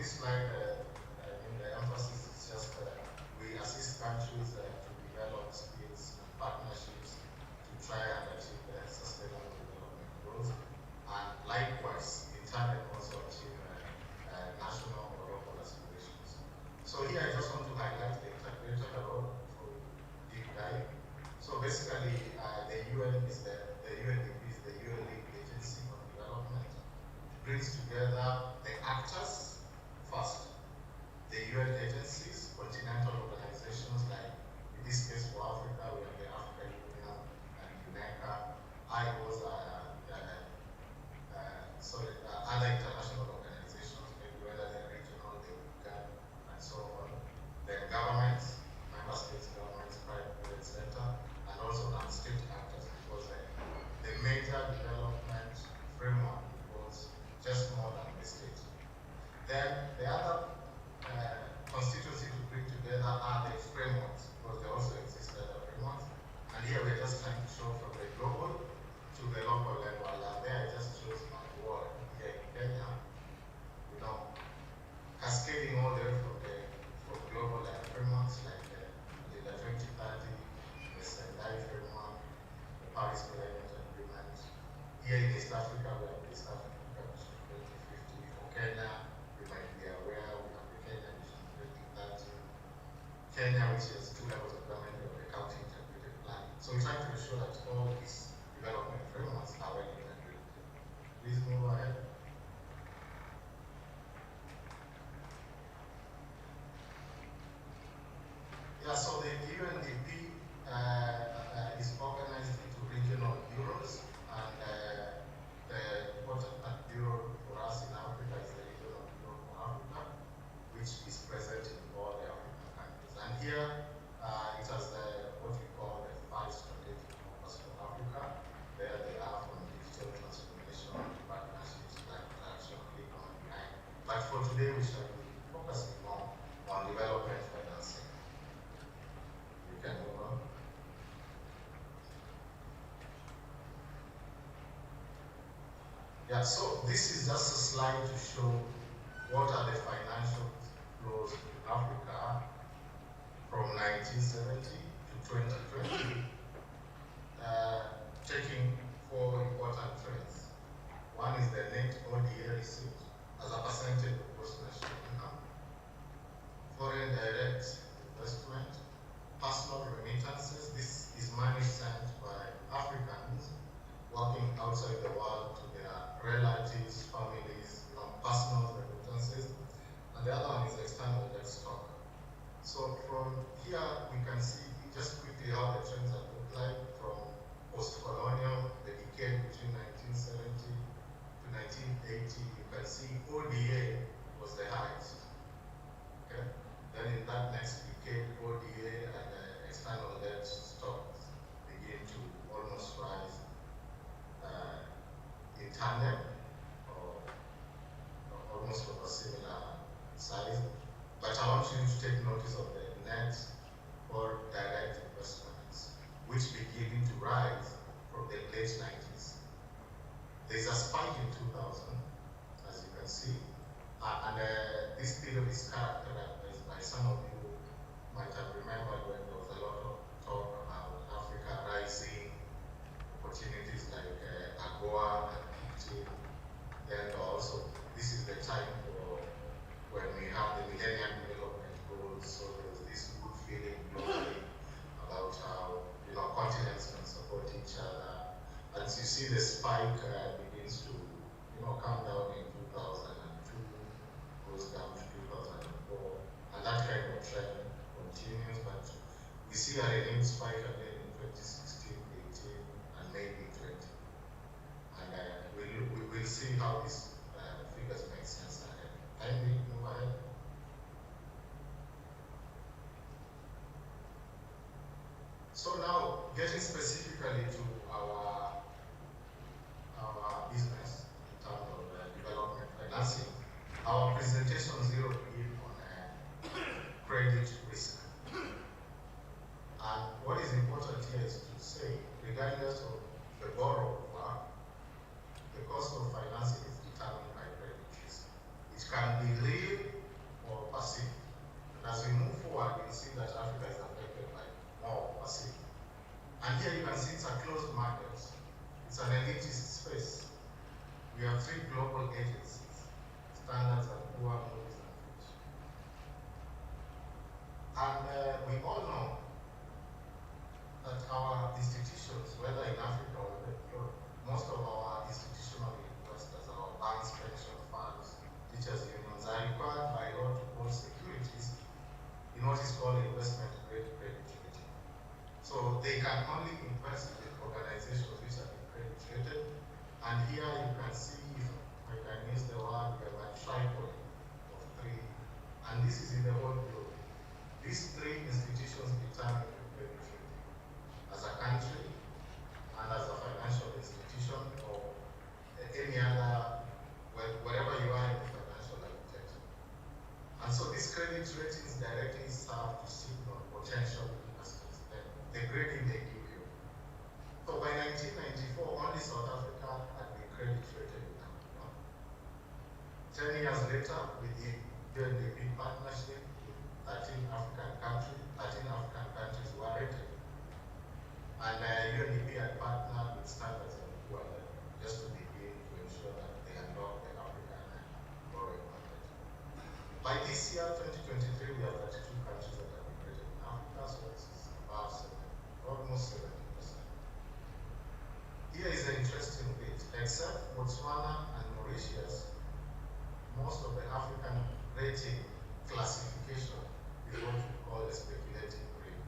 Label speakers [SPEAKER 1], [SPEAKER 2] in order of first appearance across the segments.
[SPEAKER 1] this slide, the emphasis is just we assist countries to develop skills and partnerships to try and achieve sustainable development goals, and likewise, in tandem also achieve national or local aspirations. So here I just want to highlight the integrated role for deep dive. So basically, the UN is the UNDP is the UN League Agency on Development. It brings together the actors first, the UN agencies, continental organizations like, in this case for Africa, we have the African Union and UNECA, IOs, other international organizations, maybe whether they're regional, they can, and so on. Then governments, member states governments, private sector, and also non-state actors, because the major development framework was just more than the state. Then the other constituency to bring together are the frameworks, because there also exist other frameworks. And here we're just trying to show from the global to the local level. And there I just chose my word here in Kenya, cascading all the way from global frameworks like the 2030, the Sendai framework, the Paris Climate Agreement. Here in East Africa, we have the East Africa Vision 2050. For Kenya, you might be aware we have the Kenya Vision 2030. Kenya, which has 2 levels of government, we have the county integrated planning. So we try to ensure that all these development frameworks are well integrated. Please move ahead. Yeah, so the UNDP is organized into regional bureaus, and the important bureau for us in Africa is the Regional Bureau for Africa, which is present in all the African countries. And here it has what we call the 5 strategic focus for Africa. There they are from digital transformation, partnerships, climate action, economic behind. But for today, we shall be focusing more on development financing. You can move on. Yeah, so this is just a slide to show what are the financial flows in Africa from 1970 to 2020, taking 4 important trends. One is the net ODA receipt as a percentage of gross national income, foreign direct investment, personal remittances. This is money sent by Africans working outside the world to their relatives, families, personal remittances. And the other one is external debt stock. So from here, we can see just quickly how the trends have looked like from post-colonial, the decade between 1970 to 1980. You can see ODA was the highest. Okay? Then in that next decade, ODA and external debt stocks begin to almost rise in tandem or almost of a similar size. But I want you to take notice of the net or direct investments, which begin to rise from the late 90s. There's a spike in 2000, as you can see, and this period is characterized by some of you might have remembered when there was a lot of talk about Africa rising, opportunities like AGOA and 15. Then also, this is the time for when we have the Millennium Development Goals, so there's this good feeling globally about how continents can support each other. As you see, the spike begins to come down in 2002, goes down to 2004, and that kind of trend continues. But we see a renewed spike again in 2016, 18, and maybe 20. And we will see how these figures make sense ahead. Can we move ahead? So now, getting specifically to our business in terms of development financing, our presentation zeroed in on credit risk. And what is important here is to say, regardless of the borrower, the cost of financing is determined by credit risk. It can be real we have three global agencies, Standards and Poor's, Moody's and Fitch. And we all know that our institutions, whether in Africa or in Europe, most of our institutional investors, our banks, pension funds, teachers unions, are required by law to hold securities in what is called investment grade credit rating. So they can only invest with organizations which have been credit rated. And here you can see, if I can use the word, we have a tripod of three. And this is in the whole globe. These three institutions determine the credit rating as a country and as a financial institution or any other, wherever you are in the financial architecture. And so these credit ratings directly serve to signal potential investors, the grading they give you. So by 1994, only South Africa had been credit rated in Africa. 10 years later, with the UNDP partnership with 13 African countries were rated. And UNDP had partnered with Standards and Poor's just to begin to ensure that they unlock the African borrowing market. By this year, 2023, we have 32 countries that have been rated in Africa, so this is about almost 70%. Here is an interesting bit. Except Botswana and Mauritius, most of the African rating classification is what we call a speculative grade,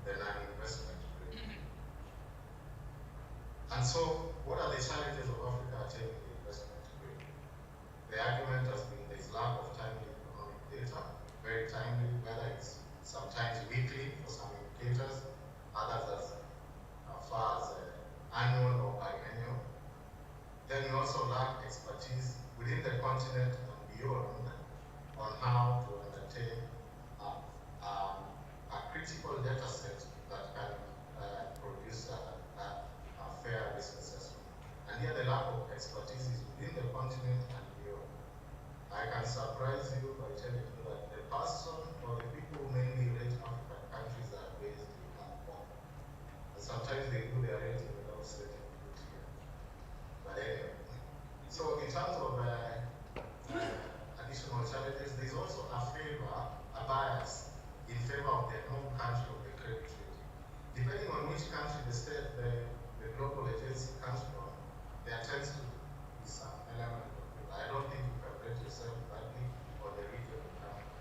[SPEAKER 1] the non-investment grade. And so, what are the challenges of Africa attaining the investment grade? The argument has been there is lack of timely economic data, very timely, whether it's sometimes weekly for some indicators, others as far as annual or biennial. Then we also lack expertise within the continent and beyond on how to undertake a critical data set that can produce a fair risk assessment. And here the lack of expertise is within the continent and beyond. I can surprise you by telling you that the person or the people who mainly rate African countries are based in Hong Kong. And sometimes they do their rating without setting foot here. But anyway, so in terms of additional challenges, there's also a bias in favor of the home country of the credit rating. Depending on which country the global agency comes from, there tends to be some element of it. I don't think you can rate yourself badly or the region you come from.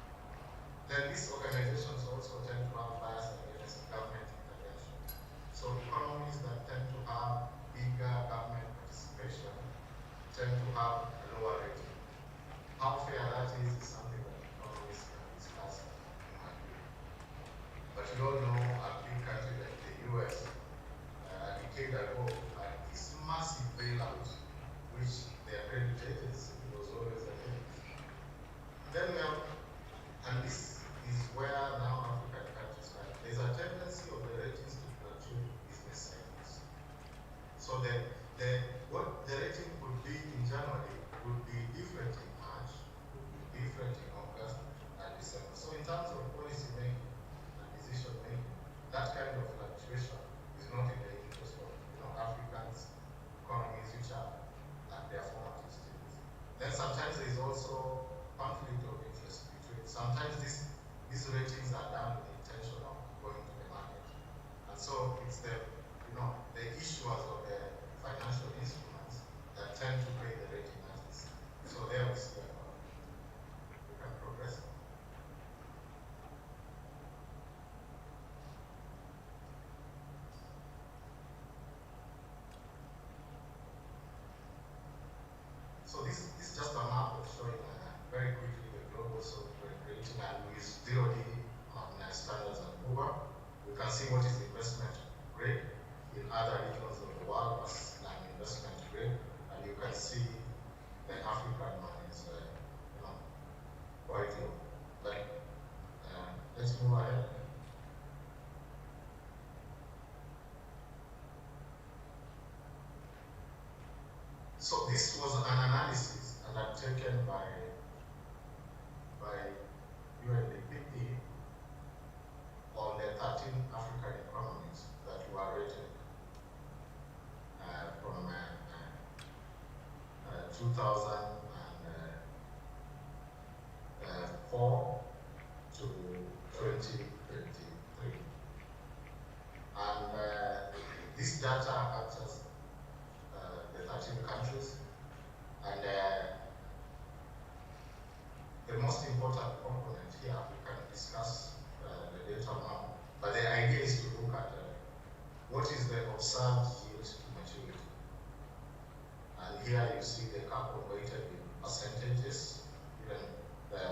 [SPEAKER 1] Then these organizations also tend to have bias against government intervention. So economies that tend to have bigger government participation tend to have a lower rating. How fair that is something that economists can discuss in my view. But you all know a big country like the US, a decade ago, had this massive bailout, which their credit agency was always against. Then we have, and this is where now African countries are. There's a tendency of the ratings to fluctuate with business cycles. So what the rating could be in January would be different in March, would be different in August and December. So in terms of policy making and decision making, that kind of fluctuation is not in the interest of Africans' economies which are at their formative stages. Then sometimes there is also conflict of interest between. Sometimes these ratings are done with the intention of going to the market, and so it's the issuers of the financial instruments that tend to pay the rating agency. So there we see a conflict. We can progress. So this is just a map of showing very quickly the global software rating, and we zeroed in on Standards and Poor's. We can see what is investment grade in other regions of the world as non-investment grade, and you can see the African one is quite low. But let's move ahead. So this was an analysis undertaken by UNDP on the 13 African economies that were rated from 2015 2004 to 2023. And this data captures the 13 countries, and the most important component here, we can discuss the data now, but the idea is to look at what is the observed yield to maturity. And here you see the carbon weighted in percentages, even the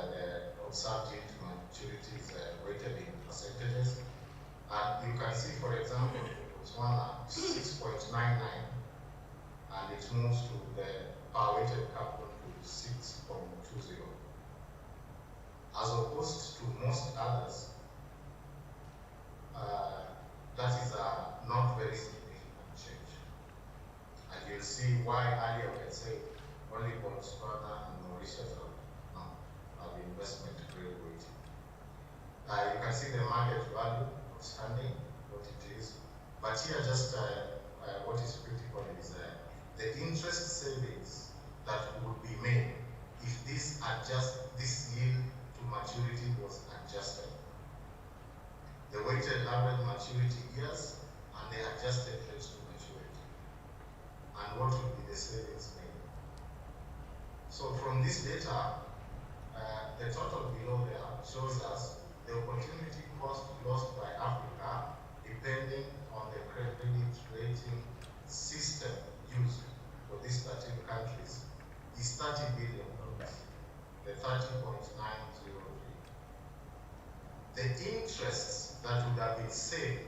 [SPEAKER 1] observed yield to maturity is weighted in percentages. And you can see, for example, Botswana is 6.99, and it moves to the per weighted carbon to 6.20. As opposed to most others, that is a not very significant change. And you'll see why earlier we had said only Botswana and Mauritius have investment grade weighting. You can see the market value outstanding, what it is. But here just what is critical is the interest savings that would be made if this yield to maturity was adjusted. The weighted average maturity years and the adjusted rates to maturity. And what would be the savings made? So from this data, the total below there shows us the opportunity cost lost by Africa depending on the credit rating system used for these 13 countries is $30 billion, the 30.903. The interests that would have been saved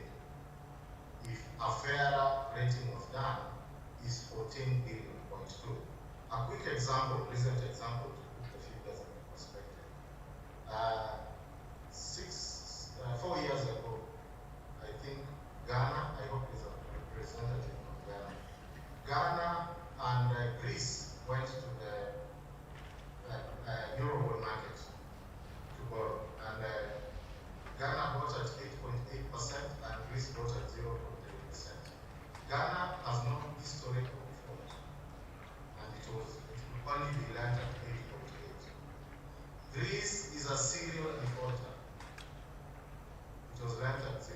[SPEAKER 1] if a fairer rating was done is 14 billion, 0.2. A quick example, recent example to put the figures in perspective. 4 years ago, I think Ghana, I hope is a representative of Ghana. Ghana and Greece went to the Eurobond market to borrow. And Ghana bought at 8.8% and Greece bought at 0.8%. Ghana has no historical default, and it could only be lent at 8.8. Greece is a serial defaulter. It was lent at 0.8%.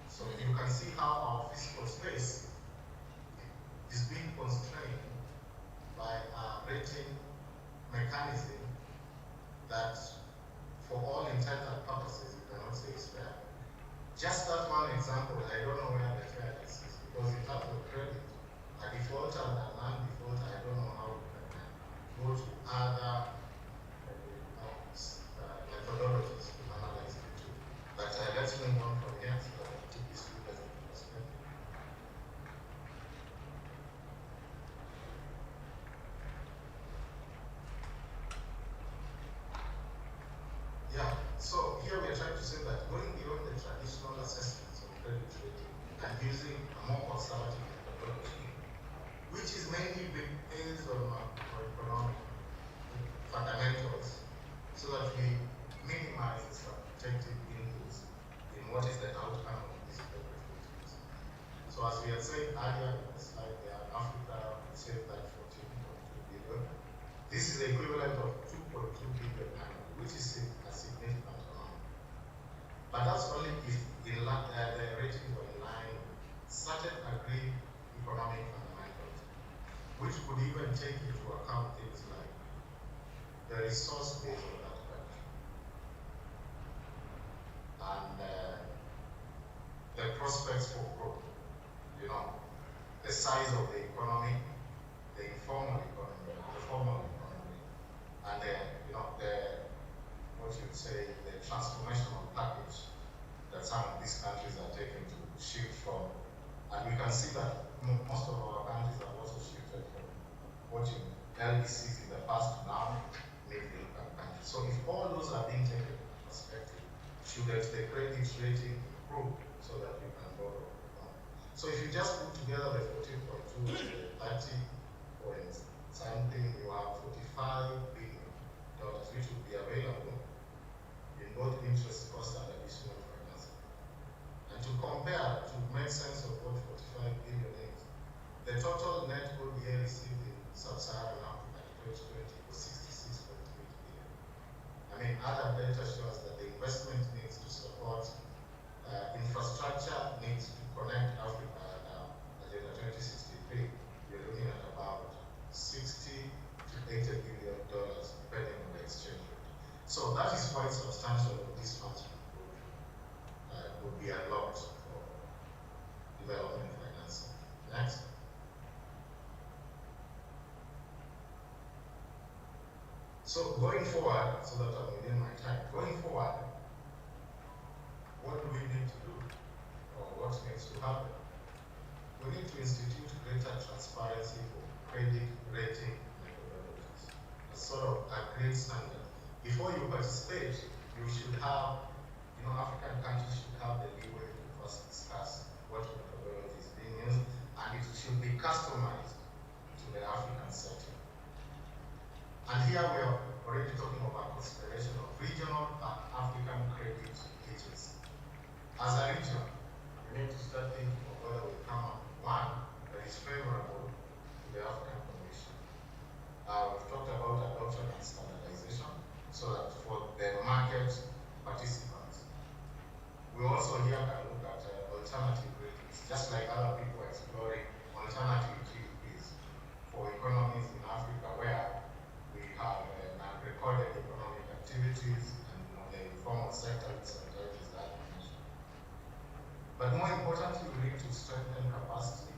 [SPEAKER 1] So you can see how our fiscal space is being constrained by a rating mechanism that, for all intents and purposes, you cannot say is fair. Just that one example, I don't know where the fairness is, because in terms of credit, a defaulter and a non-defaulter, I don't know how we can go to other methodologies to analyze the two. But let's move on from here so that we keep this figures in perspective. Yeah, so here we are trying to say that going beyond the traditional assessments of credit rating and using a more conservative methodology, which is mainly based on macroeconomic fundamentals, so that we minimize the subjective inputs in what is the outcome of these credit ratings. So as we had said earlier in the slide there, Africa saved that 14.2 billion. This is the equivalent of 2.2 billion annually, which is a significant amount. But that's only if the ratings were in line with certain agreed economic fundamentals, which could even take into account things like the resource base of that country and the prospects for growth, the size of the economy, the informal economy, the formal economy, and the what you'd say, the transformational package that some of these countries are taking to shift from. And we can see that most of our countries have also shifted from watching LDCs in the past to now middle-income countries. So if all those are being taken into perspective, should the credit rating improve so that we can borrow more? So if you just put together the 14.2 and the 30 point something, you have $45 billion, which would be available in both interest cost and additional financing. And to compare, to make sense of what 45 billion is, the total net ODA received in other data shows that the investment needs to support infrastructure needs to connect Africa and Agenda 2063. You're looking at about 60 to 80 billion dollars, depending on the exchange rate. So that is quite substantial. These funds would be unlocked for development financing. Next. So going forward, so that I'm within my time, going forward, what do we need to do? Or what needs to happen? We need to institute greater transparency for credit rating methodologies, a sort of agreed standard. Before you participate, you should have, African countries should have the leeway to first discuss what methodology is being used, and it should be customized to the African setting. And here we are already talking about consideration of regional and African credit agency. As a region, we need to start thinking of whether we come up with one that is favorable to the African Commission. We've talked about adoption and standardization, so that for the market participants. We also here can look at alternative ratings, just like other people are exploring alternative GDPs for economies in Africa where we have non-recorded economic activities and the informal sector which sometimes is that mentioned. But more importantly, we need to strengthen capacity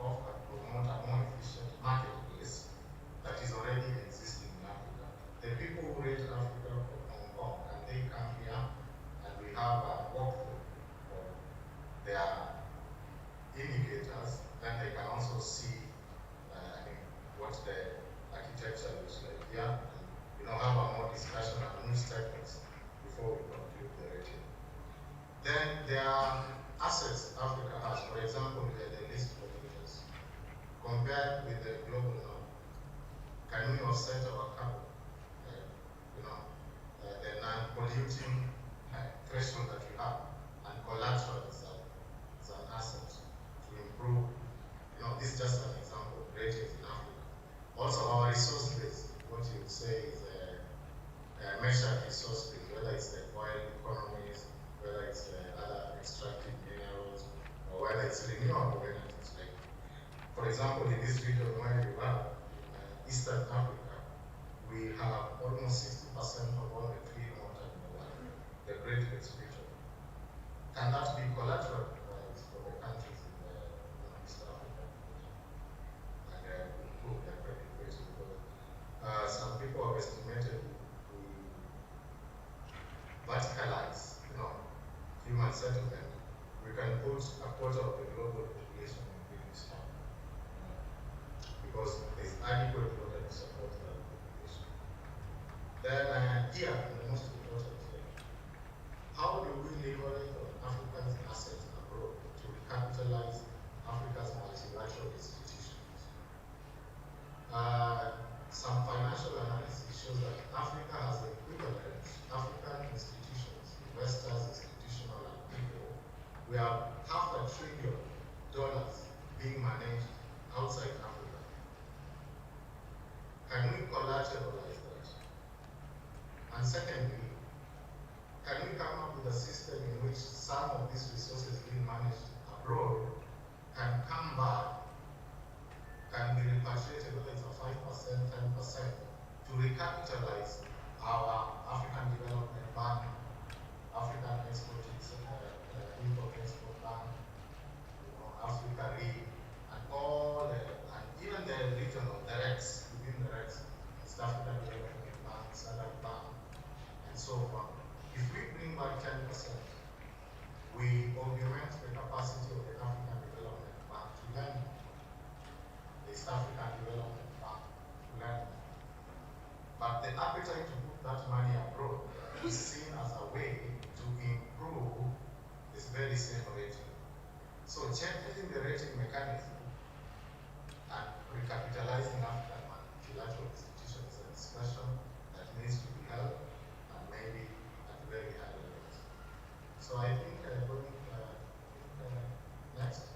[SPEAKER 1] of and promote a more efficient marketplace that is already existing in Africa. The people who rate Africa from Hong Kong, and they come here and we have a walkthrough for their indicators, then they can also see what the architecture looks like here, and have a more discussion on new techniques before we conclude the rating. Then there are assets Africa has. For example, the list of leaders. Compared with the global norm, can we offset our carbon? The non-polluting threshold that we have, and collateral is an asset to improve. This is just an example of ratings in Africa. Also, our resource base, what you would say is a measured resource base, whether it's the oil economies, whether it's other extractive minerals, or whether it's renewable energies. Like, for example, in this region where you are, in Eastern Africa, we have almost 60% of all the clean water in the world, the Great Lakes region. Can that be collateral for the countries in the East Africa region? And improve their credit rating, because some people have estimated we verticalize, human settlement, we can put a quarter of the global population in Pakistan, because there's adequate water to support that population. Then here, the most important thing, how do we leverage on Africa's assets abroad to recapitalize Africa's multilateral institutions? Some financial analysis shows that Africa has equivalent African institutions, investors, institutional and people. We have $500 billion being managed outside Africa. Can we collateralize that? And secondly, can we come up with a system in which some of these resources being managed abroad can come back, can be repatriated, whether it's a 5%, 10%, to recapitalize our African Development Bank, African Import-Export Bank, Africa Re, and all and even the regional directs, within the REX, East African Development Bank, Standard Bank, and so on. If we bring back 10%, we augment the capacity of the African Development Bank to lend, the East African Development Bank to lend. But the appetite to put that money abroad is seen as a way to improve this very same rating. So changing the rating mechanism and recapitalizing African multilateral institutions is a discussion that needs to be held, and maybe at very high levels. So I think going next.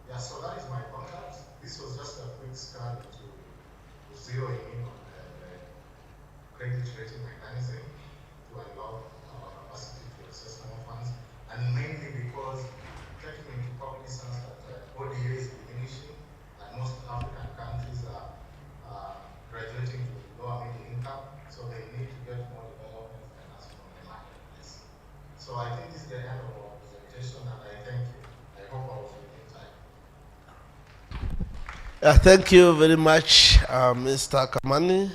[SPEAKER 1] Yeah, so that is my contact. This was just a quick scan to zeroing in on the credit rating mechanism to unlock our capacity to access more funds, and mainly because taking into cognizance that ODA is diminishing and most African countries are graduating to lower middle income, so they need to get more development finance from the marketplace. So I think this is the end of our presentation, and I thank you. I hope I was within time.
[SPEAKER 2] Thank you very much, Mr. Kamani.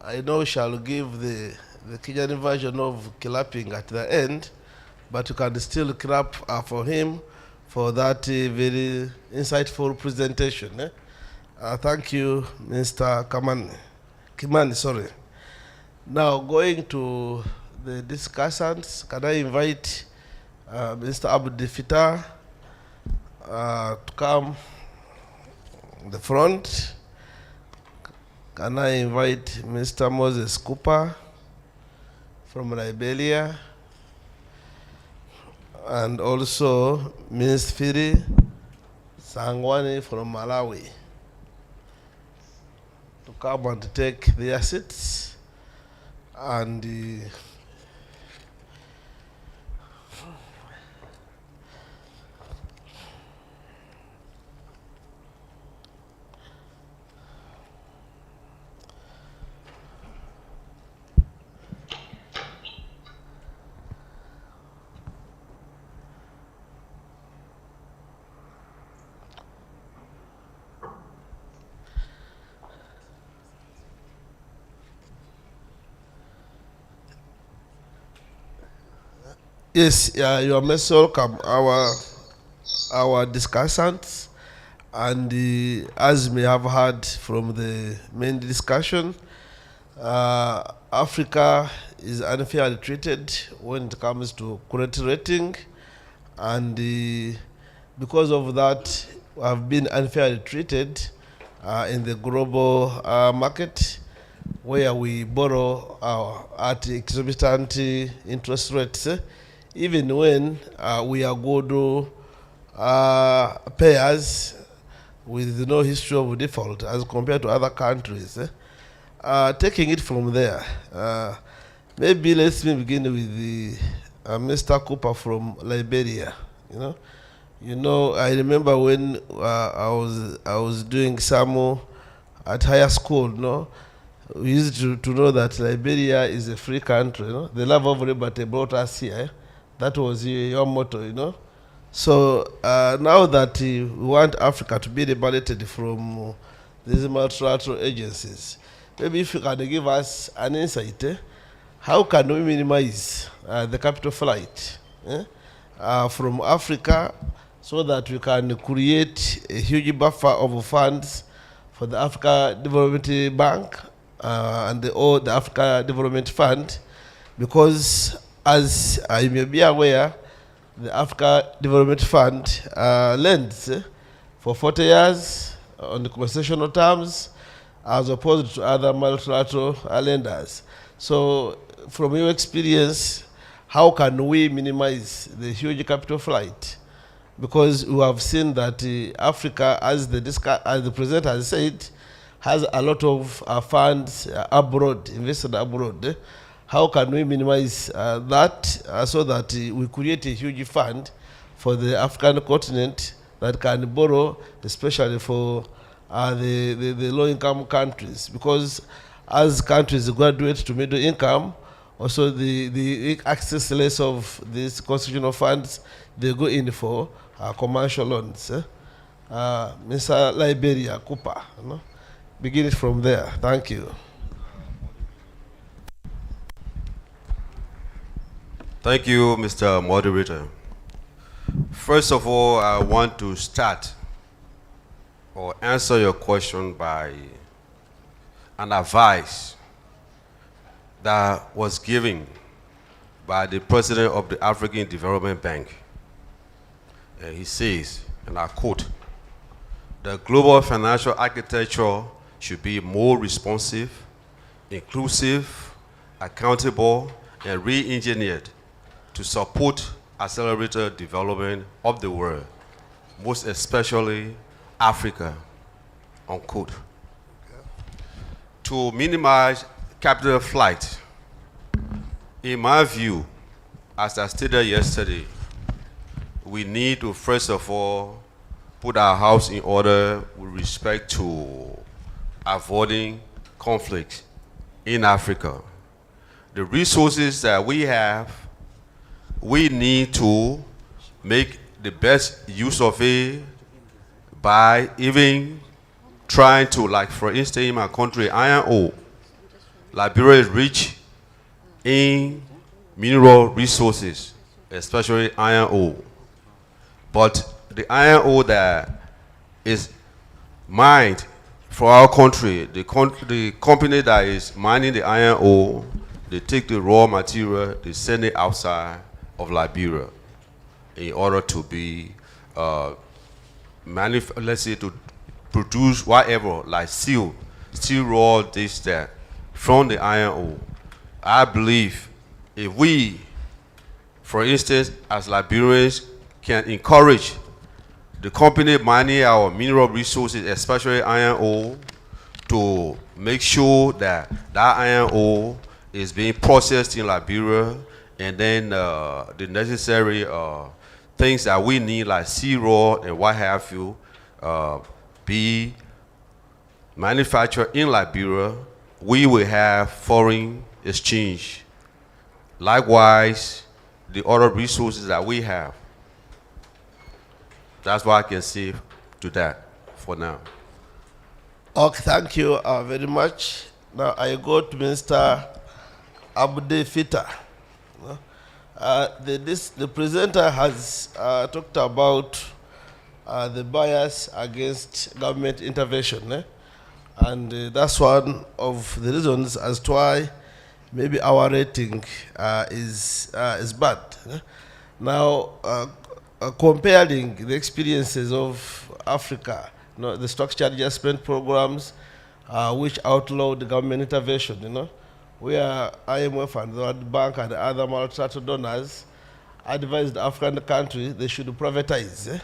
[SPEAKER 2] I know we shall give the Kenyan version of clapping at the end, but you can still clap for him for that very insightful presentation. Thank you, Mr. Kimani, sorry. Now, going to the discussants, can I invite Mr. Abdul Fitar to come the front? Can I invite Mr. Moses Cooper from Liberia, and also Ms. Firi Sangwani from Malawi to come and take their seats, and yes, you are most welcome, our discussants, and as you may have heard from the main discussion, Africa is unfairly treated when it comes to credit rating, and because of that, we have been unfairly treated in the global market, where we borrow at exorbitant interest rates, even when we are good payers with no history of default as compared to other countries. Taking it from there, maybe let me begin with the Mr. Cooper from Liberia. I remember when I was doing SAMO at higher school. We used to know that Liberia is a free country. The love of liberty brought us here. That was your motto. So now that we want Africa to be liberated from these multilateral agencies, maybe if you can give us an insight, how can we minimize the capital flight from Africa, so that we can create a huge buffer of funds for the Africa Development Bank and the Africa Development Fund, because as you may be aware, the Africa Development Fund lends for 40 years on the concessional terms, as opposed to other multilateral lenders. So, from your experience, how can we minimize the huge capital flight? Because we have seen that Africa, as the president has said, has a lot of funds abroad, invested abroad. How can we minimize that so that we create a huge fund for the African continent that can borrow, especially for the low-income countries? Because as countries graduate to middle income, also the access less of these constitutional funds, they go in for commercial loans. Mr. Liberia Cooper, begin it from there. Thank you.
[SPEAKER 3] Thank you, Mr. Moderator. First of all, I want to start or answer your question by an advice that was given by the president of the African Development Bank. He says, and I quote, "The global financial architecture should be more responsive, inclusive, accountable, and re-engineered to support accelerated development of the world, most especially Africa, unquote. To minimize capital flight, in my view, as I stated yesterday, we need to first of all put our house in order with respect to avoiding conflict in Africa. The resources that we have, we need to make the best use of it by even trying to, like for instance, in my country, iron ore. Liberia is rich in mineral resources, especially iron ore. But the iron ore that is mined for our country, the company that is mining the iron ore, they take the raw material, they send it outside of Liberia in order to be, let's say, to produce whatever, like steel raw, this, that, from the iron ore. I believe if we, for instance, as Liberians, can encourage the company mining our mineral resources, especially iron ore, to make sure that that iron ore is being processed in Liberia, and then the necessary things that we need, like sea raw and what have you, be manufactured in Liberia, we will have foreign exchange. Likewise, the other resources that we have. That's what I can say to that for now.
[SPEAKER 2] Okay, thank you very much. Now I go to Mr. Abde Fita. The presenter has talked about the bias against government intervention, and that's one of the reasons as to why maybe our rating is bad. Now, comparing the experiences of Africa, the structured adjustment programs, which outlawed the government intervention, where IMF and the World Bank and other multilateral donors advised African countries they should privatize.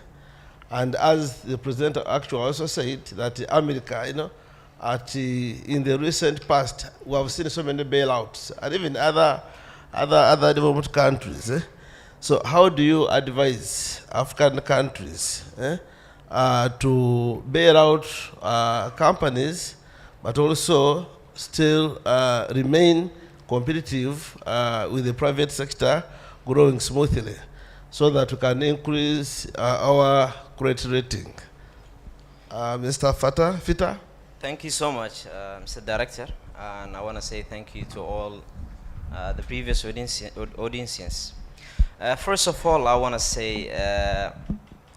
[SPEAKER 2] And as the presenter actually also said, that America, in the recent past, we have seen so many bailouts, and even other developed countries. So how do you advise African countries to bail out companies, but also still remain competitive with the private sector growing smoothly, so that we can increase our credit rating? Mr. Fita?
[SPEAKER 4] Thank you so much, Mr. Director, and I want to say thank you to all the previous audiences. First of all, I want to say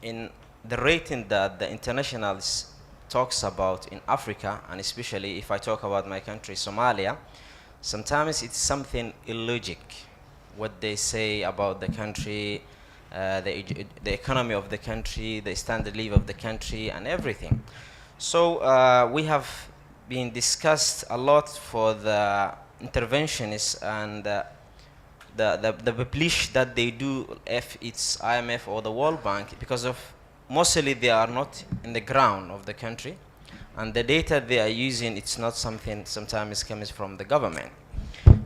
[SPEAKER 4] in the rating that the internationals talks about in Africa, and especially if I talk about my country, Somalia, sometimes it's something illogic, what they say about the country, the economy of the country, the standard living of the country, and everything. So we have been discussed a lot for the interventionists and the publish that they do, if it's IMF or the World Bank, because of mostly they are not in the ground of the country, and the data they are using, it's not something sometimes comes from the government.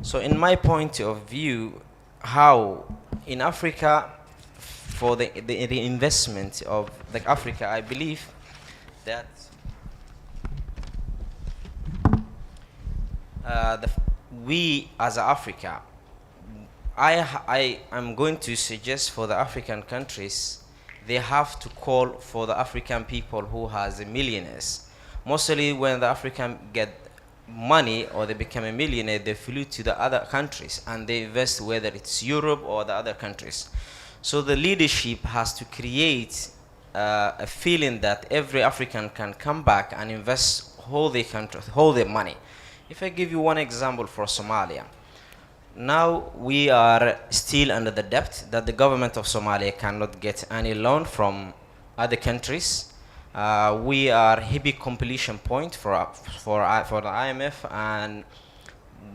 [SPEAKER 4] So in my point of view, how in Africa, for the investment of the Africa, I believe that we as Africa, I am going to suggest for the African countries, they have to call for the African people who has millionaires. Mostly when the African get money or they become a millionaire, they flew to the other countries and they invest, whether it's Europe or the other countries. So the leadership has to create a feeling that every African can come back and invest whole their country, whole their money. If I give you one example for Somalia, now we are still under the debt that the government of Somalia cannot get any loan from other countries. We are heavy completion point for the IMF, and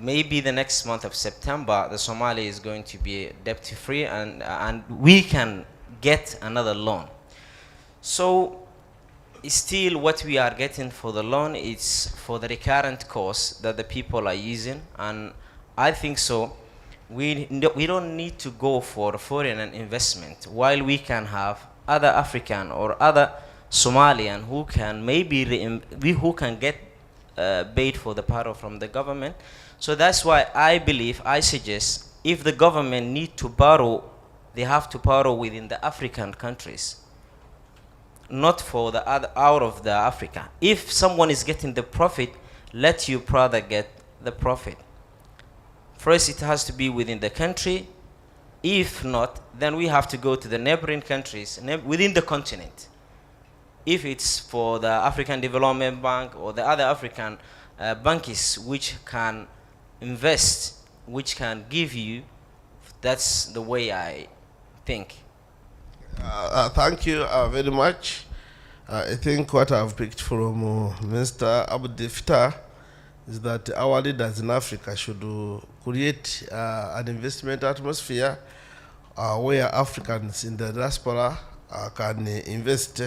[SPEAKER 4] maybe the next month of September, the Somalia is going to be debt free, and we can get another loan. So still what we are getting for the loan is for the recurrent costs that the people are using, and I think so we don't need to go for foreign investment while we can have other African or other Somalian who can maybe who can get paid for the paro from the government. So that's why I believe, I suggest, if the government need to borrow, they have to borrow within the African countries, not for the other out of the Africa. If someone is getting the profit, let your brother get the profit. First, it has to be within the country. If not, then we have to go to the neighboring countries within the continent. If it's for the African Development Bank or the other African banks which can invest, which can give you, that's the way I think.
[SPEAKER 2] Thank you very much. I think what I've picked from Mr. Abdel Fattah is that our leaders in Africa should create an investment atmosphere where Africans in the diaspora can invest.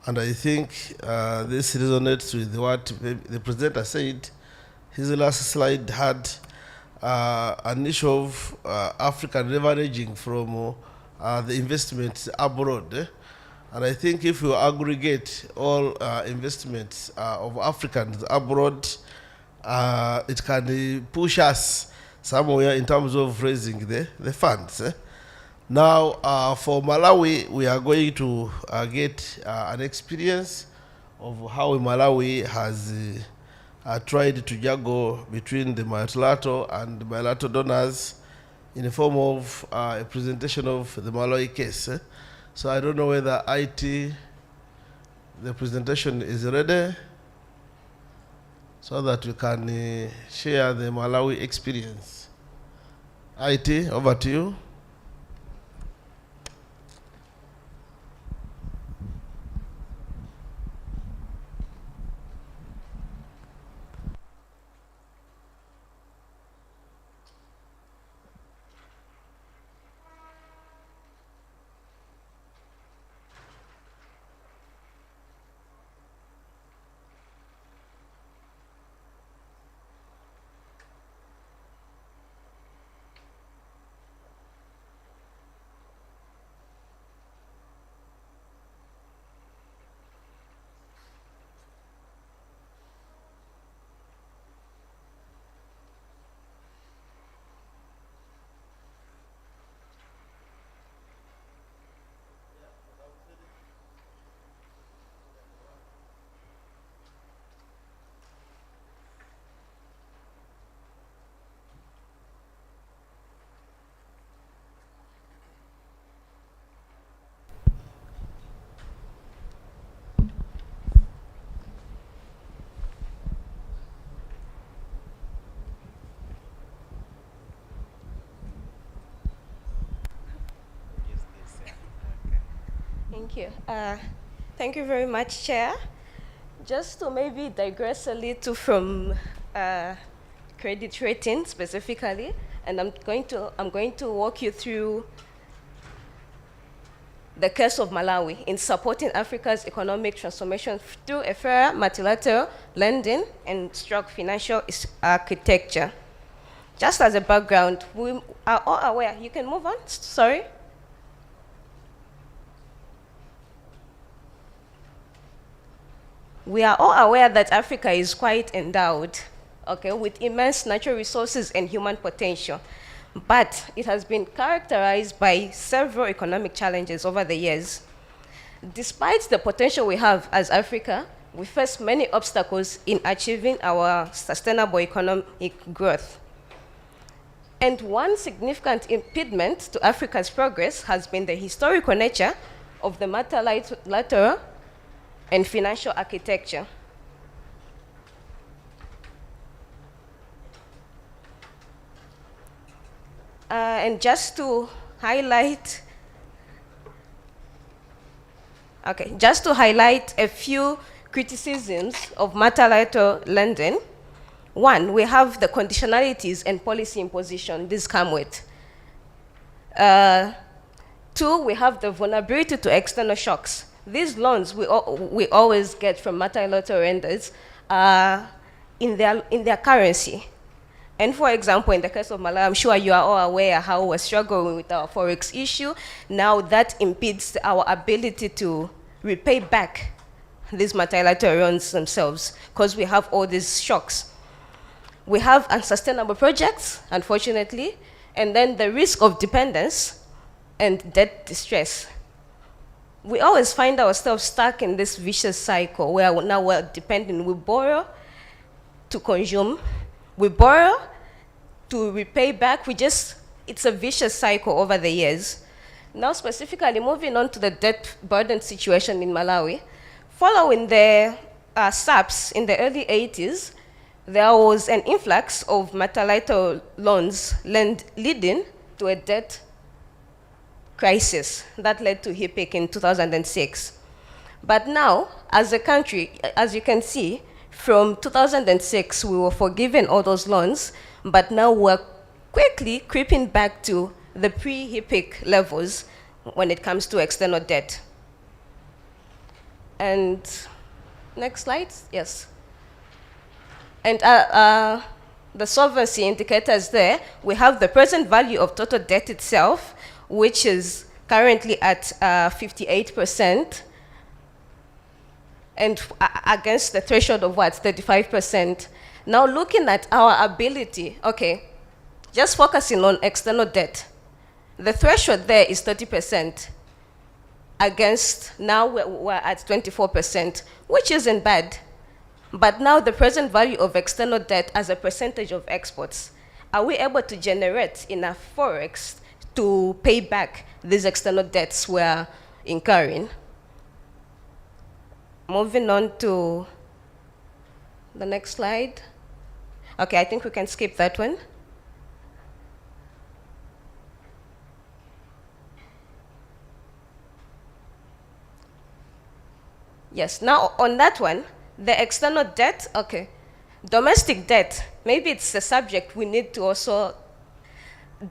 [SPEAKER 2] And I think this resonates with what the presenter said. His last slide had an issue of African leveraging from the investments abroad. And I think if you aggregate all investments of Africans abroad, it can push us somewhere in terms of raising the funds. Now, for Malawi, we are going to get an experience of how Malawi has tried to juggle between the multilateral and bilateral donors in the form of a presentation of the Malawi case. So I don't know whether the presentation is ready so that we can share the Malawi experience. IT, over to you.
[SPEAKER 5] Thank you. Thank you very much, Chair. Just to maybe digress a little from credit rating specifically, and I'm going to walk you through the case of Malawi in supporting Africa's economic transformation through a fair multilateral lending and strong financial architecture. Just as a background, we are all aware. You can move on. Sorry. We are all aware that Africa is quite endowed, okay, with immense natural resources and human potential. But it has been characterized by several economic challenges over the years. Despite the potential we have as Africa, we face many obstacles in achieving our sustainable economic growth. And one significant impediment to Africa's progress has been the historical nature of the multilateral and financial architecture. And just to highlight a few criticisms of multilateral lending. One, we have the conditionalities and policy imposition these come with. Two, we have the vulnerability to external shocks. these loans we always get from multilateral lenders are in their currency. And for example, in the case of Malawi, I'm sure you are all aware how we're struggling with our forex issue. Now that impedes our ability to repay back these multilateral loans themselves, because we have all these shocks. We have unsustainable projects, unfortunately, and then the risk of dependence and debt distress. We always find ourselves stuck in this vicious cycle where now we're dependent. We borrow to consume, we borrow to repay back. It's a vicious cycle over the years. Now specifically moving on to the debt burden situation in Malawi, following the SAPs in the early 80s, there was an influx of multilateral loans leading to a debt crisis that led to HIPIC in 2006. But now, as a country, as you can see, from 2006, we were forgiven all those loans, but now we're quickly creeping back to the pre-HIPIC levels when it comes to external debt. And next slide, yes. And the solvency indicators there, we have the present value of total debt itself, which is currently at 58%, and against the threshold of what, 35%. Now looking at our ability, okay, just focusing on external debt, the threshold there is 30%, against now we're at 24%, which isn't bad. But now the present value of external debt as a percentage of exports, are we able to generate enough forex to pay back these external debts we're incurring? Moving on to the next slide. Okay, I think we can skip that one. Yes, now on that one, the external debt, okay. Domestic debt, maybe it's a subject we need to also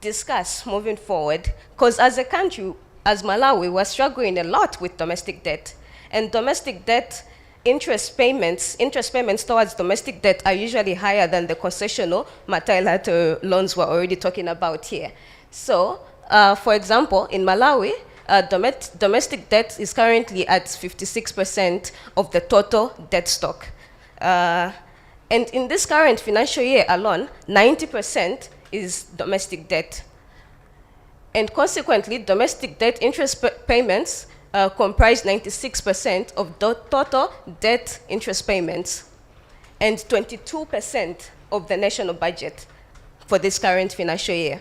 [SPEAKER 5] discuss moving forward, because as a country, as Malawi, we're struggling a lot with domestic debt. And domestic debt interest payments towards domestic debt are usually higher than the concessional multilateral loans we're already talking about here. So, for example, in Malawi, domestic debt is currently at 56% of the total debt stock. And in this current financial year alone, 90% is domestic debt. And consequently, domestic debt interest payments comprise 96% of the total debt interest payments and 22% of the national budget for this current financial year.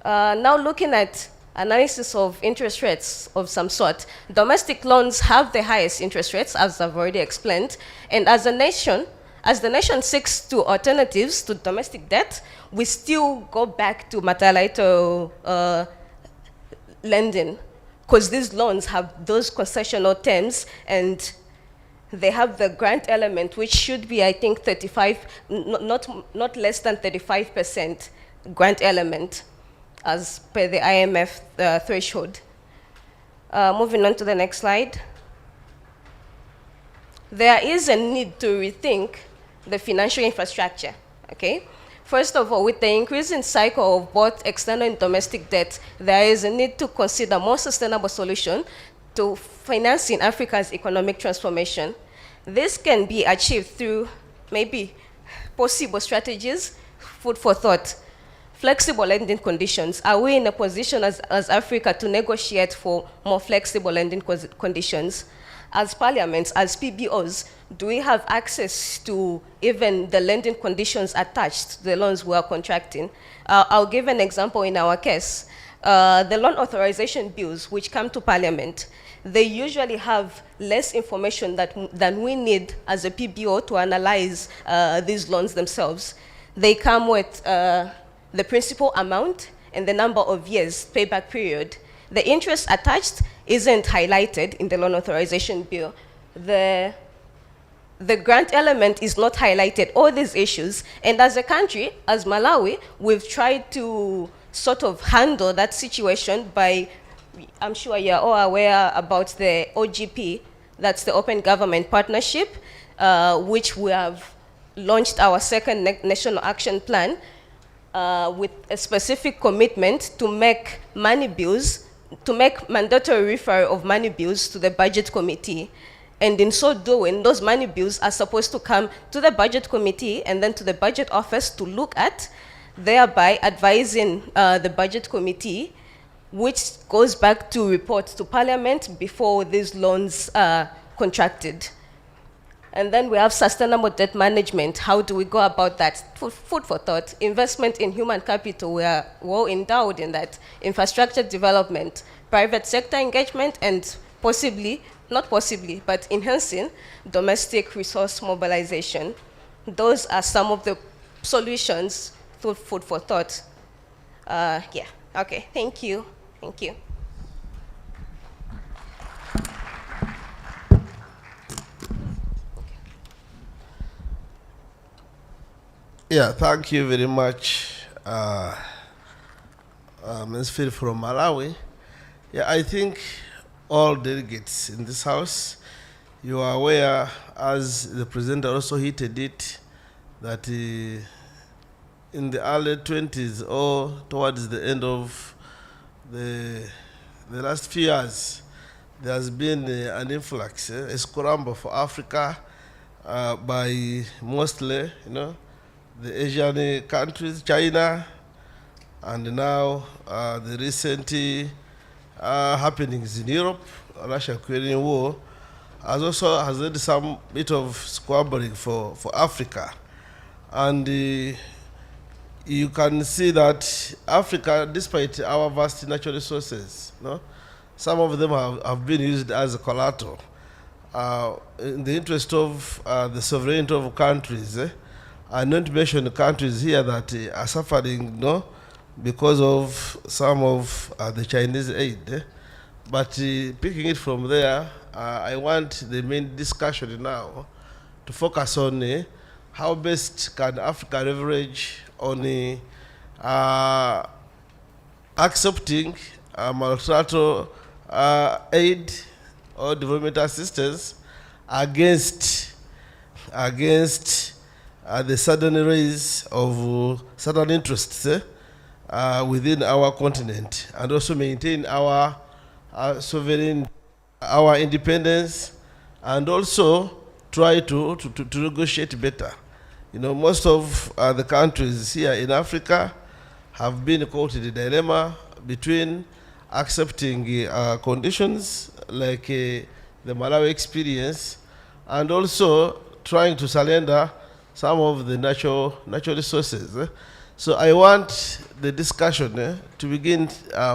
[SPEAKER 5] Now looking at analysis of interest rates of some sort, domestic loans have the highest interest rates, as I've already explained, and as the nation seeks to alternatives to domestic debt, we still go back to multilateral lending, because these loans have those concessional terms and they have the grant element, which should be, I think, 35, not less than 35% grant element, as per the IMF threshold. Moving on to the next slide. There is a need to rethink the financial infrastructure, okay? First of all, with the increasing cycle of both external and domestic debt, there is a need to consider more sustainable solution to financing Africa's economic transformation. This can be achieved through maybe possible strategies, food for thought. Flexible lending conditions. Are we in a position as Africa to negotiate for more flexible lending conditions? As parliaments, as PBOs, do we have access to even the lending conditions attached to the loans we are contracting? I'll give an example in our case. The loan authorization bills which come to Parliament, they usually have less information than we need as a PBO to analyze these loans themselves. They come with the principal amount and the number of years payback period. The interest attached isn't highlighted in the loan authorization bill. The grant element is not highlighted, all these issues. And as a country, as Malawi, we've tried to sort of handle that situation by I'm sure you're all aware about the OGP, that's the Open Government Partnership, which we have launched our second National Action Plan with a specific commitment to make money bills, to make mandatory referral of money bills to the Budget Committee. And in so doing, those money bills are supposed to come to the Budget Committee and then to the Budget Office to look at, thereby advising the Budget Committee, which goes back to report to Parliament before these loans are contracted. And then we have sustainable debt management. How do we go about that? Food for thought. Investment in human capital, we are well endowed in that. Infrastructure development, private sector engagement, and possibly, not possibly, but enhancing domestic resource mobilization. Those are some of the solutions to food for thought. Yeah, okay, thank you. Thank you.
[SPEAKER 2] Yeah, thank you very much, Ms. Phil from Malawi. Yeah, I think all delegates in this house, you are aware, as the presenter also hinted it, that in the early 20s or towards the end of the last few years, there has been an influx, a scramble for Africa by mostly, the Asian countries, China, and now the recent happenings in Europe, Russia-Ukrainian war, has led some bit of scrambling for Africa. And you can see that Africa, despite our vast natural resources, some of them have been used as a collateral in the interest of the sovereignty of countries. I not to mention the countries here that are suffering, because of some of the Chinese aid. But picking it from there, I want the main discussion now to focus on how best can Africa leverage on accepting multilateral aid or development assistance against the sudden rise of certain interests within our continent, and also maintain our sovereign, our independence, and also try to negotiate better. Most of the countries here in Africa have been caught in the dilemma between accepting conditions like the Malawi experience, and also trying to surrender some of the natural resources. So I want the discussion to begin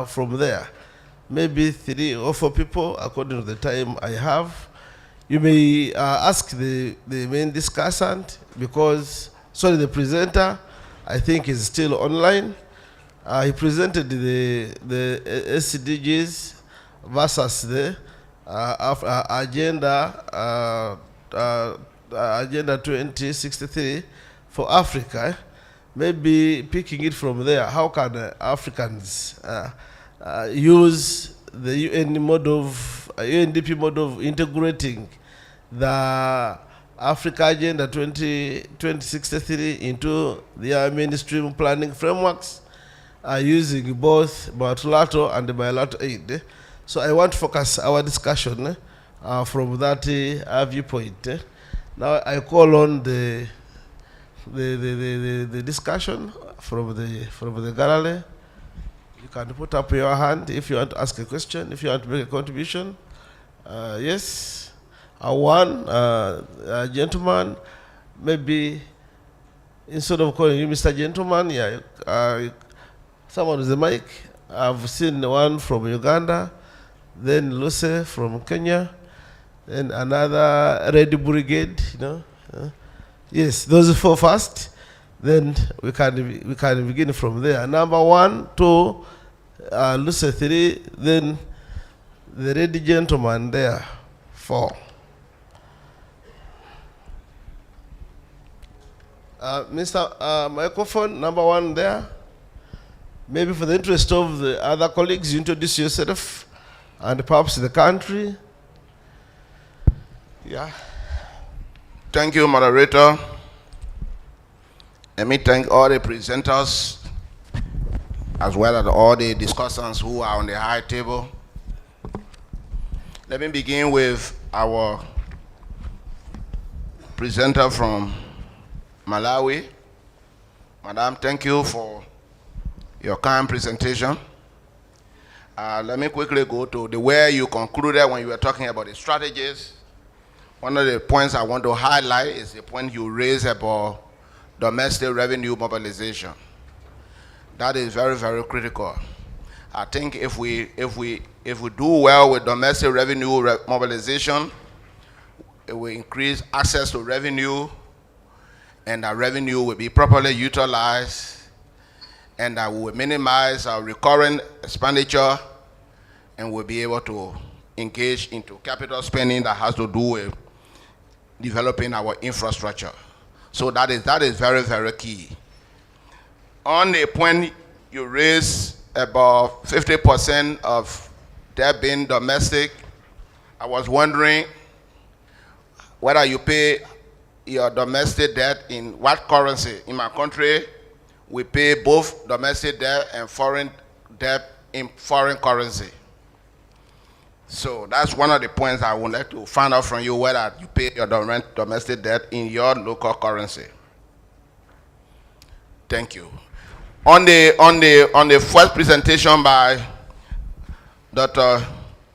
[SPEAKER 2] from there. Maybe 3 or 4 people, according to the time I have. You may ask the main discussant, because, the presenter, I think, is still online. He presented the SDGs versus the Agenda 2063 for Africa. Maybe picking it from there, how can Africans use the UNDP mode of integrating the Africa Agenda 2063 into their mainstream planning frameworks, using both multilateral and bilateral aid. So I want to focus our discussion from that viewpoint. Now I call on the discussion from the gallery. You can put up your hand if you want to ask a question, if you want to make a contribution. Yes, one gentleman, maybe instead of calling you Mr. Gentleman, someone with the mic. I've seen one from Uganda, then Lucy from Kenya, then another Red Brigade, Yes, those 4 first. Then we can begin from there. Number 1, 2, Lucy 3, then the red gentleman there 4. Mr. Microphone, number 1 there. Maybe for the interest of the other colleagues, you introduce yourself and perhaps the country. Yeah.
[SPEAKER 6] Thank you, moderator. Let me thank all the presenters as well as all the discussants who are on the high table. Let me begin with our presenter from Malawi. Madam, thank you for your kind presentation. Let me quickly go to the where you concluded when you were talking about the strategies. One of the points I want to highlight is the point you raised about domestic revenue mobilization. That is very, very critical. I think if we do well with domestic revenue mobilization, it will increase access to revenue, and that revenue will be properly utilized, and that will minimize our recurrent expenditure, and we'll be able to engage into capital spending that has to do with developing our infrastructure. So that is very, very key. On the point you raised about 50% of debt being domestic, I was wondering whether you pay your domestic debt in what currency. In my country, we pay both domestic debt and foreign debt in foreign currency. So that's one of the points I would like to find out from you, whether you pay your domestic debt in your local currency. Thank you. On the first presentation by Dr.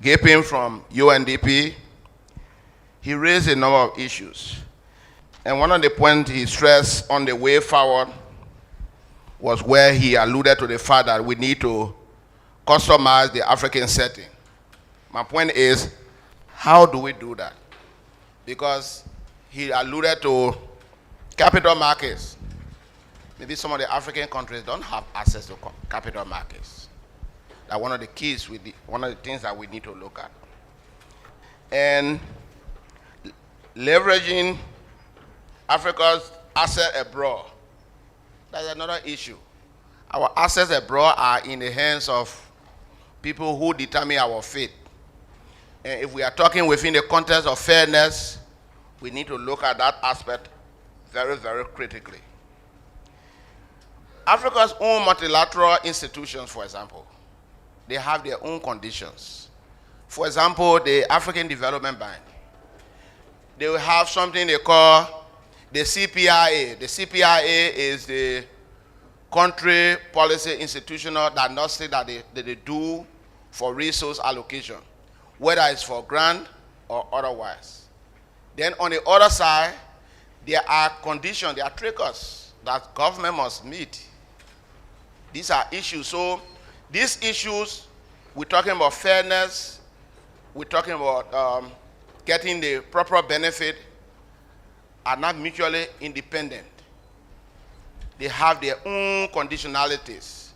[SPEAKER 6] Gapin from UNDP, he raised a number of issues. And one of the points he stressed on the way forward was where he alluded to the fact that we need to customize the African setting. My point is, how do we do that? Because he alluded to capital markets. Maybe some of the African countries don't have access to capital markets. That's one of the keys, one of the things that we need to look at. And leveraging Africa's asset abroad, that's another issue. Our assets abroad are in the hands of people who determine our fate. And if we are talking within the context of fairness, we need to look at that aspect very, very critically. Africa's own multilateral institutions, for example, they have their own conditions. For example, the African Development Bank, they will have something they call the CPIA. The CPIA is the country policy institutional diagnostic that they do for resource allocation, whether it's for grant or otherwise. Then on the other side, there are conditions, there are triggers that government must meet. These are issues. So these issues, we're talking about fairness, we're talking about getting the proper benefit, are not mutually independent. They have their own conditionalities.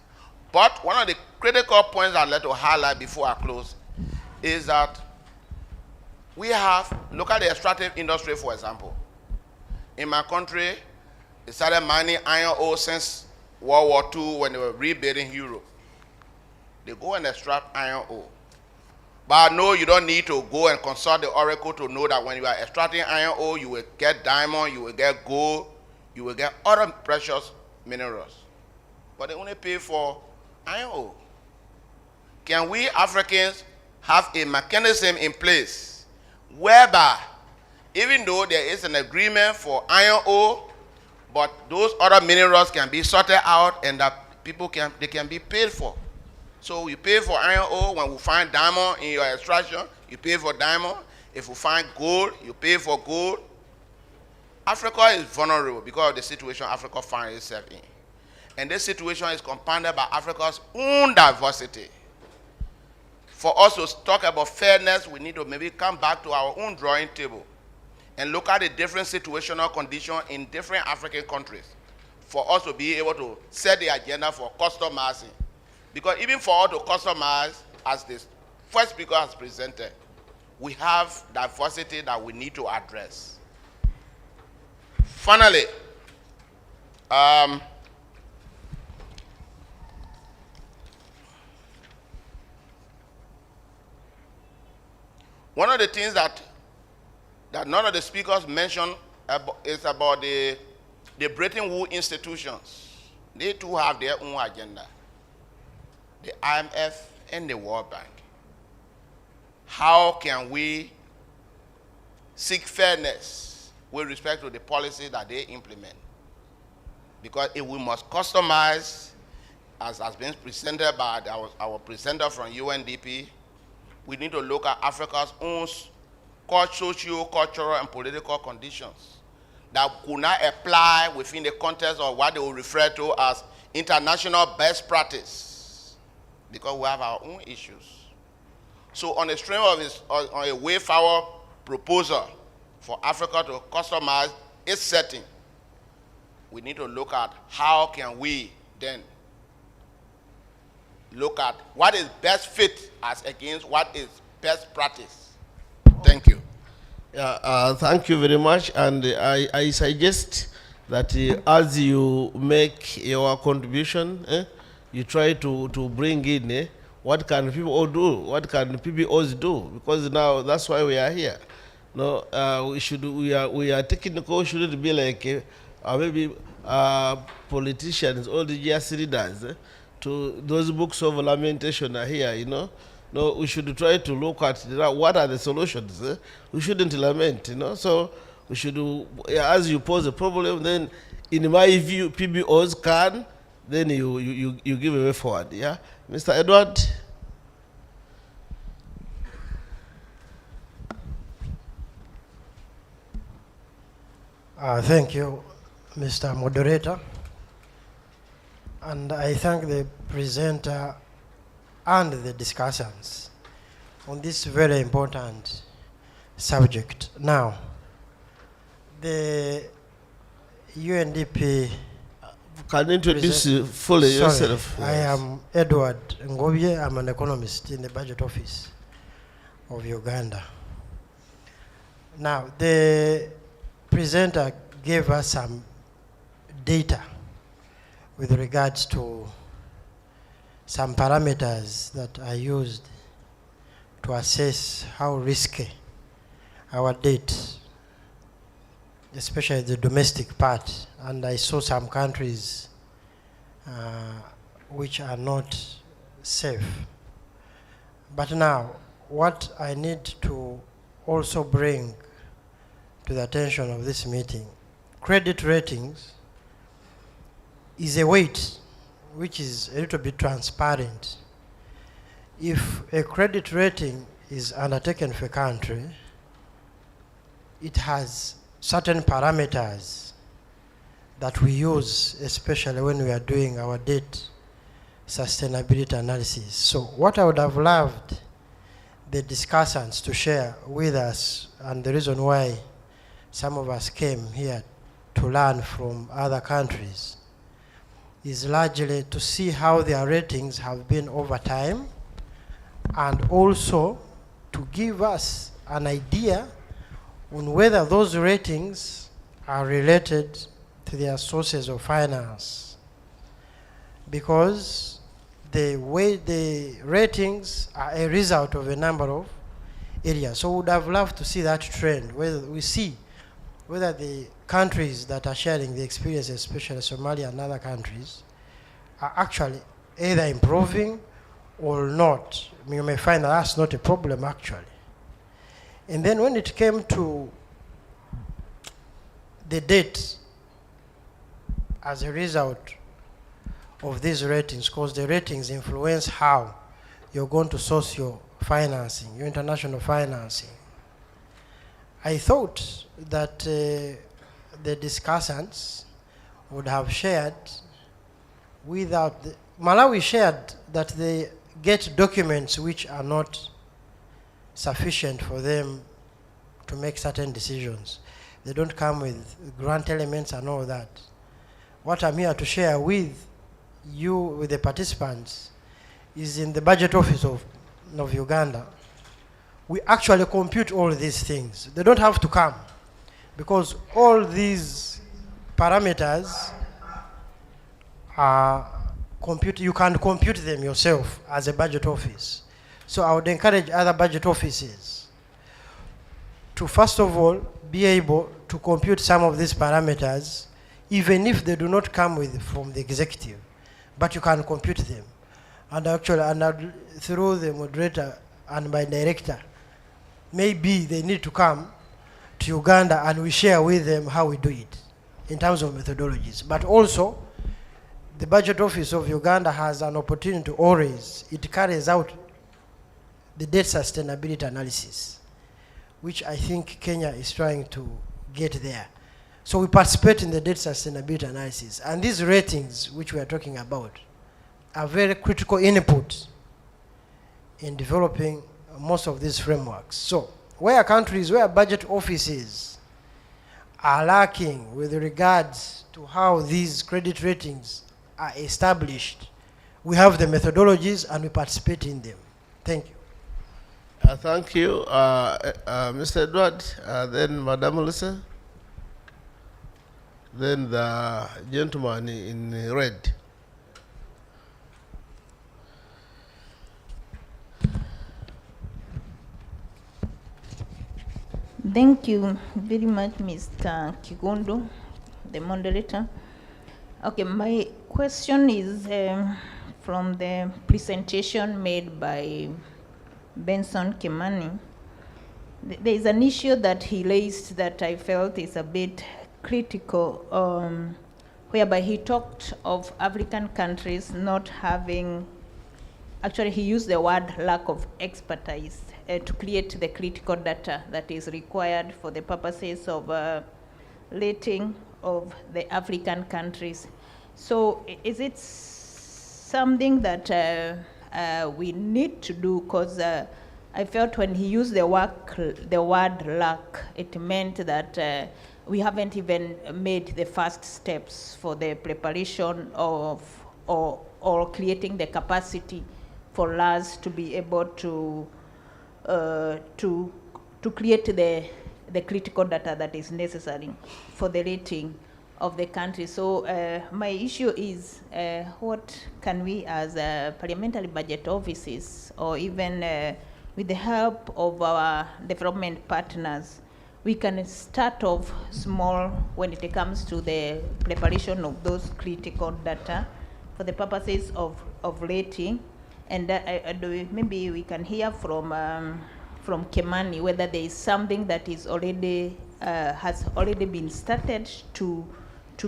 [SPEAKER 6] But one of the critical points I'd like to highlight before I close is that we have, look at the extractive industry, for example. In my country, they started mining iron ore since World War II when they were rebuilding Europe. They go and extract iron ore. But I know you don't need to go and consult the oracle to know that when you are extracting iron ore, you will get diamond, you will get gold, you will get other precious minerals. But they only pay for iron ore. Can we Africans have a mechanism in place whereby, even though there is an agreement for iron ore, but those other minerals can be sorted out and that people can be paid for? So you pay for iron ore. When we find diamond in your extraction, you pay for diamond. If we find gold, you pay for gold. Africa is vulnerable because of the situation Africa finds itself in. And this situation is compounded by Africa's own diversity. For us to talk about fairness, we need to maybe come back to our own drawing table and look at the different situational conditions in different African countries for us to be able to set the agenda for customizing. Because even for us to customize, as this first speaker has presented, we have diversity that we need to address. Finally, One of the things that none of the speakers mentioned is about the Bretton Woods institutions. They too have their own agenda. The IMF and the World Bank. How can we seek fairness with respect to the policy that they implement? Because if we must customize, as has been presented by our presenter from UNDP, we need to look at Africa's own socio, cultural, and political conditions that could not apply within the context of what they will refer to as international best practice, because we have our own issues. So on the stream of on a way forward proposal for Africa to customize its setting, we need to look at how can we then look at what is best fit as against what is best practice. Thank you.
[SPEAKER 2] Thank you very much, and I suggest that as you make your contribution, you try to bring in what can people all do, what can PBOs do, because now that's why we are here. No, we are technical. Shouldn't be like maybe politicians, all the GS leaders. To those books of lamentation are here, you know. No, we should try to look at what are the solutions. We shouldn't lament, you know. So we should, as you pose a problem, then in my view, PBOs can, then you give a way forward. Yeah, Mr. Edward.
[SPEAKER 7] Thank you, Mr. Moderator. And I thank the presenter and the discussants on this very important subject. Now, the UNDP...
[SPEAKER 2] Can you introduce fully yourself?
[SPEAKER 7] I am Edward Ngobye. I'm an economist in the budget office of Uganda. Now, the presenter gave us some data with regards to some parameters that are used to assess how risky our debt, especially the domestic part. And I saw some countries which are not safe. But now, what I need to also bring to the attention of this meeting, credit ratings is a weight which is a little bit transparent. If a credit rating is undertaken for a country, it has certain parameters that we use, especially when we are doing our debt sustainability analysis. So what I would have loved the discussants to share with us, and the reason why some of us came here to learn from other countries, is largely to see how their ratings have been over time, and also to give us an idea on whether those ratings are related to their sources of finance. Because the way the ratings are a result of a number of areas. So we would have loved to see that trend, whether we see whether the countries that are sharing the experience, especially Somalia and other countries, are actually either improving or not. You may find that that's not a problem actually. And then when it came to the debt as a result of these ratings, because the ratings influence how you're going to source your financing, your international financing, I thought that the discussants would have shared Malawi shared that they get documents which are not sufficient for them to make certain decisions. They don't come with grant elements and all that. What I'm here to share with you, with the participants, is in the budget office of Uganda. We actually compute all these things. They don't have to come, because all these parameters are you can compute them yourself as a budget office. So I would encourage other budget offices to first of all be able to compute some of these parameters, even if they do not come from the executive, but you can compute them. And actually, through the moderator and my director, maybe they need to come to Uganda and we share with them how we do it in terms of methodologies. But also, the budget office of Uganda has an opportunity to always, it carries out the debt sustainability analysis, which I think Kenya is trying to get there. So we participate in the debt sustainability analysis. And these ratings, which we are talking about, are very critical input in developing most of these frameworks. So where countries, where budget offices are lacking with regards to how these credit ratings are established, we have the methodologies and we participate in them. Thank you.
[SPEAKER 2] Thank you, Mr. Edward. Then Madam Melissa. Then the gentleman in red.
[SPEAKER 8] Thank you very much, Mr. Kigondo, the moderator. Okay, my question is from the presentation made by Benson Kimani. There is an issue that he raised that I felt is a bit critical, whereby he talked of African countries not having, actually he used the word lack of expertise to create the critical data that is required for the purposes of rating of the African countries. So is it something that we need to do? Because I felt when he used the word lack, it meant that we haven't even made the first steps for the preparation of or creating the capacity for us to be able to create the critical data that is necessary for the rating of the country. So my issue is what can we as parliamentary budget offices, or even with the help of our development partners, we can start off small when it comes to the preparation of those critical data for the purposes of rating. And maybe we can hear from Kimani whether there is something that is already has already been started to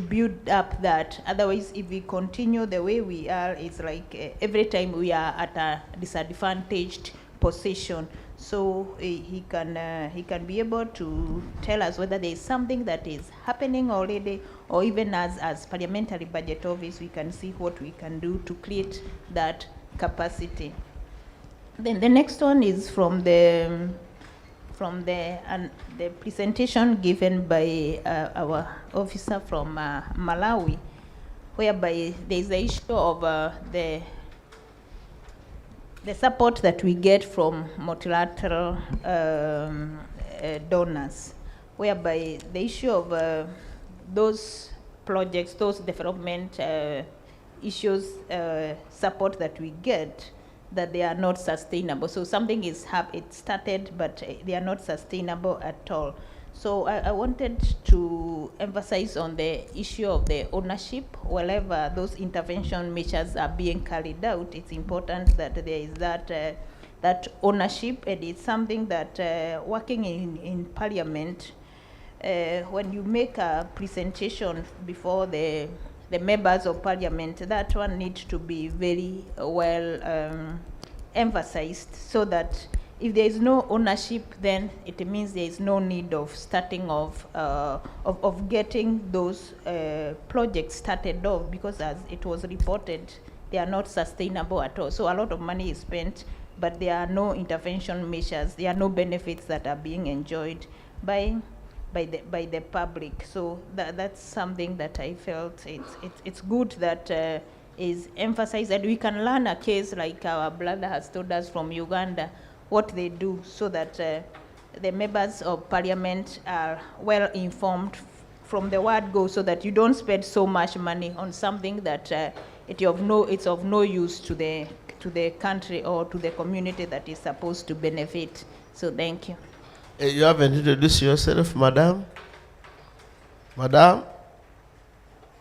[SPEAKER 8] build up that. Otherwise, if we continue the way we are, it's like every time we are at a disadvantaged position. So he can be able to tell us whether there is something that is happening already, or even as parliamentary budget office, we can see what we can do to create that capacity. Then the next one is from the presentation given by our officer from Malawi, whereby there is the issue of the support that we get from multilateral donors, whereby the issue of those projects, those development issues, support that we get, that they are not sustainable. So something is it started, but they are not sustainable at all. So I wanted to emphasize on the issue of the ownership. Wherever those intervention measures are being carried out, it's important that there is that ownership, and it's something that working in Parliament, when you make a presentation before the members of Parliament, that one needs to be very well emphasized, so that if there is no ownership, then it means there is no need of starting of getting those projects started off, because as it was reported, they are not sustainable at all. So a lot of money is spent, but there are no intervention measures, there are no benefits that are being enjoyed by the public. So that's something that I felt it's good that is emphasized, that we can learn a case like our brother has told us from Uganda, what they do, so that the members of Parliament are well informed from the word go, so that you don't spend so much money on something that it's of no use to the country or to the community that is supposed to benefit. So thank you.
[SPEAKER 2] You haven't introduced yourself, madam? Madam?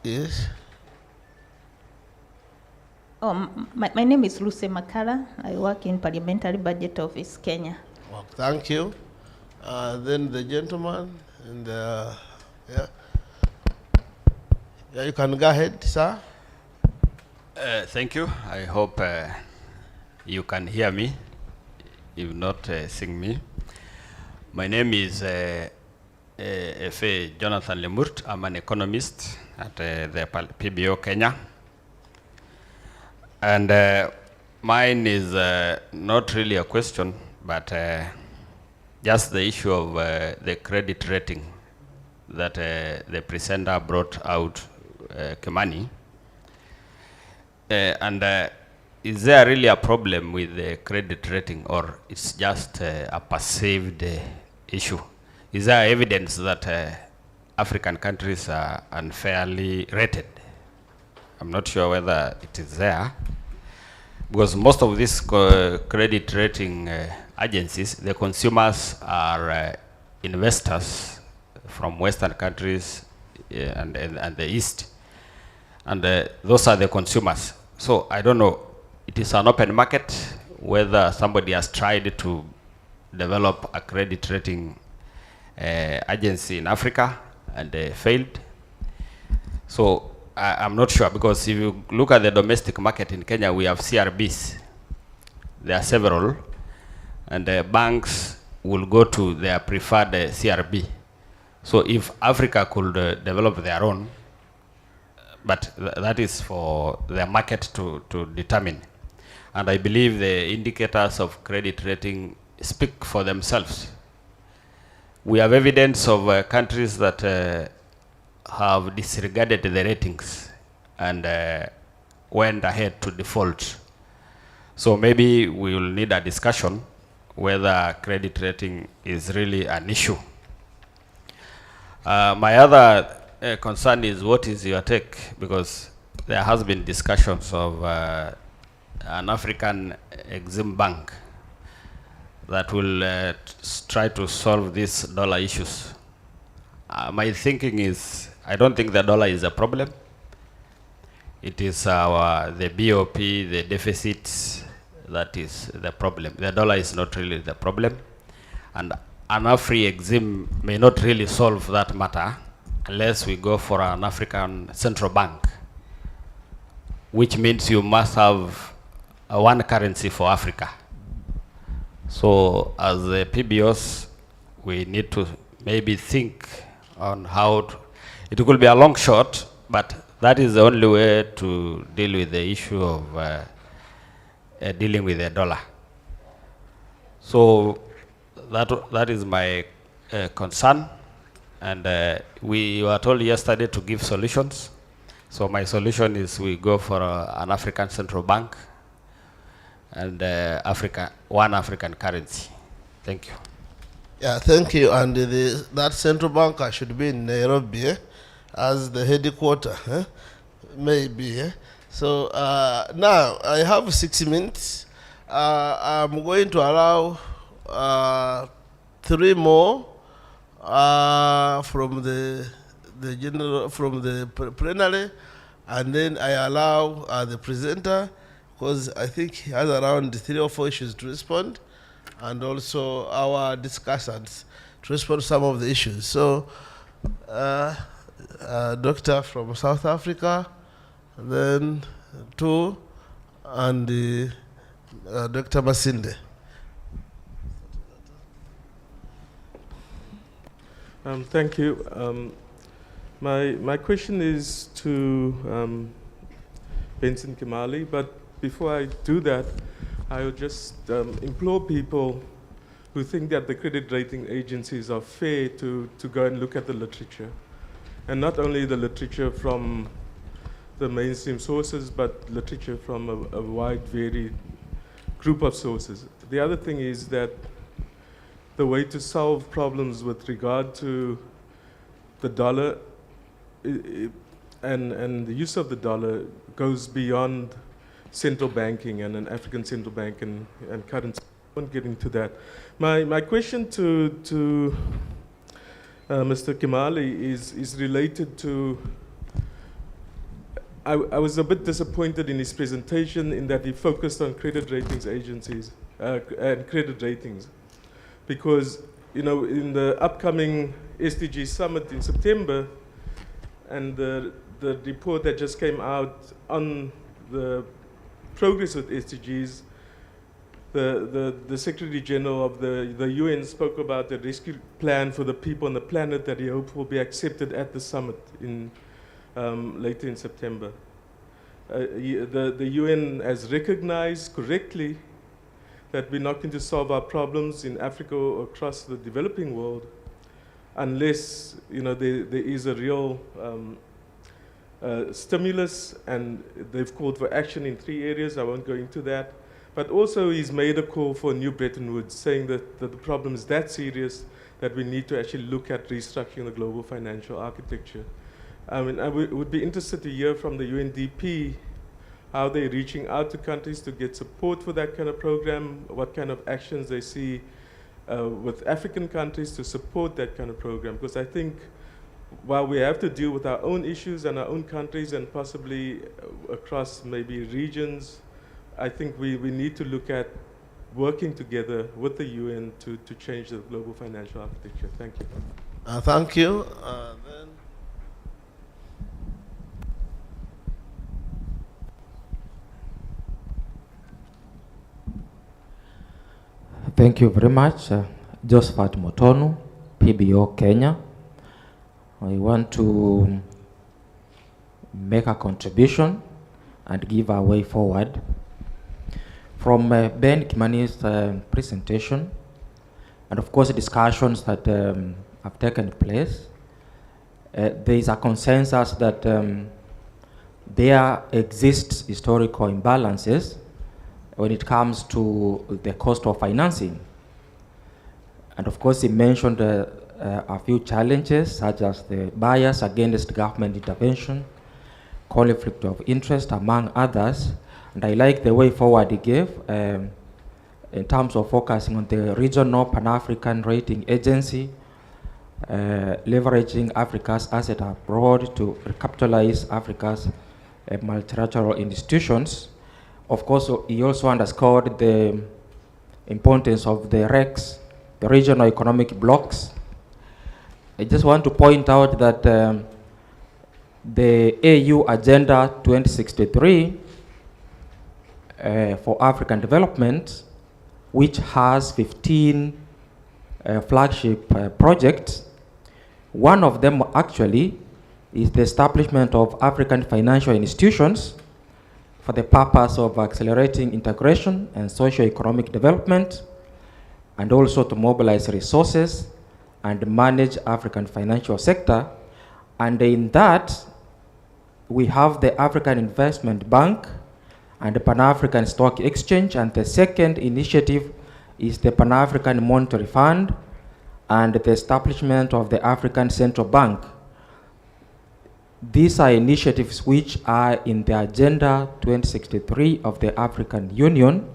[SPEAKER 2] Yes.
[SPEAKER 8] Oh, my name is Luce Makala. I work in Parliamentary Budget Office, Kenya.
[SPEAKER 2] Well, thank you. Then the gentleman in the, yeah. Yeah, you can go ahead, sir.
[SPEAKER 9] Thank you. I hope you can hear me, if not, sing me. My name is F.A. Jonathan Lemurt. I'm an economist at the PBO Kenya. And mine is not really a question, but just the issue of the credit rating that the presenter brought out, Kimani. Is there really a problem with the credit rating, or it's just a perceived issue? Is there evidence that African countries are unfairly rated? I'm not sure whether it is there, because most of these credit rating agencies, the consumers are investors from Western countries and the East, and those are the consumers. So I don't know, it is an open market, whether somebody has tried to develop a credit rating agency in Africa and failed. So I'm not sure, because if you look at the domestic market in Kenya, we have CRBs. There are several, and banks will go to their preferred CRB. So if Africa could develop their own, but that is for the market to determine. And I believe the indicators of credit rating speak for themselves. We have evidence of countries that have disregarded the ratings and went ahead to default. So maybe we will need a discussion whether credit rating is really an issue. My other concern is, what is your take? Because there has been discussions of an African Exim Bank that will try to solve these dollar issues. My thinking is, I don't think the dollar is a problem. It is the BOP, the deficits, that is the problem. The dollar is not really the problem. And an Afri-Exim may not really solve that matter unless we go for an African central bank, which means you must have one currency for Africa. So as the PBOs, we need to maybe think on how to, it could be a long shot, but that is the only way to deal with the issue of dealing with the dollar. So that is my concern. And we were told yesterday to give solutions. So my solution is we go for an African central bank and one African currency. Thank you.
[SPEAKER 2] Yeah, thank you. And that central bank should be in Nairobi as the headquarters, maybe. So now I have 6 minutes. I'm going to allow 3 more from the general, from the plenary, and then I allow the presenter, because I think he has around 3 or 4 issues to respond, and also our discussants to respond to some of the issues. So, doctor from South Africa, then 2, and Dr. Masinde.
[SPEAKER 10] Thank you. My question is to Benson Kimali, but before I do that, I would just implore people who think that the credit rating agencies are fair to go and look at the literature. And not only the literature from the mainstream sources, but literature from a wide, varied group of sources. The other thing is that the way to solve problems with regard to the dollar and the use of the dollar goes beyond central banking and an African central bank and currency. won't get into that. My question to Mr. Kimali is related to, I was a bit disappointed in his presentation in that he focused on credit ratings agencies and credit ratings. Because, you know, in the upcoming SDG summit in September, and the report that just came out on the progress with SDGs, the Secretary General of the UN spoke about the rescue plan for the people on the planet that he hoped will be accepted at the summit in later in September. The UN has recognized correctly that we're not going to solve our problems in Africa or across the developing world unless, you know, there is a real stimulus, and they've called for action in 3 areas. I won't go into that. But also he's made a call for a new Bretton Woods, saying that the problem is that serious that we need to actually look at restructuring the global financial architecture. I mean, I would be interested to hear from the UNDP how they're reaching out to countries to get support for that kind of program, what kind of actions they see with African countries to support that kind of program. Because I think while we have to deal with our own issues and our own countries and possibly across maybe regions, I think we need to look at working together with the UN to change the global financial architecture. Thank you.
[SPEAKER 2] Thank you.
[SPEAKER 11] Thank you very much. Josephat Motonu, PBO Kenya. I want to make a contribution and give a way forward. From Ben Kimani's presentation, and of course the discussions that have taken place, there is a consensus that there exists historical imbalances when it comes to the cost of financing. And of course he mentioned a few challenges such as the bias against government intervention, conflict of interest, among others. And I like the way forward he gave in terms of focusing on the regional Pan-African rating agency, leveraging Africa's asset abroad to recapitalize Africa's multilateral institutions. Of course, he also underscored the importance of the RECs, the regional economic blocks. I just want to point out that the AU Agenda 2063 for African development, which has 15 flagship projects. One of them actually is the establishment of African financial institutions for the purpose of accelerating integration and socio-economic development, and also to mobilize resources and manage African financial sector. And in that, we have the African Investment Bank and the Pan-African Stock Exchange, and the second initiative is the Pan-African Monetary Fund and the establishment of the African Central Bank. These are initiatives which are in the Agenda 2063 of the African Union.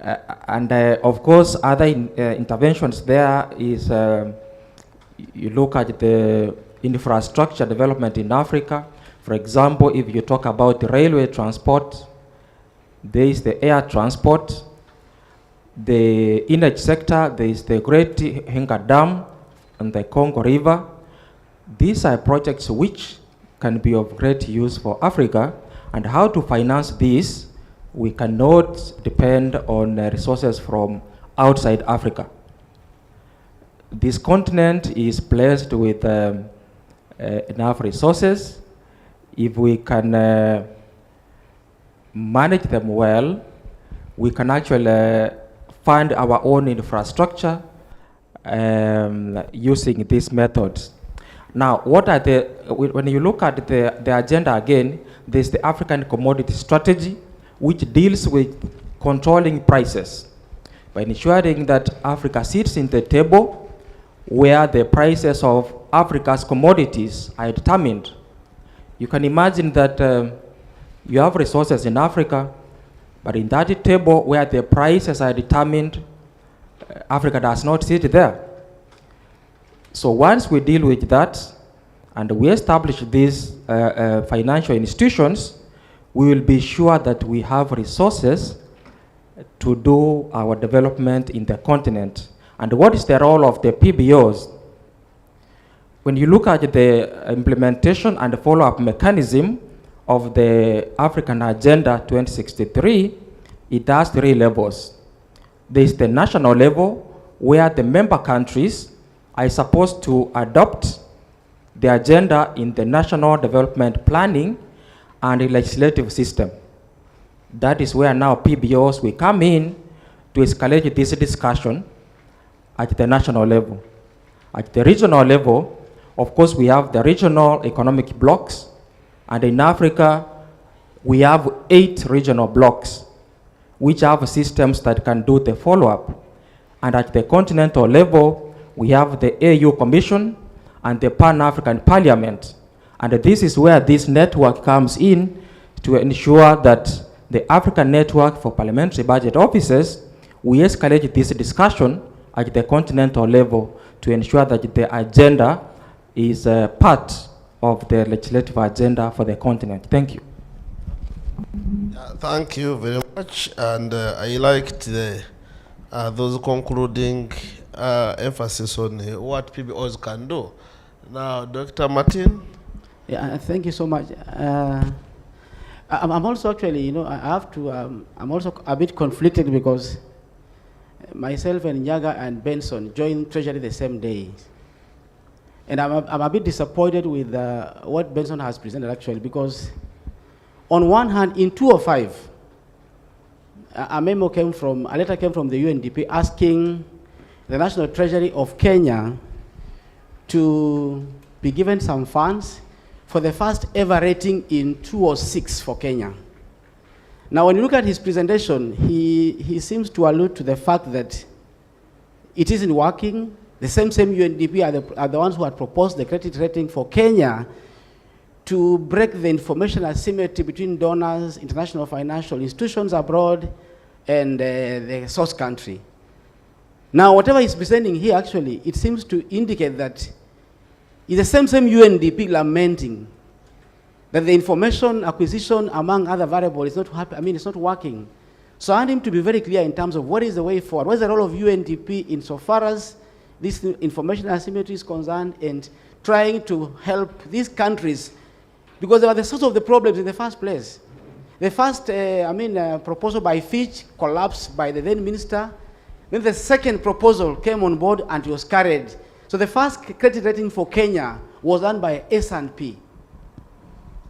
[SPEAKER 11] Of course, other interventions there is, you look at the infrastructure development in Africa. For example, if you talk about the railway transport, there is the air transport, the energy sector, there is the Great Henga Dam and the Congo River. These are projects which can be of great use for Africa, and how to finance these, we cannot depend on resources from outside Africa. This continent is blessed with enough resources. If we can manage them well, we can actually fund our own infrastructure using these methods. Now, what are when you look at the agenda again, there's the African Commodity Strategy, which deals with controlling prices by ensuring that Africa sits in the table where the prices of Africa's commodities are determined. You can imagine that you have resources in Africa, But in that table where the prices are determined, Africa does not sit there. So once we deal with that and we establish these financial institutions, we will be sure that we have resources to do our development in the continent. And what is the role of the PBOs? When you look at the implementation and follow-up mechanism of the African Agenda 2063, it has 3 levels. There is the national level, where the member countries are supposed to adopt the agenda in the national development planning and the legislative system. That is where now PBOs will come in to escalate this discussion at the national level. At the regional level, of course, we have the regional economic blocks, and in Africa, we have 8 regional blocks, which have systems that can do the follow-up. And at the continental level, we have the AU Commission and the Pan-African Parliament. And this is where this network comes in to ensure that the African Network for Parliamentary Budget Offices, we escalate this discussion at the continental level to ensure that the agenda is part of the legislative agenda for the continent. Thank you.
[SPEAKER 2] Thank you very much. And I liked those concluding emphasis on what PBOs can do. Now, Dr. Martin.
[SPEAKER 12] Yeah, thank you so much. I'm also actually, you know, I have to, I'm also a bit conflicted because myself and Nyaga and Benson joined Treasury the same day. And I'm a bit disappointed with what Benson has presented actually, because on one hand, in 2005, a letter came from the UNDP asking the National Treasury of Kenya to be given some funds for the first ever rating in 2006 for Kenya. Now, when you look at his presentation, he seems to allude to the fact that it isn't working. The same UNDP are the ones who had proposed the credit rating for Kenya to break the information asymmetry between donors, international financial institutions abroad, and the source country. Now, whatever he's presenting here, actually, it seems to indicate that it's the same UNDP lamenting that the information acquisition, among other variables, is not happy. I mean, it's not working. So I want him to be very clear in terms of what is the way forward. What is the role of UNDP insofar as this information asymmetry is concerned, and trying to help these countries, because they were the source of the problems in the first place. The first, proposal by Fitch collapsed by the then minister. Then the second proposal came on board and it was carried. So the first credit rating for Kenya was done by S&P,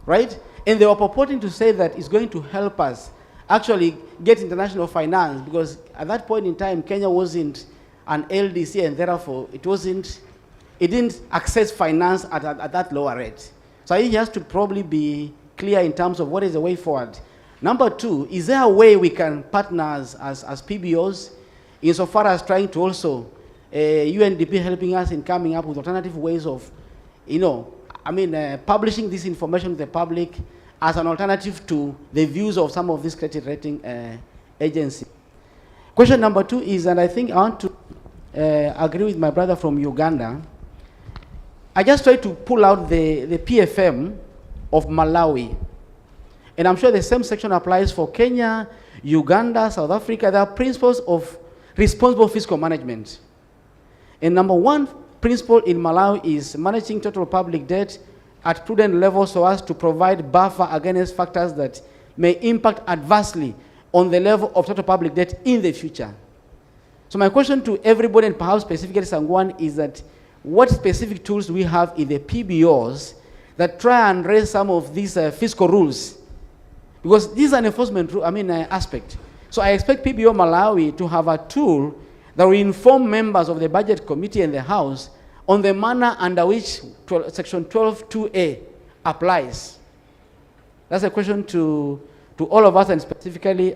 [SPEAKER 12] right? And they were purporting to say that it's going to help us actually get international finance, because at that point in time, Kenya wasn't an LDC, and therefore it didn't access finance at that lower rate. So I think he has to probably be clear in terms of what is the way forward. Number 2, is there a way we can partner as PBOs insofar as trying to also, UNDP helping us in coming up with alternative ways of, publishing this information to the public as an alternative to the views of some of these credit rating agencies. Question number 2 is, and I think I want to agree with my brother from Uganda. I just tried to pull out the PFM of Malawi. And I'm sure the same section applies for Kenya, Uganda, South Africa. There are principles of responsible fiscal management. And number 1 principle in Malawi is managing total public debt at prudent levels so as to provide buffer against factors that may impact adversely on the level of total public debt in the future. So my question to everybody, and perhaps specifically Sangwan, is that what specific tools do we have in the PBOs that try and raise some of these fiscal rules? Because this is an enforcement aspect. So I expect PBO Malawi to have a tool that will inform members of the Budget Committee and the House on the manner under which Section 12(2)A applies. That's a question to all of us, and specifically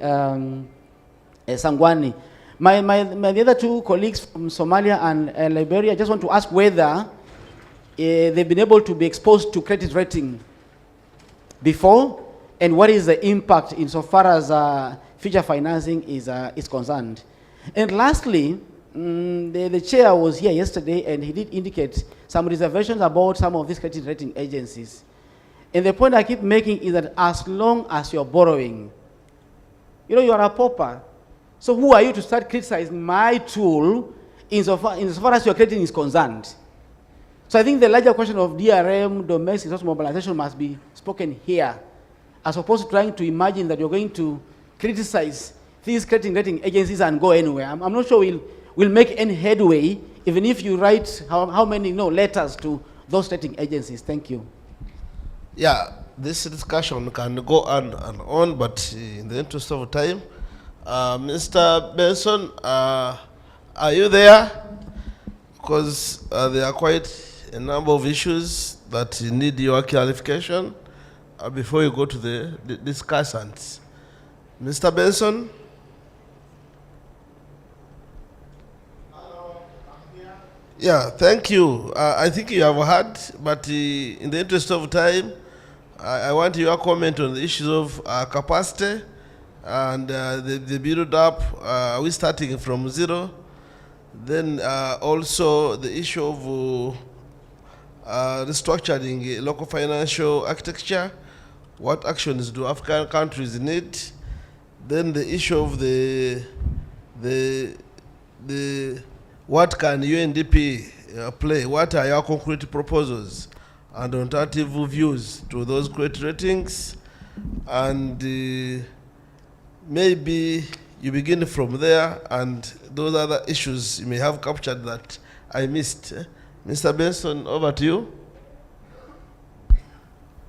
[SPEAKER 12] Sangwani. The other 2 colleagues from Somalia and Liberia, I just want to ask whether they've been able to be exposed to credit rating before, and what is the impact insofar as future financing is concerned. And lastly, the chair was here yesterday and he did indicate some reservations about some of these credit rating agencies. And the point I keep making is that as long as you're borrowing, you know, you are a pauper. So who are you to start criticizing my tool insofar as your credit is concerned? So I think the larger question of DRM, domestic resource mobilization, must be spoken here, as opposed to trying to imagine that you're going to criticize these credit rating agencies and go anywhere. I'm not sure we'll make any headway, even if you write how many letters to those rating agencies. Thank you.
[SPEAKER 2] Yeah, this discussion can go on and on, but in the interest of time, Mr. Benson, are you there? Because there are quite a number of issues that need your clarification before you go to the discussants. Mr. Benson?
[SPEAKER 1] Hello, I'm here.
[SPEAKER 2] Yeah, thank you. I think you have heard, but in the interest of time, I want your comment on the issues of capacity and the build up. Are we starting from zero? Then also the issue of restructuring local financial architecture. What actions do African countries need? Then the issue of the what can UNDP play? What are your concrete proposals and alternative views to those credit ratings? And maybe you begin from there, and those other issues you may have captured that I missed. Mr. Benson, over to you.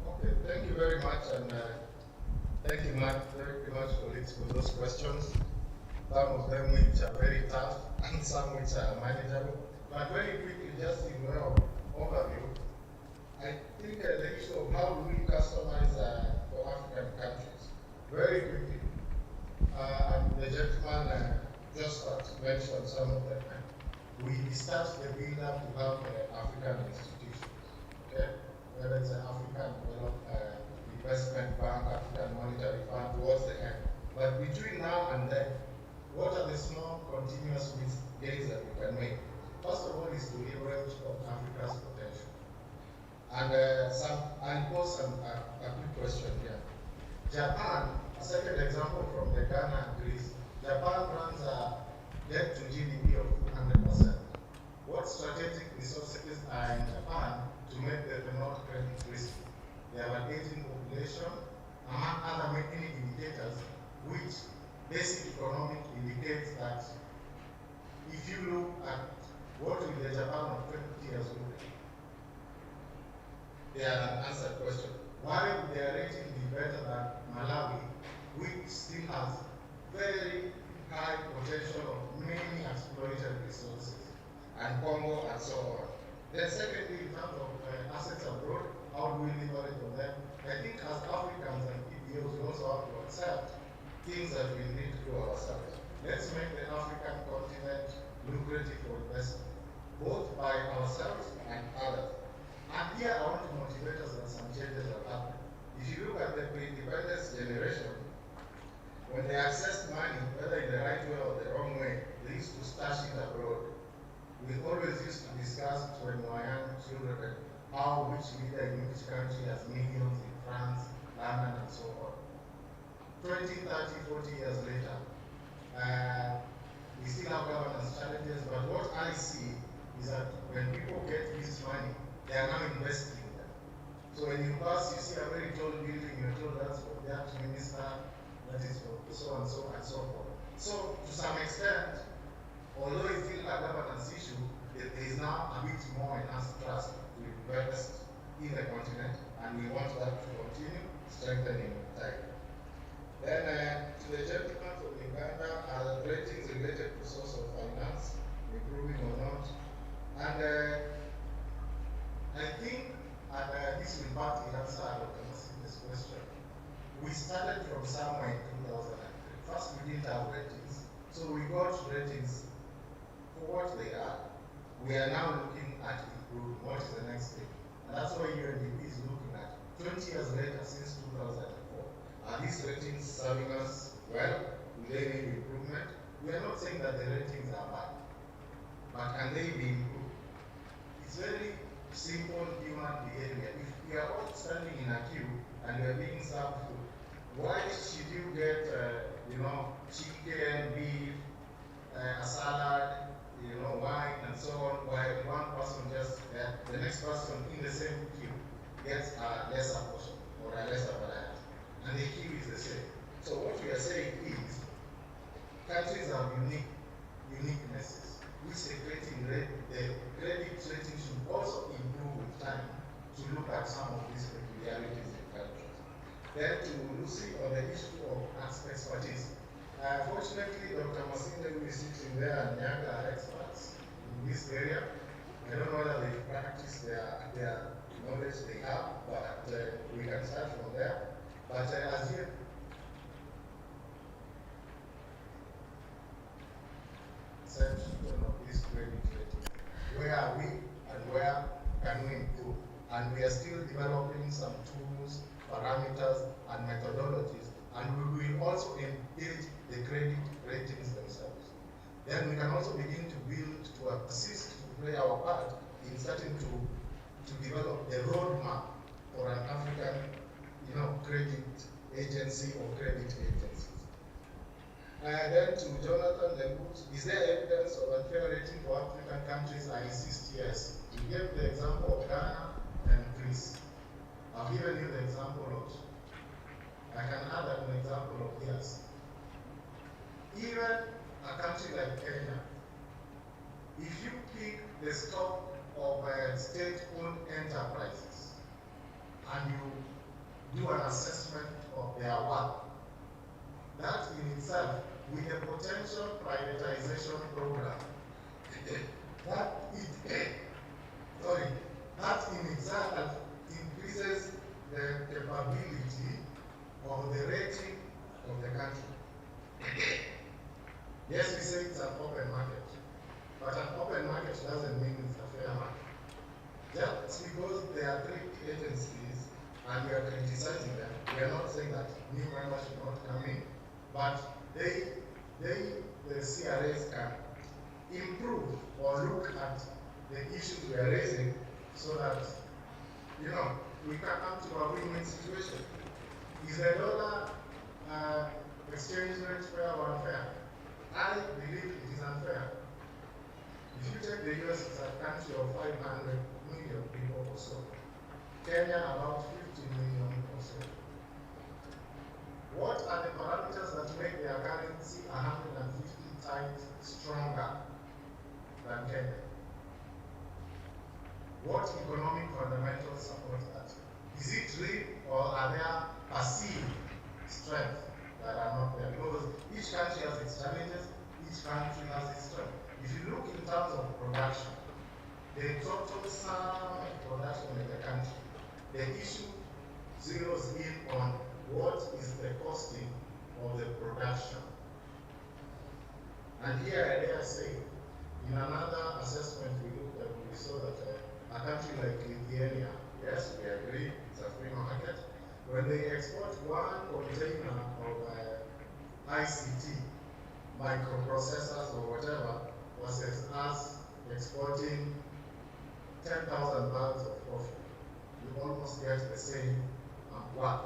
[SPEAKER 1] Okay, thank you very much, and thank you very much, colleagues, for those questions. Some of them which are very tough, and some which are manageable. But very quickly, just in way of overview, I think the issue of how do we customize for African countries. Very quickly, and the gentleman just mentioned some of them. We start the build up to have African institutions, okay? Whether it's an African Investment Bank, African Monetary Fund, towards the end. But between now and then, what are the small continuous gains that we can make? First of all is to leverage of Africa's potential. And I'll pose a quick question here. Japan, a second example from the Ghana and Greece, Japan runs a debt to GDP of 200%. What strategic resources are in Japan to make them not credit risky? They have an aging population, among other many indicators, which basic economic indicates that if you look at what will the Japan of 20 years look like, they are an answered question. Why would their rating be better than Malawi, which still has very high potential of many exploited resources, and Congo and so on? Then secondly, in terms of assets abroad, how do we leverage on them? I think as Africans and PBOs, we also have to accept things that we need to do ourselves. Let's make the African continent lucrative for investment, both by ourselves and others. And here I want to motivate us that some changes have happened. If you look at the pre-independence generation, when they accessed money, whether in the right way or the wrong way, they used to stash it abroad. We always used to discuss when we were young children how which leader in which country has millions in France, London, and so on. 20, 30, 40 years later, we still have governance challenges, but what I see is that when people get this money, they are now investing in them. So when you pass, you see a very tall building, you're told that's for that minister, that is for so and so and so forth. So to some extent, although it's still a governance issue, there is now a bit more enhanced trust to invest in the continent, and we want that to continue strengthening time. Then to the gentleman from Uganda, are the ratings related to source of finance improving or not? And I think, and this will partly answer Dr. Masine's question, we started from somewhere in 2003. First, we didn't have ratings, so we got ratings for what they are. We are now looking at improving. What is the next thing? And that's why UNDP is looking at 20 years later, since 2004. Are these ratings serving us well? they need improvement? We are not saying that the ratings are bad, but can they be improved? It's very simple human behavior. If we are all standing in a queue and we are being served food, why should you get, chicken, beef, a salad, wine, and so on, while one person the next person in the same queue gets a lesser portion or a lesser variety, and the queue is the same. So what we are saying is, countries have uniquenesses, which the credit rating should also improve with time to look at some of these peculiarities in countries. Then to Lucy on the issue of expertise. Fortunately, Dr. Masinde, who is sitting there, and Nyaga are experts in this area. I don't know whether they practice their knowledge they have, but we can start from there. But as you perception of this credit rating, where are we and where can we improve? And we are still developing some tools, parameters, and methodologies, and we will also engage the credit ratings themselves. Then we can also begin to build, to assist, to play our part in starting to develop a roadmap for an African, credit agency or credit agencies. And then to Jonathan Legut, is there evidence of unfair rating for African countries? I insist, yes. You gave the example of Ghana and Greece. I've given you the example of, I can add an example of yes. Even a country like Kenya, if you pick the stock of state-owned enterprises and you do an assessment of their worth, that in itself, with a potential privatization program, that in itself increases the capability of the rating of the country. Yes, we say it's an open market, but an open market doesn't mean it's a fair market. Just because there are three agencies and we are criticizing them, we are not saying that new members should not come in, but the CRAs can improve or look at the issues we are raising so that, we can come to a win-win situation. Is the dollar exchange rate fair or unfair? I believe it is unfair. If you take the US as a country of 500 million people or so, Kenya about 50 million or so. What are the parameters that make their currency 150 times stronger than Kenya? What economic fundamentals support that? Is it real or are there perceived strengths that are not there? Because each country has its challenges, each country has its strength. If you look in terms of production, the total sum of production in the country, the issue zeroes in on what is the costing of the production. And here I dare say, in another assessment we looked at, we saw that a country like Lithuania, yes, we agree, it's a free market. When they export one container of ICT, microprocessors or whatever, versus us exporting 10,000 bags of coffee, you almost get the same work.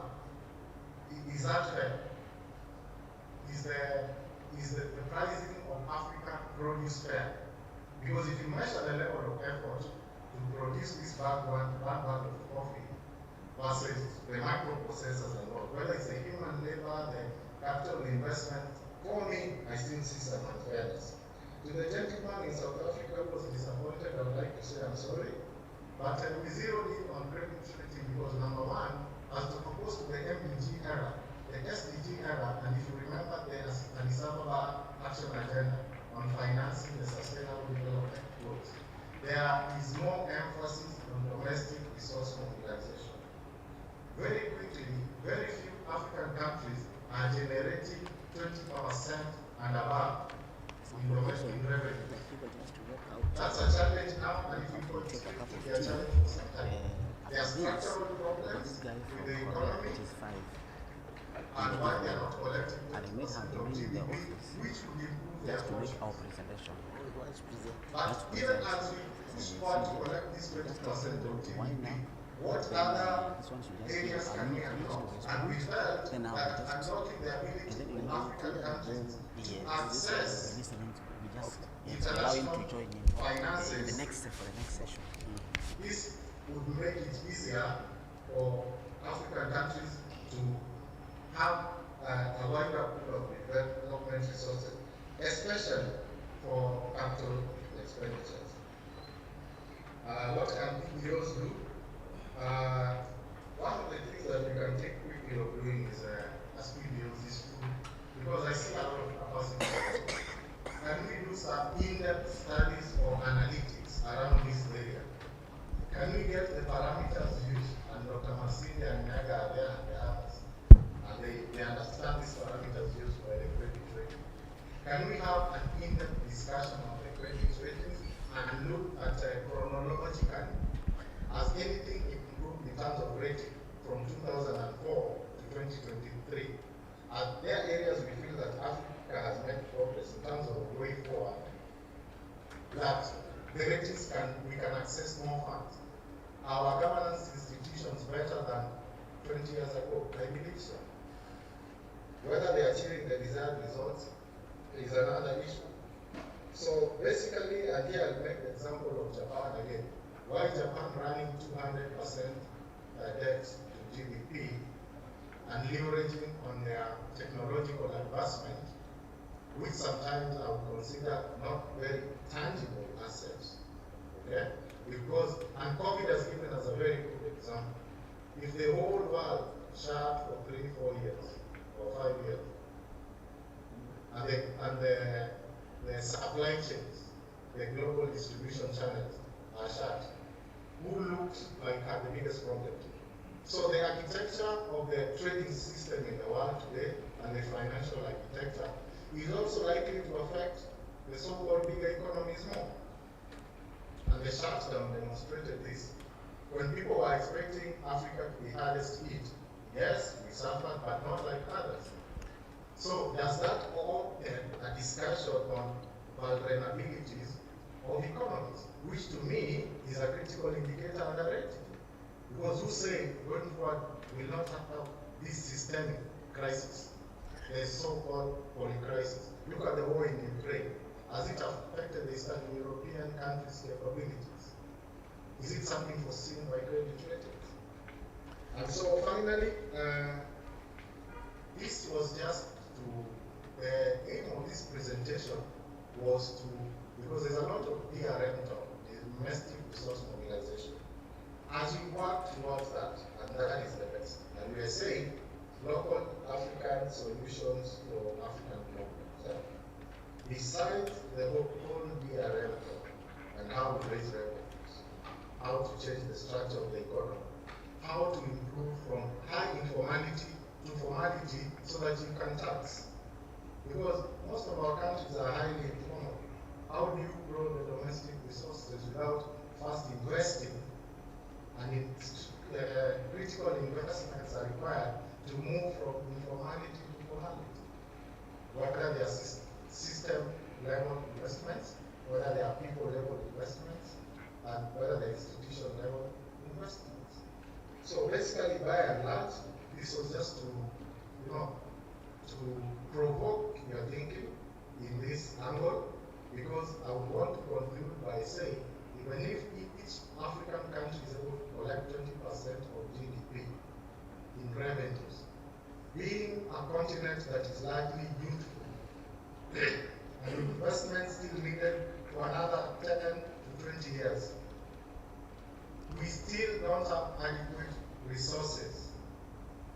[SPEAKER 1] Is that fair? Is the pricing of African produce fair? Because if you measure the level of effort to produce this one bag of coffee versus the microprocessors and all, whether it's the human labor, the capital investment, for me, I still see some unfairness. To the gentleman in South Africa who was disappointed, I would like to say I'm sorry. But we zeroed in on credit rating because number one, as opposed to the MDG era, the SDG era, and if you remember the Addis Ababa Action Agenda on financing the sustainable development goals, there is more emphasis on domestic resource mobilization. Very quickly, very few African countries are generating 20% and above in domestic revenue. That's a challenge now, and if we continue to be a challenge for some time. There are structural problems with the economy. and why they are not collecting
[SPEAKER 13] and I made her
[SPEAKER 1] 20% of
[SPEAKER 13] remain in the
[SPEAKER 1] GDP,
[SPEAKER 13] office
[SPEAKER 1] which would improve their
[SPEAKER 13] just to make our
[SPEAKER 1] fortunes.
[SPEAKER 13] presentation.
[SPEAKER 1] But
[SPEAKER 13] Just
[SPEAKER 1] even
[SPEAKER 13] present.
[SPEAKER 1] as we push forward to collect this
[SPEAKER 13] We just
[SPEAKER 1] 20%
[SPEAKER 13] them
[SPEAKER 1] of
[SPEAKER 13] to wind
[SPEAKER 1] GDP,
[SPEAKER 13] up.
[SPEAKER 1] what
[SPEAKER 13] Then
[SPEAKER 1] other
[SPEAKER 13] this one should just give
[SPEAKER 1] areas
[SPEAKER 13] a
[SPEAKER 1] can we
[SPEAKER 13] minute each to
[SPEAKER 1] unlock? And we
[SPEAKER 13] respond.
[SPEAKER 1] felt
[SPEAKER 13] Then I will
[SPEAKER 1] that
[SPEAKER 13] just
[SPEAKER 1] unlocking the
[SPEAKER 13] and
[SPEAKER 1] ability
[SPEAKER 13] then
[SPEAKER 1] for
[SPEAKER 13] when
[SPEAKER 1] African countries to access
[SPEAKER 13] we just allow him
[SPEAKER 1] international
[SPEAKER 13] to join in
[SPEAKER 1] finances,
[SPEAKER 13] the next for the next session.
[SPEAKER 1] this would make it easier for African countries to have a wider pool of development resources, especially for capital expenditures. What can PBOs do? One of the things that we can take quickly of doing is, as PBOs, is to, because I see a lot of capacity. Can we do some in-depth studies or analytics around this area? Can we get the parameters used? And Dr. Masini and Nyaga are there and the others. And they understand these parameters used by the credit rating. Can we have an in-depth discussion on the credit ratings and look at chronologically, has anything improved in terms of rating from 2004 to 2023? Are there areas we feel that Africa has made progress in terms of going forward, that the ratings we can access more funds? Our governance institutions better than 20 years ago? I believe so. Whether they are achieving the desired results is another issue. So basically, and here I'll make the example of Japan again. Why Japan running 200% debt to GDP and leveraging on their technological advancement, which sometimes I would consider not very tangible assets, okay? Because, and COVID has given us a very good example. If the whole world shut for 3-4 years, or 5 years, and the supply chains, the global distribution channels are shut, who looks like had the biggest problem? So the architecture of the trading system in the world today and the financial architecture is also likely to affect the so-called bigger economies more. And the shutdown demonstrated this. When people were expecting Africa to be hardest hit, yes, we suffered, but not like others. So does that open a discussion on vulnerabilities of economies, which to me is a critical indicator underrated? Because who say going forward will not have this systemic crisis, the so-called polycrisis? Look at the war in Ukraine. Has it affected the Eastern European countries' capabilities? Is it something foreseen by credit ratings? And so finally, this was just to, the aim of this presentation was to, because there's a lot of DRM talk, the domestic resource mobilization. As we work towards that, and that is the best, and we are saying local African solutions for African problems. Besides the whole DRM talk and how to raise revenues, how to change the structure of the economy, how to improve from high informality to formality so that you can tax. Because most of our countries are highly informal. How do you grow the domestic resources without first investing? And critical investments are required to move from informality to formality. Whether they are system level investments, whether they are people level investments, and whether they are institution level investments. So basically, by and large, this was just to, to provoke your thinking in this angle, because I would want to conclude by saying, even if each African country is able to collect 20% of GDP in revenues, being a continent that is largely youthful, and investment still needed for another 10 to 20 years, we still don't have adequate resources,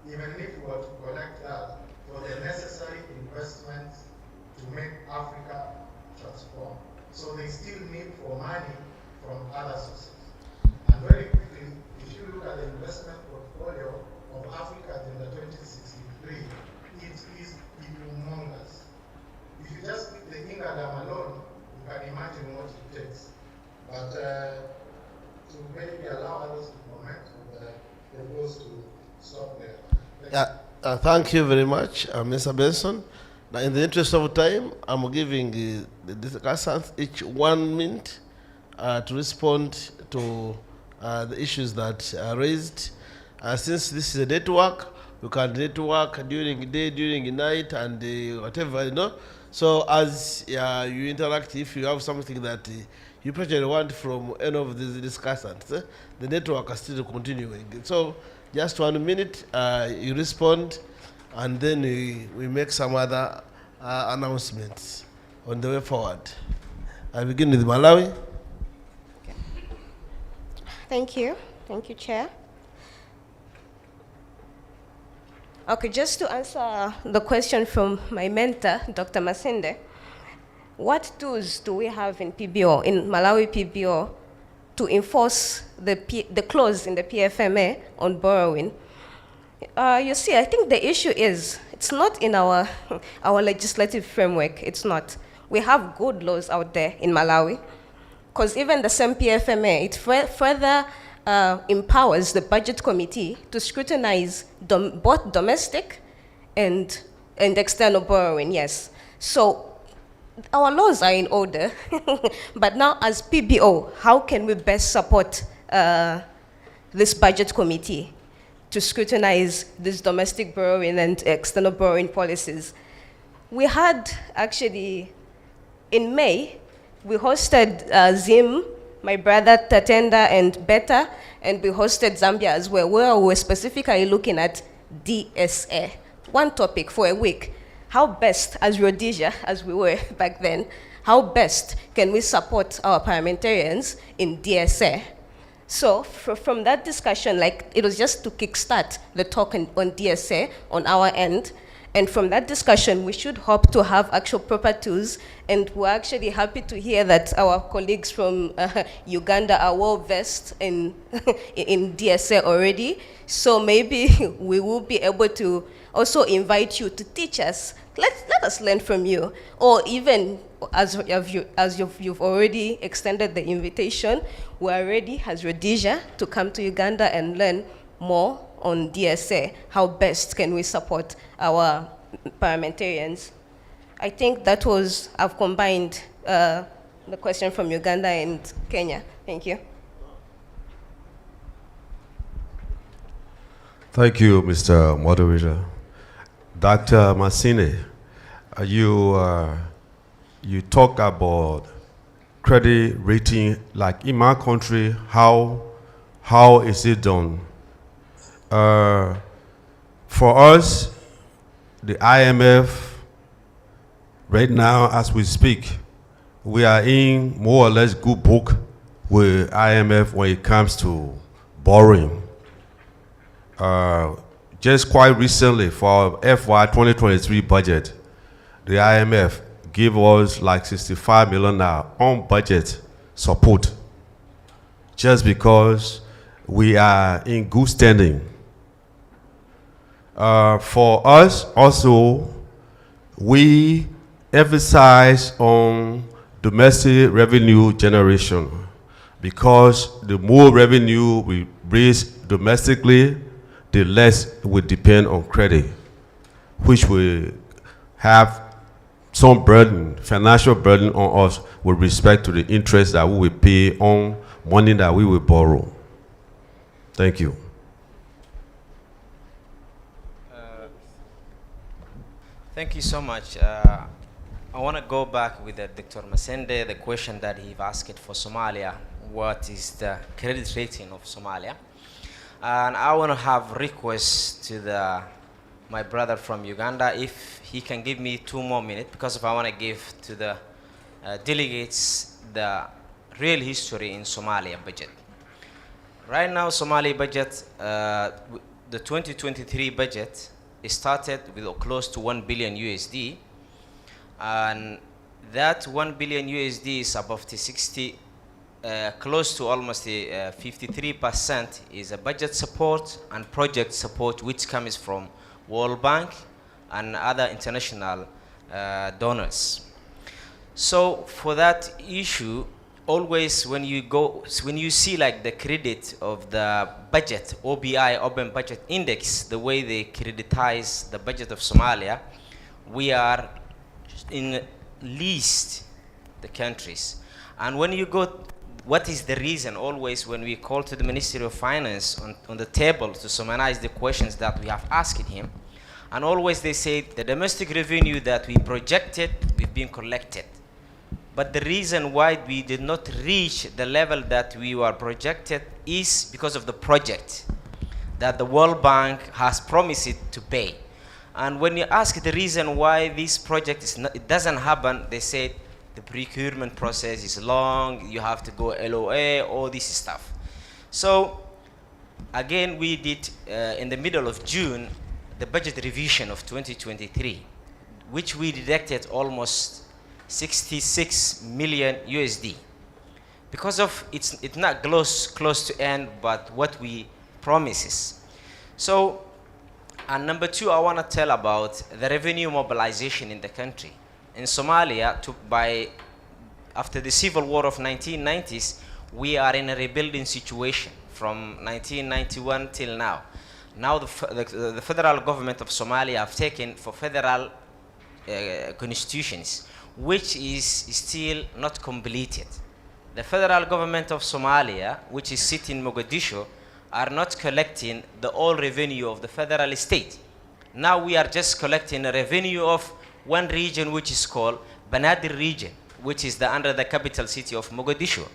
[SPEAKER 1] even if we were to collect that, for the necessary investments to make Africa transform. So they still need for money from other sources. And very quickly, if you look at the investment portfolio of Africa in the 2063, it is humongous. If you just pick the Ingadam alone, you can imagine what it takes. But to maybe allow others to comment, the goals to stop there.
[SPEAKER 2] Yeah, Thank you very much, Mr. Benson. Now, in the interest of time, I'm giving the discussants each 1 minute to respond to the issues that are raised. Since this is a network, we can network during the day, during the night, and whatever, you know. So as you interact, if you have something that you particularly want from any of these discussants, the network is still continuing. So just 1 minute, you respond, and then we make some other announcements on the way forward. I begin with Malawi.
[SPEAKER 5] Thank you. Thank you, Chair. Okay, just to answer the question from my mentor, Dr. Masinde, what tools do we have in PBO, in Malawi PBO, to enforce the clause in the PFMA on borrowing? You see, I think the issue is, it's not in our legislative framework, it's not. We have good laws out there in Malawi, because even the same PFMA, it further empowers the budget committee to scrutinize both domestic and external borrowing, yes. So our laws are in order, but now as PBO, how can we best support this budget committee to scrutinize this domestic borrowing and external borrowing policies? We had actually, in May, we hosted Zim, my brother Tatenda and Beta, and we hosted Zambia as well, where we were specifically looking at DSA, one topic for a week. How best, as Rhodesia, as we were back then, how best can we support our parliamentarians in DSA? So from that discussion, like, it was just to kickstart the talk on DSA on our end. And from that discussion, we should hope to have actual proper tools. And we're actually happy to hear that our colleagues from Uganda are well versed in DSA already. So maybe we will be able to also invite you to teach us. Let us learn from you. Or even as you've already extended the invitation, we're ready as Rhodesia to come to Uganda and learn more on DSA. How best can we support our parliamentarians? I think that was, I've combined the question from Uganda and Kenya. Thank you.
[SPEAKER 3] Thank you, Mr. Moderator. Dr. Masine, you talk about credit rating, like in my country, how is it done? For us, the IMF, right now as we speak, we are in more or less good book with IMF when it comes to borrowing. Just quite recently, for our FY 2023 budget, the IMF gave us like 65 million now on budget support, just because we are in good standing. For us also, we emphasize on domestic revenue generation, because the more revenue we raise domestically, the less we depend on credit, which will have some burden, financial burden on us with respect to the interest that we will pay on money that we will borrow. Thank you.
[SPEAKER 4] Thank you so much. I want to go back with Dr. Masende, the question that he asked for Somalia. What is the credit rating of Somalia? And I want to have request to my brother from Uganda, if he can give me 2 more minutes, because if I want to give to the delegates the real history in Somalia budget. Right now, Somali budget, the 2023 budget, it started with close to 1 billion USD, and that 1 billion USD is above the 60, close to almost the 53% is a budget support and project support, which comes from World Bank and other international donors. So for that issue, always when you see like the credit of the budget, OBI, Open Budget Index, the way they creditize the budget of Somalia, we are in least the countries. And when you go, what is the reason always when we call to the Ministry of Finance on the table to summarize the questions that we have asked him, and always they say the domestic revenue that we projected, we've been collected. But the reason why we did not reach the level that we were projected is because of the project that the World Bank has promised it to pay. And when you ask the reason why this project it doesn't happen, they say the procurement process is long, you have to go LOA, all this stuff. So again, we did in the middle of June, the budget revision of 2023, which we deducted almost 66 million USD. Because of it's not close to end, but what we promises. So, and number two, I want to tell about the revenue mobilization in the country. In Somalia, after the civil war of 1990s, we are in a rebuilding situation from 1991 till now. Now the federal government of Somalia have taken for federal constitutions, which is still not completed. The federal government of Somalia, which is sitting in Mogadishu, are not collecting the all revenue of the federal state. Now we are just collecting a revenue of one region, which is called Banadr region, which is under the capital city of Mogadishu.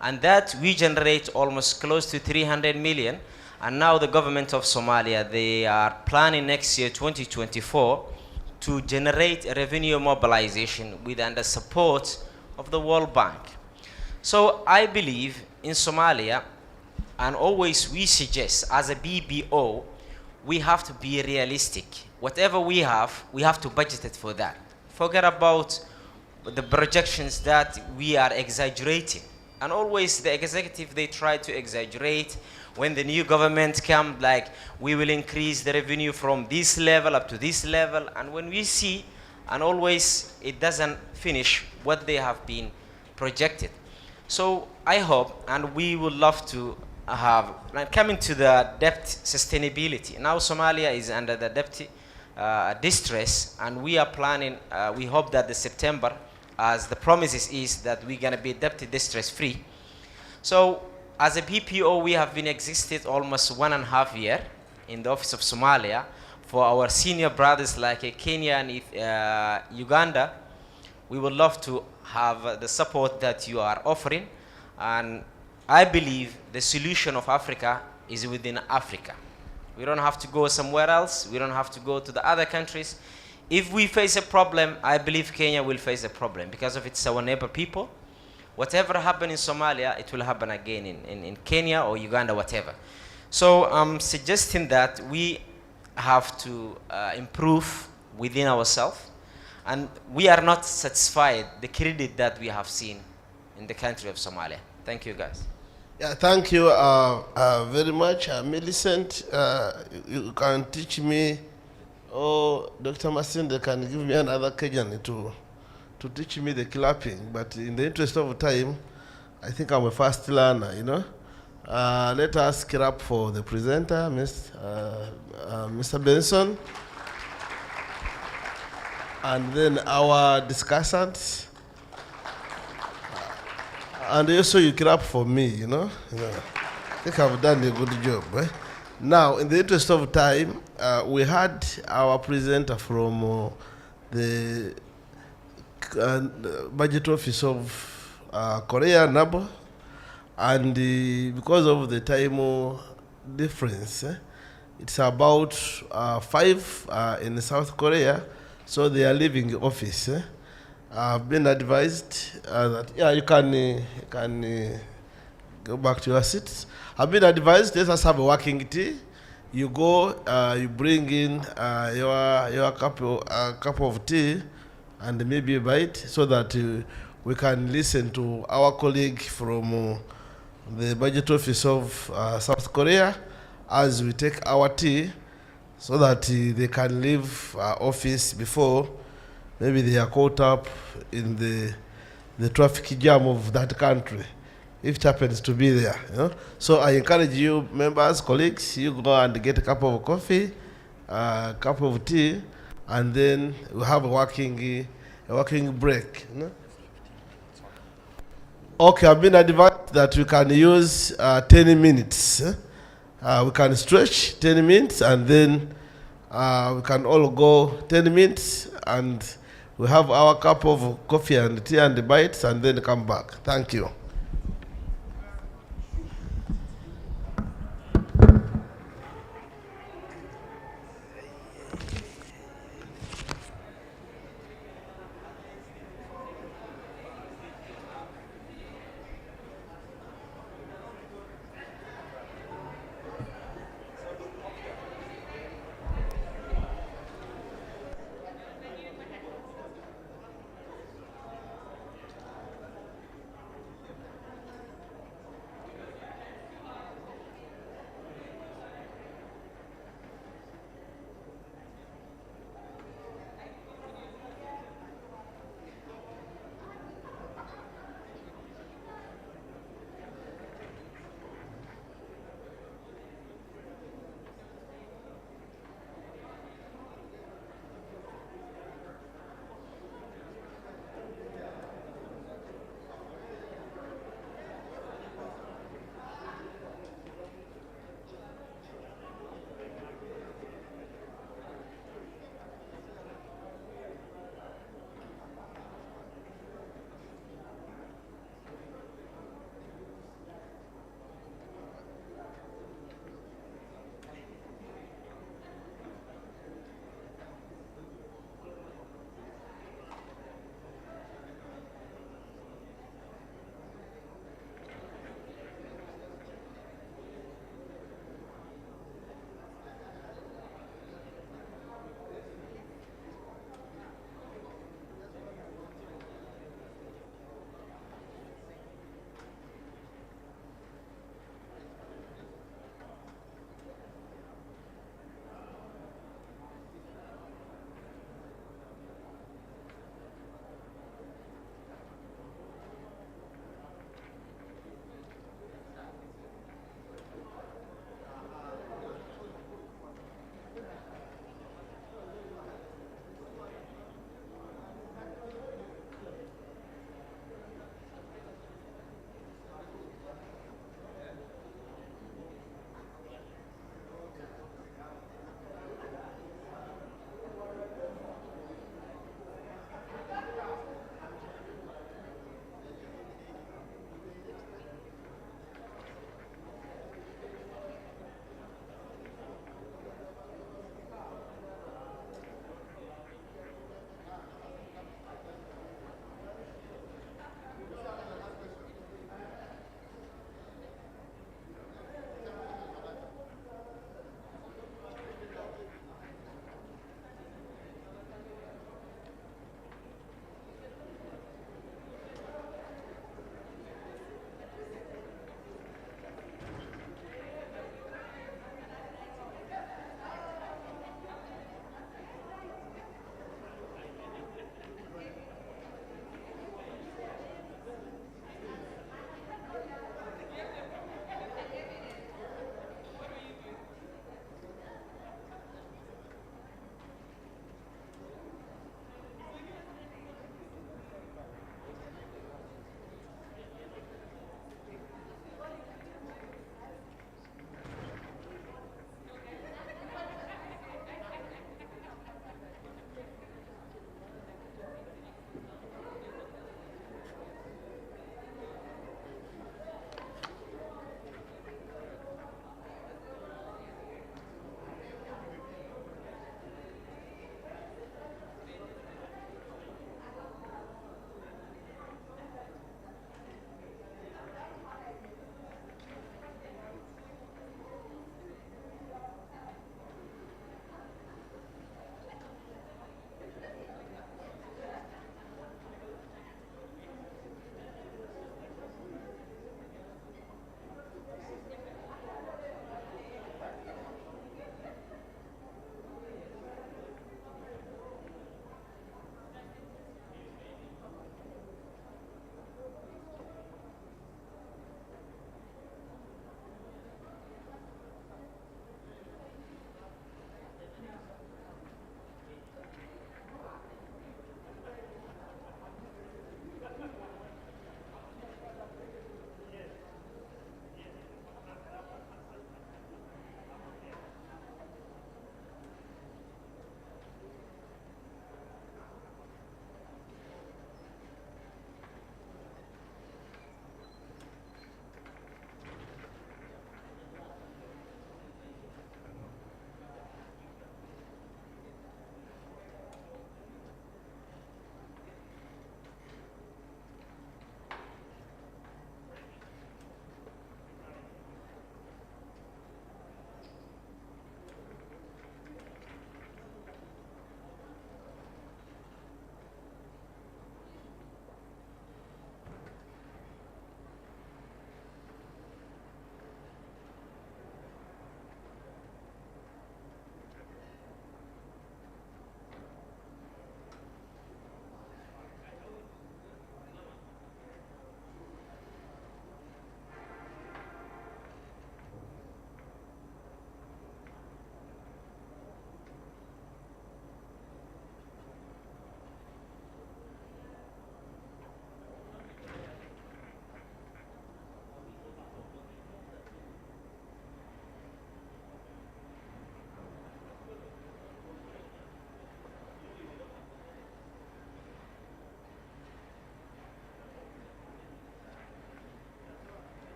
[SPEAKER 4] And that we generate almost close to 300 million. And now the government of Somalia, they are planning next year, 2024, to generate a revenue mobilization with under support of the World Bank. So I believe in Somalia, and always we suggest as a BBO, we have to be realistic. Whatever we have to budget it for that. Forget about the projections that we are exaggerating. And always the executive, they try to exaggerate. When the new government comes, like, we will increase the revenue from this level up to this level. And when we see, and always it doesn't finish what they have been projected. So I hope, and we would love to have, like, coming to the debt sustainability. Now Somalia is under the debt distress, and we are planning, we hope that the September, as the promises is that we're gonna be debt distress free. So as a BPO, we have been existed almost 1.5 years in the office of Somalia for our senior brothers like Kenya and Uganda. We would love to have the support that you are offering. And I believe the solution of Africa is within Africa. We don't have to go somewhere else. We don't have to go to the other countries. If we face a problem, I believe Kenya will face a problem because of it's our neighbor people. Whatever happened in Somalia, it will happen again in Kenya or Uganda, whatever. So I'm suggesting that we have to improve within ourselves, and we are not satisfied the credit that we have seen in the country of Somalia. Thank you, guys.
[SPEAKER 2] Yeah, thank you very much, Millicent. You can teach me, or Dr. Masinde can give me another Kenyan to teach me the clapping, but in the interest of time, I think I'm a fast learner, you know. Let us clap for the presenter, Mr. Benson, and then our discussants, and also you clap for me, you know. I think I've done a good job. Now, in the interest of time, we had our presenter from the budget office of Korea, NABO, and because of the time difference, it's about 5 in South Korea, so they are leaving the office. I've been advised that, yeah, you can go back to your seats. I've been advised, let us have a working tea. You go, you bring in your cup of tea, and maybe a bite, so that we can listen to our colleague from the budget office of South Korea as we take our tea, so that they can leave office before maybe they are caught up in the the traffic jam of that country, if it happens to be there. You know? So I encourage you, members, colleagues, you go and get a cup of coffee, a cup of tea, and then we have a working break. You know? Okay, I've been advised that we can use 10 minutes. We can stretch 10 minutes, and then we can all go 10 minutes, and we have our cup of coffee and tea and the bites, and then come back. Thank you.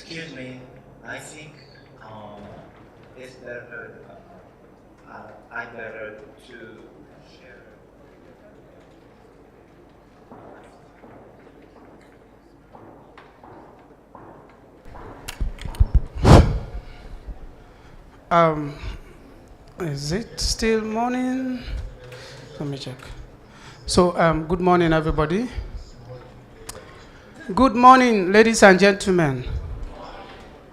[SPEAKER 13] Excuse me, I think it's better, I better to share.
[SPEAKER 14] Is it still morning? Let me check. So, good morning, everybody. Good morning, ladies and gentlemen.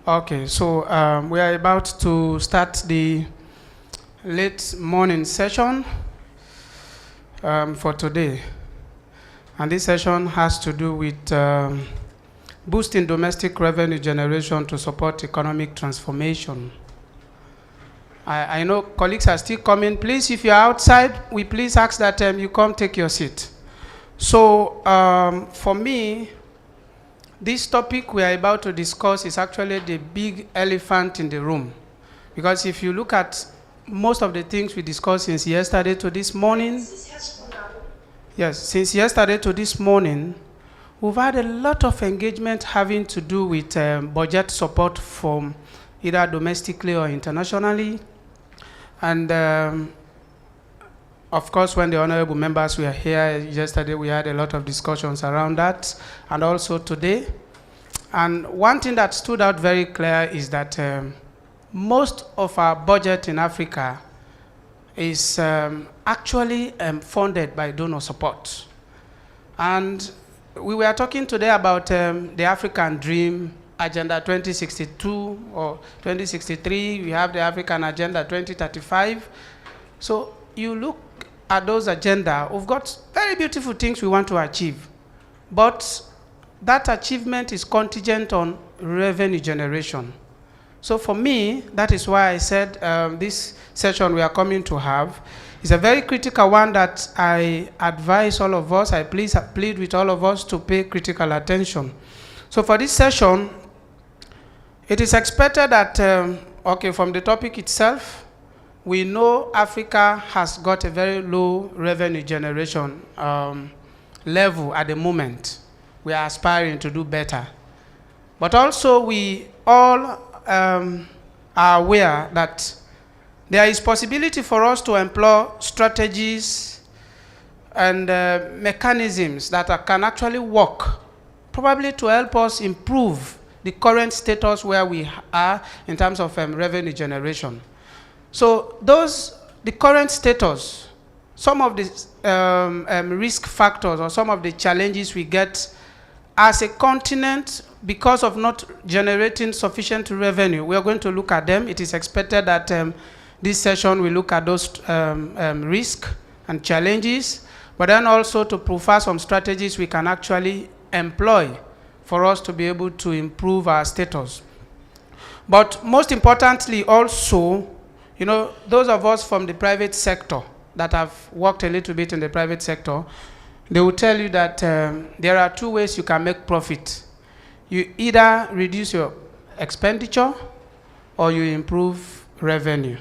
[SPEAKER 14] Okay, so we are about to start the late morning session for today. And this session has to do with boosting domestic revenue generation to support economic transformation. I know colleagues are still coming. Please, if you're outside, we please ask that you come take your seat. So, for me, this topic we are about to discuss is actually the big elephant in the room. Because if you look at most of the things we discussed since yesterday to this morning, since yesterday to this morning, we've had a lot of engagement having to do with budget support from either domestically or internationally. And of course, when the honorable members were here yesterday, we had a lot of discussions around that, and also today. And one thing that stood out very clear is that most of our budget in Africa is actually funded by donor support. And we were talking today about the African Dream Agenda 2062 or 2063. We have the African Agenda 2035. So you look at those agenda, we've got very beautiful things we want to achieve. But that achievement is contingent on revenue generation. So for me, that is why I said this session we are coming to have is a very critical one that I advise all of us, I plead with all of us to pay critical attention. So for this session, it is expected that, from the topic itself, we know Africa has got a very low revenue generation level at the moment. We are aspiring to do better. But also we all are aware that there is possibility for us to employ strategies and mechanisms that can actually work, probably to help us improve the current status where we are in terms of revenue generation. So the current status, some of the risk factors or some of the challenges we get as a continent because of not generating sufficient revenue, we are going to look at them. It is expected that this session will look at those risks and challenges, but then also to profile some strategies we can actually employ for us to be able to improve our status. But most importantly also, you know, those of us from the private sector that have worked a little bit in the private sector, they will tell you that there are two ways you can make profit. You either reduce your expenditure or you improve revenue.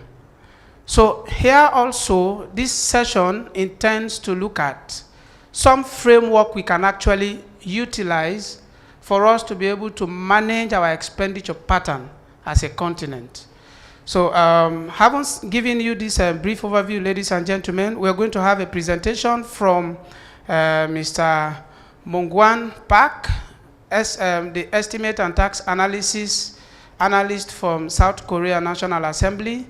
[SPEAKER 14] So here also, this session intends to look at some framework we can actually utilize for us to be able to manage our expenditure pattern as a continent. So having given you this brief overview, ladies and gentlemen, we're going to have a presentation from Mr. Mongwan Park, the Estimate and Tax Analyst from South Korea National Assembly.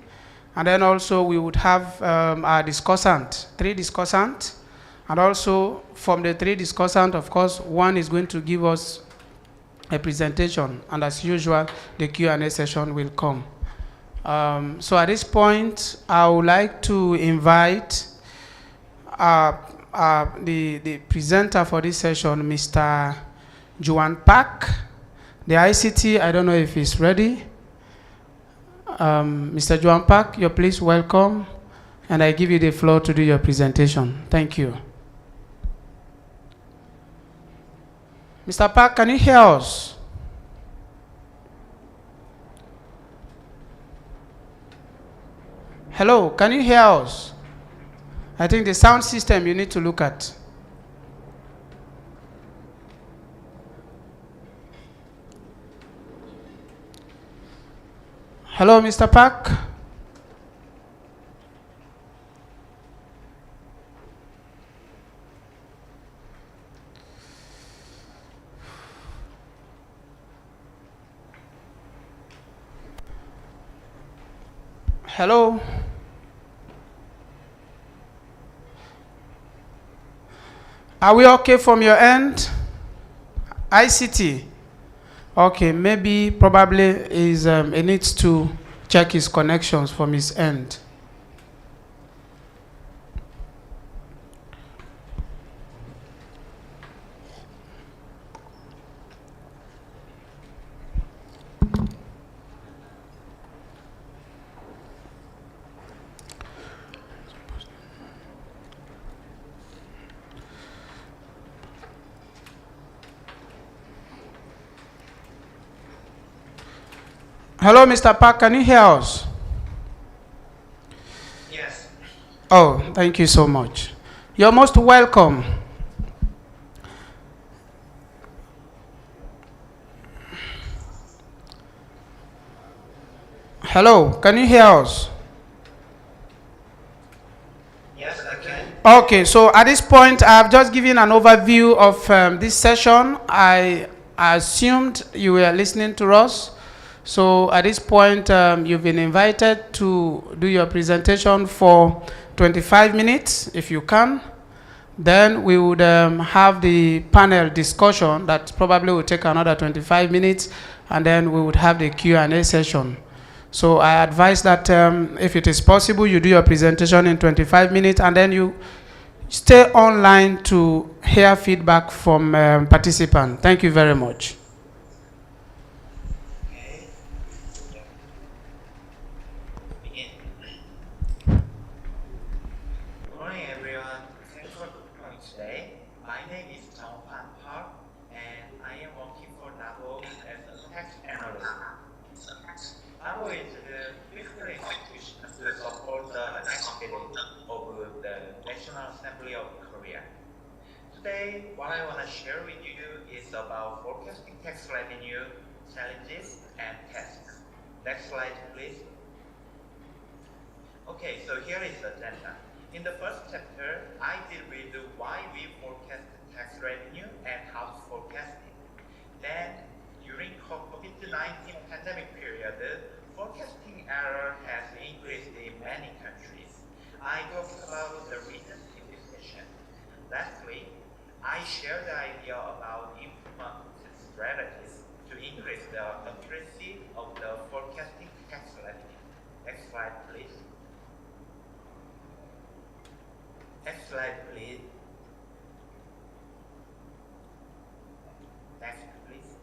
[SPEAKER 14] And then also we would have our three discussants. And also from the three discussants, of course, one is going to give us a presentation. And as usual, the Q&A session will come. So at this point, I would like to invite the presenter for this session, Mr. Juan Park. The ICT, I don't know if he's ready. Mr. Juan Park, you're please welcome. And I give you the floor to do your presentation. Thank you. Mr. Park, can you hear us? Hello, can you hear us? I think the sound system you need to look at. Hello, Mr. Park. Hello. Are we okay from your end? ICT. Okay, maybe probably is he needs to check his connections from his end. Hello, Mr. Park, can you hear us?
[SPEAKER 13] Yes.
[SPEAKER 14] Oh, thank you so much. You're most welcome. Hello, can you hear us?
[SPEAKER 13] Yes, I can.
[SPEAKER 14] Okay, so at this point, I've just given an overview of this session. I assumed you were listening to us. So at this point, you've been invited to do your presentation for 25 minutes, if you can. Then we would have the panel discussion that probably will take another 25 minutes, and then we would have the Q&A session. So I advise that if it is possible, you do your presentation in 25 minutes, and then you stay online to hear feedback from participants. Thank you very much.
[SPEAKER 13] Okay. Begin. Good morning, everyone. Thanks for coming today. My name is Jong Pan Park, and I am working for NABO as a tax analyst. NABO is the fiscal institution to support the next bill of the National Assembly of Korea. Today, what I want to share with you is about forecasting tax revenue, challenges, and tests. Next slide, please. Okay, so here is the agenda. In the first chapter, I deal with why we forecast tax revenue and how to forecast it. Then, during COVID-19 pandemic period, forecasting error has increased in many countries. I talked about the reasons in this session. Lastly, I share the idea about implement strategies to increase the accuracy of the forecasting tax revenue. Next slide, please. Next slide, please. Next, please.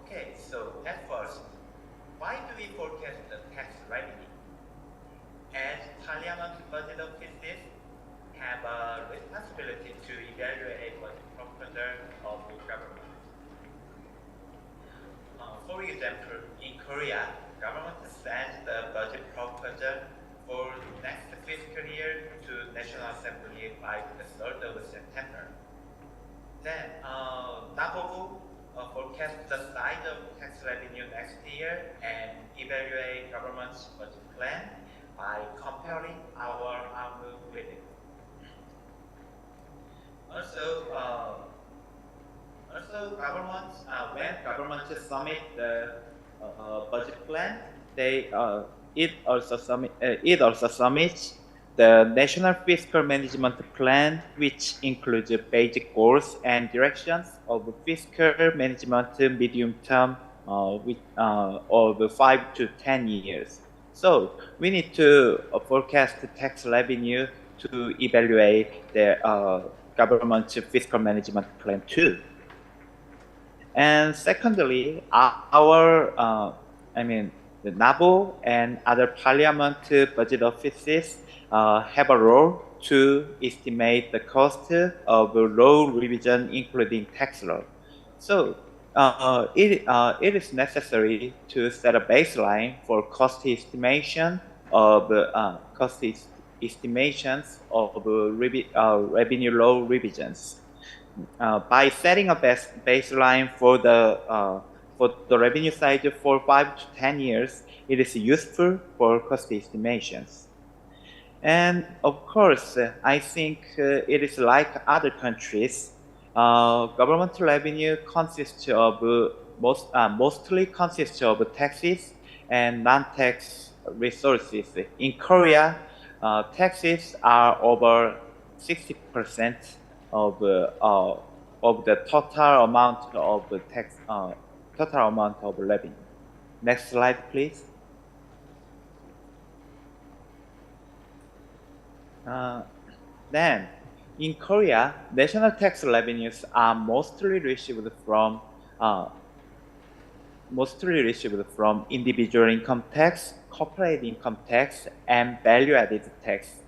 [SPEAKER 13] Okay, so at first, why do we forecast the tax revenue? As Parliament budget offices have a responsibility to evaluate what proposal of the government. For example, in Korea, government sends the budget proposal for next fiscal year to National Assembly by the 3rd of September. Then, NABOGU forecasts the size of tax revenue next year and evaluate government's budget plan by comparing our outlook with it. Also, governments, when governments submit the budget plan, it also submits the National Fiscal Management Plan, which includes the basic goals and directions of fiscal management medium term of 5 to 10 years. So we need to forecast the tax revenue to evaluate the government's fiscal management plan too. And secondly, the NABO and other parliament budget offices have a role to estimate the cost of law revision, including tax law. So it is necessary to set a baseline for cost estimation of revenue law revisions. By setting a baseline for the for the revenue side for 5 to 10 years, it is useful for cost estimations. And of course, I think it is like other countries. Government revenue consists of mostly consists of taxes and non-tax resources. In Korea, taxes are over 60% of the total amount of revenue. Next slide, please. Then, in Korea, national tax revenues are mostly received from individual income tax, corporate income tax, and value-added tax.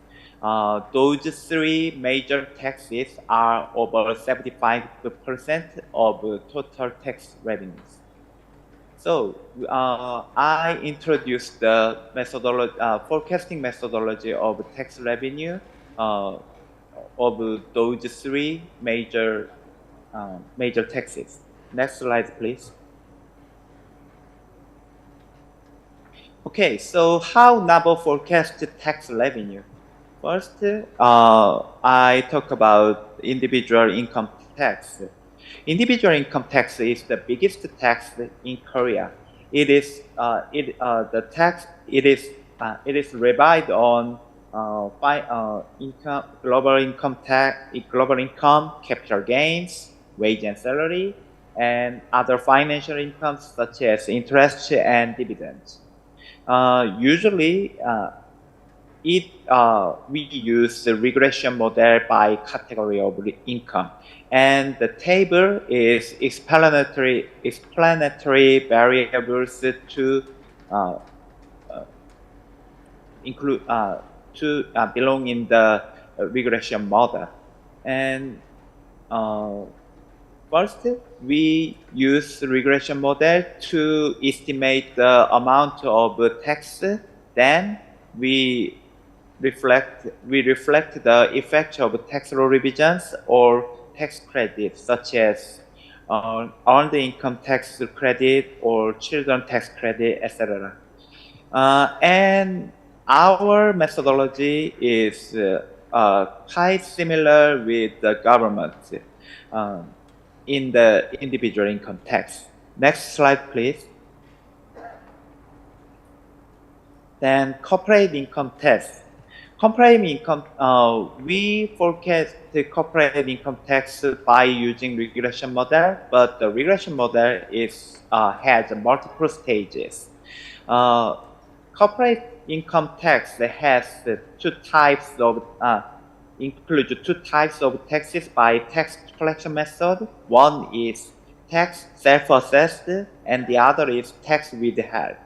[SPEAKER 13] Those three major taxes are over 75% of total tax revenues. So I introduced the methodology, forecasting methodology of tax revenue of those three major taxes. Next slide, please. Okay, so how NABO forecasts tax revenue? First, I talk about individual income tax. Individual income tax is the biggest tax in Korea. It is relied on global income tax, global income, capital gains, wage and salary, and other financial incomes such as interest and dividends. Usually, we use the regression model by category of income, and the table is explanatory variables to include belong in the regression model. And first, we use regression model to estimate the amount of tax. Then we reflect the effect of tax law revisions or tax credits, such as earned income tax credit or children tax credit, etc. And our methodology is quite similar with the government in the individual income tax. Next slide, please. Then corporate income tax. Corporate income, we forecast the corporate income tax by using regression model, but the regression model has multiple stages. Corporate income tax has includes two types of taxes by tax collection method. One is tax self-assessed, and the other is tax withheld.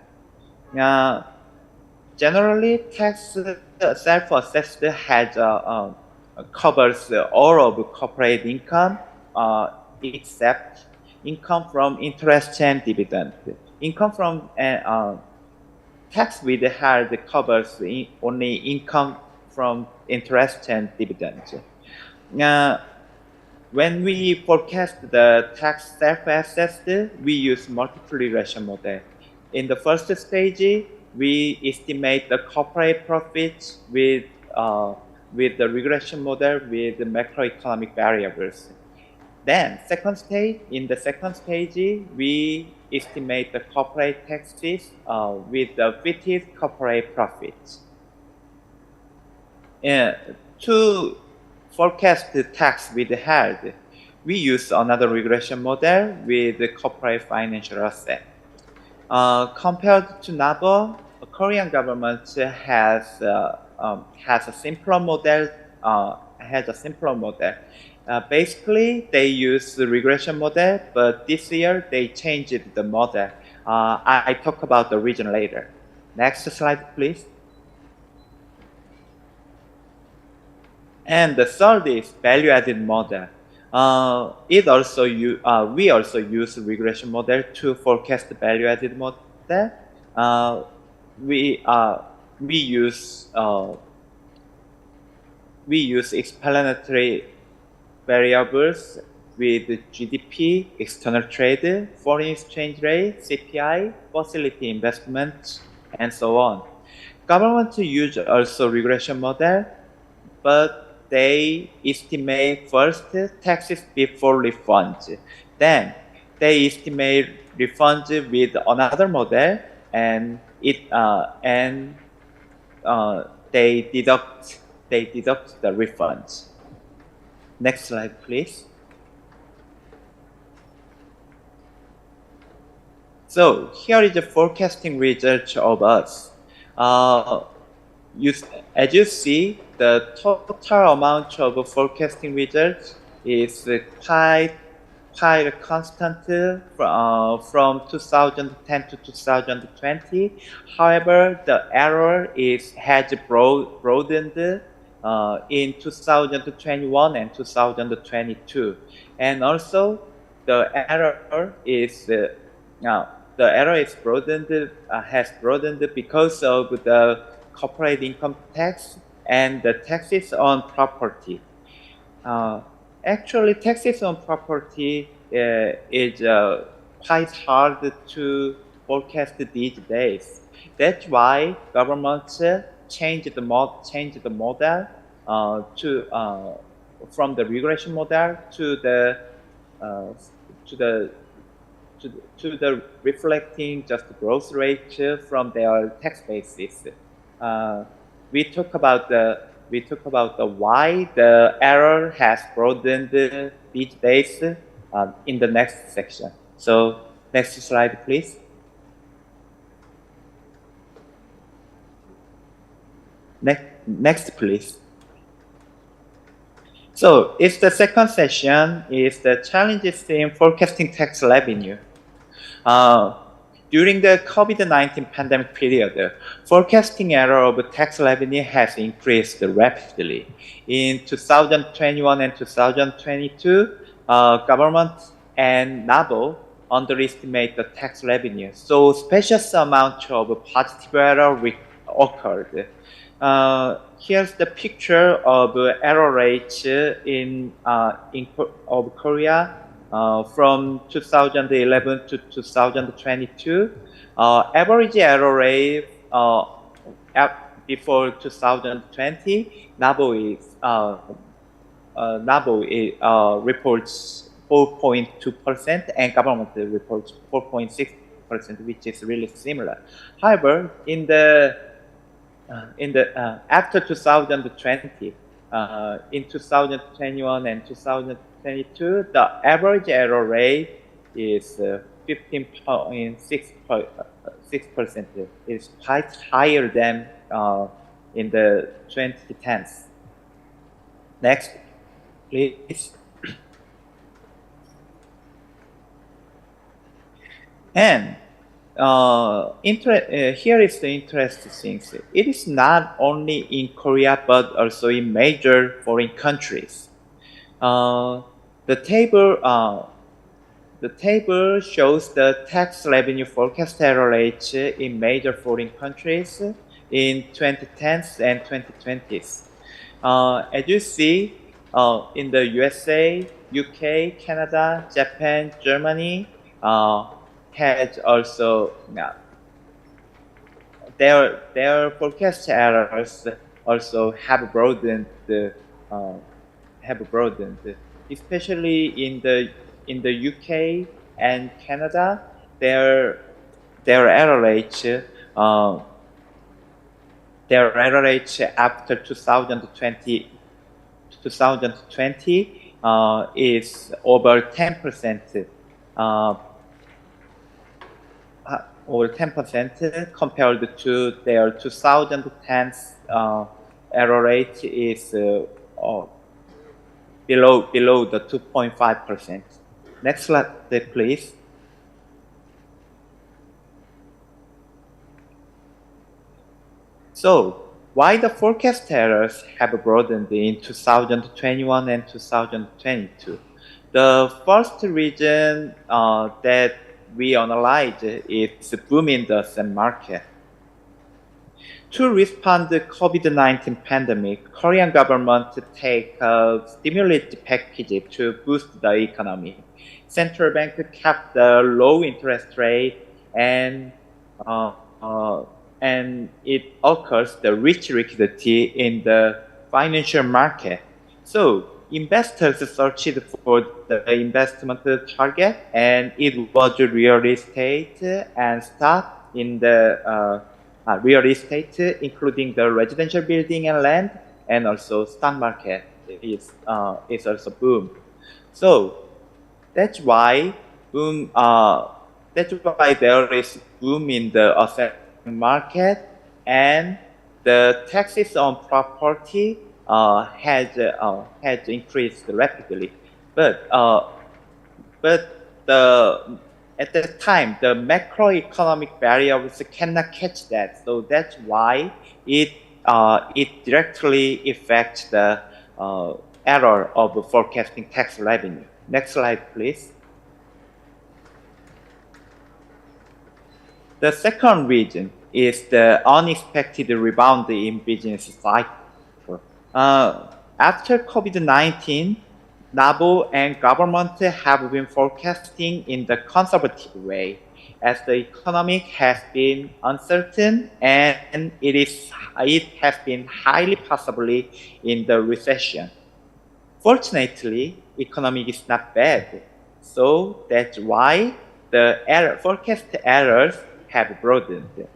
[SPEAKER 13] Generally, tax self-assessed covers all of corporate income except income from interest and dividend. Income from tax withheld covers only income from interest and dividend. When we forecast the tax self-assessed, we use multiple regression model. In the first stage, we estimate the corporate profit with the regression model with the macroeconomic variables. Then, in the second stage, we estimate the corporate taxes with the fitted corporate profits. To forecast the tax withheld, we use another regression model with the corporate financial asset. Compared to NABO, the Korean government has a simpler model. Basically, they use the regression model, but this year they changed the model. I talk about the reason later. Next slide, please. And the third is value-added model. We also use regression model to forecast the value-added model. We use explanatory variables with GDP, external trade, foreign exchange rate, CPI, facility investment, and so on. Government use also regression model, but they estimate first taxes before refunds. Then they estimate refunds with another model, and they deduct the refunds. Next slide, please. So here is the forecasting result of us. As you see, the total amount of forecasting results is quite constant from 2010 to 2020. However, the error has broadened in 2021 and 2022, and also the error is has broadened because of the corporate income tax and the taxes on property. Actually, taxes on property is quite hard to forecast these days. That's why governments changed the model from the regression model to the reflecting just growth rate from their tax basis. We talk about the why the error has broadened these days in the next section. So next slide, please. Next, please. So it's the second session is the challenges in forecasting tax revenue. During the COVID-19 pandemic period, forecasting error of tax revenue has increased rapidly. In 2021 and 2022, government and NABO underestimate the tax revenue, so spacious amount of positive error occurred. Here's the picture of error rates of Korea from 2011 to 2022. Average error rate before 2020, NABO reports 4.2% and government reports 4.6%, which is really similar. However, after 2020, in 2021 and 2022, the average error rate is 15.6%. It's quite higher than in the 2010s. Next, please. And here is the interesting thing. It is not only in Korea, but also in major foreign countries. The table shows the tax revenue forecast error rates in major foreign countries in 2010s and 2020s. As you see, in the USA, UK, Canada, Japan, Germany, has also their forecast errors also have broadened, especially in the UK and Canada. Their error rate after 2020 is over 10%. Over 10% compared to their 2010 error rate is below the 2.5%. Next slide, please. So, why the forecast errors have broadened in 2021 and 2022? The first reason that we analyze is boom in the SEM market. To respond to the COVID-19 pandemic, Korean government take a stimulus package to boost the economy. Central bank kept the low interest rate uh, uh, and it occurs the rich liquidity in the financial market. So investors searched for the investment target, and it was real estate and stock in the real estate, including the residential building and land, and also stock market is also boom. So that's why boom. That's why there is boom in the asset market, and the taxes on property has increased rapidly. But at that time, the macroeconomic variables cannot catch that. So that's why it directly affects the error of forecasting tax revenue. Next slide, please. The second reason is the unexpected rebound in business cycle. After COVID-19, NABO and government have been forecasting in the conservative way, as the economy has been uncertain and it has been highly possibly in the recession. Fortunately, economy is not bad, so that's why the forecast errors have broadened.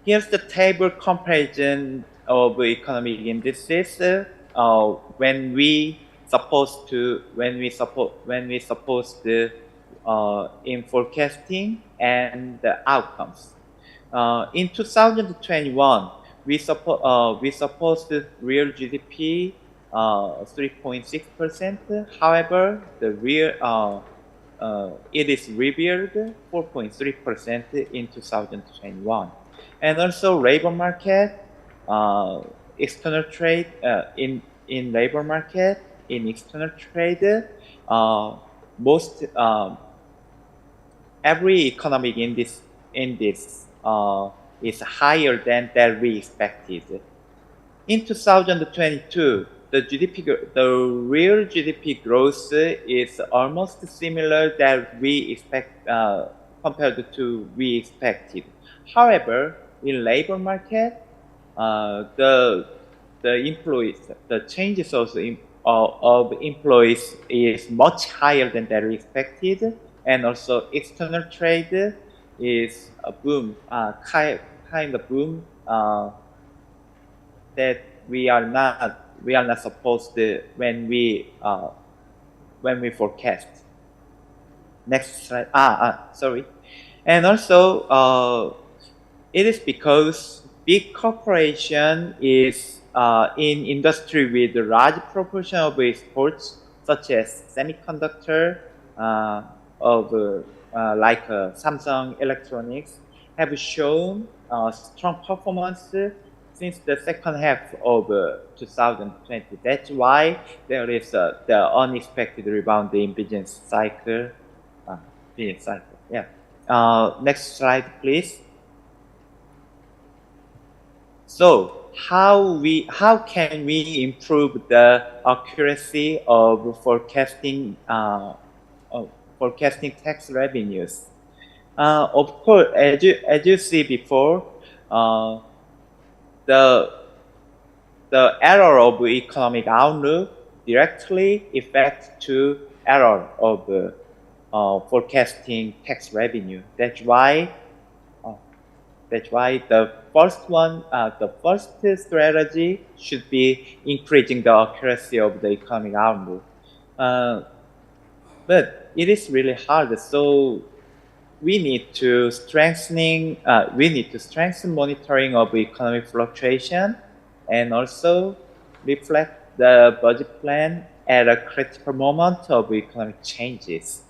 [SPEAKER 13] Here's the table comparison of economic indices when we supposed to in forecasting and the outcomes. In 2021, we supposed real GDP 3.6%. However, the real it is revealed 4.3% in 2021. And also labor market, external trade in labor market, in external trade, most every economic index is higher than that we expected. In 2022, the real GDP growth is almost similar that we expect compared to we expected. However, in labor market, the changes of employees is much higher than that we expected, and also external trade is a boom, kind of boom that we are not supposed to when we forecast. Next slide. Sorry. And also, it is because big corporation is in industry with a large proportion of exports, such as semiconductor, like Samsung Electronics, have shown strong performance since the second half of 2020. That's why there is the unexpected rebound in business cycle. Yeah. Next slide, please. So how can we improve the accuracy of forecasting tax revenues? Of course, as you see before, the error of economic outlook directly affects to error of forecasting tax revenue. That's why the first strategy should be increasing the accuracy of the economic outlook. But it is really hard. So we need to strengthen monitoring of economic fluctuation, and also reflect the budget plan at a critical moment of economic changes.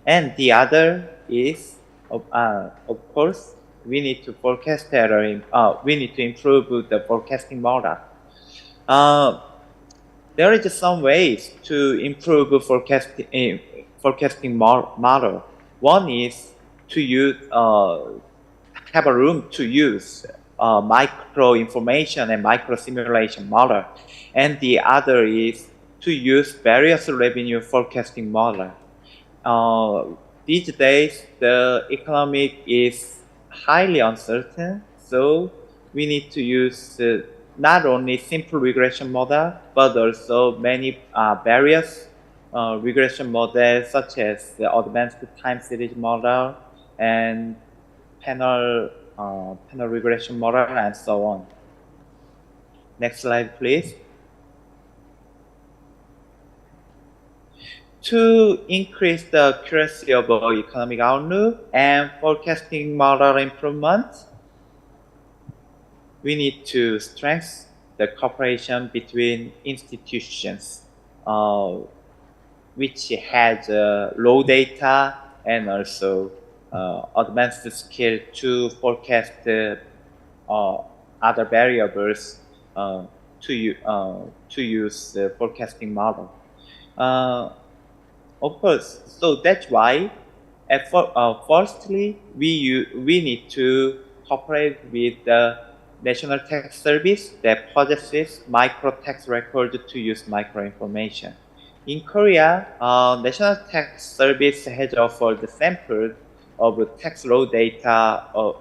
[SPEAKER 13] And the other is, of course, we need to forecast error. We need to improve the forecasting model. There is some ways to improve forecasting model. One is to use have a room to use micro information and micro simulation model. And the other is to use various revenue forecasting model. These days, the economic is highly uncertain, so we need to use not only simple regression model, but also many various regression models such as the advanced time series model and panel regression model and so on. Next slide, please. To increase the accuracy of our economic outlook and forecasting model improvement, we need to strengthen the cooperation between institutions, which has raw data and also advanced skill to forecast other variables to use the forecasting model. Of course, so that's why firstly we need to cooperate with the National Tax Service that possesses micro tax record to use micro information. In Korea, National Tax Service has offered the sample of tax raw data of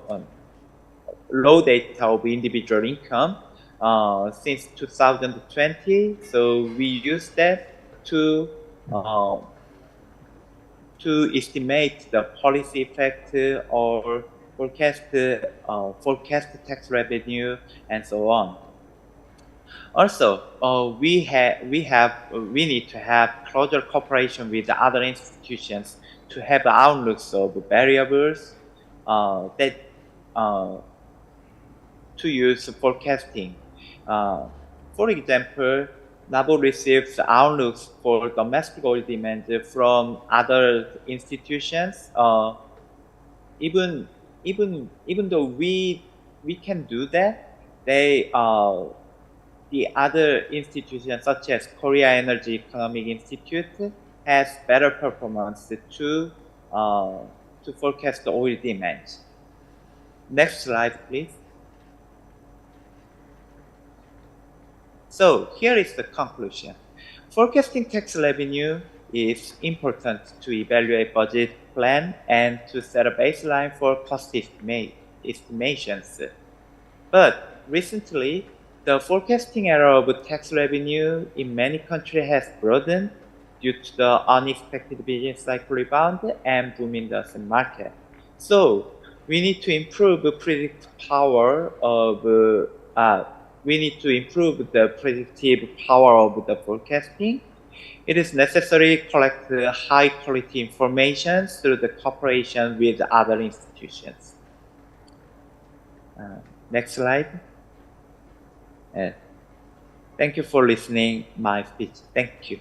[SPEAKER 13] individual income since 2020. So we use that to estimate the policy effect or forecast tax revenue and so on. Also, we need to have closer cooperation with the other institutions to have outlooks of variables that to use forecasting. For example, NABO receives outlooks for domestic oil demand from other institutions. Even though we can do that, the other institutions such as Korea Energy Economic Institute has better performance to forecast the oil demand. Next slide, please. So here is the conclusion. Forecasting tax revenue is important to evaluate budget plan and to set a baseline for cost estimations. But recently, the forecasting error of tax revenue in many countries has broadened due to the unexpected business cycle rebound and boom in the asset market. So we need to improve the predictive power of the forecasting. It is necessary to collect high quality information through the cooperation with other institutions. Next slide. Thank you for listening my speech. Thank you.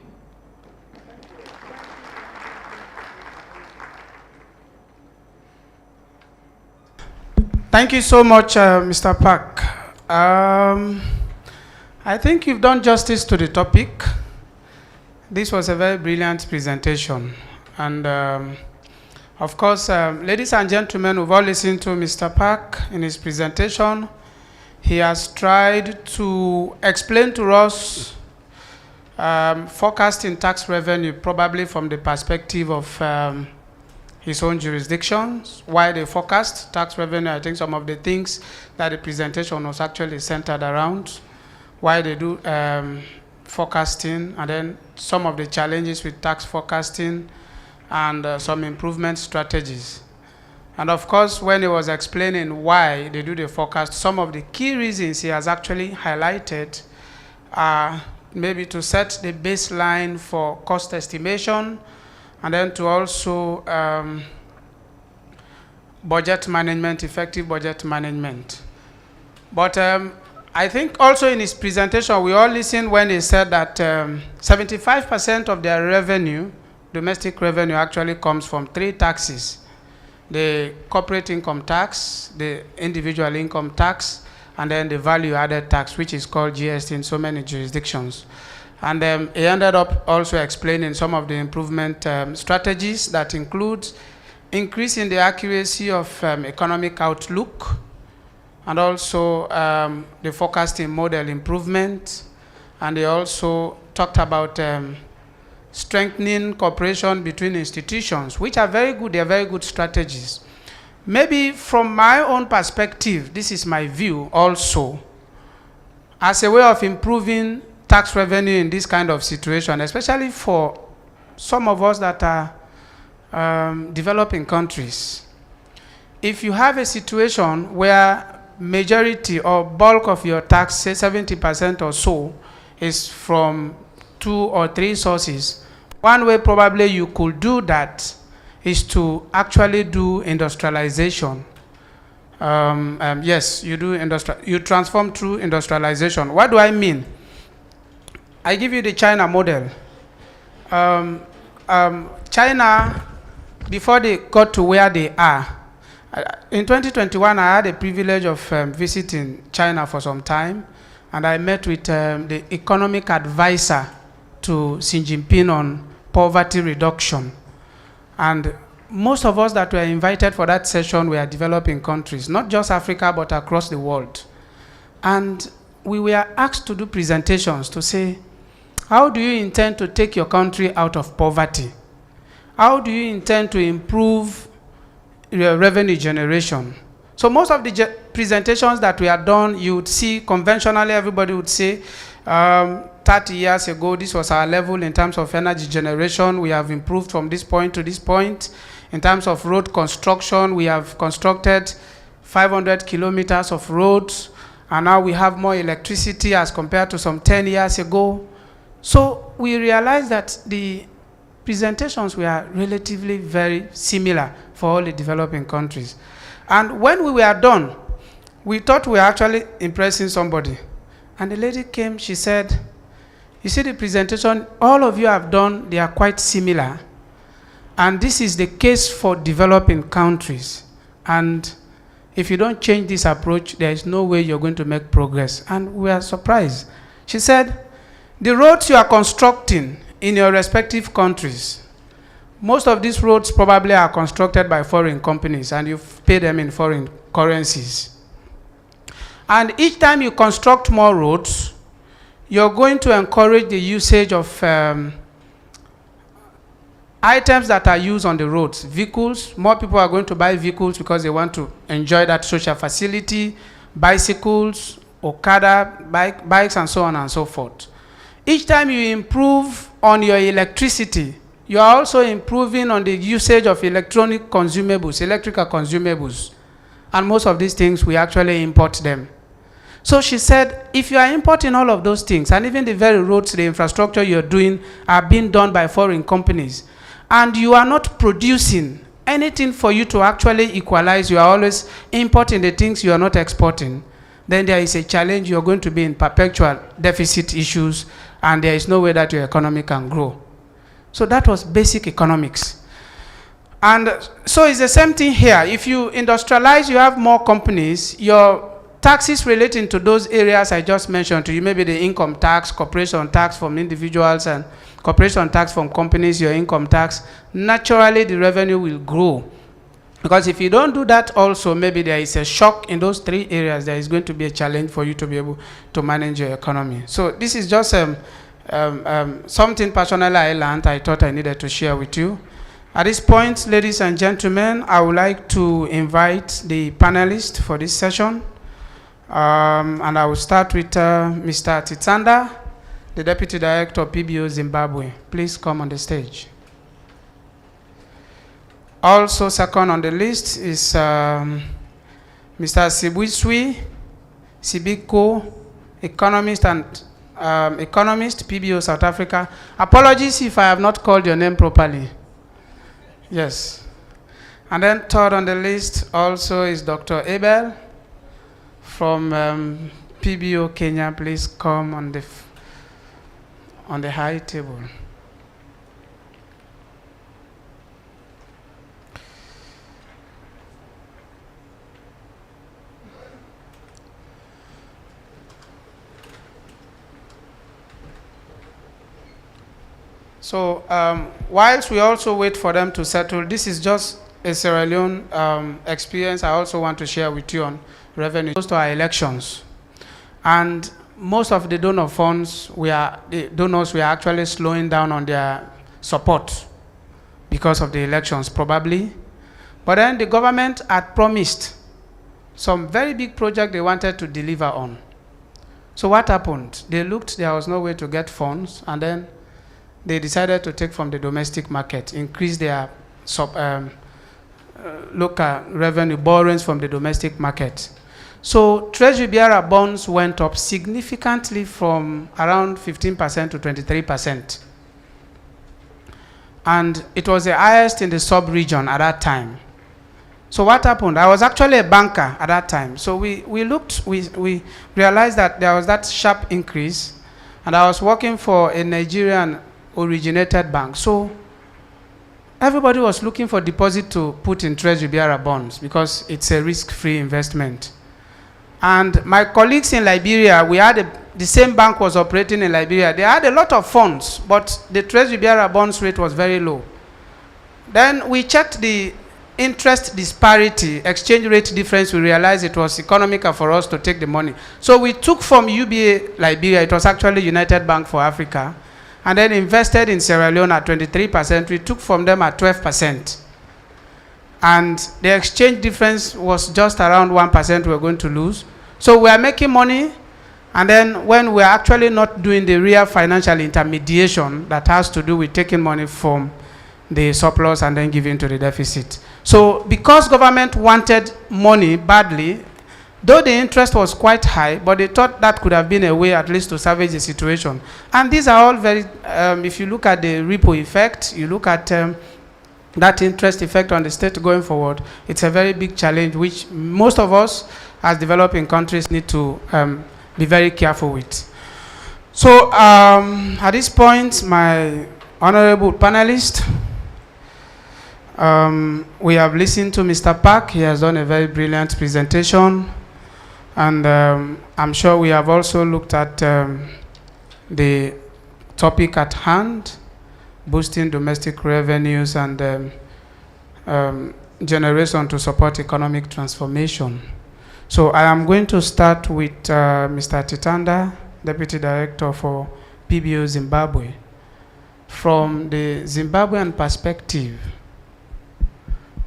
[SPEAKER 14] Thank you so much, Mr. Park. I think you've done justice to the topic. This was a very brilliant presentation. And of course, ladies and gentlemen, we've all listened to Mr. Park in his presentation. He has tried to explain to us forecasting tax revenue probably from the perspective of his own jurisdictions, why they forecast tax revenue. I think some of the things that the presentation was actually centered around, why they do forecasting, and then some of the challenges with tax forecasting and some improvement strategies. And of course, when he was explaining why they do the forecast, some of the key reasons he has actually highlighted are maybe to set the baseline for cost estimation, and then to also budget management, effective budget management. But I think also in his presentation, we all listened when he said that 75% of their revenue, domestic revenue, actually comes from three taxes: the corporate income tax, the individual income tax, and then the value-added tax, which is called GST in so many jurisdictions. And he ended up also explaining some of the improvement strategies that includes increasing the accuracy of economic outlook, and also the forecasting model improvement. And they also talked about strengthening cooperation between institutions, which are very good. They are very good strategies. Maybe from my own perspective, this is my view also, as a way of improving tax revenue in this kind of situation, especially for some of us that are developing countries. If you have a situation where majority or bulk of your tax, say 70% or so, is from 2 or 3 sources, one way probably you could do that is to actually do industrialization. Yes, you transform through industrialization. What do I mean? I give you the China model. China, before they got to where they are, in 2021, I had a privilege of visiting China for some time, and I met with the economic advisor to Xi Jinping on poverty reduction. And most of us that were invited for that session were developing countries, not just Africa, but across the world. And we were asked to do presentations to say, how do you intend to take your country out of poverty? How do you intend to improve your revenue generation? So most of the presentations that we had done, you would see conventionally, everybody would say, 30 years ago, this was our level in terms of energy generation. We have improved from this point to this point. In terms of road construction, we have constructed 500 kilometers of roads, and now we have more electricity as compared to some 10 years ago. So we realized that the presentations were relatively very similar for all the developing countries. And when we were done, we thought we were actually impressing somebody. And the lady came, she said, you see the presentation all of you have done, they are quite similar. And this is the case for developing countries. And if you don't change this approach, there is no way you're going to make progress. And we are surprised. She said, the roads you are constructing in your respective countries, most of these roads probably are constructed by foreign companies, and you pay them in foreign currencies. And each time you construct more roads, you're going to encourage the usage of items that are used on the roads, vehicles. More people are going to buy vehicles because they want to enjoy that social facility, bicycles, Okada, bikes, and so on and so forth. Each time you improve on your electricity, you are also improving on the usage of electronic consumables, electrical consumables. And most of these things, we actually import them. So she said, if you are importing all of those things, and even the very roads, the infrastructure you're doing are being done by foreign companies, and you are not producing anything for you to actually equalize, you are always importing the things you are not exporting, then there is a challenge. You're going to be in perpetual deficit issues, and there is no way that your economy can grow. So that was basic economics. And so it's the same thing here. If you industrialize, you have more companies, your taxes relating to those areas I just mentioned to you, maybe the income tax, corporation tax from individuals, and corporation tax from companies, your income tax, naturally the revenue will grow. Because if you don't do that also, maybe there is a shock in those 3 areas, there is going to be a challenge for you to be able to manage your economy. So this is just something personally I learned, I thought I needed to share with you. At this point, ladies and gentlemen, I would like to invite the panelists for this session. And I will start with Mr. Titsanda, the Deputy Director of PBO Zimbabwe. Please come on the stage. Also second on the list is Mr. Sibwiswi Sibiko, economist, PBO South Africa. Apologies if I have not called your name properly. Yes. And then third on the list also is Dr. Abel from PBO Kenya. Please come on the high table. So whilst we also wait for them to settle, this is just a Sierra Leone experience I also want to share with you on revenue. Close to our elections. And most of the donor funds, the donors were actually slowing down on their support because of the elections, probably. But then the government had promised some very big project they wanted to deliver on. So what happened? They looked, there was no way to get funds, and then they decided to take from the domestic market, increase their local revenue borrowings from the domestic market. So Treasury bearer bonds went up significantly from around 15% to 23%. And it was the highest in the sub-region at that time. So what happened? I was actually a banker at that time. So we realized that there was that sharp increase, and I was working for a Nigerian originated bank. So everybody was looking for deposit to put in Treasury bearer bonds because it's a risk-free investment. And my colleagues in Liberia, the same bank was operating in Liberia. They had a lot of funds, but the Treasury bearer bonds rate was very low. Then we checked the interest disparity, exchange rate difference. We realized it was economical for us to take the money. So we took from UBA Liberia, it was actually United Bank for Africa, and then invested in Sierra Leone at 23%. We took from them at 12%. And the exchange difference was just around 1% we were going to lose. So we are making money, and then when we are actually not doing the real financial intermediation that has to do with taking money from the surplus and then giving to the deficit. So because government wanted money badly, though the interest was quite high, but they thought that could have been a way at least to salvage the situation. And these are all very, if you look at the repo effect, you look at that interest effect on the state going forward, it's a very big challenge which most of us as developing countries need to be very careful with. So at this point, my honorable panelists, we have listened to Mr. Park. He has done a very brilliant presentation, and I'm sure we have also looked at the topic at hand, boosting domestic revenues and generation to support economic transformation. So I am going to start with Mr. Titanda, Deputy Director for PBO Zimbabwe. From the Zimbabwean perspective,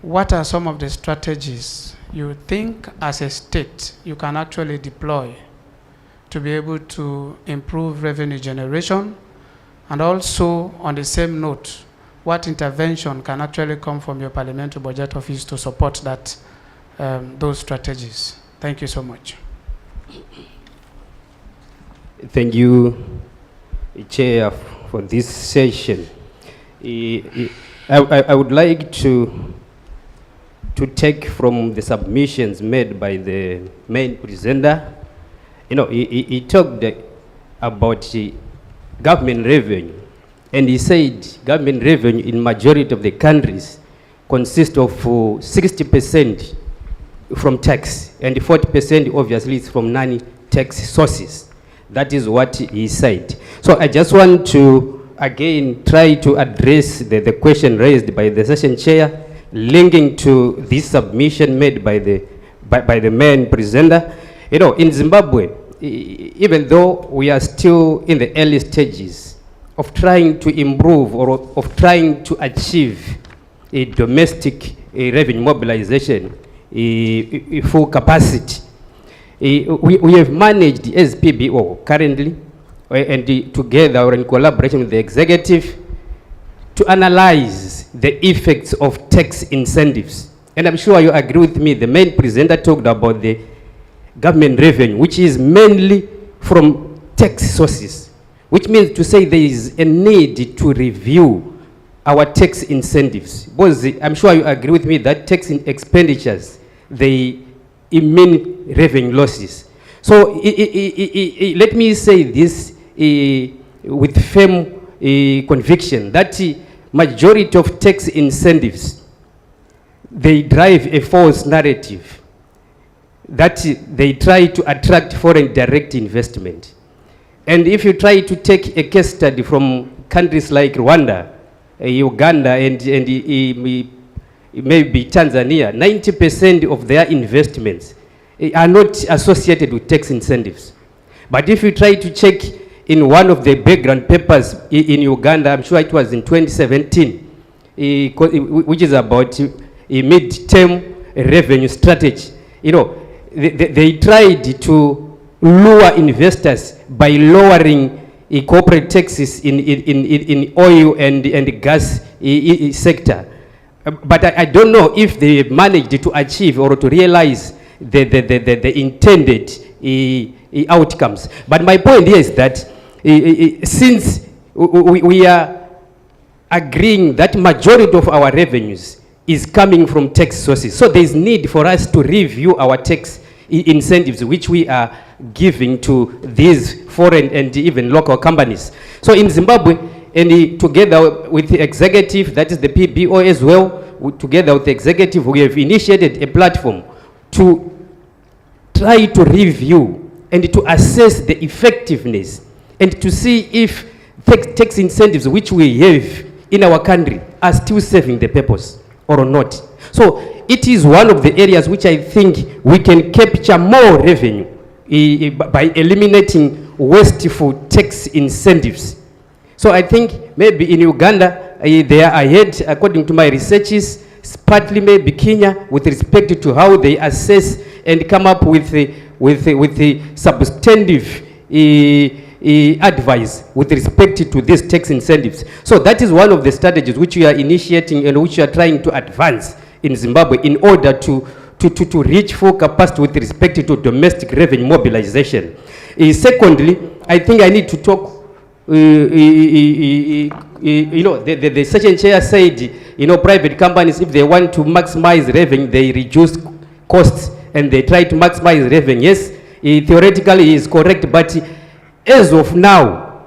[SPEAKER 14] what are some of the strategies you think as a state you can actually deploy to be able to improve revenue generation? And also, on the same note, what intervention can actually come from your Parliamentary Budget Office to support that, those strategies? Thank you so much.
[SPEAKER 15] Thank you, Chair, for this session. I would like to take from the submissions made by the main presenter. You know, he talked about government revenue, and he said government revenue in majority of the countries consists of 60% from tax, and 40% obviously is from non-tax sources. That is what he said. So I just want to again try to address the question raised by the session chair, linking to this submission made by the main presenter. You know, in Zimbabwe, even though we are still in the early stages of trying to improve or of trying to achieve a domestic revenue mobilization, full capacity, we have managed as PBO currently, and together or in collaboration with the executive, to analyze the effects of tax incentives. And I'm sure you agree with me, the main presenter talked about the government revenue, which is mainly from tax sources, which means to say there is a need to review our tax incentives. Because I'm sure you agree with me that tax expenditures, they mean revenue losses. So let me say this with firm conviction that majority of tax incentives, they drive a false narrative that they try to attract foreign direct investment. And if you try to take a case study from countries like Rwanda, Uganda, and maybe Tanzania, 90% of their investments are not associated with tax incentives. But if you try to check in one of the background papers in Uganda, I'm sure it was in 2017, which is about a mid-term revenue strategy. You know, they tried to lure investors by lowering corporate taxes in oil and gas sector. But I don't know if they managed to achieve or to realize the intended outcomes. But my point here is that since we are agreeing that majority of our revenues is coming from tax sources, so there is need for us to review our tax incentives which we are giving to these foreign and even local companies. So in Zimbabwe, and together with the executive, that is the PBO as well, together with the executive, we have initiated a platform to try to review and to assess the effectiveness and to see if tax incentives which we have in our country are still serving the purpose or not. So it is one of the areas which I think we can capture more revenue by eliminating wasteful tax incentives. So I think maybe in Uganda, they are ahead, according to my researches, partly maybe Kenya, with respect to how they assess and come up with the substantive advice with respect to these tax incentives. So that is one of the strategies which we are initiating and which we are trying to advance in Zimbabwe in order to reach full capacity with respect to domestic revenue mobilization. Secondly, I think I need to talk, you know, the session chair said, you know, private companies, if they want to maximize revenue, they reduce costs and they try to maximize revenue. Yes, theoretically is correct, but as of now,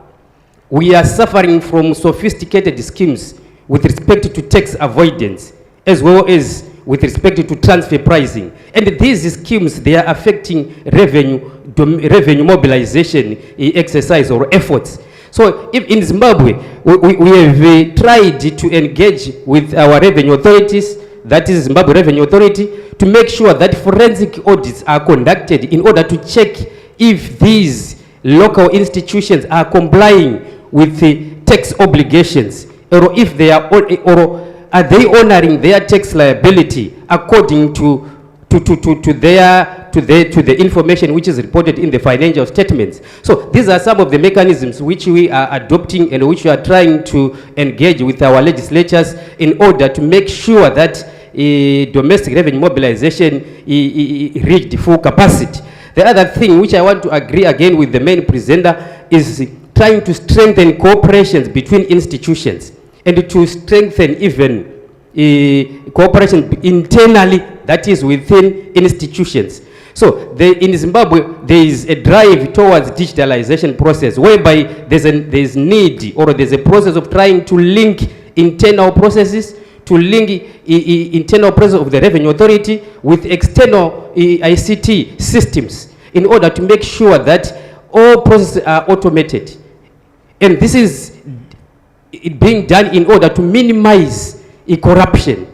[SPEAKER 15] we are suffering from sophisticated schemes with respect to tax avoidance, as well as with respect to transfer pricing. And these schemes, they are affecting revenue mobilization exercise or efforts. So if in Zimbabwe, we have tried to engage with our revenue authorities, that is Zimbabwe Revenue Authority, to make sure that forensic audits are conducted in order to check if these local institutions are complying with the tax obligations, or if they are, or are they honoring their tax liability according to the information which is reported in the financial statements. So these are some of the mechanisms which we are adopting and which we are trying to engage with our legislatures in order to make sure that domestic revenue mobilization reach full capacity. The other thing which I want to agree again with the main presenter is trying to strengthen cooperations between institutions and to strengthen even cooperation internally, that is within institutions. So in Zimbabwe, there is a drive towards digitalization process whereby there's need, or there's a process of trying to link internal processes, to link internal process of the revenue authority with external ICT systems in order to make sure that all processes are automated. And this is being done in order to minimize corruption.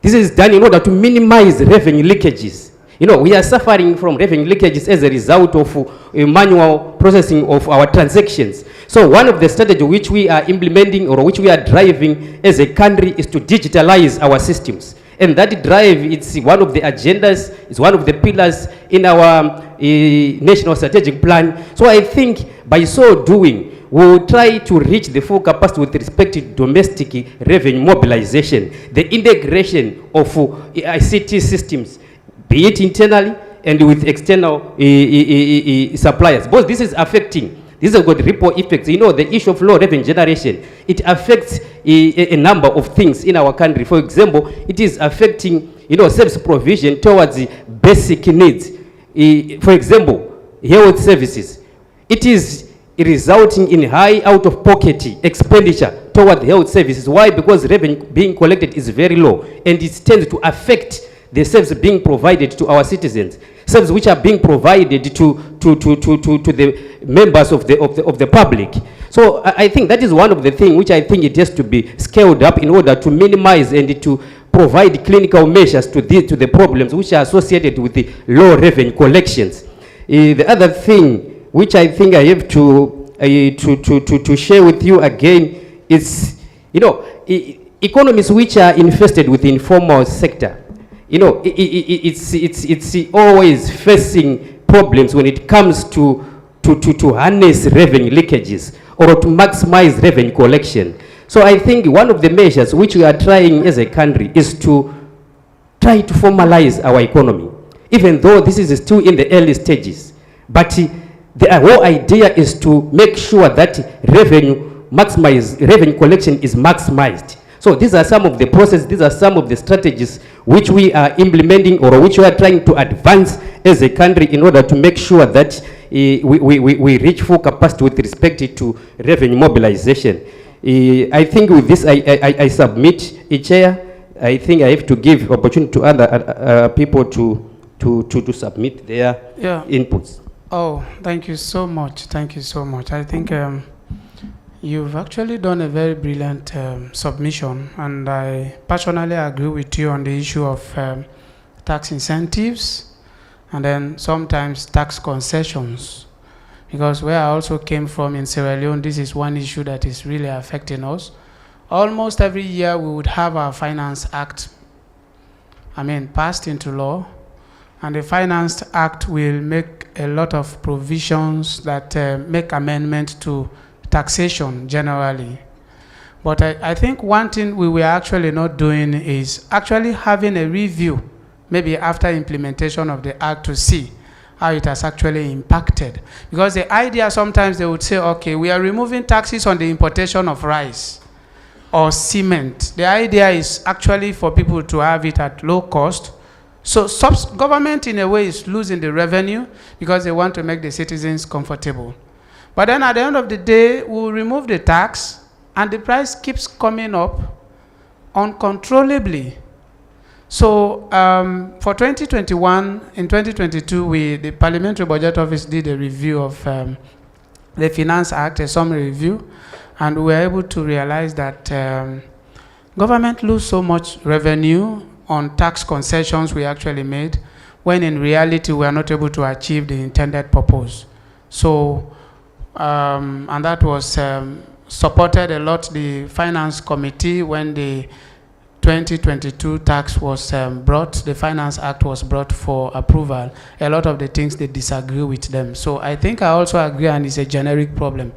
[SPEAKER 15] This is done in order to minimize revenue leakages. You know, we are suffering from revenue leakages as a result of manual processing of our transactions. So one of the strategies which we are implementing or which we are driving as a country is to digitalize our systems. And that drive, it's one of the agendas, it's one of the pillars in our national strategic plan. So I think by so doing, we will try to reach the full capacity with respect to domestic revenue mobilization, the integration of ICT systems, be it internally and with external suppliers. Both this is affecting, this has got ripple effects. You know, the issue of low revenue generation, it affects a number of things in our country. For example, it is affecting, you know, service provision towards the basic needs. For example, health services. It is resulting in high out-of-pocket expenditure toward health services. Why? Because revenue being collected is very low, and it tends to affect the service being provided to our citizens. services which are being provided to the members of the public. So I think that is one of the things which I think it has to be scaled up in order to minimize and to provide clinical measures to the problems which are associated with the low revenue collections. The other thing which I think I have to share with you again is, economies which are infested with the informal sector, it's always facing problems when it comes to harness revenue leakages or to maximize revenue collection. So I think one of the measures which we are trying as a country is to try to formalize our economy, even though this is still in the early stages. But the whole idea is to make sure that revenue collection is maximized. So these are some of the processes, these are some of the strategies which we are implementing or which we are trying to advance as a country in order to make sure that we reach full capacity with respect to revenue mobilization. I think with this I submit, Chair. I think I have to give opportunity to other people to submit their inputs.
[SPEAKER 14] Oh, thank you so much. Thank you so much. I think you've actually done a very brilliant submission, and I personally agree with you on the issue of tax incentives and then sometimes tax concessions. Because where I also came from in Sierra Leone, this is one issue that is really affecting us. Almost every year we would have our Finance Act, passed into law, and the Finance Act will make a lot of provisions that make amendment to taxation generally. But I think one thing we were actually not doing is actually having a review, maybe after implementation of the Act, to see how it has actually impacted. Because the idea sometimes they would say, okay, we are removing taxes on the importation of rice or cement. The idea is actually for people to have it at low cost. So government in a way is losing the revenue because they want to make the citizens comfortable. But then at the end of the day, we'll remove the tax and the price keeps coming up uncontrollably. So for 2021, in 2022, the Parliamentary Budget Office did a review of the Finance Act, a summary review, and we were able to realize that government lose so much revenue on tax concessions we actually made, when in reality we are not able to achieve the intended purpose. So, and that was supported a lot the Finance Committee when the 2022 tax was brought, the Finance Act was brought for approval. A lot of the things they disagree with them. So I think I also agree, and it's a generic problem.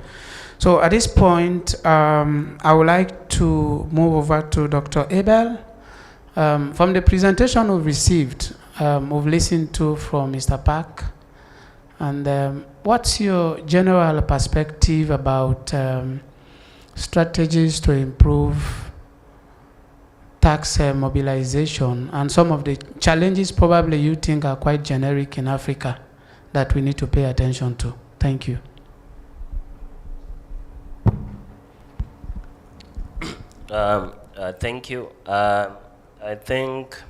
[SPEAKER 14] So at this point, I would like to move over to Dr. Abel. From the presentation we've received, we've listened to from Mr. Park, and what's your general perspective about strategies to improve tax mobilization and some of the challenges probably you think are quite generic in Africa that we need to pay attention to? Thank you.
[SPEAKER 16] Thank you. I think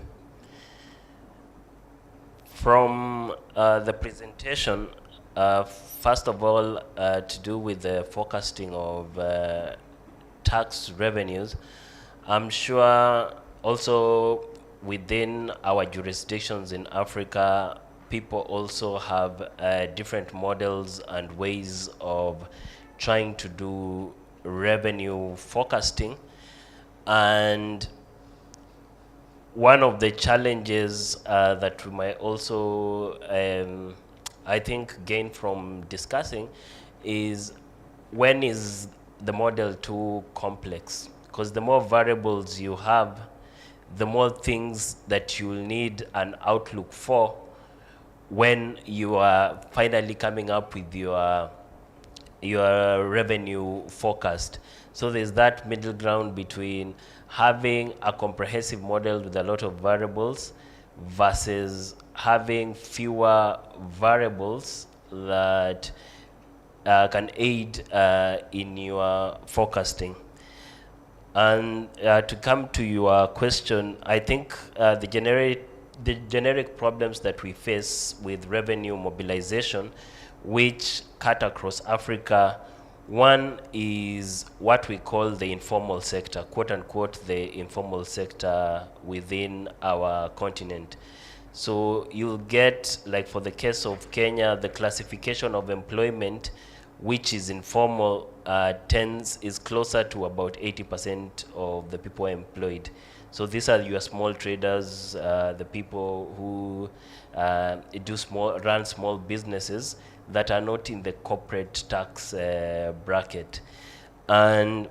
[SPEAKER 16] from the presentation, first of all, to do with the forecasting of tax revenues, I'm sure also within our jurisdictions in Africa, people also have different models and ways of trying to do revenue forecasting. And one of the challenges that we might also, I think, gain from discussing is, when is the model too complex? Because the more variables you have, the more things that you'll need an outlook for when you are finally coming up with your revenue forecast. So there's that middle ground between having a comprehensive model with a lot of variables versus having fewer variables that can aid in your forecasting. And to come to your question, I think the the generic problems that we face with revenue mobilization, which cut across Africa. One is what we call the informal sector, quote unquote, the informal sector within our continent. So you'll get, like for the case of Kenya, the classification of employment, which is informal, is closer to about 80% of the people employed. So these are your small traders, the people who run small businesses that are not in the corporate tax bracket. And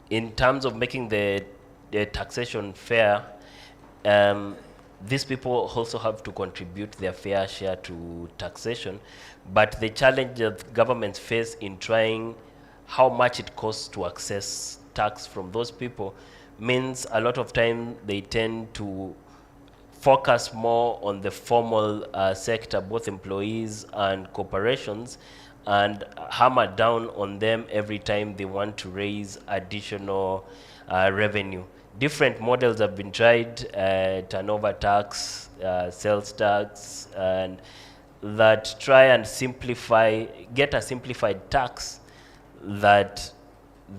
[SPEAKER 16] in terms of making the taxation fair, these people also have to contribute their fair share to taxation. But the challenge that governments face in trying how much it costs to access tax from those people means a lot of time they tend to focus more on the formal sector, both employees and corporations, and hammer down on them every time they want to raise additional revenue. Different models have been tried, turnover tax, sales tax, and that try and get a simplified tax that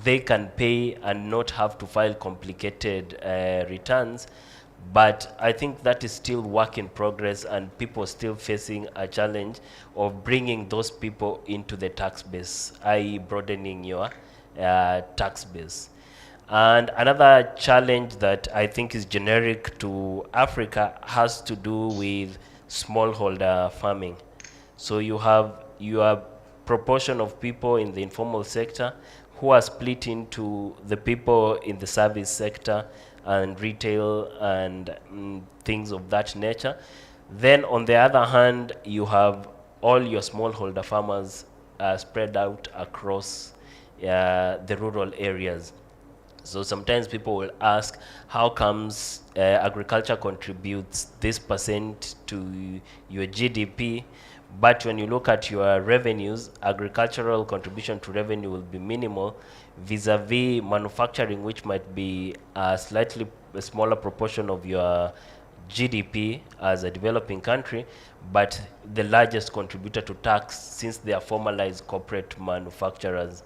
[SPEAKER 16] they can pay and not have to file complicated returns. But I think that is still work in progress, and people still facing a challenge of bringing those people into the tax base, i.e. broadening your tax base. And another challenge that I think is generic to Africa has to do with smallholder farming. So you have your proportion of people in the informal sector who are split into the people in the service sector and retail and things of that nature. Then on the other hand, you have all your smallholder farmers spread out across the rural areas. So sometimes people will ask, how comes agriculture contributes this percent to your GDP, but when you look at your revenues, agricultural contribution to revenue will be minimal vis-a-vis manufacturing, which might be a slightly smaller proportion of your GDP as a developing country, but the largest contributor to tax since they are formalized corporate manufacturers.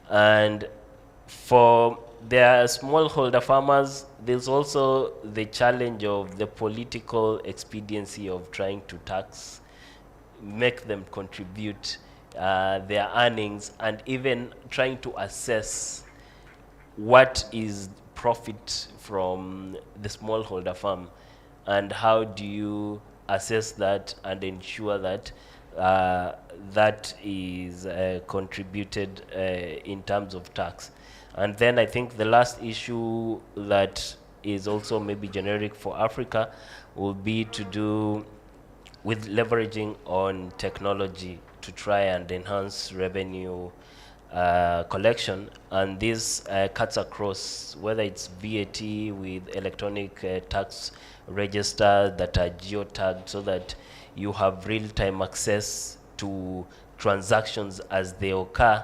[SPEAKER 16] And for their smallholder farmers, there's also the challenge of the political expediency of trying to tax, make them contribute their earnings, and even trying to assess what is profit from the smallholder farm, and how do you assess that and ensure that that is contributed in terms of tax. And then I think the last issue that is also maybe generic for Africa will be to do with leveraging on technology to try and enhance revenue collection. And this cuts across whether it's VAT with electronic tax registers that are geotagged, so that you have real-time access to transactions as they occur,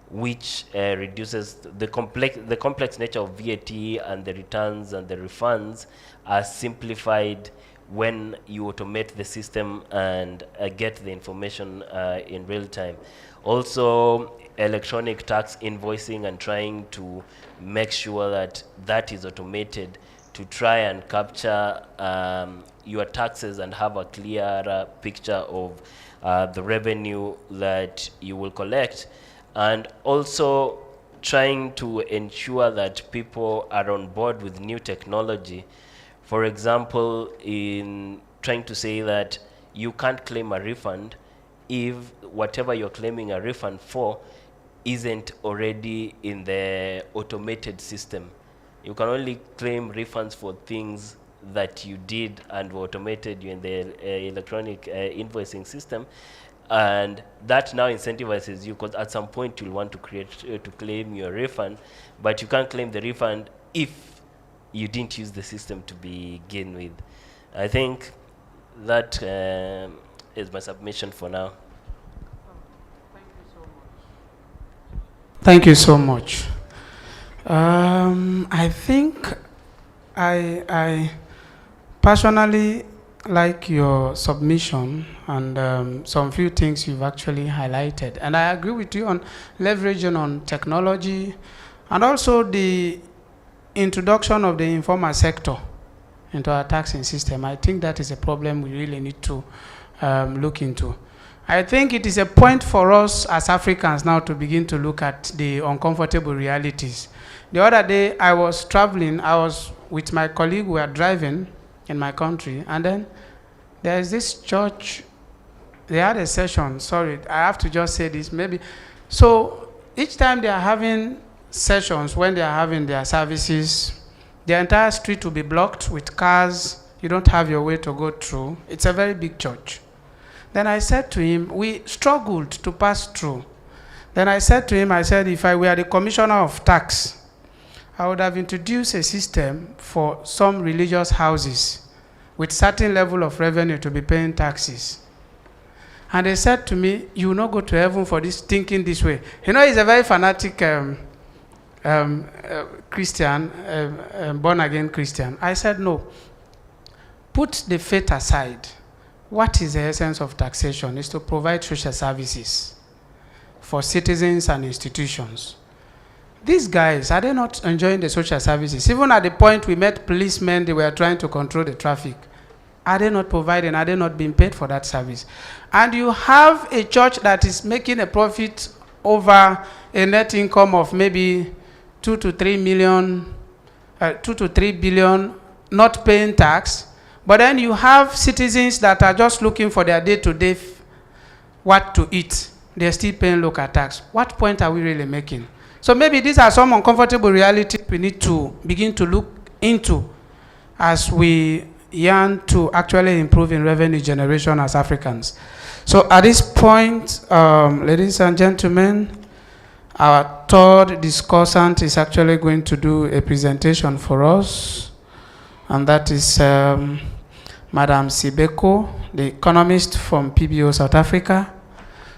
[SPEAKER 16] which reduces the complex nature of VAT, and the returns and the refunds are simplified when you automate the system and get the information in real time. Also, electronic tax invoicing, and trying to make sure that that is automated to try and capture your taxes and have a clearer picture of the revenue that you will collect. And also trying to ensure that people are on board with new technology. For example, in trying to say that you can't claim a refund if whatever you're claiming a refund for isn't already in the automated system. You can only claim refunds for things that you did and were automated in the electronic invoicing system. And that now incentivizes you, because at some point you'll want to claim your refund, but you can't claim the refund if you didn't use the system to begin with. I think that is my submission for now.
[SPEAKER 14] Thank you so much. I think I personally like your submission and some few things you've actually highlighted. And I agree with you on leveraging on technology and also the introduction of the informal sector into our taxing system. I think that is a problem we really need to look into. I think it is a point for us as Africans now to begin to look at the uncomfortable realities. The other day I was traveling, I was with my colleague, we were driving in my country, and then there is this church, they had a session, sorry, I have to just say this, maybe. So each time they are having sessions, when they are having their services, the entire street will be blocked with cars, you don't have your way to go through. It's a very big church. Then I said to him, we struggled to pass through. Then I said to him, I said, if I were the commissioner of tax, I would have introduced a system for some religious houses with certain level of revenue to be paying taxes. And they said to me, you will not go to heaven for this, thinking this way. You know, he's a very fanatic Christian, born-again Christian. I said, no. Put the faith aside. What is the essence of taxation? Is to provide social services for citizens and institutions. These guys, are they not enjoying the social services? Even at the point we met policemen, they were trying to control the traffic. Are they not providing? Are they not being paid for that service? And you have a church that is making a profit over a net income of maybe 2 to 3 billion, not paying tax. But then you have citizens that are just looking for their day-to-day what to eat. They're still paying local tax. What point are we really making? So maybe these are some uncomfortable realities we need to begin to look into as we yearn to actually improve in revenue generation as Africans. So at this point, ladies and gentlemen, our third discussant is actually going to do a presentation for us, and that is Madam Sibeko, the economist from PBO South Africa.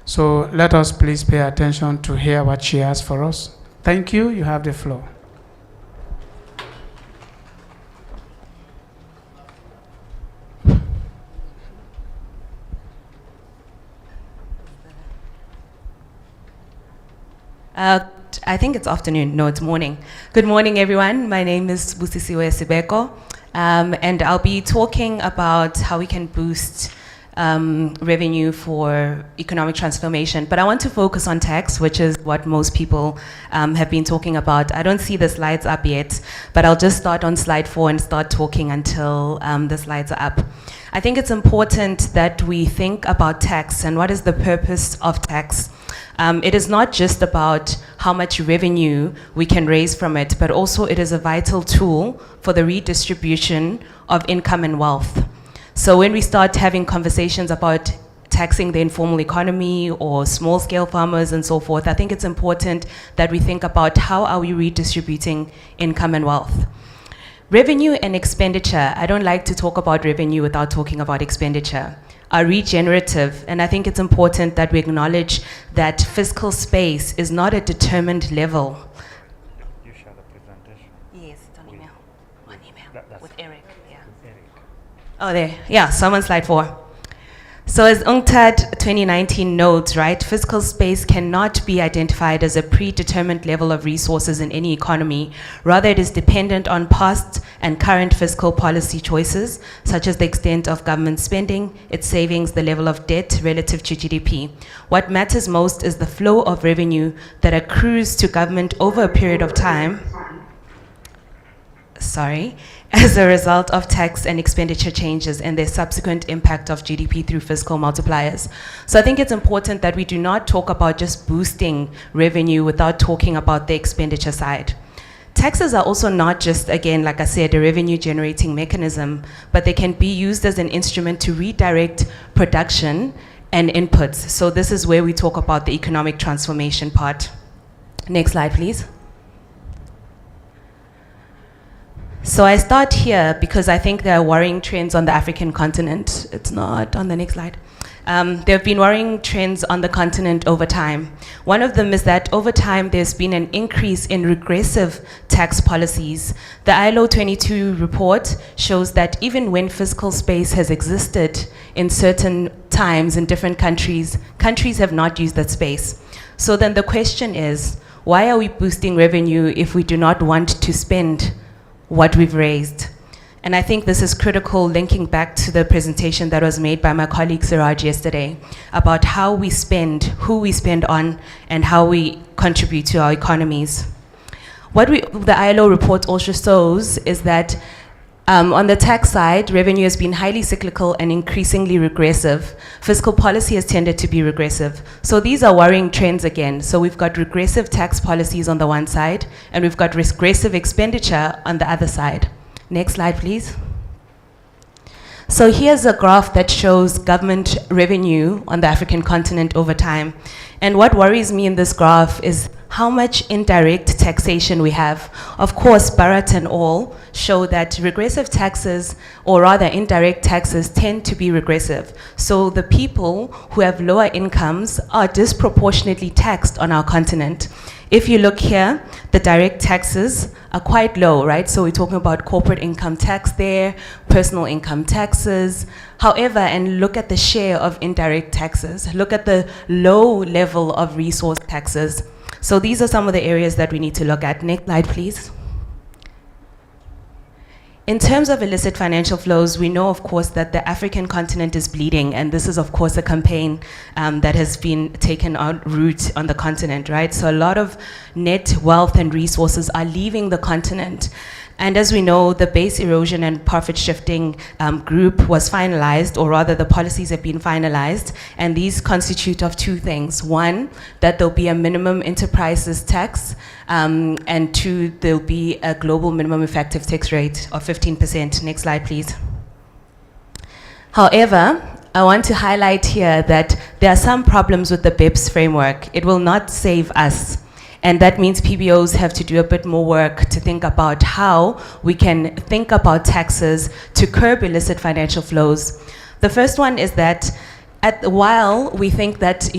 [SPEAKER 14] So let us please pay attention to hear what she has for us. Thank you. You have the floor.
[SPEAKER 17] I think it's afternoon. No, it's morning. Good morning, everyone. My name is Busisiwe Sibeko, and I'll be talking about how we can boost revenue for economic transformation. But I want to focus on tax, which is what most people have been talking about. I don't see the slides up yet, but I'll just start on slide 4 and start talking until the slides are up. I think it's important that we think about tax and what is the purpose of tax. It is not just about how much revenue we can raise from it, but also it is a vital tool for the redistribution of income and wealth. So when we start having conversations about taxing the informal economy or small-scale farmers and so forth, I think it's important that we think about how are we redistributing income and wealth. Revenue and expenditure, I don't like to talk about revenue without talking about expenditure, are regenerative, and I think it's important that we acknowledge that fiscal space is not a determined level.
[SPEAKER 18] You share the presentation.
[SPEAKER 17] Yes, it's on email. On email with Eric. Yeah.
[SPEAKER 18] With Eric.
[SPEAKER 17] Oh, there. Yeah, so I'm on slide 4. So as UNCTAD 2019 notes, right, fiscal space cannot be identified as a predetermined level of resources in any economy. Rather, it is dependent on past and current fiscal policy choices, such as the extent of government spending, its savings, the level of debt relative to GDP. What matters most is the flow of revenue that accrues to government over a period of time, as a result of tax and expenditure changes and their subsequent impact of GDP through fiscal multipliers. So I think it's important that we do not talk about just boosting revenue without talking about the expenditure side. Taxes are also not just, again, like I said, a revenue generating mechanism, but they can be used as an instrument to redirect production and inputs. So this is where we talk about the economic transformation part. Next slide, please. So I start here because I think there are worrying trends on the African continent. It's not on the next slide. There have been worrying trends on the continent over time. One of them is that over time there's been an increase in regressive tax policies. The ILO 22 report shows that even when fiscal space has existed in certain times in different countries, countries have not used that space. So then the question is, why are we boosting revenue if we do not want to spend what we've raised? And I think this is critical, linking back to the presentation that was made by my colleague Siraj yesterday about how we spend, who we spend on, and how we contribute to our economies. What the ILO report also shows is that on the tax side, revenue has been highly cyclical and increasingly regressive. Fiscal policy has tended to be regressive. So these are worrying trends again. So we've got regressive tax policies on the one side, and we've got regressive expenditure on the other side. Next slide, please. So here's a graph that shows government revenue on the African continent over time. And what worries me in this graph is how much indirect taxation we have. Of course, Bharat and all show that regressive taxes, or rather indirect taxes, tend to be regressive. So the people who have lower incomes are disproportionately taxed on our continent. If you look here, the direct taxes are quite low, right? So we're talking about corporate income tax there, personal income taxes. However, and look at the share of indirect taxes. Look at the low level of resource taxes. So these are some of the areas that we need to look at. Next slide, please. In terms of illicit financial flows, we know, of course, that the African continent is bleeding, and this is, of course, a campaign that has been taken on root on the continent, right? So a lot of net wealth and resources are leaving the continent. And as we know, the base erosion and profit shifting group was finalized, or rather the policies have been finalized, and these constitute of two things. One, that there'll be a minimum enterprises tax, and two, there'll be a global minimum effective tax rate of 15%. Next slide, please. However, I want to highlight here that there are some problems with the BEPS framework. It will not save us. And that means PBOs have to do a bit more work to think about how we can think about taxes to curb illicit financial flows. The first one is that while we think that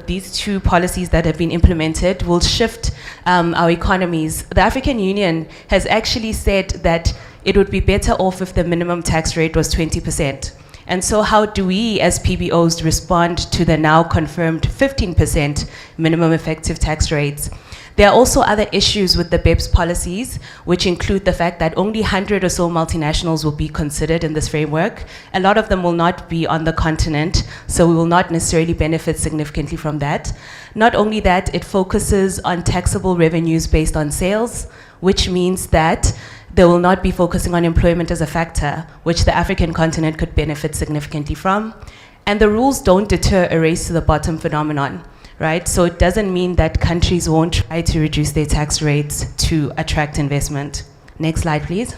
[SPEAKER 17] these two policies that have been implemented will shift our economies, the African Union has actually said that it would be better off if the minimum tax rate was 20%. And so how do we as PBOs respond to the now confirmed 15% minimum effective tax rates? There are also other issues with the BEPS policies, which include the fact that only 100 or so multinationals will be considered in this framework. A lot of them will not be on the continent, so we will not necessarily benefit significantly from that. Not only that, it focuses on taxable revenues based on sales, which means that they will not be focusing on employment as a factor, which the African continent could benefit significantly from. And the rules don't deter a race to the bottom phenomenon, right? So it doesn't mean that countries won't try to reduce their tax rates to attract investment. Next slide, please.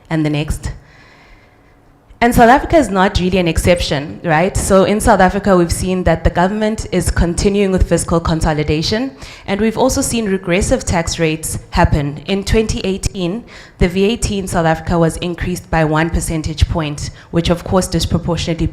[SPEAKER 17] And the next. And South Africa is not really an exception, right? So in South Africa, we've seen that the government is continuing with fiscal consolidation, and we've also seen regressive tax rates happen. In 2018, the VAT in South Africa was increased by 1 percentage point, which of course disproportionately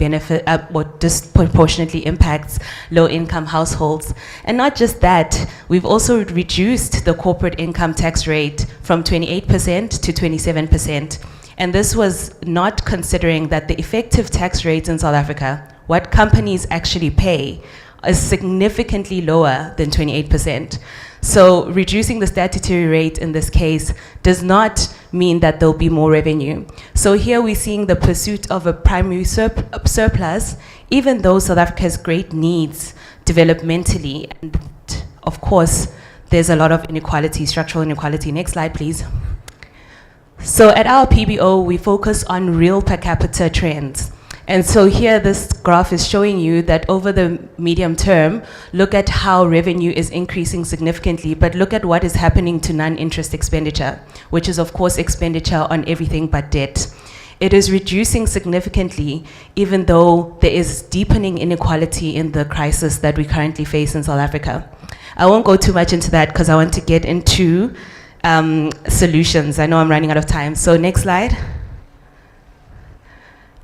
[SPEAKER 17] disproportionately impacts low-income households. And not just that, we've also reduced the corporate income tax rate from 28% to 27%. And this was not considering that the effective tax rates in South Africa, what companies actually pay, is significantly lower than 28%. So reducing the statutory rate in this case does not mean that there'll be more revenue. So here we're seeing the pursuit of a primary surplus, even though South Africa has great needs developmentally. And of course, there's a lot of inequality, structural inequality. Next slide, please. So at our PBO, we focus on real per capita trends. And so here, this graph is showing you that over the medium term, look at how revenue is increasing significantly, but look at what is happening to non-interest expenditure, which is of course expenditure on everything but debt. It is reducing significantly, even though there is deepening inequality in the crisis that we currently face in South Africa. I won't go too much into that because I want to get into solutions. I know I'm running out of time. So next slide.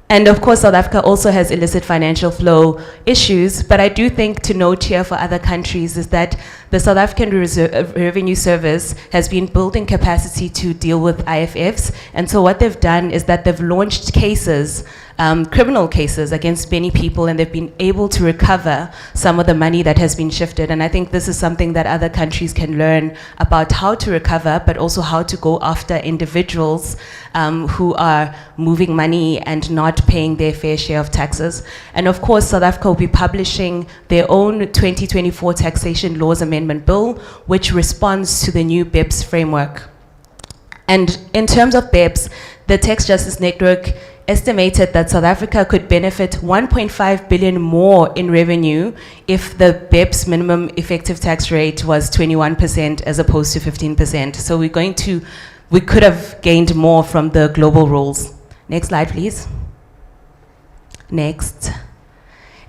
[SPEAKER 17] And of course, South Africa also has illicit financial flow issues, but I do think to note here for other countries is that the South African Revenue Service has been building capacity to deal with IFFs, and so what they've done is that they've launched cases, criminal cases against many people, and they've been able to recover some of the money that has been shifted. And I think this is something that other countries can learn about how to recover, but also how to go after individuals who are moving money and not paying their fair share of taxes. And of course, South Africa will be publishing their own 2024 Taxation Laws Amendment Bill, which responds to the new BEPS framework. And in terms of BEPS, the Tax Justice Network estimated that South Africa could benefit 1.5 billion more in revenue if the BEPS minimum effective tax rate was 21% as opposed to 15%. So we could have gained more from the global rules. Next slide, please. Next.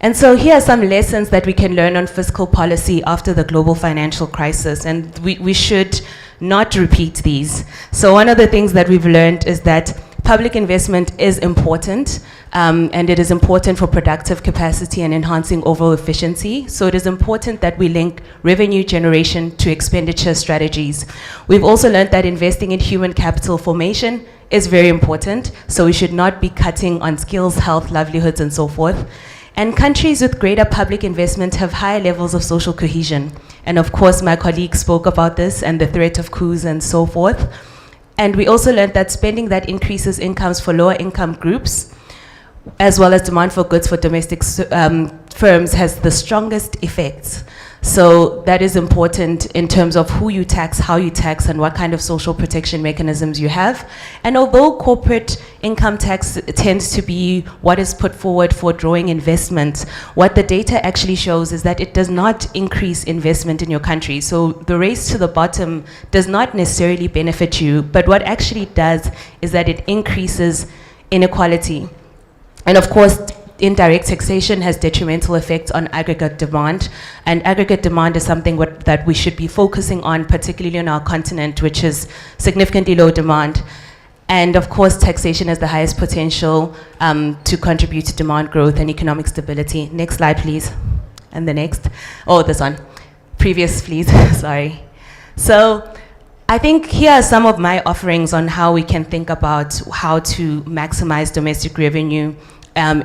[SPEAKER 17] And so here are some lessons that we can learn on fiscal policy after the global financial crisis, and we should not repeat these. So one of the things that we've learned is that public investment is important, and it is important for productive capacity and enhancing overall efficiency. So it is important that we link revenue generation to expenditure strategies. We've also learned that investing in human capital formation is very important, so we should not be cutting on skills, health, livelihoods, and so forth. And countries with greater public investment have higher levels of social cohesion. And of course, my colleague spoke about this and the threat of coups and so forth. And we also learned that spending that increases incomes for lower income groups, as well as demand for goods for domestic firms, has the strongest effects. So that is important in terms of who you tax, how you tax, and what kind of social protection mechanisms you have. And although corporate income tax tends to be what is put forward for drawing investment, what the data actually shows is that it does not increase investment in your country. So the race to the bottom does not necessarily benefit you, but what actually does is that it increases inequality. And of course, indirect taxation has detrimental effects on aggregate demand, and aggregate demand is something that we should be focusing on, particularly on our continent, which is significantly low demand. And of course, taxation has the highest potential to contribute to demand growth and economic stability. Next slide, please. And the next. Oh, this one. Previous, please. Sorry. So I think here are some of my offerings on how we can think about how to maximize domestic revenue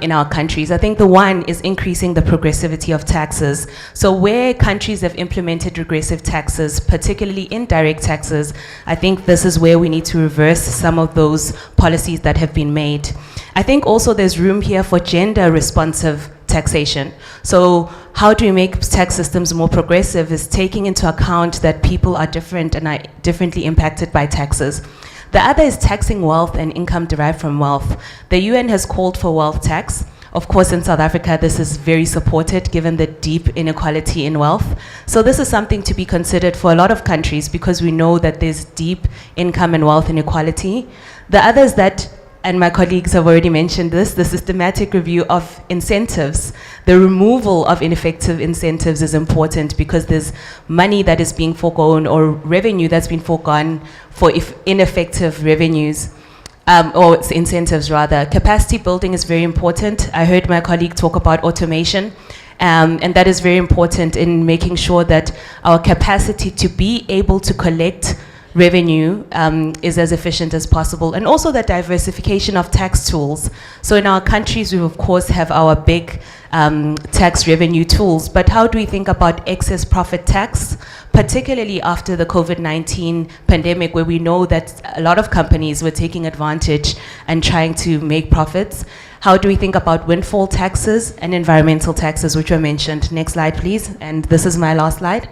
[SPEAKER 17] in our countries. I think the one is increasing the progressivity of taxes. So where countries have implemented regressive taxes, particularly indirect taxes, I think this is where we need to reverse some of those policies that have been made. I think also there's room here for gender responsive taxation. So how do we make tax systems more progressive is taking into account that people are different and are differently impacted by taxes. The other is taxing wealth and income derived from wealth. The UN has called for wealth tax. Of course, in South Africa, this is very supported given the deep inequality in wealth. So this is something to be considered for a lot of countries because we know that there's deep income and wealth inequality. The other is that, and my colleagues have already mentioned this, the systematic review of incentives. The removal of ineffective incentives is important because there's money that is being foregone or revenue that's been foregone for ineffective revenues, or incentives rather. Capacity building is very important. I heard my colleague talk about automation, and that is very important in making sure that our capacity to be able to collect revenue is as efficient as possible, and also the diversification of tax tools. So in our countries, we of course have our big tax revenue tools, but how do we think about excess profit tax, particularly after the COVID-19 pandemic, where we know that a lot of companies were taking advantage and trying to make profits? How do we think about windfall taxes and environmental taxes, which were mentioned? Next slide, please. And this is my last slide.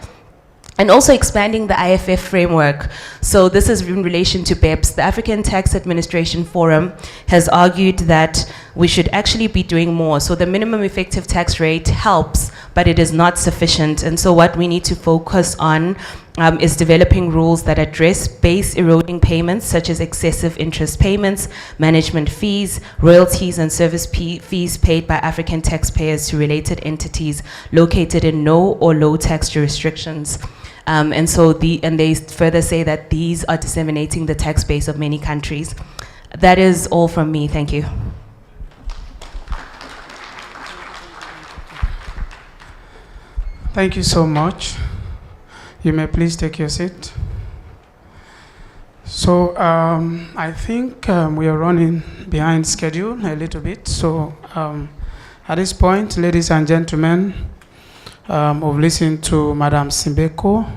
[SPEAKER 17] And also expanding the IFF framework. So this is in relation to BEPS. The African Tax Administration Forum has argued that we should actually be doing more. So the minimum effective tax rate helps, but it is not sufficient. And so what we need to focus on is developing rules that address base eroding payments, such as excessive interest payments, management fees, royalties, and service fees paid by African taxpayers to related entities located in no or low tax jurisdictions. And they further say that these are disseminating the tax base of many countries. That is all from me. Thank you.
[SPEAKER 14] Thank you so much. You may please take your seat. So I think we are running behind schedule a little bit. So at this point, ladies and gentlemen, we've listened to Madam Simbeko.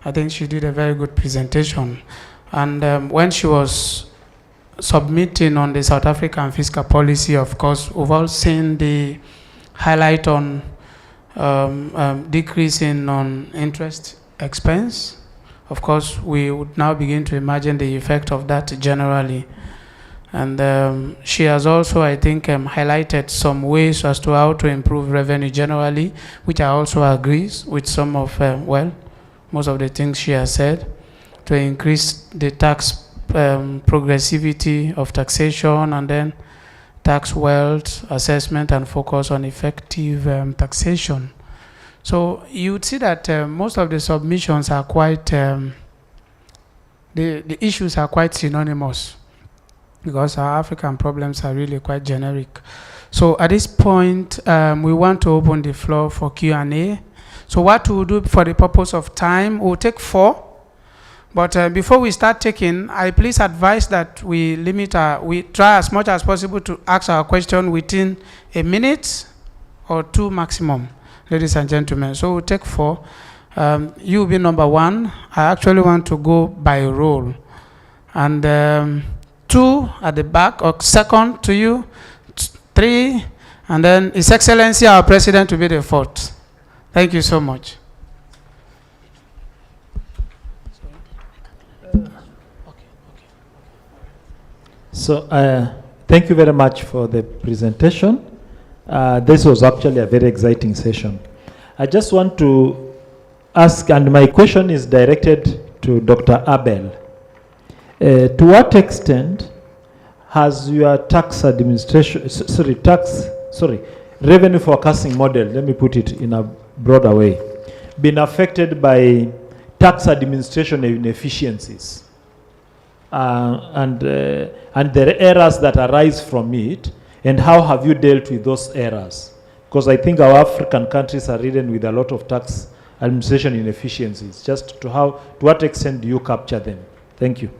[SPEAKER 14] I think she did a very good presentation. And when she was submitting on the South African fiscal policy, of course, we've all seen the highlight on decreasing on interest expense. Of course, we would now begin to imagine the effect of that generally. And she has also, I think, highlighted some ways as to how to improve revenue generally, which I also agree with some of, most of the things she has said, to increase the tax progressivity of taxation, and then tax wealth assessment and focus on effective taxation. So you would see that most of the submissions are quite, the issues are quite synonymous, because our African problems are really quite generic. So at this point, we want to open the floor for Q&A. So what we'll do for the purpose of time, we'll take 4. But before we start taking, I please advise that we we try as much as possible to ask our question within a minute or 2 maximum, ladies and gentlemen. So we'll take 4. You will be number 1. I actually want to go by roll. And 2 at the back, or second to you, 3, and then His Excellency our President to be the 4th. Thank you so much.
[SPEAKER 19] So thank you very much for the presentation. This was actually a very exciting session. I just want to ask, and my question is directed to Dr. Abel. To what extent has your tax administration, revenue forecasting model, let me put it in a broader way, been affected by tax administration inefficiencies and the errors that arise from it, and how have you dealt with those errors? Because I think our African countries are ridden with a lot of tax administration inefficiencies. Just to what extent do you capture them? Thank you.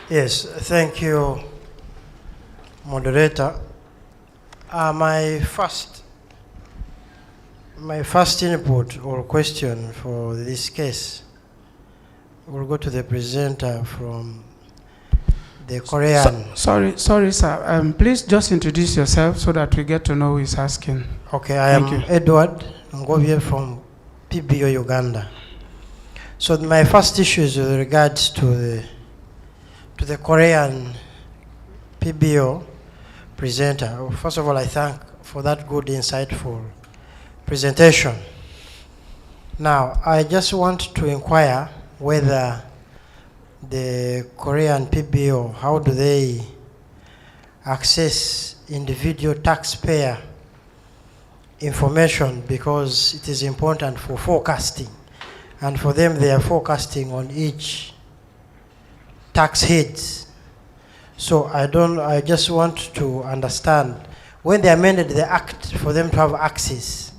[SPEAKER 7] Yes, thank you, moderator. My first input or question for this case will go to the presenter from the Korean.
[SPEAKER 14] Sorry, sir. Please just introduce yourself so that we get to know who is asking.
[SPEAKER 7] Okay, I am Edward Ngovie from PBO Uganda. So my first issue is with regards to the Korean PBO presenter. First of all, I thank for that good, insightful presentation. Now, I just want to inquire whether the Korean PBO, how do they access individual taxpayer information, because it is important for forecasting. And for them, they are forecasting on each tax heads. So I just want to understand, when they amended the act for them to have access,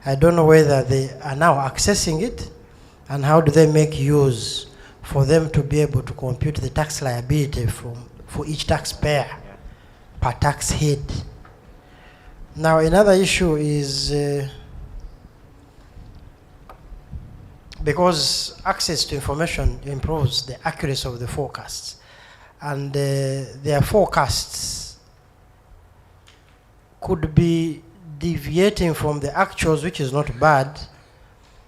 [SPEAKER 7] I don't know whether they are now accessing it, and how do they make use for them to be able to compute the tax liability for each taxpayer per tax head. Now, another issue is because access to information improves the accuracy of the forecasts, and their forecasts could be deviating from the actuals, which is not bad,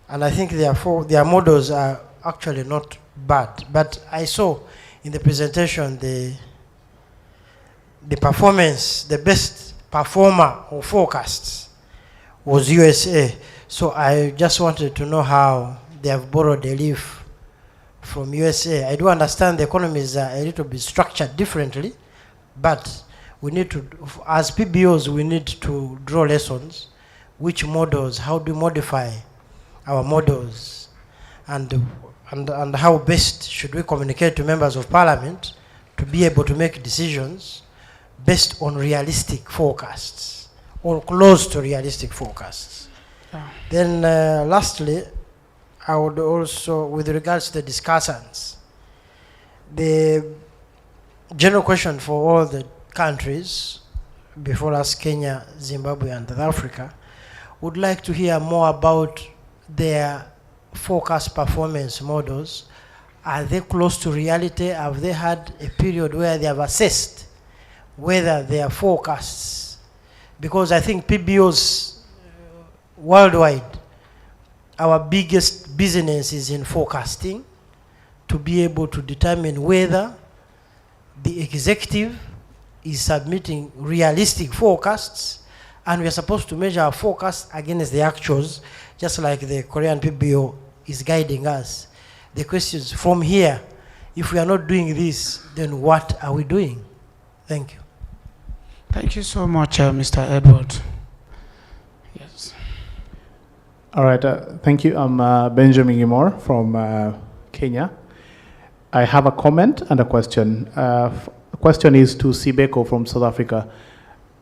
[SPEAKER 7] and I think their models are actually not bad. But I saw in the presentation the performance, the best performer of forecasts was USA. So I just wanted to know how they have borrowed a leaf from USA. I do understand the economies are a little bit structured differently, but we need to, as PBOs, we need to draw lessons. Which models, how do we modify our models? And and how best should we communicate to members of parliament to be able to make decisions based on realistic forecasts or close to realistic forecasts. Then lastly, I would also, with regards to the discussants, the general question for all the countries before us, Kenya, Zimbabwe, and South Africa, would like to hear more about their forecast performance models. Are they close to reality? Have they had a period where they have assessed whether their forecasts, because I think PBOs worldwide, our biggest business is in forecasting, to be able to determine whether the executive is submitting realistic forecasts, and we are supposed to measure our forecasts against the actuals, just like the Korean PBO is guiding us. The question is, from here, if we are not doing this, then what are we doing? Thank you.
[SPEAKER 14] Thank you so much, Mr. Edward. Yes.
[SPEAKER 20] All right, thank you. I'm Benjamin Gimor from Kenya. I have a comment and a question. The question is to Sibeko from South Africa.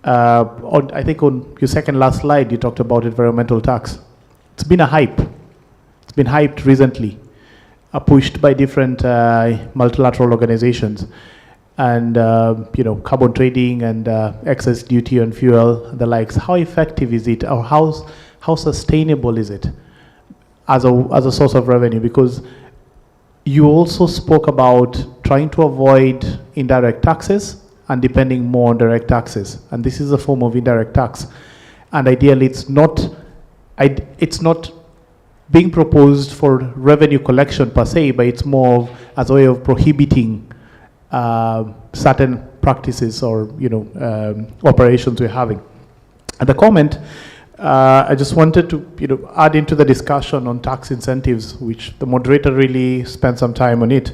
[SPEAKER 20] I think on your second last slide, you talked about environmental tax. It's been a hype. It's been hyped recently, pushed by different multilateral organizations. And carbon trading and excess duty on fuel, the likes. How effective is it, or how sustainable is it as a source of revenue? Because you also spoke about trying to avoid indirect taxes and depending more on direct taxes, and this is a form of indirect tax. And ideally, it's not being proposed for revenue collection per se, but it's more as a way of prohibiting certain practices or operations we're having. And the comment, I just wanted to add into the discussion on tax incentives, which the moderator really spent some time on it,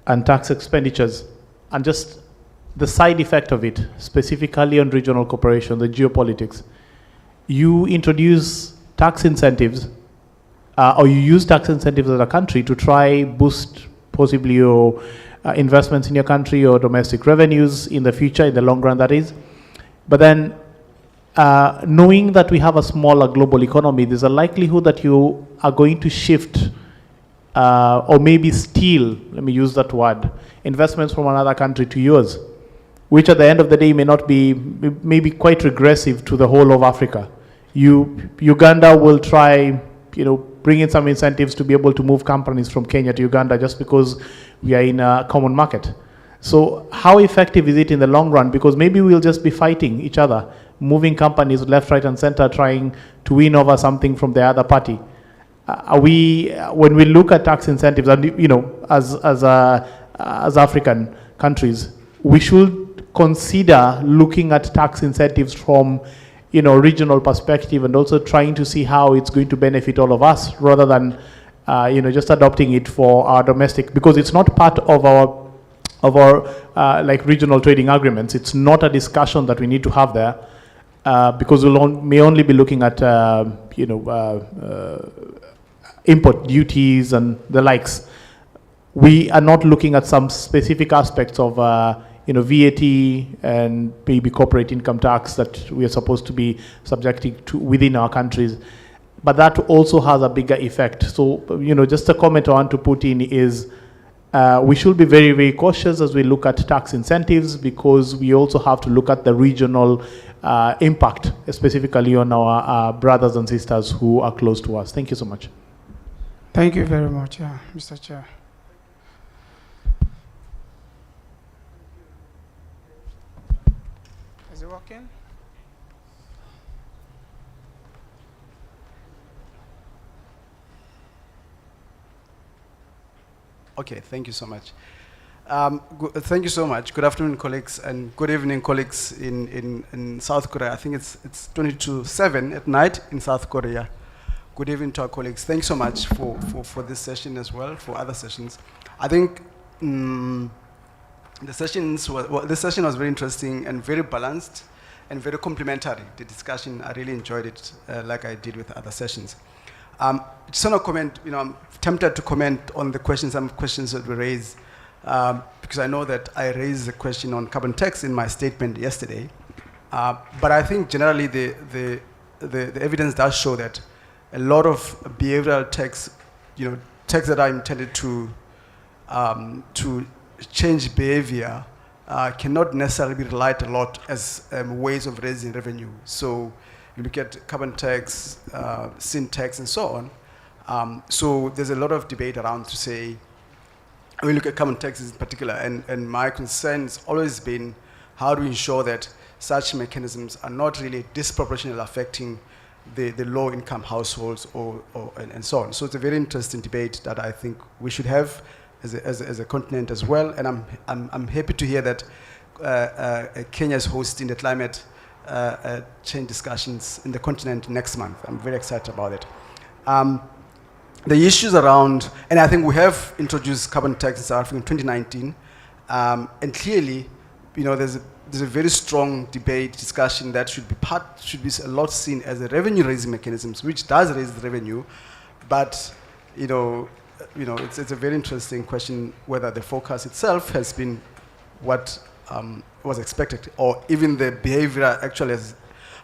[SPEAKER 20] and tax expenditures, and just the side effect of it, specifically on regional cooperation, the geopolitics. You introduce tax incentives, or you use tax incentives as a country to try boost possibly your investments in your country or domestic revenues in the future, in the long run, that is. But then, knowing that we have a smaller global economy, there's a likelihood that you are going to shift or maybe steal, let me use that word, investments from another country to yours, which at the end of the day may not be, maybe quite regressive to the whole of Africa. Uganda will try, bring in some incentives to be able to move companies from Kenya to Uganda just because we are in a common market. So how effective is it in the long run? Because maybe we'll just be fighting each other, moving companies left, right, and center, trying to win over something from the other party. When we look at tax incentives, and as African countries, we should consider looking at tax incentives from regional perspective, and also trying to see how it's going to benefit all of us, rather than just adopting it for our domestic, because it's not part of our like regional trading agreements. It's not a discussion that we need to have there, because may only be looking at import duties and the likes. We are not looking at some specific aspects of VAT and maybe corporate income tax that we are supposed to be subjecting to within our countries. But that also has a bigger effect. So, just a comment I want to put in is we should be very, very cautious as we look at tax incentives, because we also have to look at the regional impact, specifically on our brothers and sisters who are close to us. Thank you so much.
[SPEAKER 14] Thank you very much, Mr. Chair. Is it working?
[SPEAKER 21] Okay, thank you so much. Thank you so much. Good afternoon, colleagues, and good evening, colleagues in South Korea. I think it's 22:07 at night in South Korea. Good evening to our colleagues. Thanks so much for this session as well, for other sessions. I think this session was very interesting and very balanced and very complementary. The discussion, I really enjoyed it, like I did with other sessions. Just want to comment, I'm tempted to comment on some questions that were raised, because I know that I raised a question on carbon tax in my statement yesterday. But I think generally the evidence does show that a lot of behavioral tax, tax that are intended to change behavior cannot necessarily be relied a lot as ways of raising revenue. So you look at carbon tax, sin tax, and so on. So there's a lot of debate around to say, we look at carbon taxes in particular, and my concern has always been how do we ensure that such mechanisms are not really disproportionately affecting the low-income households and so on. So it's a very interesting debate that I think we should have as a continent as well. And I'm happy to hear that Kenya is hosting the climate change discussions in the continent next month. I'm very excited about it. The issues around, and I think we have introduced carbon tax in South Africa in 2019, and clearly, there's a very strong debate, discussion that should be a lot seen as a revenue-raising mechanisms, which does raise the revenue, but it's a very interesting question whether the forecast itself has been what was expected, or even the behavior actually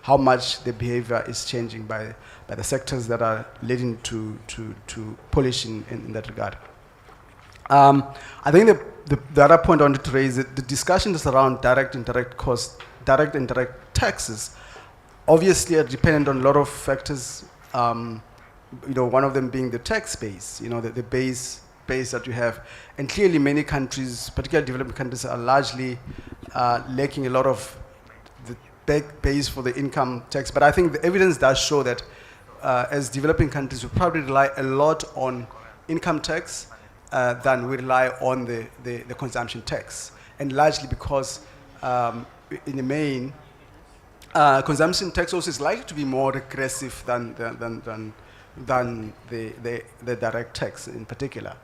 [SPEAKER 21] how much the behavior is changing by the sectors that are leading to polish in that regard. I think the other point I wanted to raise is the discussions around direct and indirect costs, direct and indirect taxes, obviously are dependent on a lot of factors. One of them being the tax base, the base that you have. And clearly many countries, particularly developing countries, are largely lacking a lot of the base for the income tax. But I think the evidence does show that as developing countries, we probably rely a lot on income tax than we rely on the consumption tax. And largely because in the main, consumption tax also is likely to be more regressive than the direct tax in particular.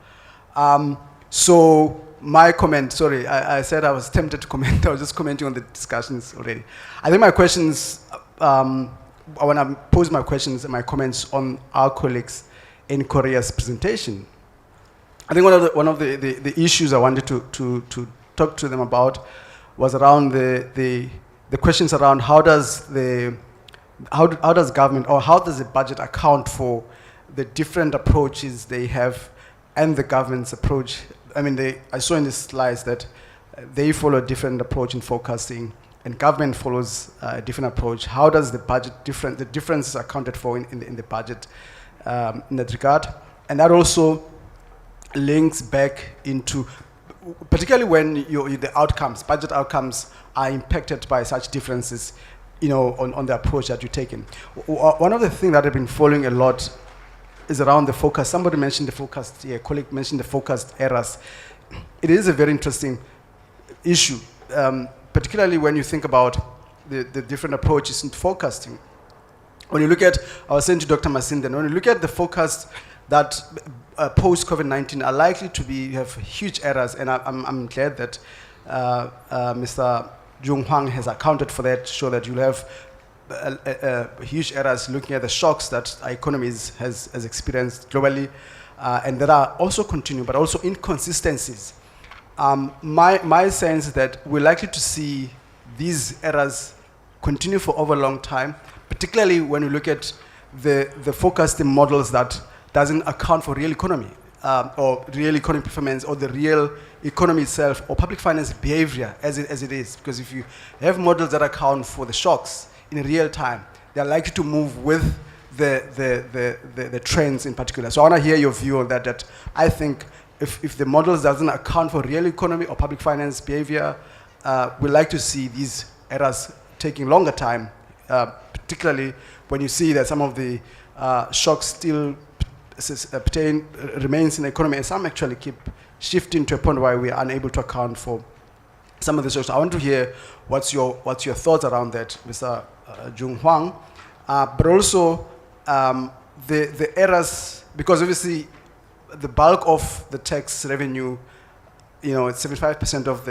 [SPEAKER 21] So my comment, sorry, I said I was tempted to comment, I was just commenting on the discussions already. I think my questions, I want to pose my questions and my comments on our colleagues in Korea's presentation. I think one of the issues I wanted to talk to them about was around the questions around how does government, or how does the budget account for the different approaches they have and the government's approach. I mean, I saw in the slides that they follow a different approach in forecasting and government follows a different approach. How does the budget the differences accounted for in the budget in that regard? And that also links back into, particularly when the outcomes, budget outcomes are impacted by such differences, on the approach that you're taking. One of the things that I've been following a lot is around the focus. Somebody mentioned the focus, a colleague mentioned the focused errors. It is a very interesting issue, particularly when you think about the different approaches in forecasting. When you look at, I was saying to Dr. Masinda, when you look at the forecast that post-COVID-19 are likely to have huge errors, and I'm glad that Mr. Jung Hwang has accounted for that, to show that you'll have huge errors looking at the shocks that our economy has experienced globally, and that are also continuing, but also inconsistencies. My sense is that we're likely to see these errors continue for over a long time, particularly when you look at the forecasting models that doesn't account for real economy, or real economic performance, or the real economy itself, or public finance behavior as it is. Because if you have models that account for the shocks in real time, they're likely to move with the trends in particular. So I want to hear your view on that I think if the models doesn't account for real economy or public finance behavior, we like to see these errors taking longer time, particularly when you see that some of the shocks still remains in the economy, and some actually keep shifting to a point where we are unable to account for some of the shocks. I want to hear what's your thoughts around that, Mr. Jung Hwang, but also the errors, because obviously the bulk of the tax revenue, it's 75% of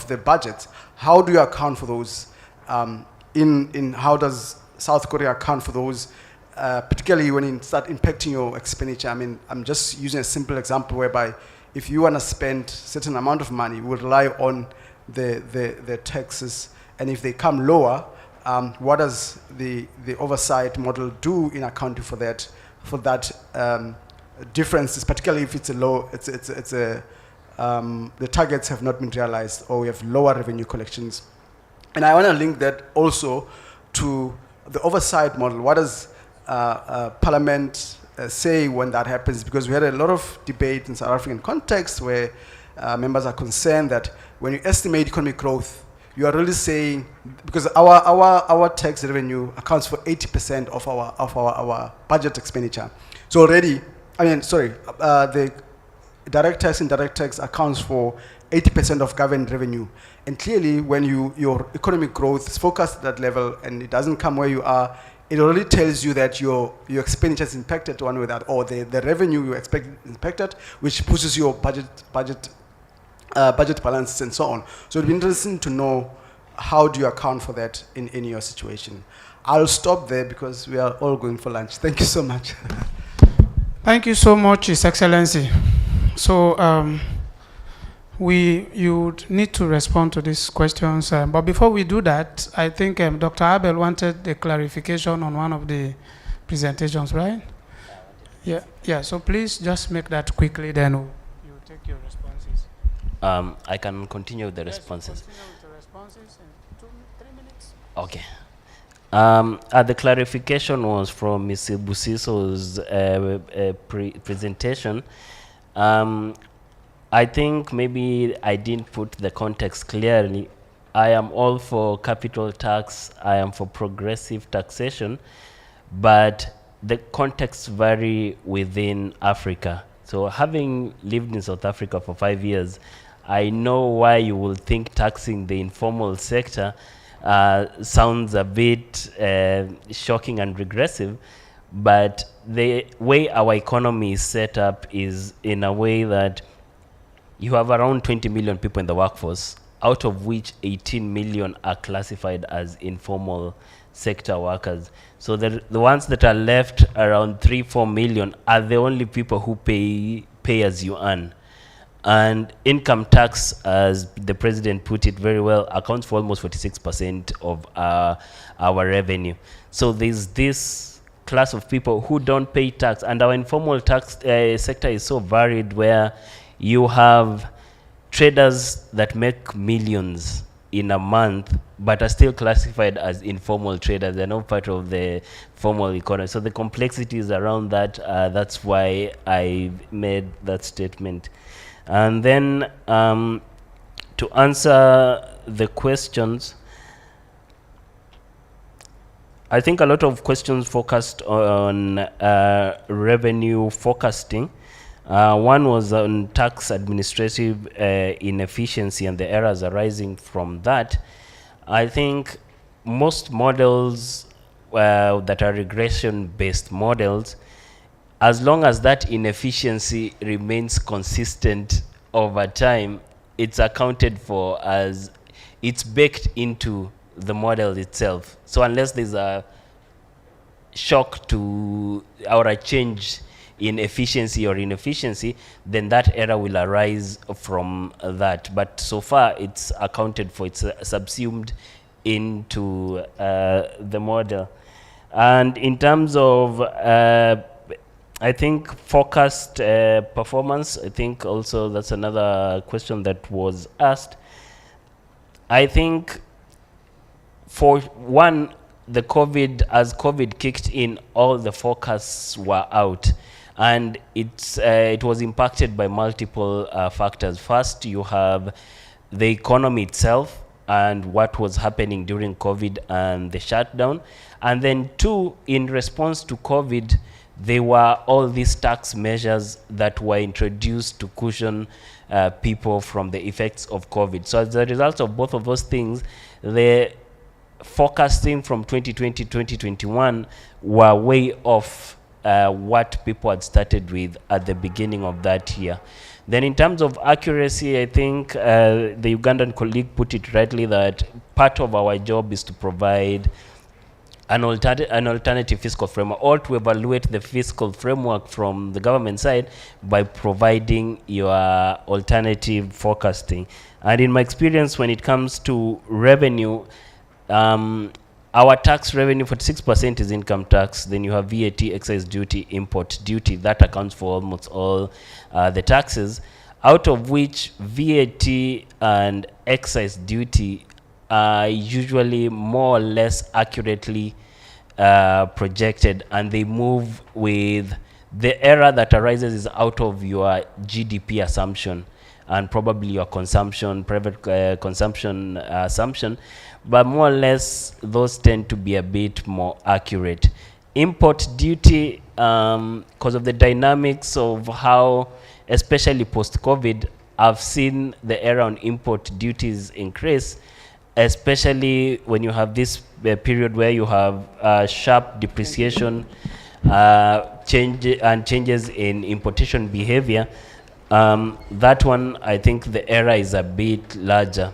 [SPEAKER 21] the budget. How do you account for those? How does South Korea account for those particularly when it start impacting your expenditure. I mean, I'm just using a simple example whereby if you want to spend certain amount of money, you will rely on the taxes, and if they come lower, what does the oversight model do in accounting for that differences, particularly if it's a low, the targets have not been realized or we have lower revenue collections. And I want to link that also to the oversight model. What does Parliament say when that happens? Because we had a lot of debate in South African context where members are concerned that when you estimate economic growth, you are really saying, because our tax revenue accounts for 80% of our budget expenditure. So already, the direct tax and indirect tax accounts for 80% of government revenue. And clearly, when your economic growth is focused at that level and it doesn't come where you are, it already tells you that your expenditure is impacted one way or that, or the revenue you expect is impacted, which pushes your budget balances and so on. So it'd be interesting to know how do you account for that in your situation. I'll stop there because we are all going for lunch. Thank you so much.
[SPEAKER 14] Thank you so much, His Excellency. So you would need to respond to these questions. But before we do that, I think Dr. Abel wanted a clarification on one of the presentations, right? Yeah. So please just make that quickly, then you take your responses.
[SPEAKER 16] I can continue with the responses.
[SPEAKER 14] Continue with the responses in 2-3 minutes.
[SPEAKER 16] Okay. The clarification was from Ms. Busiso's presentation. I think maybe I didn't put the context clearly. I am all for capital tax. I am for progressive taxation, but the contexts vary within Africa. So having lived in South Africa for 5 years, I know why you will think taxing the informal sector sounds a bit shocking and regressive, but the way our economy is set up is in a way that you have around 20 million people in the workforce, out of which 18 million are classified as informal sector workers. So the ones that are left, around 3-4 million, are the only people who pay as you earn. And income tax, as the president put it very well, accounts for almost 46% of our revenue. So there's this class of people who don't pay tax, and our informal tax sector is so varied, where you have traders that make millions in a month but are still classified as informal traders. They're not part of the formal economy. So the complexities around that, that's why I made that statement. And then to answer the questions, I think a lot of questions focused on revenue forecasting. One was on tax administrative inefficiency and the errors arising from that. I think most models that are regression-based models, as long as that inefficiency remains consistent over time, it's accounted for as it's baked into the model itself. So unless there's a shock to or a change in efficiency or inefficiency, then that error will arise from that. But so far, it's accounted for, it's subsumed into the model. And in terms of, I think, forecast performance, I think also that's another question that was asked. I think, for one, as COVID kicked in, all the forecasts were out. And it was impacted by multiple factors. First, you have the economy itself and what was happening during COVID and the shutdown. And then two, in response to COVID, there were all these tax measures that were introduced to cushion people from the effects of COVID. So as a result of both of those things, the forecasting from 2020 to 2021 were way off what people had started with at the beginning of that year. Then in terms of accuracy, I think the Ugandan colleague put it rightly that part of our job is to provide an alternative fiscal framework, or to evaluate the fiscal framework from the government side by providing your alternative forecasting. And in my experience, when it comes to revenue, our tax revenue, 46% is income tax. Then you have VAT, excise duty, import duty. That accounts for almost all the taxes, out of which VAT and excise duty are usually more or less accurately projected, and they move with the error that arises is out of your GDP assumption and probably your consumption, private consumption assumption, but more or less those tend to be a bit more accurate. Import duty, because of the dynamics of how, especially post-COVID, I've seen the error on import duties increase, especially when you have this period where you have sharp depreciation, changes in importation behavior. That one, I think the error is a bit larger.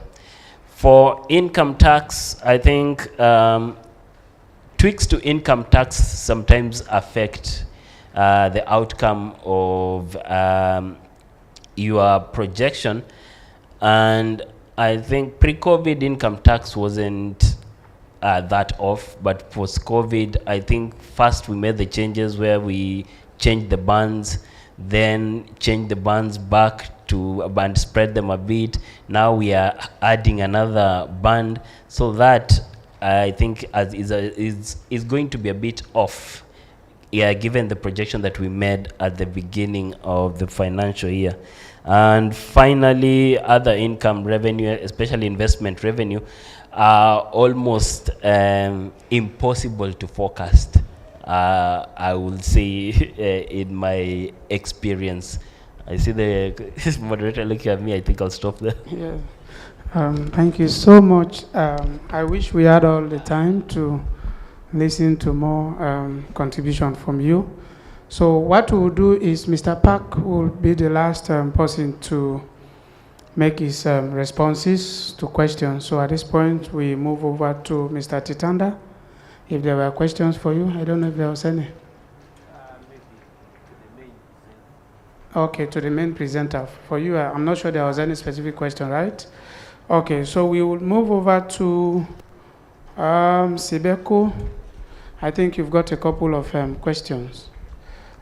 [SPEAKER 16] For income tax, I think tweaks to income tax sometimes affect the outcome of your projection. And I think pre-COVID income tax wasn't that off, but post-COVID, I think first we made the changes where we changed the bands, then changed the bands back to a band, spread them a bit. Now we are adding another band, so that I think is going to be a bit off, yeah, given the projection that we made at the beginning of the financial year. And finally, other income revenue, especially investment revenue, are almost impossible to forecast. I will say in my experience. I see the moderator looking at me. I think I'll stop there.
[SPEAKER 14] Yeah. Thank you so much. I wish we had all the time to listen to more contribution from you. So what we'll do is Mr. Park will be the last person to make his responses to questions. So at this point, we move over to Mr. Titanda. If there were questions for you, I don't know if there was any. Okay, to the main presenter. For you, I'm not sure there was any specific question, right? Okay, so we will move over to Sibeko. I think you've got a couple of questions.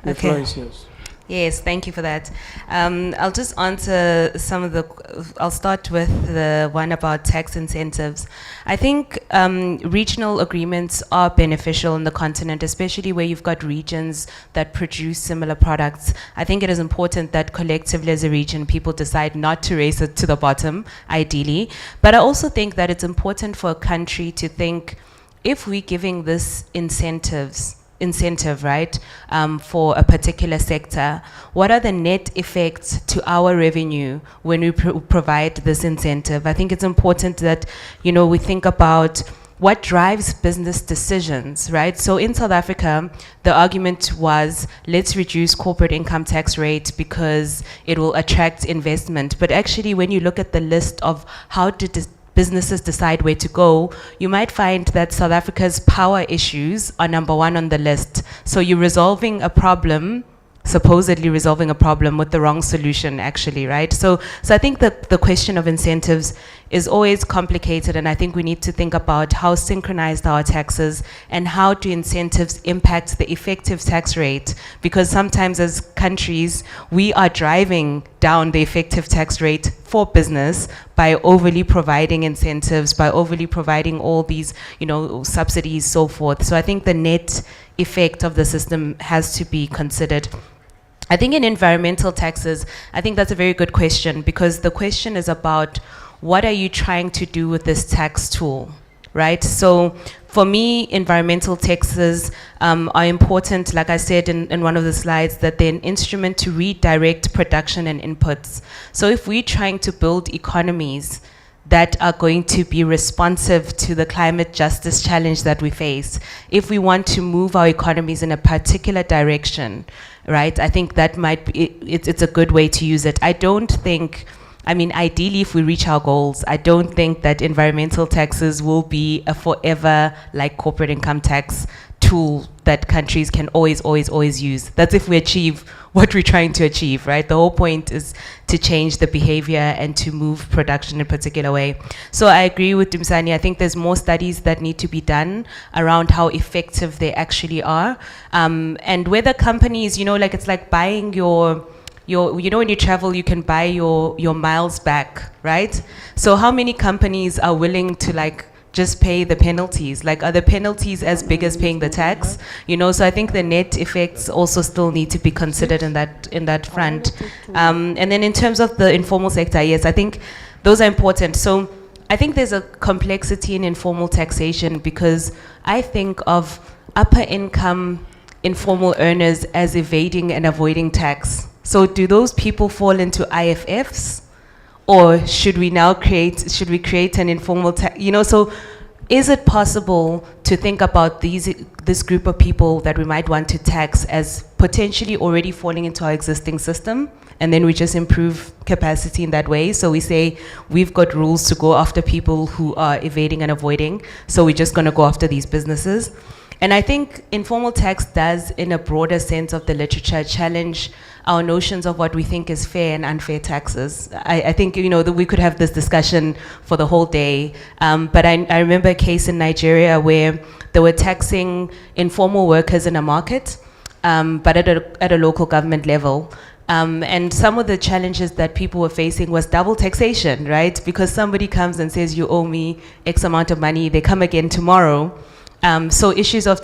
[SPEAKER 14] The floor is yours.
[SPEAKER 17] Yes, thank you for that. I'll just answer some of I'll start with the one about tax incentives. I think regional agreements are beneficial in the continent, especially where you've got regions that produce similar products. I think it is important that collectively as a region, people decide not to race it to the bottom, ideally. But I also think that it's important for a country to think, if we're giving this incentive, right, for a particular sector, what are the net effects to our revenue when we provide this incentive? I think it's important that, we think about what drives business decisions, right? So in South Africa, the argument was, let's reduce corporate income tax rate because it will attract investment. But actually, when you look at the list of how to businesses decide where to go, you might find that South Africa's power issues are number one on the list. So you're supposedly resolving a problem with the wrong solution, actually, right? So I think that the question of incentives is always complicated, and I think we need to think about how synchronized our taxes and how do incentives impact the effective tax rate, because sometimes as countries, we are driving down the effective tax rate for business by overly providing incentives, by overly providing all these, subsidies, so forth. So I think the net effect of the system has to be considered. I think in environmental taxes, I think that's a very good question, because the question is about what are you trying to do with this tax tool, right? So for me, environmental taxes are important, like I said in one of the slides, that they're an instrument to redirect production and inputs. So if we're trying to build economies that are going to be responsive to the climate justice challenge that we face, if we want to move our economies in a particular direction, right, I think that might be, it's a good way to use it. I don't think I mean, ideally, if we reach our goals, I don't think that environmental taxes will be a forever, like, corporate income tax tool that countries can always use. That's if we achieve what we're trying to achieve, right? The whole point is to change the behavior and to move production in a particular way. So I agree with Dumsani. I think there's more studies that need to be done around how effective they actually are. And whether companies, like it's like buying your when you travel, you can buy your miles back, right? So how many companies are willing to just pay the penalties? Are the penalties as big as paying the tax? So I think the net effects also still need to be considered in that front. And then in terms of the informal sector, yes, I think those are important. So I think there's a complexity in informal taxation because I think of upper income informal earners as evading and avoiding tax. So do those people fall into IFFs? Or should we create an informal tax? So is it possible to think about this group of people that we might want to tax as potentially already falling into our existing system, and then we just improve capacity in that way? So we say we've got rules to go after people who are evading and avoiding, so we're just going to go after these businesses. And I think informal tax does, in a broader sense of the literature, challenge our notions of what we think is fair and unfair taxes. I think, that we could have this discussion for the whole day. But I remember a case in Nigeria where they were taxing informal workers in a market, but at a local government level. And some of the challenges that people were facing was double taxation, right? Because somebody comes and says, you owe me X amount of money, they come again tomorrow. So issues of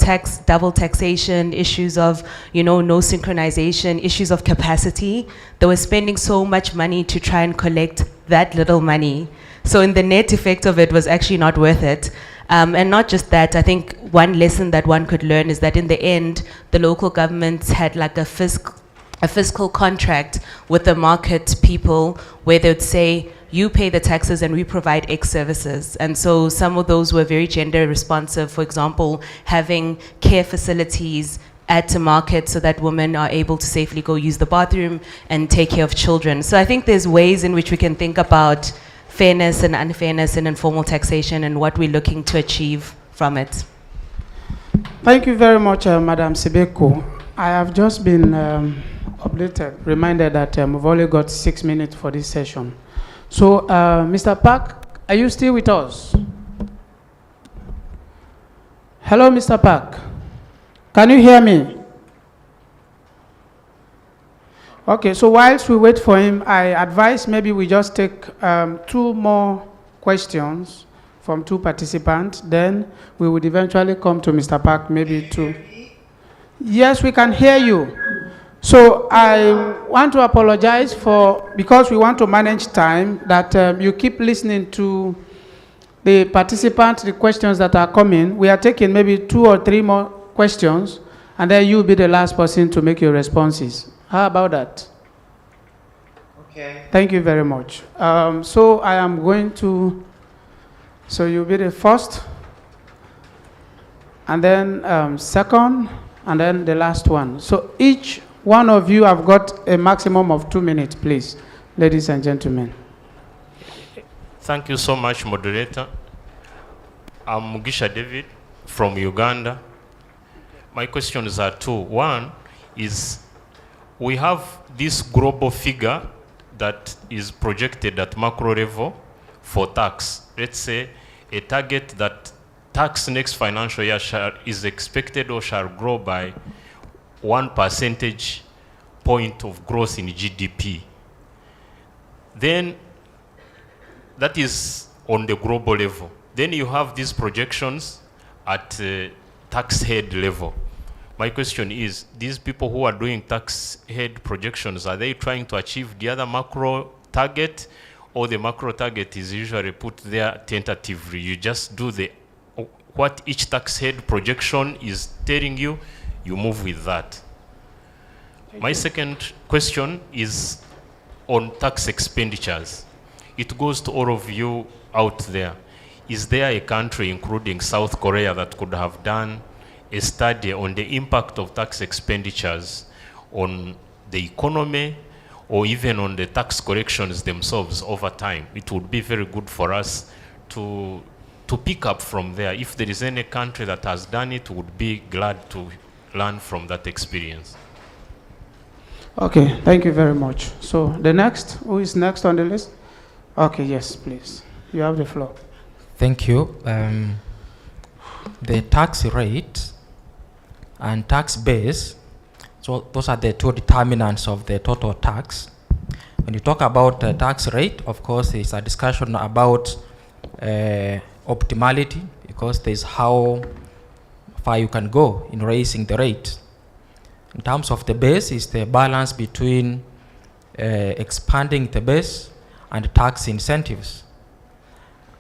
[SPEAKER 17] double taxation, issues of, no synchronization, issues of capacity. They were spending so much money to try and collect that little money. So in the net effect of it was actually not worth it. And not just that, I think one lesson that one could learn is that in the end, the local governments had a fiscal contract with the market people where they would say, you pay the taxes and we provide X services. And so some of those were very gender responsive. For example, having care facilities at a market so that women are able to safely go use the bathroom and take care of children. So I think there's ways in which we can think about fairness and unfairness in informal taxation and what we're looking to achieve from it.
[SPEAKER 14] Thank you very much, Madam Sibeko. I have just been reminded that we've only got 6 minutes for this session. So, Mr. Park, are you still with us? Hello, Mr. Park. Can you hear me? Okay, so whilst we wait for him, I advise maybe we just take 2 more questions from 2 participants. Then we would eventually come to Mr. Park, maybe to... Yes, we can hear you. So I want to apologize because we want to manage time, that you keep listening to the participants, the questions that are coming. We are taking maybe 2 or 3 more questions, and then you'll be the last person to make your responses. How about that?
[SPEAKER 13] Okay.
[SPEAKER 14] Thank you very much. So I am going to, so you'll be the first, and then second, and then the last one. So each one of you have got a maximum of 2 minutes, please, ladies and gentlemen.
[SPEAKER 6] Thank you so much, moderator. I'm Mugisha David from Uganda. My questions are 2. One is, we have this global figure that is projected at macro level for tax. Let's say a target that tax next financial year is expected or shall grow by 1 percentage point of growth in GDP. Then that is on the global level. Then you have these projections at tax head level. My question is, these people who are doing tax head projections, are they trying to achieve the other macro target, or the macro target is usually put there tentatively? You just do what each tax head projection is telling you, you move with that. My second question is on tax expenditures. It goes to all of you out there. Is there a country, including South Korea, that could have done a study on the impact of tax expenditures on the economy, or even on the tax collections themselves over time. It would be very good for us to pick up from there. If there is any country that has done it, we would be glad to learn from that experience.
[SPEAKER 14] Okay, thank you very much. So the next, who is next on the list? Okay, yes, please. You have the floor.
[SPEAKER 11] Thank you. The tax rate and tax base, so those are the two determinants of the total tax. When you talk about the tax rate, of course, it's a discussion about optimality, because there's how far you can go in raising the rate. In terms of the base, is the balance between expanding the base and tax incentives.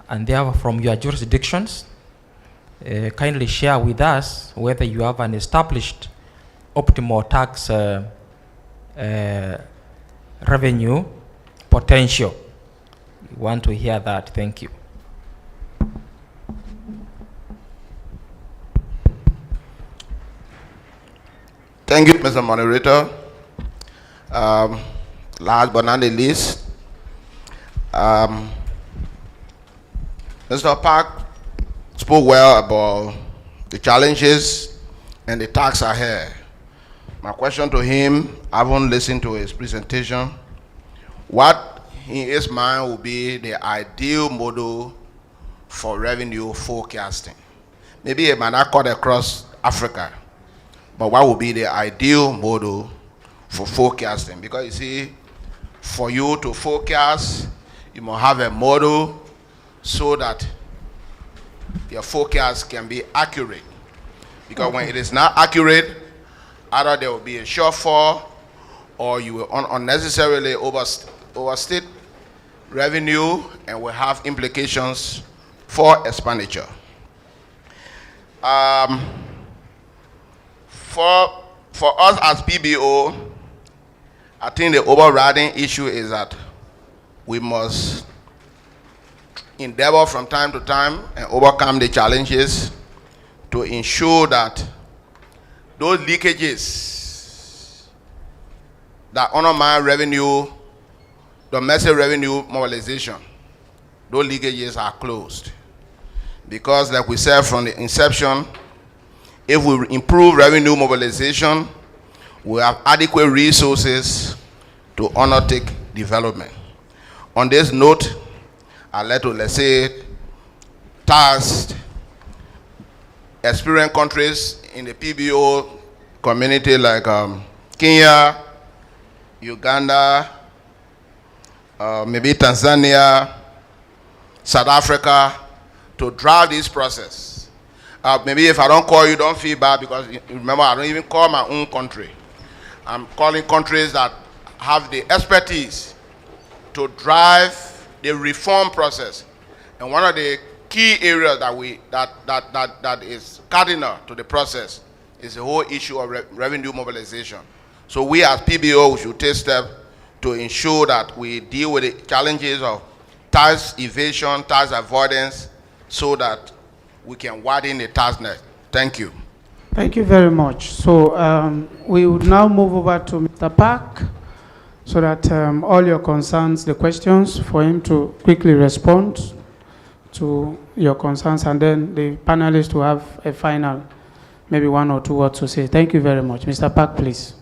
[SPEAKER 11] And therefore, from your jurisdictions, kindly share with us whether you have an established optimal tax revenue potential. We want to hear that. Thank you.
[SPEAKER 2] Thank you, Mr. Moderator. Last but not the least, Mr. Park spoke well about the challenges and the tasks ahead. My question to him, I haven't listened to his presentation. What in his mind will be the ideal model for revenue forecasting? Maybe it might not cut across Africa, but what would be the ideal model for forecasting? Because you see, for you to forecast, you must have a model so that your forecast can be accurate. Because when it is not accurate, either there will be a shortfall or you will unnecessarily overstate revenue and will have implications for expenditure. For us as PBO, I think the overriding issue is that we must endeavor from time to time and overcome the challenges to ensure that those leakages that undermine revenue, domestic revenue mobilization, those leakages are closed. Because like we said from the inception, if we improve revenue mobilization, we have adequate resources to undertake development. On this note, I'd like to, let's say, task experienced countries in the PBO community like Kenya, Uganda, maybe Tanzania, South Africa, to drive this process. Maybe if I don't call you, don't feel bad, because remember, I don't even call my own country. I'm calling countries that have the expertise to drive the reform process. And one of the key areas that is cardinal to the process is the whole issue of revenue mobilization. So we as PBO should take steps to ensure that we deal with the challenges of tax evasion, tax avoidance, so that we can widen the tax net. Thank you.
[SPEAKER 14] Thank you very much. So we would now move over to Mr. Park, so that all your concerns, the questions, for him to quickly respond to your concerns, and then the panelists will have a final, maybe one or two words to say. Thank you very much. Mr. Park, please.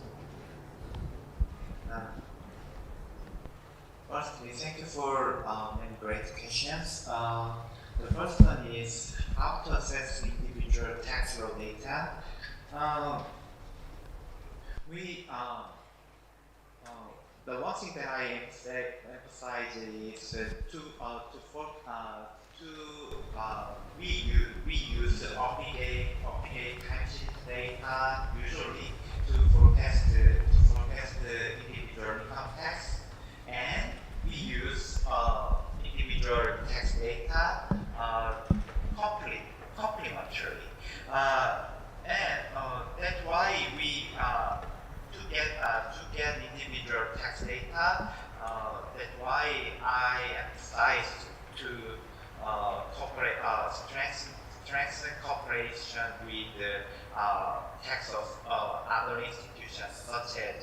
[SPEAKER 13] Firstly, thank you for many great questions. The first one is how to assess individual tax law data. The one thing that I emphasize is we use obligate timesheet data usually to forecast the individual income tax, and we use individual tax data complementary, and that's why we to get individual tax data. That's why I emphasize to strengthen cooperation with the tax of other institutions such as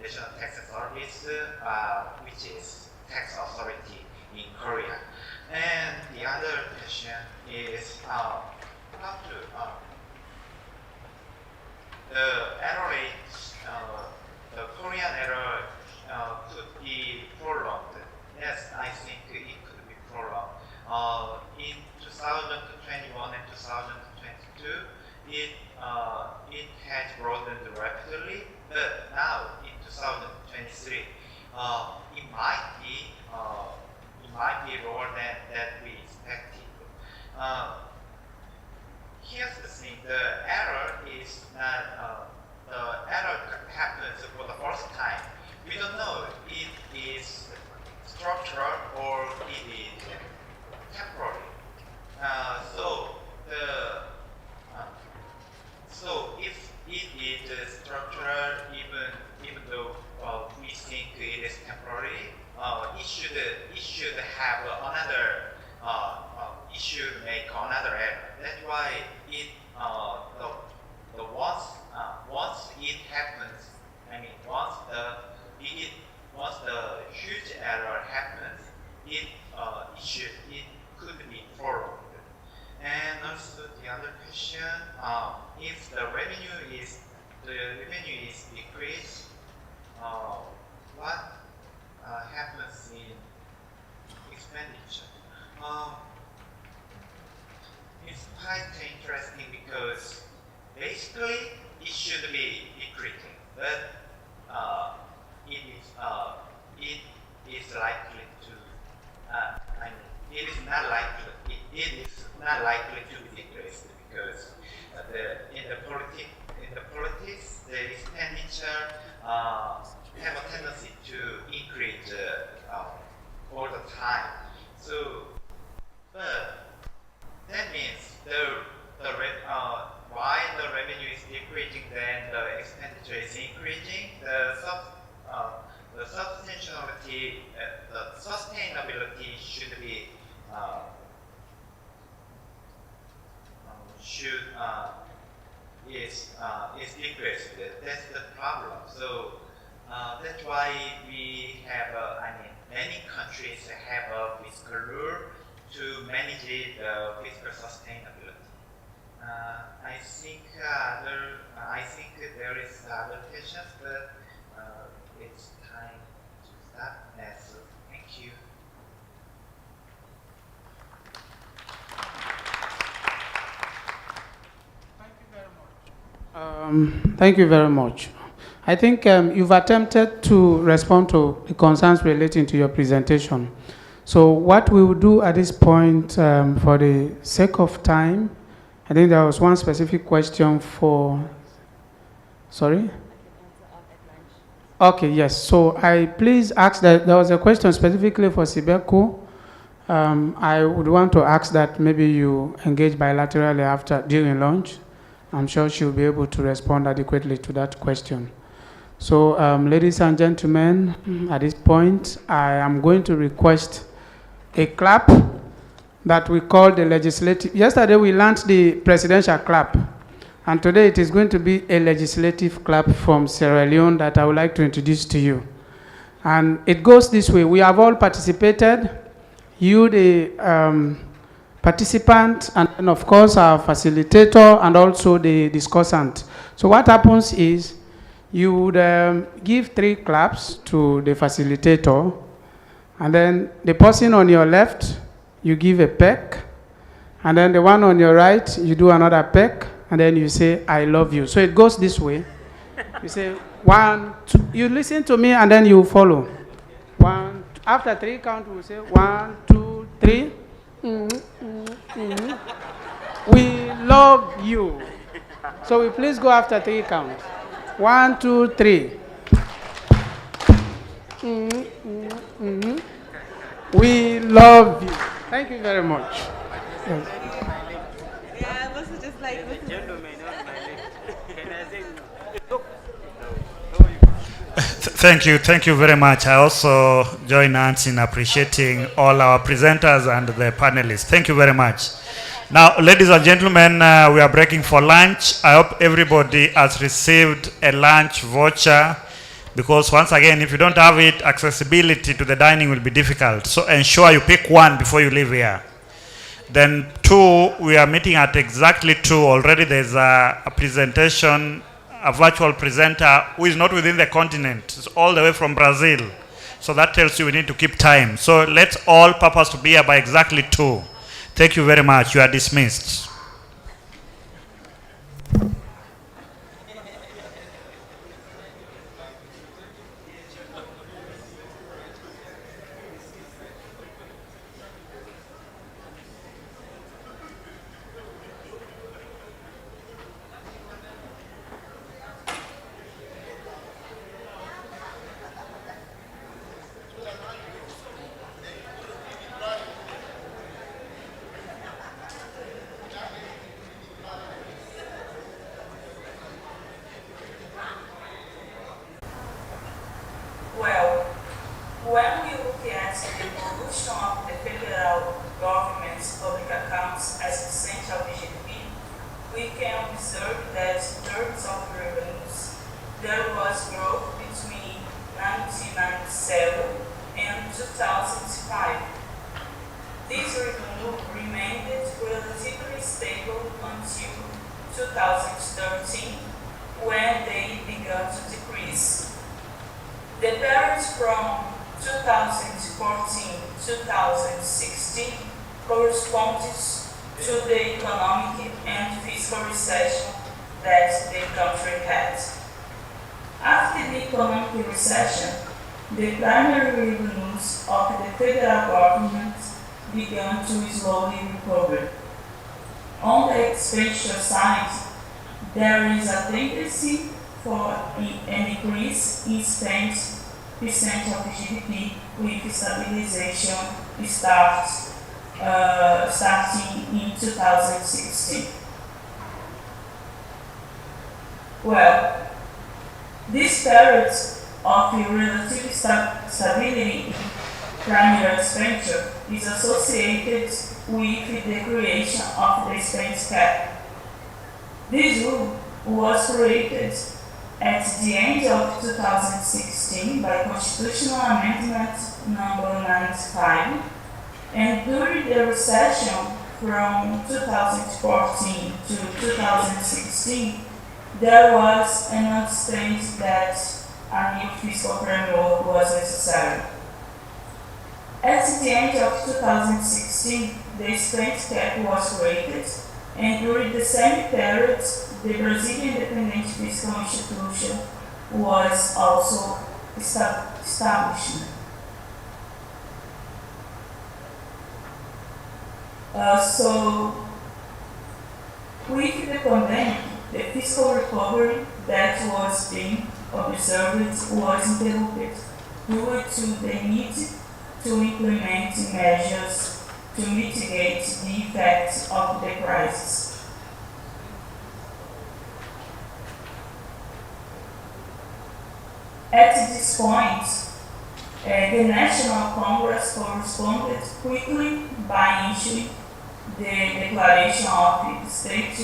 [SPEAKER 13] National Tax Service, which is tax authority in Korea. And the other question is how to the error rate, the Korean error could be prolonged. Yes, I think it could be prolonged. In 2021 and 2022, it has broadened rapidly, but now in 2023, it might be lower than we expected. Here's the thing: the error is not the error happens for the first time. We don't know if it is structural or it is temporary. So if it is structural, even though we think it is temporary, it should have another. It should make another error. That's why once it happens, I mean once the huge error happens, it could be prolonged. And also the other question, if the revenue is decreased, what happens in expenditure? It's quite interesting because basically it should be decreasing, but it is likely to. It is not likely. It is not likely to be decreased because in the politics, the expenditure have a tendency to increase all the time. So, but that means why the revenue is decreasing, then the expenditure is increasing. The sustainability should be is decreased. That's the problem. So that's why we have many countries have a fiscal rule to manage the fiscal sustainability. I think there is other questions, but it's time to stop. So thank you.
[SPEAKER 14] Thank you very much. I think you've attempted to respond to the concerns relating to your presentation. So what we will do at this point, for the sake of time, I think there was one specific question for, sorry? Okay, yes. So I please ask that there was a question specifically for Sibeko. I would want to ask that maybe you engage bilaterally during lunch. I'm sure she'll be able to respond adequately to that question. So, ladies and gentlemen, at this point, I am going to request a clap that we call the legislative. Yesterday, we launched the presidential clap, and today it is going to be a legislative clap from Sierra Leone that I would like to introduce to you. And it goes this way. We have all participated. You, the participant, and then of course our facilitator and also the discussant. So what happens is you would give 3 claps to the facilitator, and then the person on your left, you give a peck, and then the one on your right, you do another peck, and then you say, I love you. So it goes this way. You say, 1, 2, you listen to me, and then you follow. 1, after 3 count, we say 1, 2, 3. We love you. So we please go after 3 count. 1, 2, 3. We love you. Thank you very much. Yes.
[SPEAKER 17] Yeah, I was just like
[SPEAKER 8] Thank you very much. I also join hands in appreciating all our presenters and the panelists. Thank you very much. Now, ladies and gentlemen, we are breaking for lunch. I hope everybody has received a lunch voucher Because once again, if you don't have it, accessibility to the dining will be difficult. So ensure you pick one before you leave here. Then 2, we are meeting at exactly 2. Already there's a presentation, a virtual presenter who is not within the continent. It's all the way from Brazil. So that tells you we need to keep time. So let's all purpose to be here by exactly 2. Thank you very much. You are dismissed.
[SPEAKER 9] Well, when we look at the evolution of the federal government's public accounts as a percent of GDP, we can observe that in terms of revenues, there was growth between 1997 and 2005. This revenue remained relatively stable until 2013, when they began to decrease. The period from 2014-2016 corresponds to the economic and fiscal recession that the country had. After the economic recession, the primary revenues of the federal government began to slowly recover. On the expenditure side, there is a tendency for an increase in spend percent of GDP with stabilization starting in 2016. Well, this period of relative stability in primary expenditure is associated with the creation of the spend cap. This rule was created at the end of 2016 by Constitutional Amendment number 95, and during the recession from 2014 to 2016, there was an understanding that a new fiscal framework was necessary. At the end of 2016, the spend cap was created, and during the same period, the Brazilian Independent Fiscal Institution was also established. So, with the pandemic, the fiscal recovery that was being observed was interrupted due to the need to implement measures to mitigate the effects of the crisis. At this point, the National Congress responded quickly by issuing the Declaration of the State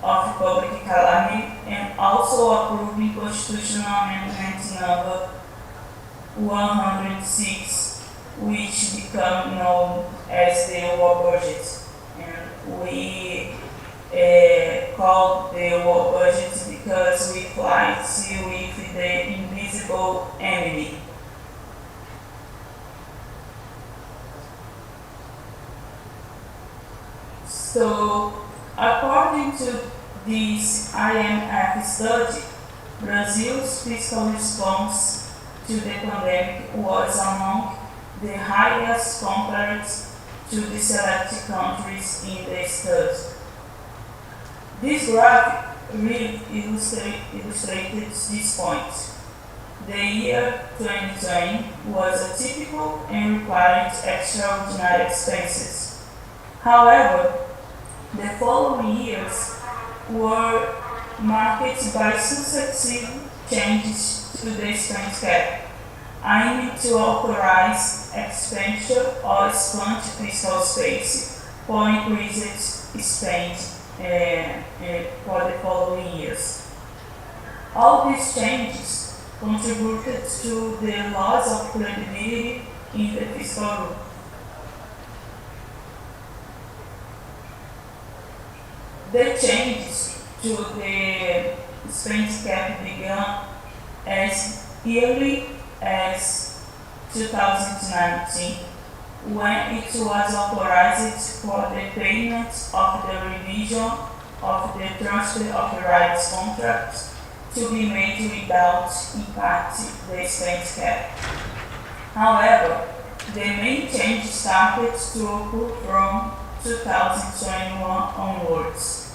[SPEAKER 9] of Public Calamity and also approving Constitutional Amendment number 106, which became known as the war budget. And we called the war budget because we fight with the invisible enemy. So, according to this IMF study, Brazil's fiscal response to the pandemic was among the highest compared to the selected countries in the study. This graph really illustrated this point. The year 2020 was atypical and required extraordinary expenses. However, the following years were marked by successive changes to the spend cap, aiming to authorize expenditure or expand fiscal space for increased spend for the following years. All these changes contributed to the loss of credibility in the fiscal rule. The changes to the expense cap began as early as 2019, when it was authorized for the payment of the revision of the transfer of rights contracts to be made without impacting the expense cap. However, the main change started to occur from 2021 onwards.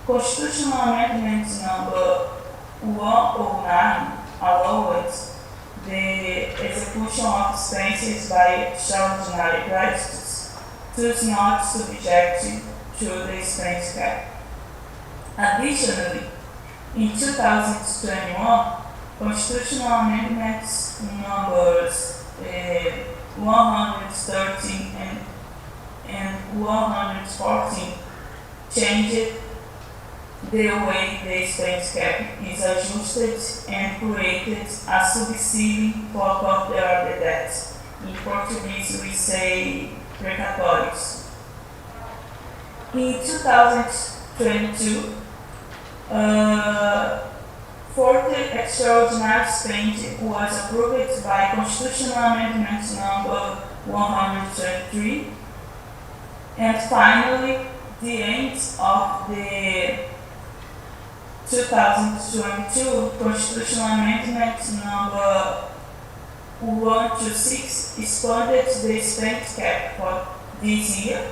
[SPEAKER 9] Constitutional Amendment number 109 allowed the execution of expenses by extraordinary creditors, thus not subject to the expense cap. Additionally, in 2021, Constitutional Amendments numbers 113 and 114 changed the way the expense cap is adjusted and created a subsídio for control the debt. In Portuguese, we say precatórios. In 2022, 40 extraordinary spending was approved by Constitutional Amendment number 123, and finally, the end of the 2022 Constitutional Amendment number 126 expanded the expense cap for this year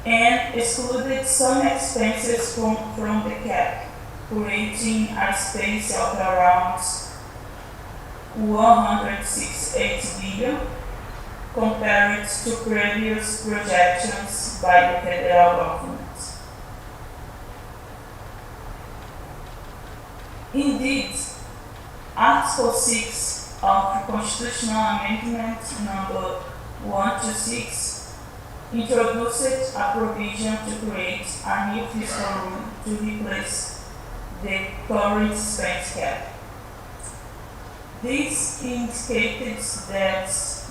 [SPEAKER 9] and excluded some expenses from the cap, creating a space of around 168 billion compared to previous projections by the federal government. Indeed, Article 6 of Constitutional Amendment number 126 introduced a provision to create a new fiscal rule to replace the current expense cap. This indicated that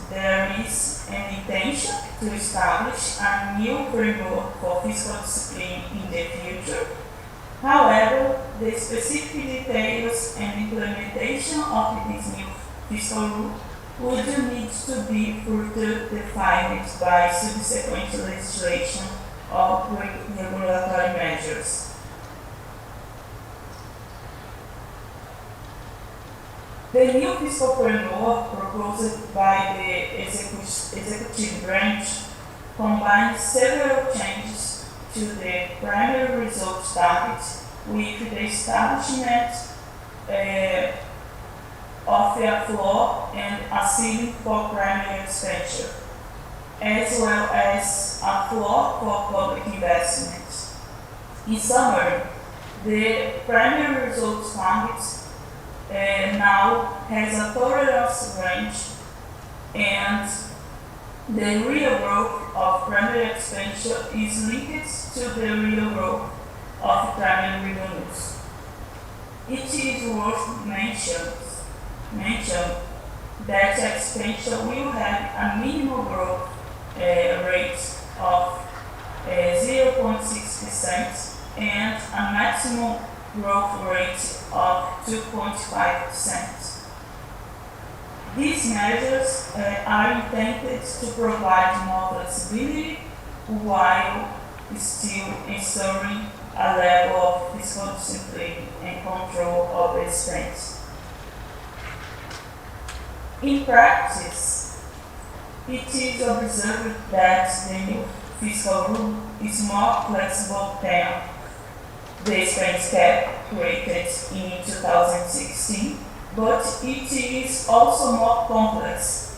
[SPEAKER 9] there is an intention to establish a new framework for fiscal discipline in the future. However, the specific details and implementation of this new fiscal rule would need to be further defined by subsequent legislation or regulatory measures. The new fiscal framework proposed by the executive branch combines several changes to the primary results target with the establishment of a floor and a ceiling for primary expenditure, as well as a floor for public investments. In summary, the primary results target now has a tolerance range, and the real growth of primary expenditure is linked to the real growth of primary revenues. It is worth mentioning that expenditure will have a minimum growth rate of 0.6% and a maximum growth rate of 2.5%. These measures are intended to provide more flexibility while still ensuring a level of fiscal discipline and control of expense. In practice, it is observed that the new fiscal rule is more flexible than the expense cap created in 2016, but it is also more complex.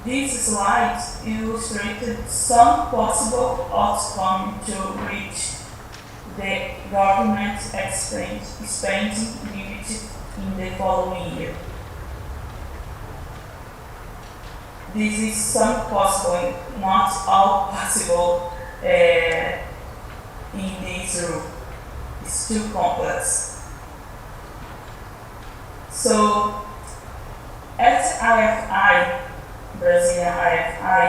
[SPEAKER 9] This slide illustrated some possible outcomes to reach the government spending limit in the following year. This is some possible, not all possible in this rule. It's too complex. So IFI, Brazilian IFI,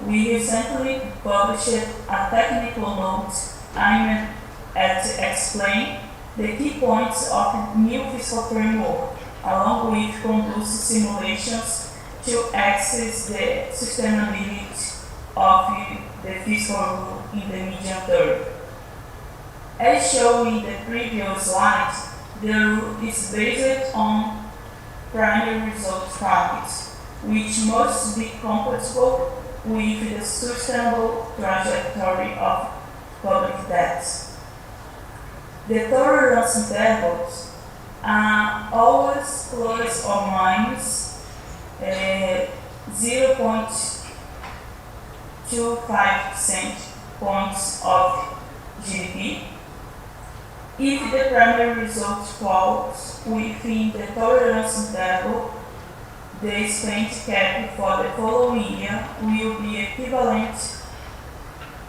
[SPEAKER 9] we recently published a technical note aimed at explain the key points of the new fiscal framework, along with conducive simulations to assess the sustainability of the fiscal rule in the medium term. As shown in the previous slide, the rule is based on primary result targets, which must be compatible with the sustainable trajectory of public debt. The tolerance intervals are always plus or minus 0.25% points of GDP. If the primary result falls within the tolerance interval, the spend cap for the following year will be equivalent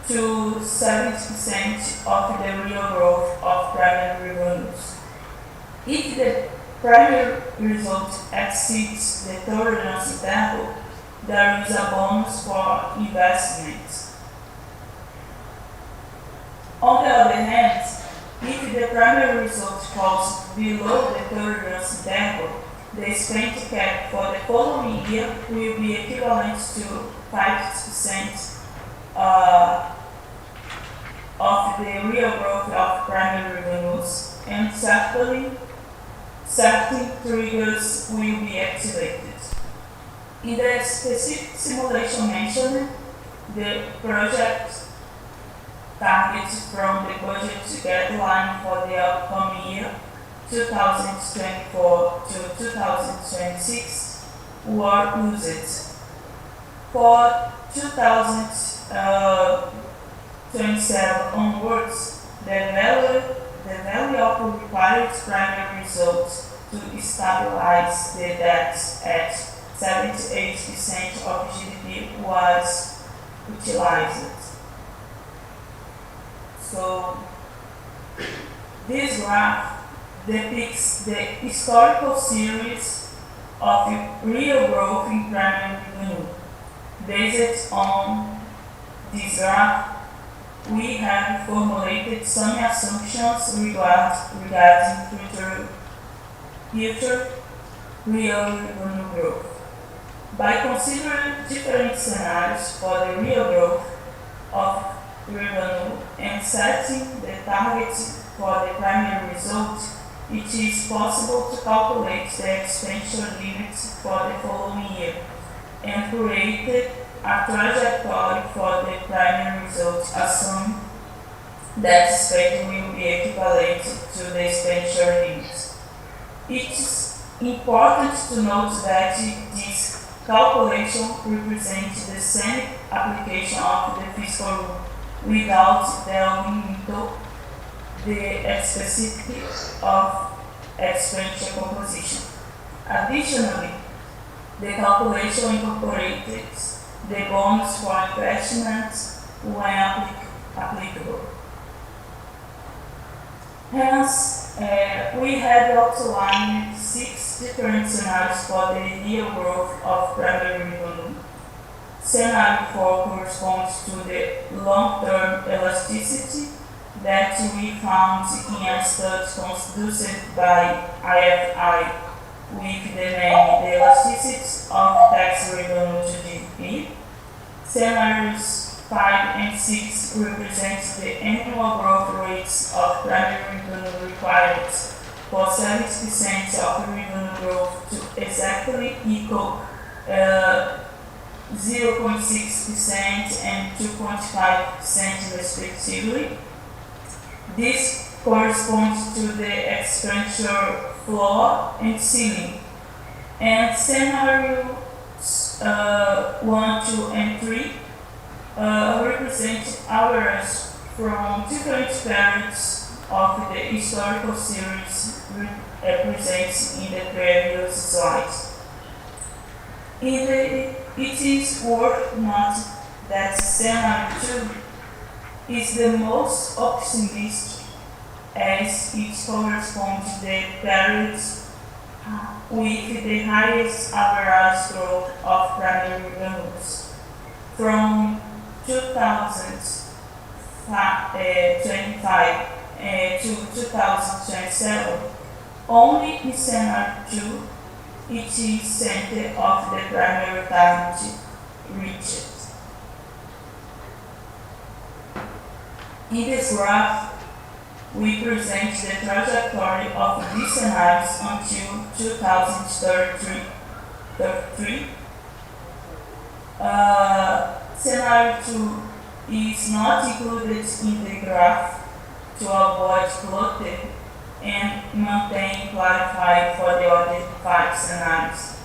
[SPEAKER 9] to 70% of the real growth of primary revenues. If the primary result exceeds the tolerance interval, there is a bonus for investments. On the other hand, if the primary result falls below the tolerance interval, the spend cap for the following year will be equivalent to 5% of the real growth of primary revenues, and certain triggers will be activated. In the specific simulation mentioned, the project targets from the budget guideline for the upcoming year 2024 to 2026 were used. For 2027 onwards, the value of required primary results to stabilize the debt at 78% of GDP was utilized. So, this graph depicts the historical series of real growth in primary revenue. Based on this graph, we have formulated some assumptions regarding future real revenue growth. By considering different scenarios for the real growth of revenue and setting the target for the primary result, it is possible to calculate the expenditure limits for the following year and create a trajectory for the primary result, assuming that spend will be equivalent to the expenditure limits. It is important to note that this calculation represents the same application of the fiscal rule without delving into the specifics of expenditure composition. Additionally, the calculation incorporates the bonus for investments when applicable. Hence, we have outlined 6 different scenarios for the real growth of primary revenue. Scenario 4 corresponds to the long-term elasticity that we found in a study conducted by IFI with the name the elasticity of tax revenue to GDP. Scenarios 5 and 6 represent the annual growth rates of primary revenue required for 70% of revenue growth to exactly equal 0.6% and 2.5% respectively. This corresponds to the expenditure floor and ceiling. And scenarios 1, 2, and 3 represent average from different periods of the historical series represented in the previous slides. It is worth noting that scenario 2 is the most optimistic as it corresponds to the periods with the highest average growth of primary revenues. From 2025 to 2027, only in scenario 2, each center of the primary target reached. In this graph, we present the trajectory of these scenarios until 2033. Scenario 2 is not included in the graph to avoid clutter and maintain clarified for the other 5 scenarios.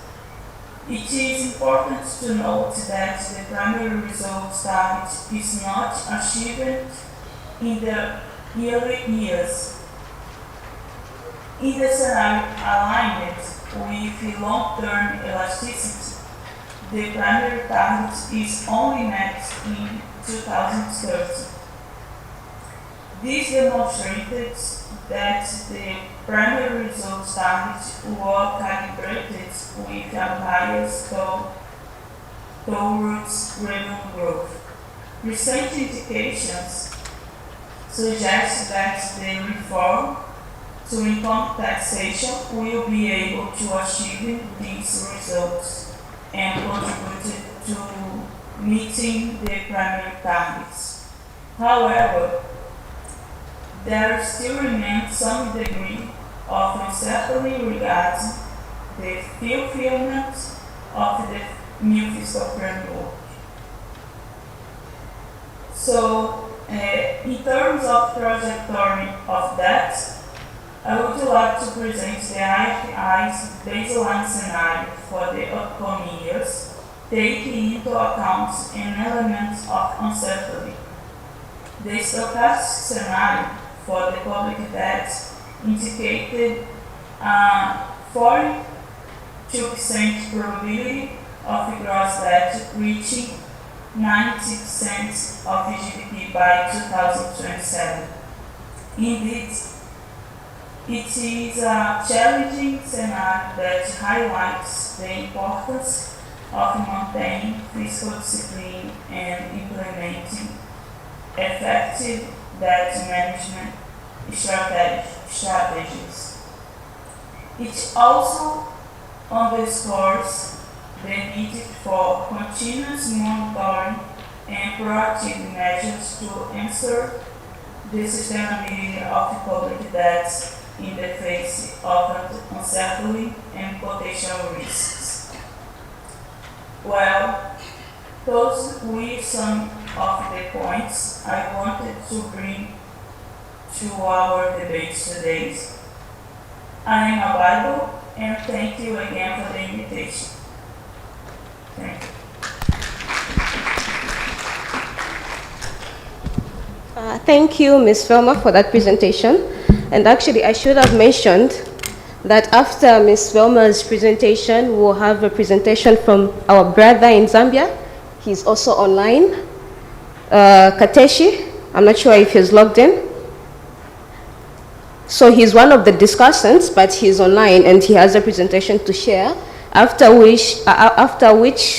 [SPEAKER 9] It is important to note that the primary results target is not achieved in the early years. In the scenario aligned with long-term elasticity, the primary target is only met in 2030. This demonstrated that the primary results targets were calibrated with a bias towards revenue growth. Recent indications suggest that the reform to income taxation will be able to achieve these results and contribute to meeting the primary targets. However, there still remains some degree of uncertainty regarding the fulfillment of the new fiscal framework. So, in terms of trajectory of that, I would like to present the IFI's baseline scenario for the upcoming years, taking into account an element of uncertainty. The stochastic scenario for the public debt indicated a 42% probability of gross debt reaching 90% of GDP by 2027. Indeed, it is a challenging scenario that highlights the importance of maintaining fiscal discipline and implementing effective debt management strategies. It also underscores the need for continuous monitoring and proactive measures to ensure the sustainability of public debt in the face of uncertainty and potential risks. Well, those were some of the points I wanted to bring to our debate today. I am available, and thank you again for the invitation. Thank you.
[SPEAKER 5] Thank you, Ms. Velma, for that presentation. And actually, I should have mentioned that after Ms. Velma's presentation, we'll have a presentation from our brother in Zambia. He's also online. Kateshi, I'm not sure if he's logged in. So he's one of the discussants, but he's online and he has a presentation to share, after which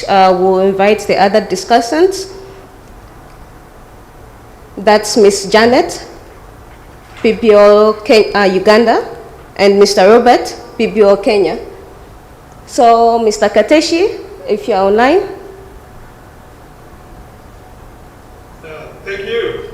[SPEAKER 5] we'll invite the other discussants. That's Ms. Janet, PBO Uganda, and Mr. Robert, PBO Kenya. So, Mr. Kateshi, if you're online.
[SPEAKER 10] Thank you.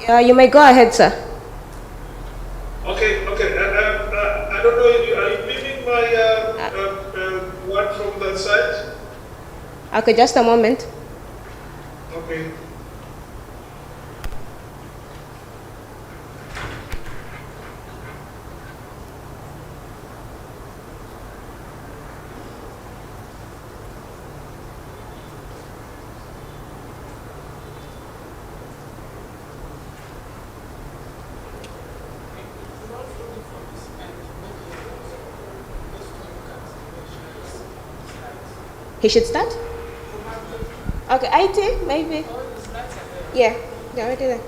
[SPEAKER 5] You may go ahead, sir.
[SPEAKER 10] Okay. I don't know, are you leaving my one from that side?
[SPEAKER 5] Okay, just a moment.
[SPEAKER 10] Okay.
[SPEAKER 5] He should start? Okay, IT, maybe. Yeah, they're already there.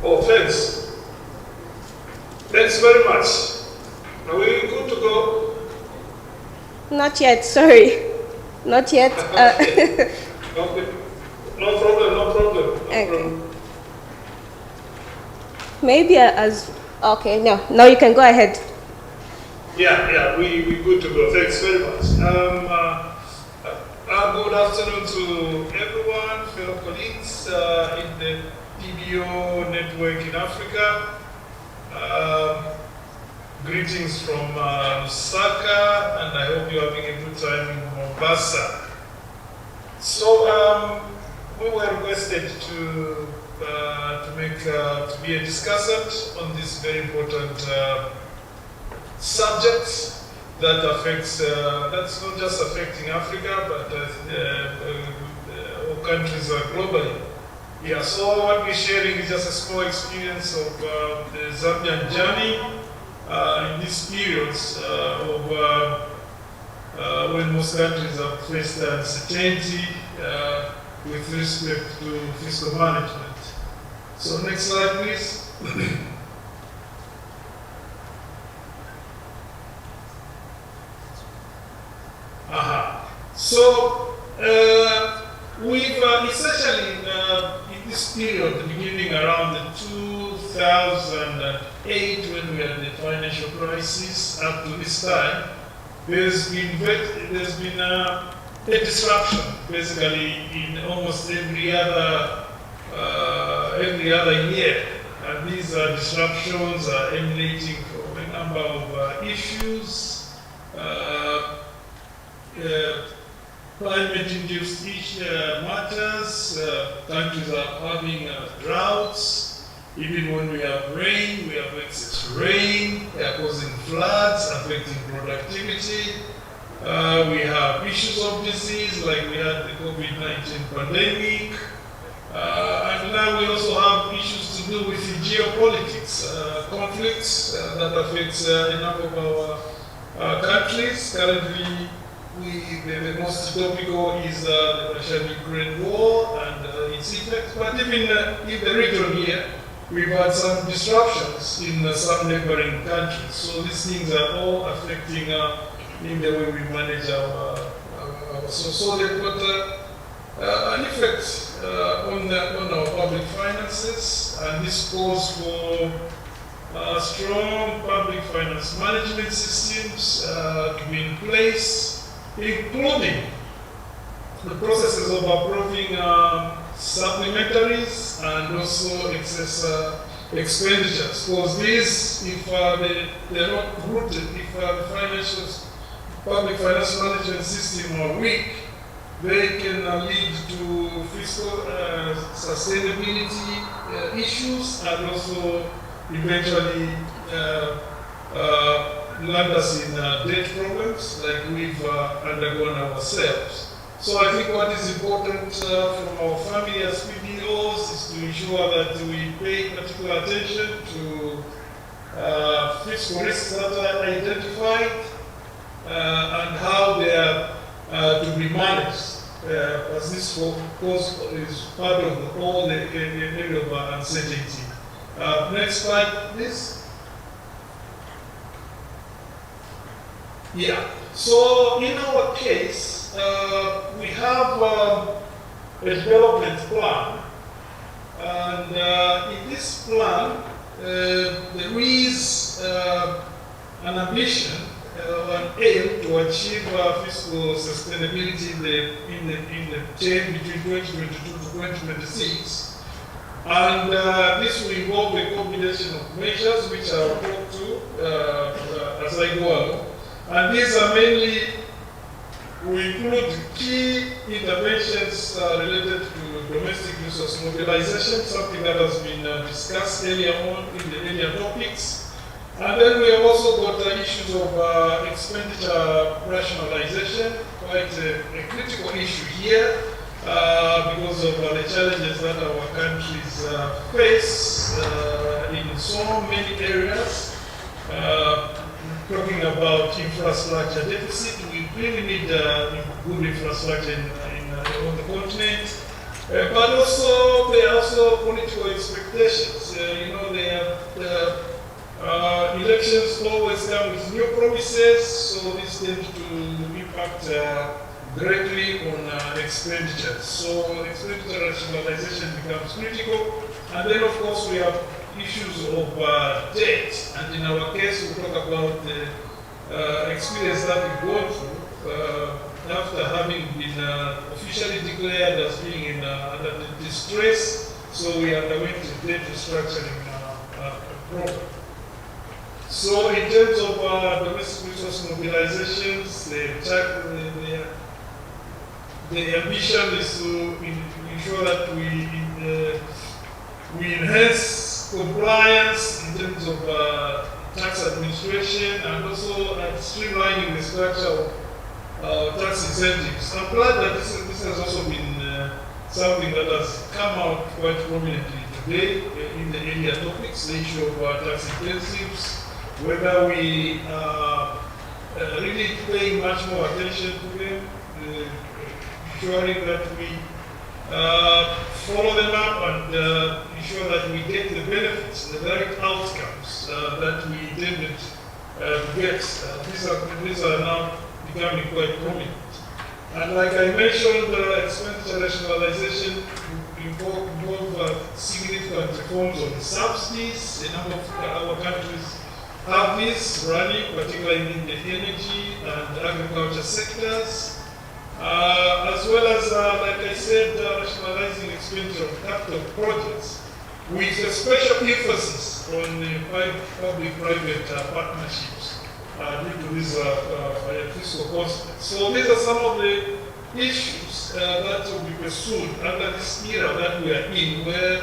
[SPEAKER 10] Oh, thanks. Thanks very much. Are we good to go?
[SPEAKER 5] Not yet, sorry. Not yet.
[SPEAKER 10] Okay. No problem, no problem.
[SPEAKER 5] Okay. Maybe as, okay, no, you can go ahead.
[SPEAKER 10] Yeah, we good to go. Thanks very much. Good afternoon to everyone, fellow colleagues in the PBO network in Africa. Greetings from Lusaka, and I hope you're having a good time in Mombasa. So we were requested to be a discussant on this very important subject that affects, that's not just affecting Africa, but all countries globally. Yeah, so what we're sharing is just a small experience of the Zambian journey in these periods of when most countries have faced uncertainty with respect to fiscal management. So next slide, please. So we've essentially in this period, beginning around the 2008 when we had the financial crisis up to this time, there's been a disruption basically in almost every other year, and these disruptions are emanating from a number of issues. Climate-induced matters, countries are having droughts. Even when we have rain, we have excess rain, they are causing floods, affecting productivity. We have issues of disease, like we had the COVID-19 pandemic. And now we also have issues to do with geopolitics, conflicts that affects a number of our countries. Currently, the most topical is the Russia-Ukraine war and its effects. But even in the region here, we've had some disruptions in some neighboring countries. So these things are all affecting in the way we manage our so they've got an effect on our public finances, and this calls for strong public finance management systems to be in place, including the processes of approving supplementaries and also excess expenditures. Because these, if they're not rooted, if the public finance management system are weak, they can lead to fiscal sustainability issues and also eventually land us in debt problems like we've undergone ourselves. So I think what is important from our family as PBOs is to ensure that we pay particular attention to fiscal risks that are identified and how they are to be managed, as this course is part of all the area of uncertainty. Next slide, please. Yeah, so in our case, we have a development plan, and in this plan, there is an ambition, an aim to achieve fiscal sustainability in the term between 2022 to 2026. And this will involve a combination of measures which I will talk to as I go along. And these are mainly, we include key interventions related to domestic resource mobilization, something that has been discussed earlier on in the earlier topics. And then we have also got the issues of expenditure rationalization, quite a critical issue here because of the challenges that our countries face in so many areas. Talking about infrastructure deficit, we really need good infrastructure on the continent. But also, there are also political expectations. Elections always come with new promises, so this tends to impact greatly on expenditures. So expenditure rationalization becomes critical. And then, of course, we have issues of debt. And in our case, we talk about the experience that we've gone through after having been officially declared as being under distress. So we underwent a debt restructuring program. So in terms of domestic resource mobilizations, the ambition is to ensure that we enhance compliance in terms of tax administration and also streamlining the structure of tax incentives. I'm glad that this has also been something that has come out quite prominently today in the area topics, the issue of tax incentives, whether we are really paying much more attention to them, ensuring that we follow them up and ensure that we get the benefits, the direct outcomes that we intended to get. These are now becoming quite prominent. And like I mentioned, expenditure rationalization involve significant reforms on subsidies. A number of our countries have this running, particularly in the energy and agriculture sectors, as well as, like I said, rationalizing expenditure of capital projects with a special emphasis on public-private partnerships due to this fiscal constraints. So these are some of the issues that will be pursued under this era that we are in, where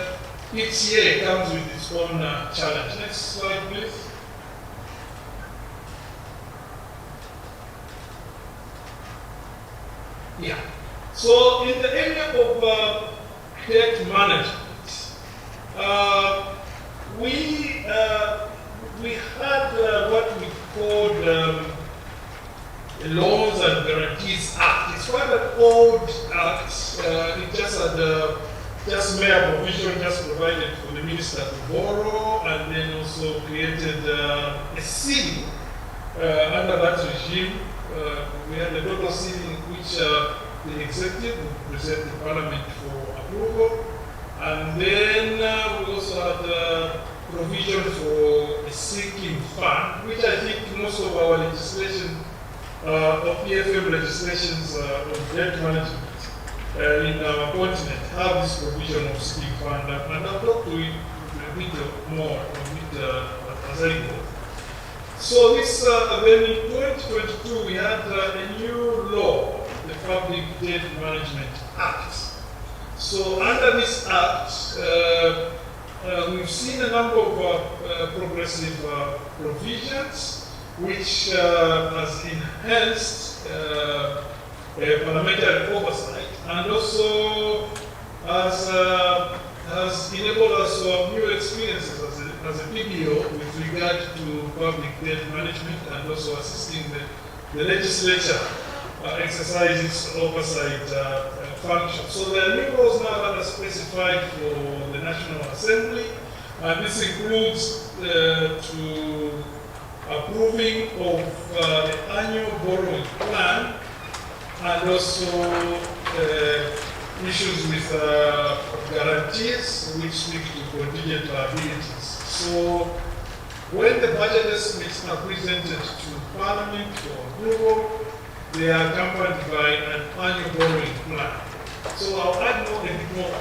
[SPEAKER 10] each year comes with its own challenge. Next slide, please. Yeah. So in the area of debt management, we had what we called Loans and Guarantees Act. It's quite an old act. It just had just mere provision just provided for the minister to borrow, and then also created a ceiling under that regime. We had a total ceiling which the executive would present to Parliament for approval. And then we also had provision for a sinking fund, which I think most of our legislation, of PFM legislations on debt management in our continent have this provision of sinking fund. And I'll talk to it a bit more as I go. So this, then in 2022, we had a new law, the Public Debt Management Act. So under this act, we've seen a number of progressive provisions which has enhanced parliamentary oversight and also has enabled us to have new experiences as a PBO with regard to public debt management and also assisting the legislature exercise its oversight function. So there are new laws now that are specified for the National Assembly, and this includes to approving of the annual borrowing plan and also issues with guarantees which speak to contingent liabilities. So when the budget estimates are presented to Parliament for approval, they are accompanied by an annual borrowing plan. So I'll add a bit more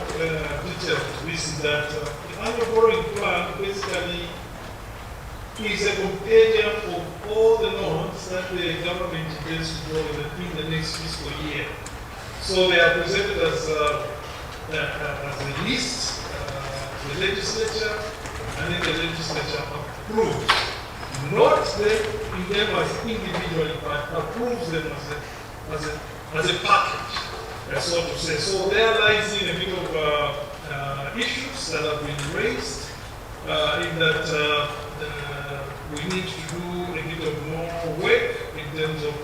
[SPEAKER 10] detail to this, that the annual borrowing plan basically is a compendium of all the loans that the government intends to borrow in the next fiscal year. So they are presented as a list to the legislature, and then the legislature approves not them as individually, but approves them as a package, so to say. So there lies in a bit of issues that have been raised in that we need to do a bit of more work in terms of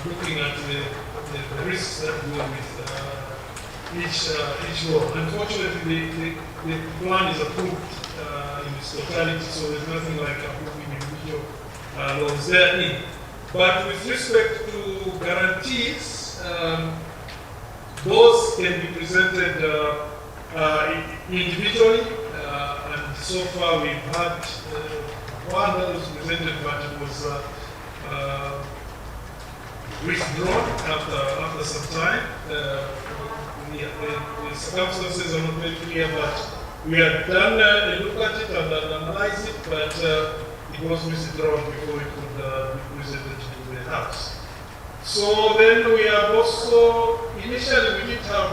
[SPEAKER 10] looking at the risks that go with each law. Unfortunately, the plan is approved in its totality, so there's nothing like approving individual laws therein. But with respect to guarantees, those can be presented individually, and so far we've had one that was presented, but it was withdrawn after some time. The circumstances are not very clear, but we had done a look at it and analyzed it, but it was withdrawn before it could be presented to the House. So then we have also, initially we did have,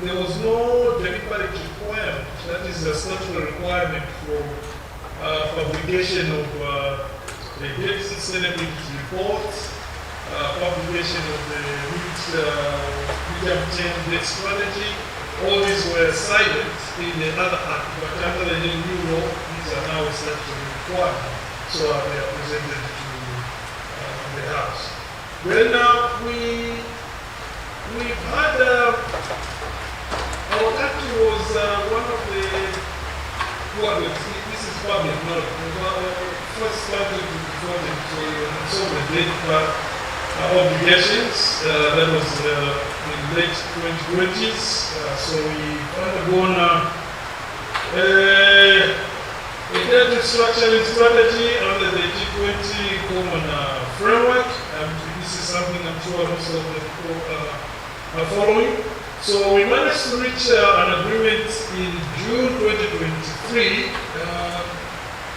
[SPEAKER 10] there was no deliberate requirement, that is a statutory requirement for publication of the debt sustainability report, publication of the medium-term debt strategy. All these were silent in the other act, but under the new law, these are now a statutory requirement, so they are presented to the House. Then we've had, our country was one of the, well, this is public knowledge, first country to default into sovereign debt obligations. That was in late 2020s. So we've undergone a debt restructuring strategy under the G20 Common Framework. This is something I'm sure most of the people are following. So we managed to reach an agreement in June 2023.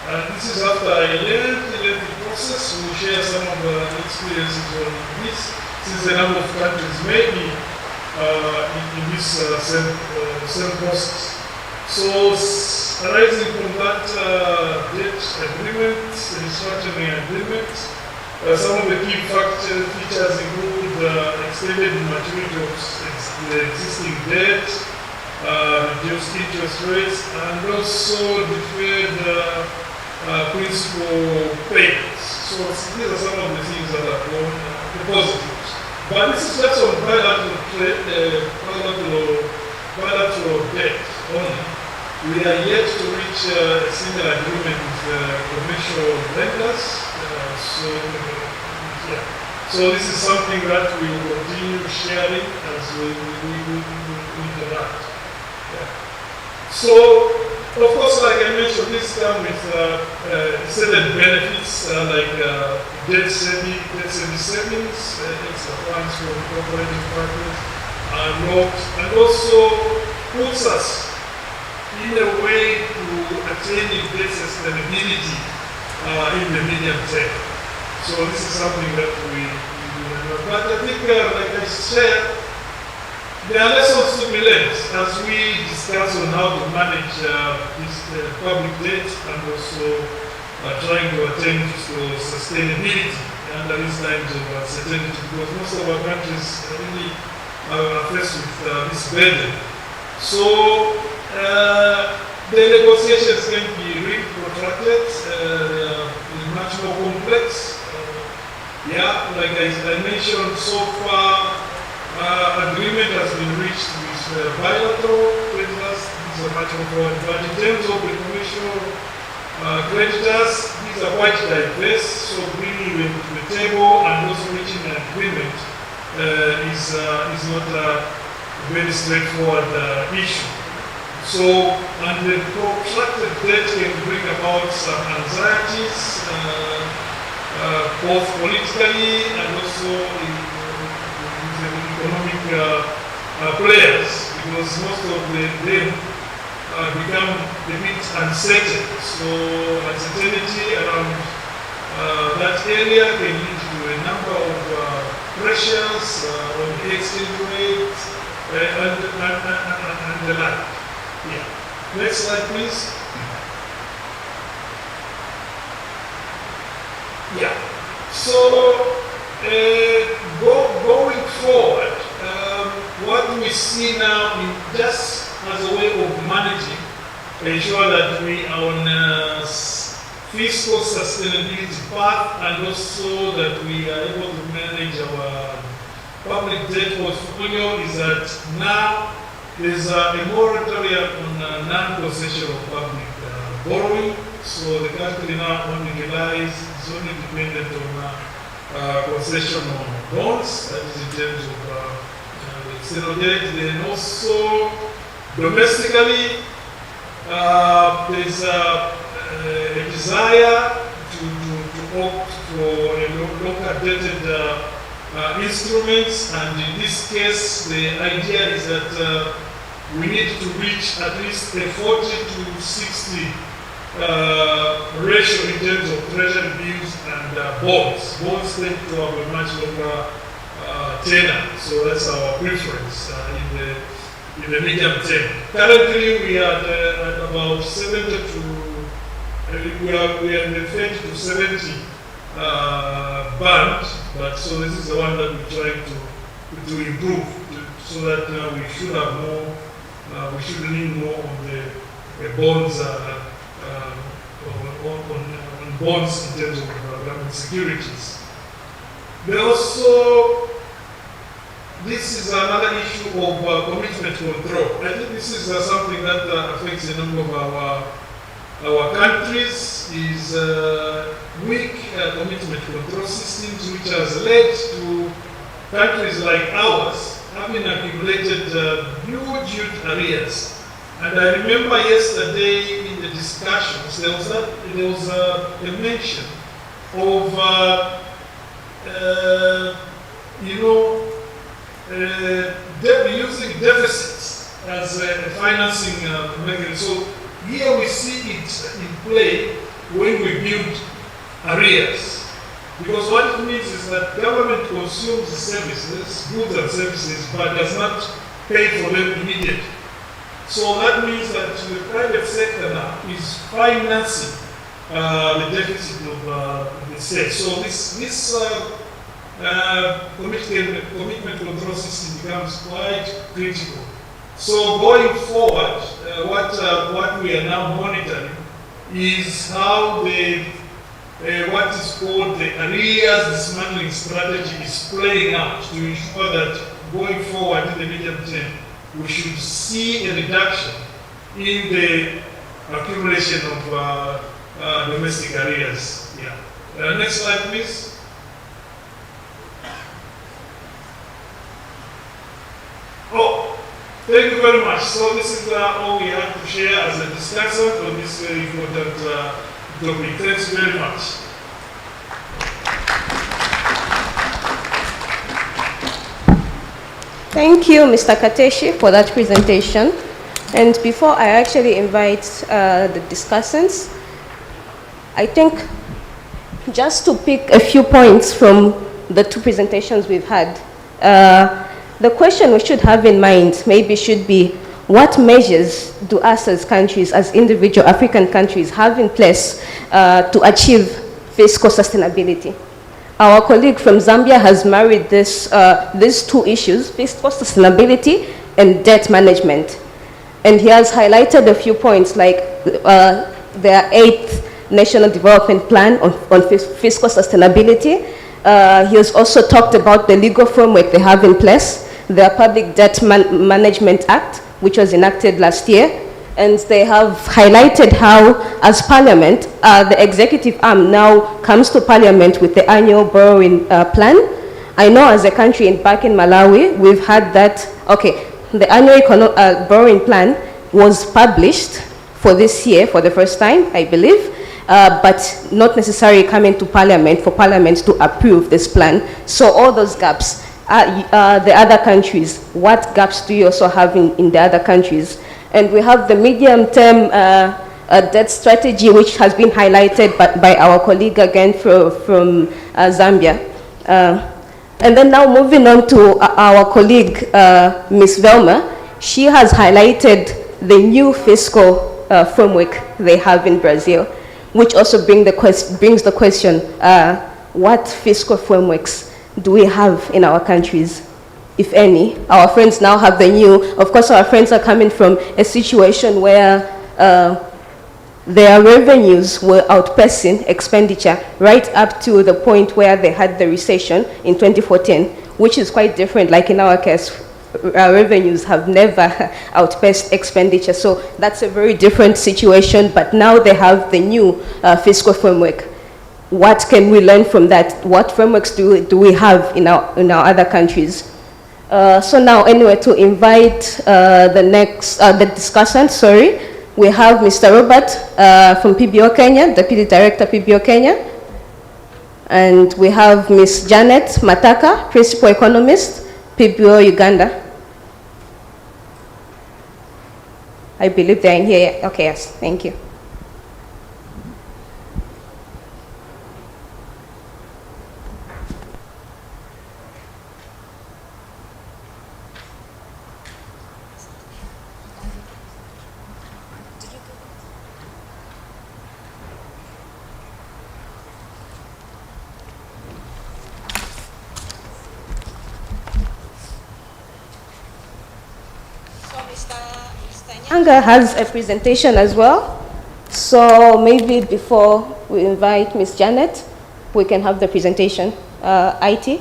[SPEAKER 10] And this is after a lengthy process. We'll share some of the experiences on this, since a number of countries may be in this same process. So, arising from that debt agreement, restructuring agreement, some of the key features include extended maturity of the existing debt, reduced interest rates, and also deferred principal payments. So these are some of the things that are going, the positives. But this is just on bilateral debt only. We are yet to reach a single agreement with commercial lenders. So this is something that we will continue sharing as we interact. So, of course, like I mentioned, this comes with certain benefits like debt savings, extra funds for cooperative partners, and also puts us in a way to attaining debt sustainability in the medium term. So this is something that we do. But I think, like I said, there are lessons to be learned as we discuss on how to manage this public debt and also trying to attain to sustainability under these times of uncertainty, because most of our countries really are faced with this burden. So the negotiations can be really protracted, they are much more complex. Like I mentioned, so far agreement has been reached with bilateral creditors. These are much more important. But in terms of the commercial creditors, these are quite diverse. So bringing them to the table and also reaching an agreement is not a very straightforward issue. So, and the protracted debt can bring about some anxieties, both politically and also in economic players, because most of them become a bit uncertain. So uncertainty around that area can lead to a number of pressures on the exchange rate, and the like. Yeah. Next slide, please. Yeah. So, going forward, what we see now is just as a way of managing, ensure that we are on fiscal sustainability path, and also that we are able to manage our public debt portfolio, is that now there's a moratorium on non-concession of public borrowing. So the country now only relies, is only dependent on concession on bonds, that is in terms of the external debt. Then also domestically, there's a desire to opt for local dated instruments, and in this case, the idea is that we need to reach at least a 40 to 60 ratio in terms of treasury bills and bonds. Bonds tend to have a much longer tenor, so that's our preference in the medium term. Currently, we are at about 70 to we are in the 30 to 70 band, but so this is the one that we're trying to improve, so that we should have more, we should lean more on the bonds, on bonds in terms of government securities. But also, this is another issue of commitment control. I think this is something that affects a number of our countries, is weak commitment control systems, which has led to countries like ours having accumulated huge arrears. And I remember yesterday in the discussions, there was a mention of using deficits as a financing mechanism. So here we see it in play when we build arrears. Because what it means is that government consumes services, goods and services, but does not pay for them immediately. So that means that the private sector now is financing the deficit of the state. So this commitment control system becomes quite critical. So going forward, what we are now monitoring is how what is called the arrears dismantling strategy is playing out, to ensure that going forward in the medium term, we should see a reduction in the accumulation of domestic arrears. Yeah. Next slide, please. Oh, thank you very much. So this is all we have to share as a discussion on this very important topic. Thanks very much.
[SPEAKER 5] Thank you, Mr. Kateshi, for that presentation. And before I actually invite the discussants, I think just to pick a few points from the two presentations we've had, the question we should have in mind maybe should be, what measures do us as countries, as individual African countries, have in place to achieve fiscal sustainability? Our colleague from Zambia has married these two issues, fiscal sustainability and debt management. And he has highlighted a few points, like their 8th National Development Plan on fiscal sustainability. He has also talked about the legal framework they have in place, their Public Debt Management Act, which was enacted last year. And they have highlighted how, as Parliament, the executive arm now comes to Parliament with the annual borrowing plan. I know as a country back in Malawi, we've had that, okay, the annual borrowing plan was published for this year for the first time, I believe, but not necessarily coming to Parliament for Parliament to approve this plan. So all those gaps, the other countries, what gaps do you also have in the other countries? And we have the medium-term debt strategy, which has been highlighted by our colleague again from Zambia. And then now moving on to our colleague, Ms. Velma, she has highlighted the new fiscal framework they have in Brazil, which also brings the question, what fiscal frameworks do we have in our countries, if any? Our friends now have the new, of course our friends are coming from a situation where their revenues were outpacing expenditure right up to the point where they had the recession in 2014, which is quite different. Like in our case, our revenues have never outpaced expenditure. So that's a very different situation, but now they have the new fiscal framework. What can we learn from that? What frameworks do we have in our other countries? So now anyway, to invite the discussant, we have Mr. Robert from PBO Kenya, Deputy Director PBO Kenya. And we have Ms. Janet Mataka, Principal Economist, PBO Uganda. I believe they're in here. Okay, yes, thank you. Anga has a presentation as well. So maybe before we invite Ms. Janet, we can have the presentation. IT.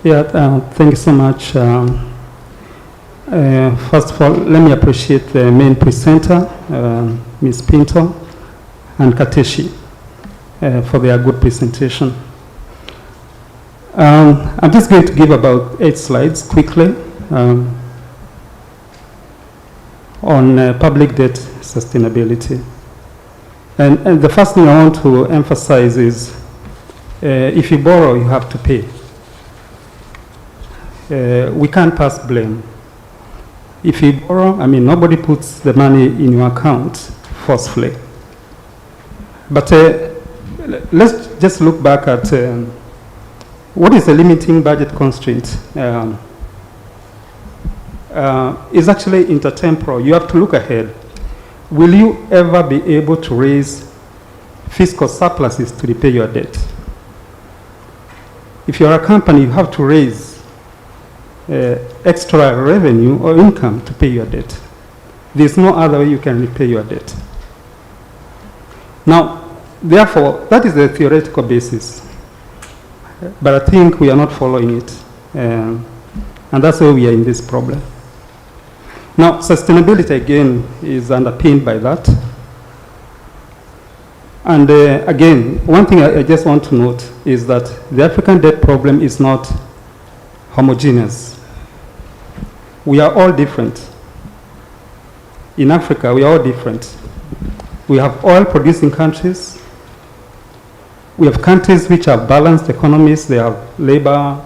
[SPEAKER 12] Yeah, thank you so much. First of all, let me appreciate the main presenter, Ms. Pinto and Kateshi, for their good presentation. I'm just going to give about 8 slides quickly on public debt sustainability. And the first thing I want to emphasize is if you borrow, you have to pay. We can't pass blame. If you borrow, I mean, nobody puts the money in your account forcefully. But let's just look back at what is the limiting budget constraint. Is actually intertemporal. You have to look ahead. Will you ever be able to raise fiscal surpluses to repay your debt? If you're a company, you have to raise extra revenue or income to pay your debt. There's no other way you can repay your debt. Now, therefore, that is the theoretical basis. But I think we are not following it. And that's why we are in this problem. Now, sustainability, again, is underpinned by that. And again, one thing I just want to note is that the African debt problem is not homogeneous. We are all different. In Africa, we are all different. We have oil-producing countries. We have countries which have balanced economies. They have labor,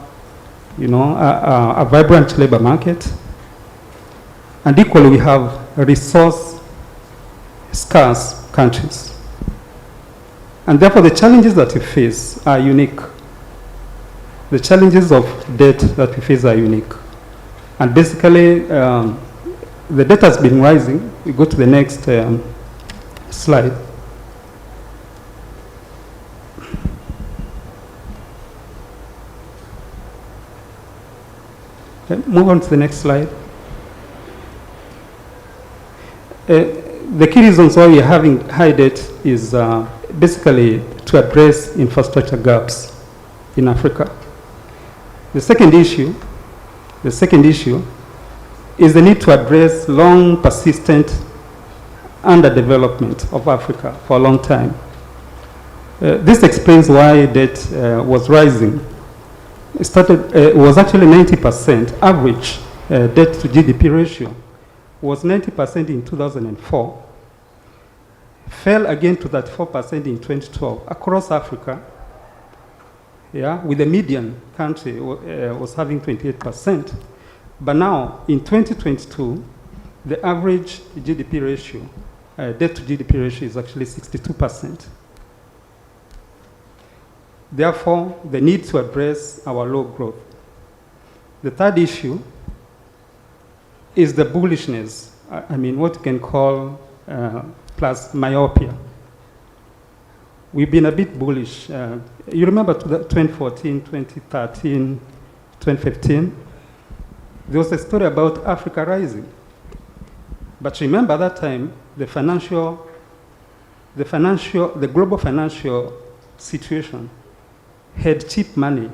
[SPEAKER 12] a vibrant labor market. And equally, we have resource-scarce countries. And therefore, the challenges that we face are unique. The challenges of debt that we face are unique. And basically, the debt has been rising. We go to the next slide. Okay, move on to the next slide. The key reasons why we are having high debt is basically to address infrastructure gaps in Africa. The second issue is the need to address long, persistent underdevelopment of Africa for a long time. This explains why debt was rising. It was actually 90% average debt to GDP ratio was 90% in 2004, fell again to that 4% in 2012 across Africa, yeah, with the median country was having 28%. But now, in 2022, the average GDP ratio, debt to GDP ratio is actually 62%. Therefore, the need to address our low growth. The third issue is the bullishness, I mean, what you can call plus myopia. We've been a bit bullish. You remember 2014, 2013, 2015? There was a story about Africa rising. But remember that time, the global financial situation had cheap money.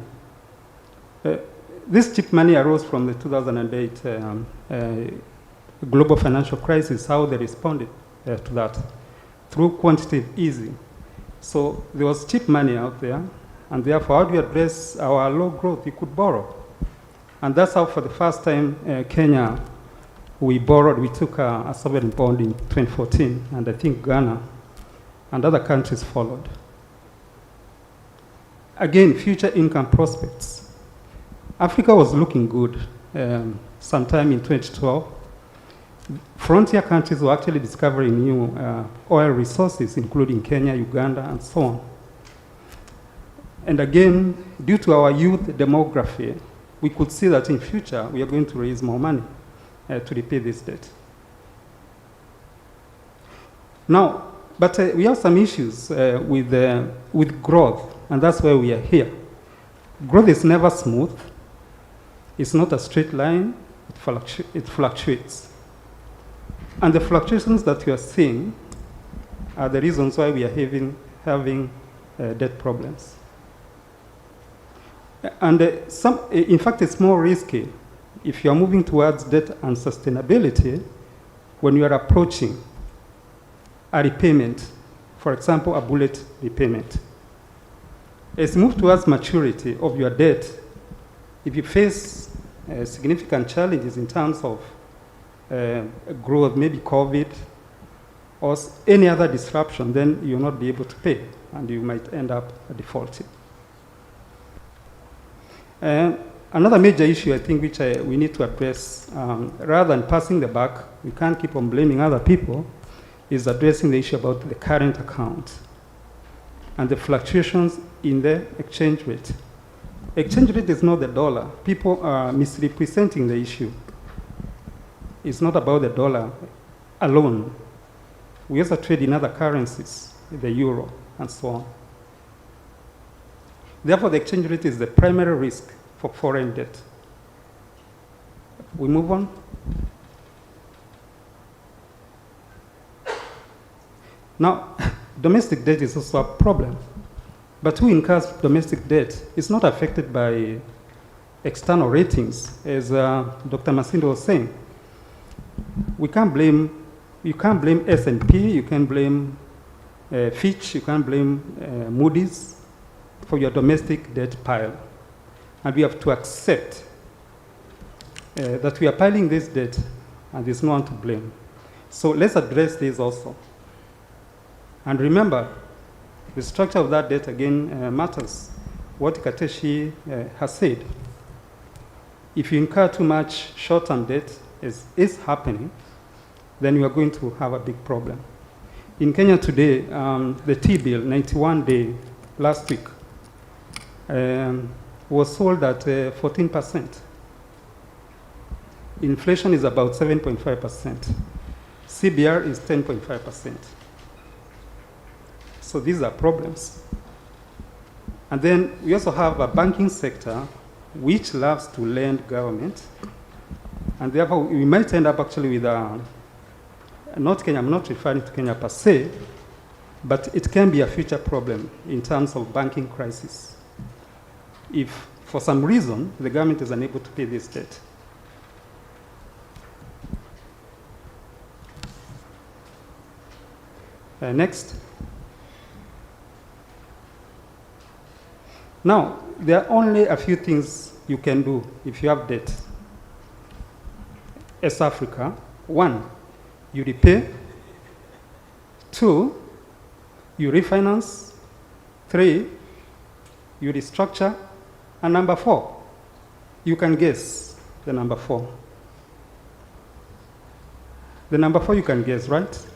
[SPEAKER 12] This cheap money arose from the 2008 global financial crisis, how they responded to that through quantitative easing. So there was cheap money out there, and therefore, how do we address our low growth? You could borrow. And that's how, for the first time, Kenya, we took a sovereign bond in 2014, and I think Ghana and other countries followed. Again, future income prospects. Africa was looking good sometime in 2012. Frontier countries were actually discovering new oil resources, including Kenya, Uganda, and so on. And again, due to our youth demography, we could see that in future we are going to raise more money to repay this debt. Now, but we have some issues with growth, and that's why we are here. Growth is never smooth. It's not a straight line. It fluctuates. And the fluctuations that you are seeing are the reasons why we are having debt problems. And in fact, it's more risky if you are moving towards debt and sustainability when you are approaching a repayment, for example, a bullet repayment. As you move towards maturity of your debt, if you face significant challenges in terms of growth, maybe COVID, or any other disruption, then you'll not be able to pay, and you might end up defaulting. Another major issue, I think, which we need to address, rather than passing the buck, we can't keep on blaming other people, is addressing the issue about the current account and the fluctuations in the exchange rate. Exchange rate is not the dollar. People are misrepresenting the issue. It's not about the dollar alone. We also trade in other currencies, the euro, and so on. Therefore, the exchange rate is the primary risk for foreign debt. We move on. Now, domestic debt is also a problem. But who incurs domestic debt is not affected by external ratings, as Dr. Masindo was saying. You can't blame S&P, you can't blame Fitch, you can't blame Moody's for your domestic debt pile. And we have to accept that we are piling this debt and there's no one to blame. So let's address this also. And remember, the structure of that debt again matters. What Kateshi has said. If you incur too much short-term debt, as is happening, then you are going to have a big problem. In Kenya today, the T-bill, 91-day, last week, was sold at 14%. Inflation is about 7.5%. CBR is 10.5%. So these are problems. And then we also have a banking sector which loves to lend government. And therefore, we might end up actually with not Kenya, I'm not referring to Kenya per se, but it can be a future problem in terms of banking crisis. If, for some reason, the government is unable to pay this debt. Next. Now, there are only a few things you can do if you have debt as Africa. 1, you repay. 2, you refinance. 3, you restructure. And number 4, you can guess the number 4. The number 4 you can guess, right?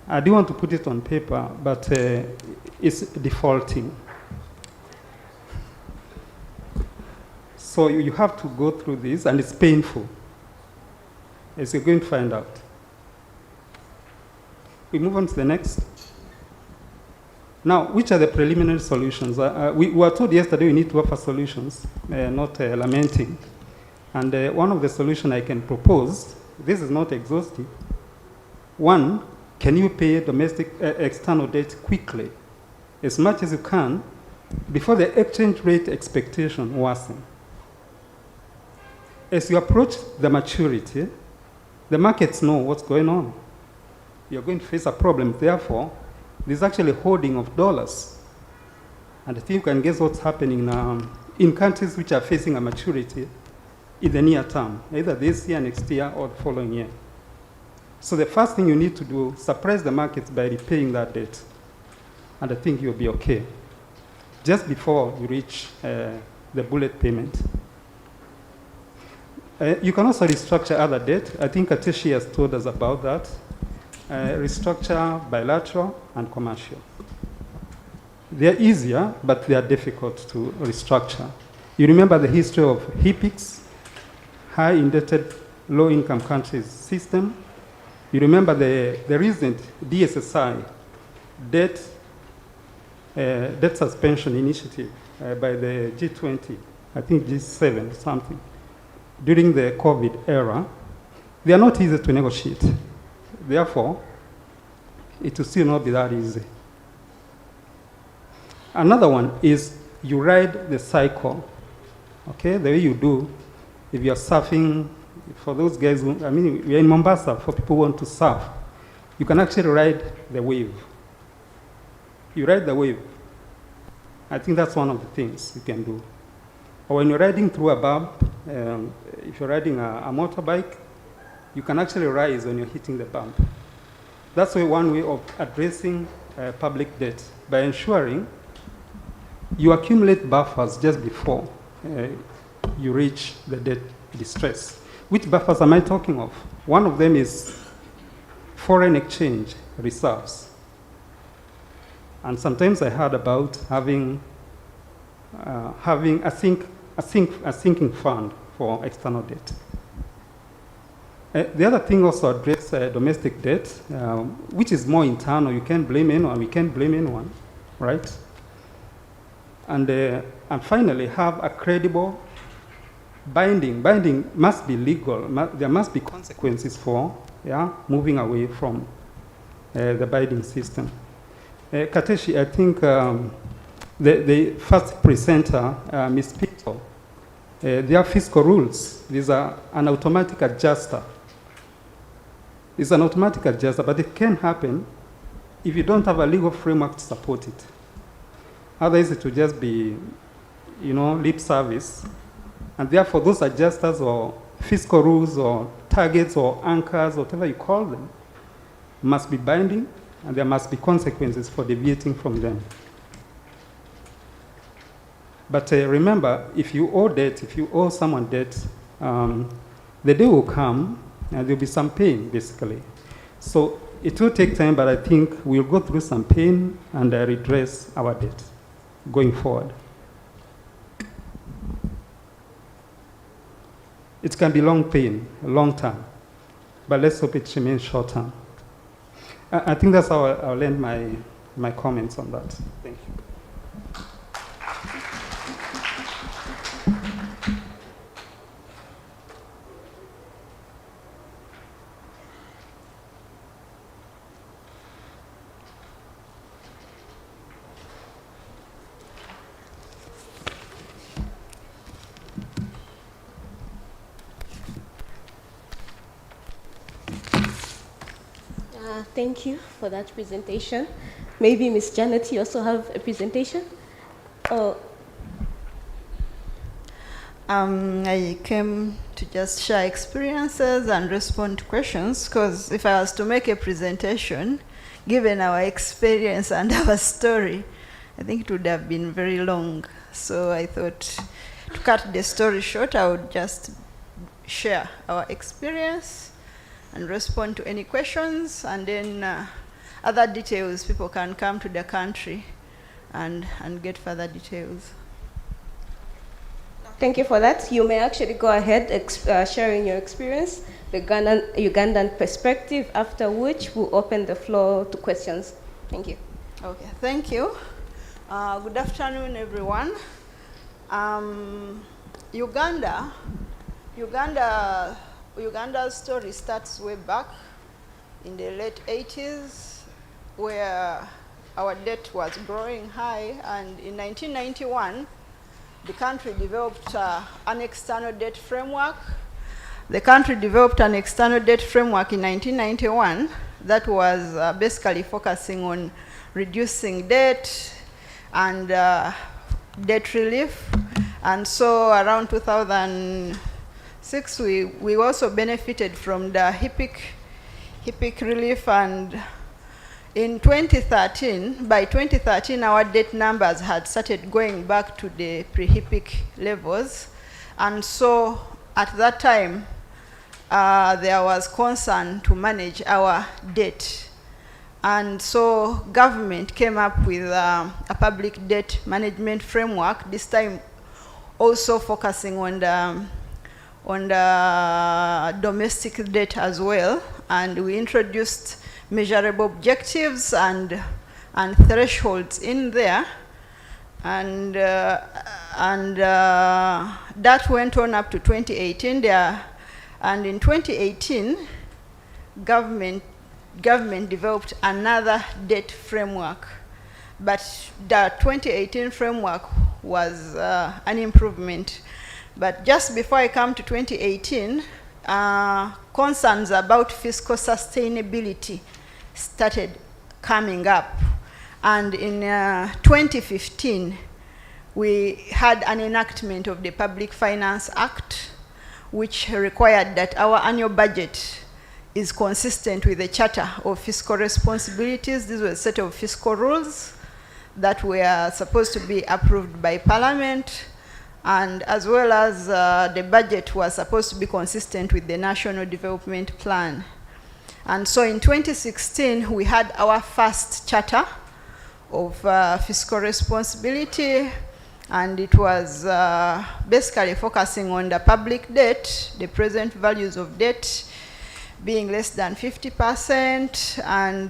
[SPEAKER 12] I do want to put it on paper, but it's defaulting. So you have to go through this, and it's painful, as you're going to find out. We move on to the next. Now, which are the preliminary solutions? We were told yesterday we need to offer solutions, not lamenting. And one of the solutions I can propose, this is not exhaustive. 1, can you pay domestic external debt quickly, as much as you can, before the exchange rate expectation worsen? As you approach the maturity, the markets know what's going on. You're going to face a problem. Therefore, there's actually hoarding of dollars. And I think you can guess what's happening now in countries which are facing a maturity in the near term, either this year, next year, or the following year. So the first thing you need to do, suppress the markets by repaying that debt. And I think you'll be okay, just before you reach the bullet payment. You can also restructure other debt. I think Atishi has told us about that. Restructure bilateral and commercial. They're easier, but they are difficult to restructure. You remember the history of HIPICS, high indebted low-income countries system. You remember the recent DSSI, debt suspension initiative by the G20, I think G7 something, during the COVID era. They are not easy to negotiate. Therefore, it will still not be that easy. Another one is you ride the cycle, okay? The way you do, if you're surfing, for those guys who, I mean, we're in Mombasa, for people who want to surf, you can actually ride the wave. You ride the wave. I think that's one of the things you can do. Or when you're riding through a bump, if you're riding a motorbike, you can actually rise when you're hitting the bump. That's one way of addressing public debt, by ensuring you accumulate buffers just before you reach the debt distress. Which buffers am I talking of? One of them is foreign exchange reserves. And sometimes I heard about having a sinking fund for external debt. The other thing also address domestic debt, which is more internal. You can't blame anyone, we can't blame anyone, right? And finally, have a credible binding. Binding must be legal. There must be consequences for moving away from the binding system. Kateshi, I think the first presenter, Ms. Pinto, their fiscal rules, these are an automatic adjuster. It's an automatic adjuster, but it can happen if you don't have a legal framework to support it. Otherwise, it will just be, lip service. And therefore, those adjusters or fiscal rules or targets or anchors, whatever you call them, must be binding, and there must be consequences for deviating from them. But remember, if you owe debt, if you owe someone debt, the day will come and there'll be some pain, basically. So it will take time, but I think we'll go through some pain and redress our debt going forward. It can be long pain, long term, but let's hope it remains short term. I think that's how I'll end my comments on that. Thank you.
[SPEAKER 5] Thank you for that presentation. Maybe Ms. Janet, you also have a presentation?
[SPEAKER 1] I came to just share experiences and respond to questions, because if I was to make a presentation, given our experience and our story, I think it would have been very long. So I thought, to cut the story short, I would just share our experience and respond to any questions, and then other details, people can come to the country and get further details.
[SPEAKER 5] Thank you for that. You may actually go ahead sharing your experience, the Ugandan perspective, after which we'll open the floor to questions. Thank you.
[SPEAKER 1] Okay, thank you. Good afternoon, everyone. Uganda's story starts way back in the late 80s, where our debt was growing high, and in 1991, the country developed an external debt framework. The country developed an external debt framework in 1991 that was basically focusing on reducing debt and debt relief. And so around 2006, we also benefited from the HIPIC relief, and in 2013, by 2013, our debt numbers had started going back to the pre-HIPIC levels. And so at that time, there was concern to manage our debt. And so government came up with a public debt management framework, this time also focusing on the domestic debt as well. And we introduced measurable objectives and thresholds in there, and that went on up to 2018 there. And in 2018, government developed another debt framework, but the 2018 framework was an improvement. But just before I come to 2018, concerns about fiscal sustainability started coming up. And in 2015, we had an enactment of the Public Finance Act, which required that our annual budget is consistent with the Charter of Fiscal Responsibilities. These were a set of fiscal rules that were supposed to be approved by Parliament, and as well as the budget was supposed to be consistent with the National Development Plan. And so in 2016, we had our first Charter of Fiscal Responsibility, and it was basically focusing on the public debt, the present values of debt being less than 50%, and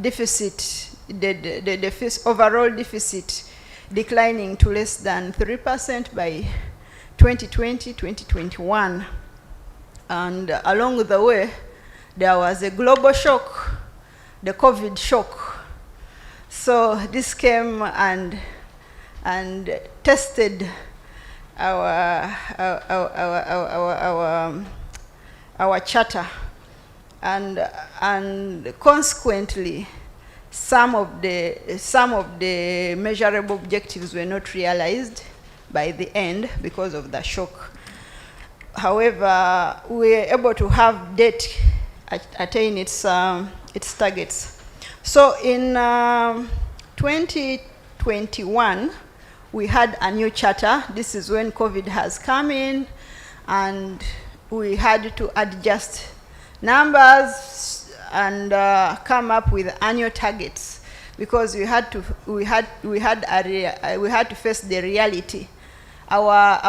[SPEAKER 1] deficit, the overall deficit declining to less than 3% by 2020, 2021. And along the way, there was a global shock, the COVID shock. So this came and tested our charter, and consequently, some of the measurable objectives were not realized by the end because of the shock. However, we were able to have debt attain its targets. So in 2021, we had a new charter. This is when COVID has come in, and we had to adjust numbers and come up with annual targets, because we had to face the reality. Our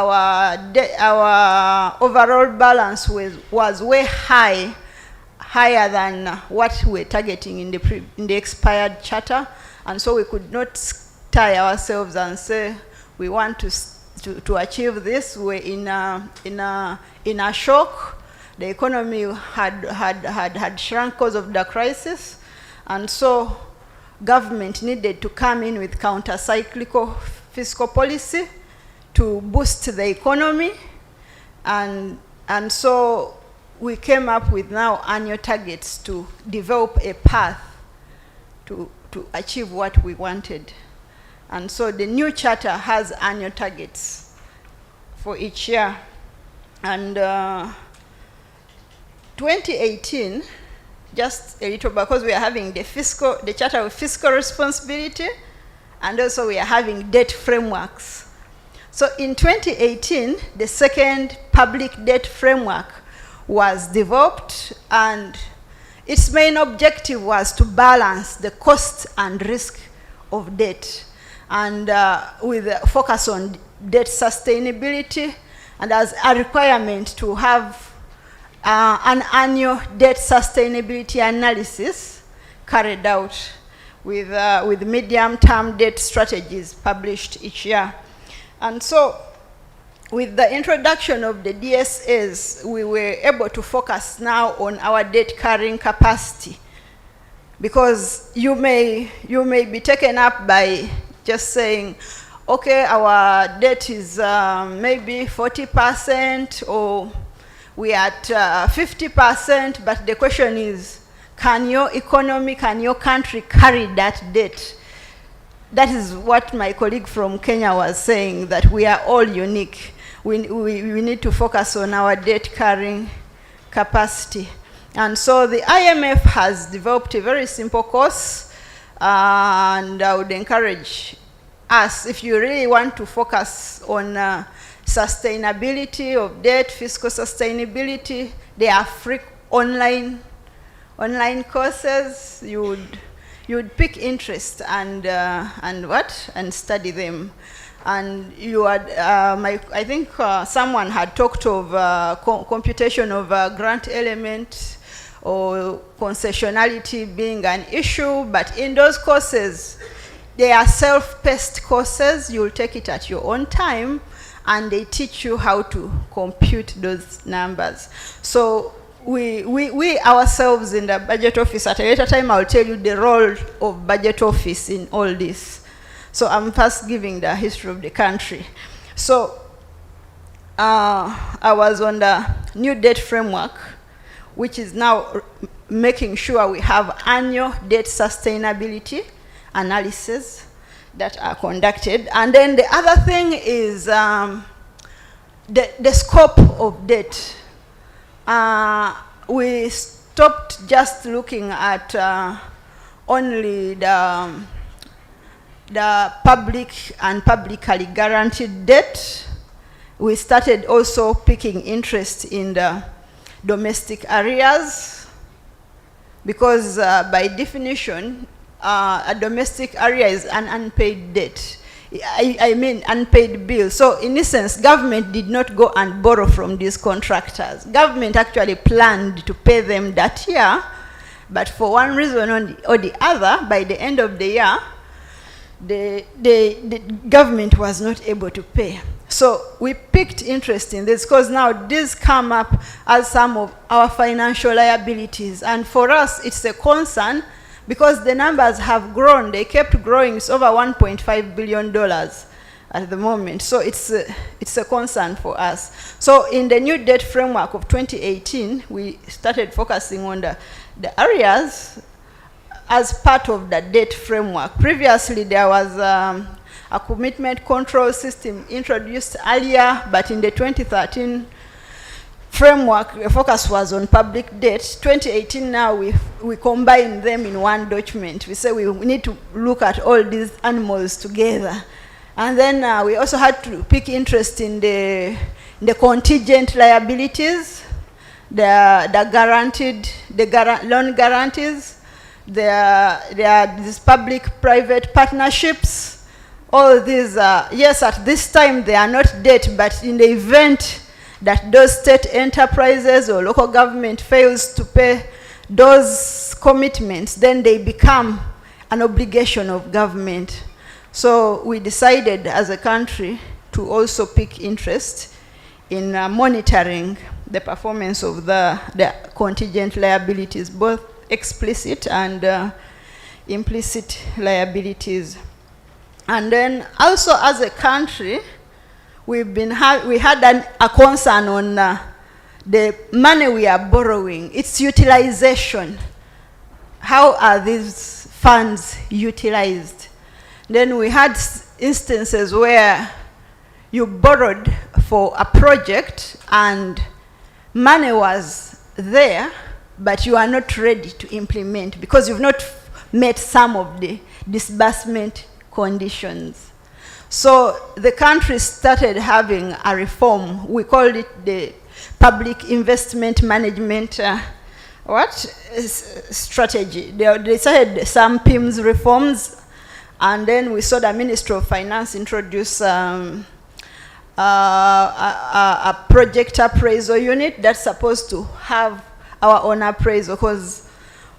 [SPEAKER 1] overall balance was way higher than what we were targeting in the expired charter, and so we could not tie ourselves and say we want to achieve this. We're in a shock. The economy had shrunk because of the crisis, and so government needed to come in with counter-cyclical fiscal policy to boost the economy, and so we came up with now annual targets to develop a path to achieve what we wanted. And so the new charter has annual targets for each year. And 2018, just a little, because we are having the Charter of Fiscal Responsibility and also we are having debt frameworks. So in 2018, the second public debt framework was developed, and its main objective was to balance the cost and risk of debt, and with a focus on debt sustainability, and as a requirement to have an annual debt sustainability analysis carried out with medium-term debt strategies published each year. And so, with the introduction of the DSAs, we were able to focus now on our debt carrying capacity, because you may be taken up by just saying, okay, our debt is maybe 40%, or we are at 50%, but the question is, can your economy, can your country carry that debt? That is what my colleague from Kenya was saying, that we are all unique. We need to focus on our debt carrying capacity. And so the IMF has developed a very simple course, and I would encourage us, if you really want to focus on sustainability of debt, fiscal sustainability, there are free online courses. You would pick interest and study them. And you had, I think someone had talked of computation of grant element or concessionality being an issue, but in those courses, they are self-paced courses. You'll take it at your own time, and they teach you how to compute those numbers. So we ourselves in the budget office, at a later time I'll tell you the role of budget office in all this. So I'm first giving the history of the country. So I was on the new debt framework, which is now making sure we have annual debt sustainability analysis that are conducted. And then the other thing is the scope of debt. We stopped just looking at only the public and publicly guaranteed debt. We started also picking interest in the domestic areas, because by definition, a domestic area is an unpaid debt. I mean unpaid bill. So in essence, government did not go and borrow from these contractors. Government actually planned to pay them that year, but for one reason or the other, by the end of the year, the government was not able to pay. So we picked interest in this, because now these come up as some of our financial liabilities. And for us, it's a concern, because the numbers have grown. They kept growing. It's over $1.5 billion at the moment. So it's a concern for us. So in the new debt framework of 2018, we started focusing on the areas as part of the debt framework. Previously, there was a commitment control system introduced earlier, but in the 2013 framework, the focus was on public debt. 2018 now, we combine them in one document. We say we need to look at all these animals together. And then we also had to pick interest in the contingent liabilities, the loan guarantees. There are these public-private partnerships. All these, yes, at this time they are not debt, but in the event that those state enterprises or local government fails to pay those commitments, then they become an obligation of government. So we decided as a country to also pick interest in monitoring the performance of the contingent liabilities, both explicit and implicit liabilities. And then also as a country, we had a concern on the money we are borrowing, its utilization. How are these funds utilized? Then we had instances where you borrowed for a project and money was there, but you are not ready to implement because you've not met some of the disbursement conditions. So the country started having a reform. We called it the Public Investment Management strategy. They started some PIMS reforms, and then we saw the Ministry of Finance introduce a project appraisal unit that's supposed to have our own appraisal, because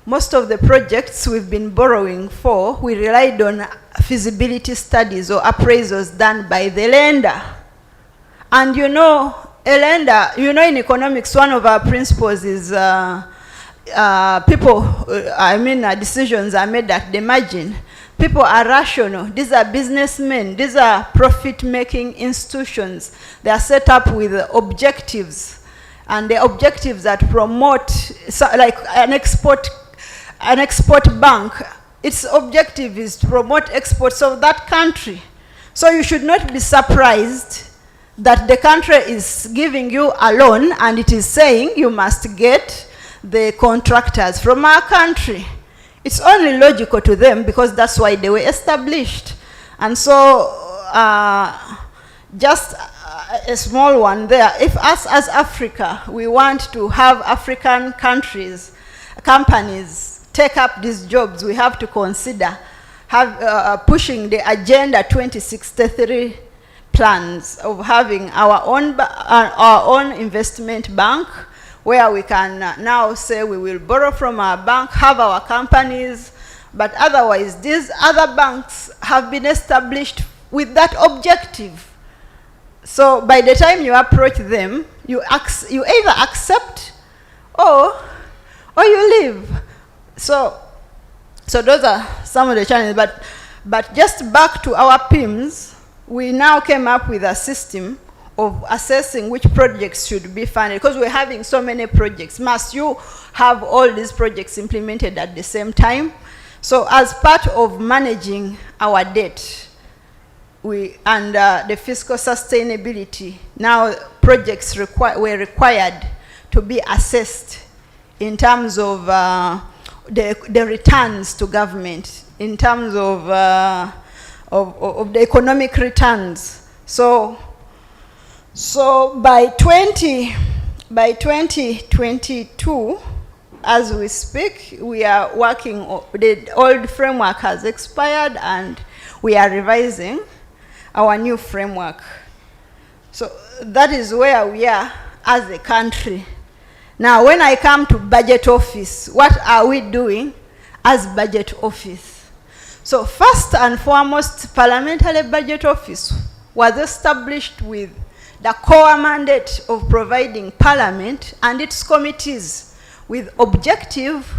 [SPEAKER 1] most of the projects we've been borrowing for, we relied on feasibility studies or appraisals done by the lender. And you know, a lender, you know, in economics, one of our principles is decisions are made at the margin. People are rational. These are businessmen. These are profit-making institutions. They are set up with objectives, and the objectives that promote, like an export bank, its objective is to promote exports of that country. So you should not be surprised that the country is giving you a loan and it is saying you must get the contractors from our country. It's only logical to them because that's why they were established. And so just a small one there. If us as Africa, we want to have African companies take up these jobs, we have to consider pushing the Agenda 2063 plans of having our own investment bank, where we can now say we will borrow from our bank, have our companies, but otherwise these other banks have been established with that objective. So by the time you approach them, you either accept or you leave. So those are some of the challenges. But just back to our PIMS, we now came up with a system of assessing which projects should be funded, because we're having so many projects. Must you have all these projects implemented at the same time? So as part of managing our debt and the fiscal sustainability, now projects were required to be assessed in terms of the returns to government, in terms of the economic returns. So by 2022, as we speak, we are working, the old framework has expired and we are revising our new framework. So that is where we are as a country. Now, when I come to budget office, what are we doing as budget office? So first and foremost, Parliamentary Budget Office was established with the core mandate of providing Parliament and its committees with objective,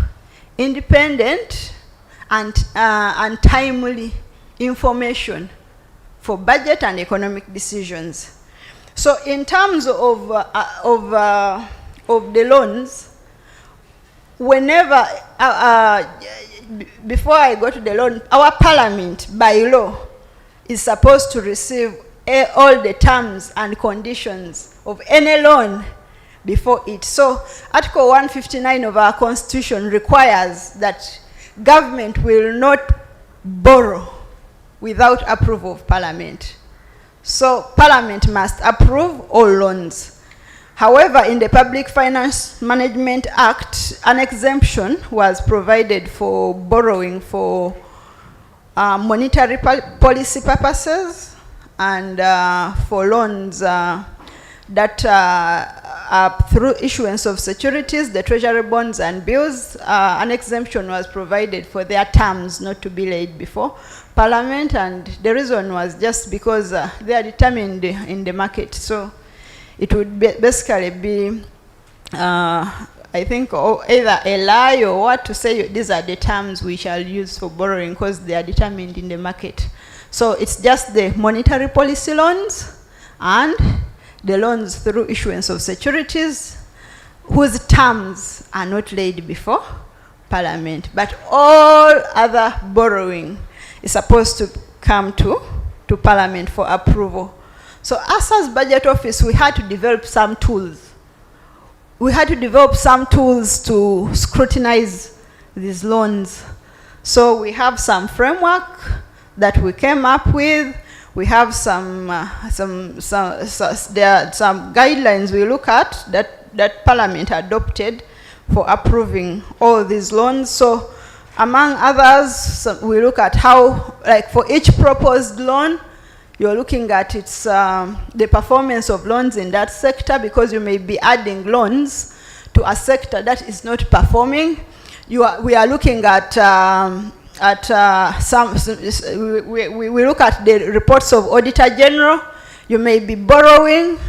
[SPEAKER 1] independent, and timely information for budget and economic decisions. So in terms of the loans, whenever, before I go to the loan, our Parliament, by law, is supposed to receive all the terms and conditions of any loan before it. So Article 159 of our Constitution requires that government will not borrow without approval of Parliament. So Parliament must approve all loans. However, in the Public Finance Management Act, an exemption was provided for borrowing for monetary policy purposes and for loans that are through issuance of securities, the treasury bonds and bills. An exemption was provided for their terms not to be laid before Parliament, and the reason was just because they are determined in the market. So it would basically be, I think, either a lie or what to say these are the terms we shall use for borrowing because they are determined in the market. So it's just the monetary policy loans and the loans through issuance of securities whose terms are not laid before Parliament. But all other borrowing is supposed to come to Parliament for approval. So us as Budget Office, we had to develop some tools. We had to develop some tools to scrutinize these loans. So we have some framework, that we came up with. We have there are some guidelines we look at that Parliament adopted for approving all these loans. So among others, we look at how, like for each proposed loan, you're looking at its the performance of loans in that sector, because you may be adding loans to a sector that is not performing. We are looking at we look at the reports of Auditor General. You may be borrowing,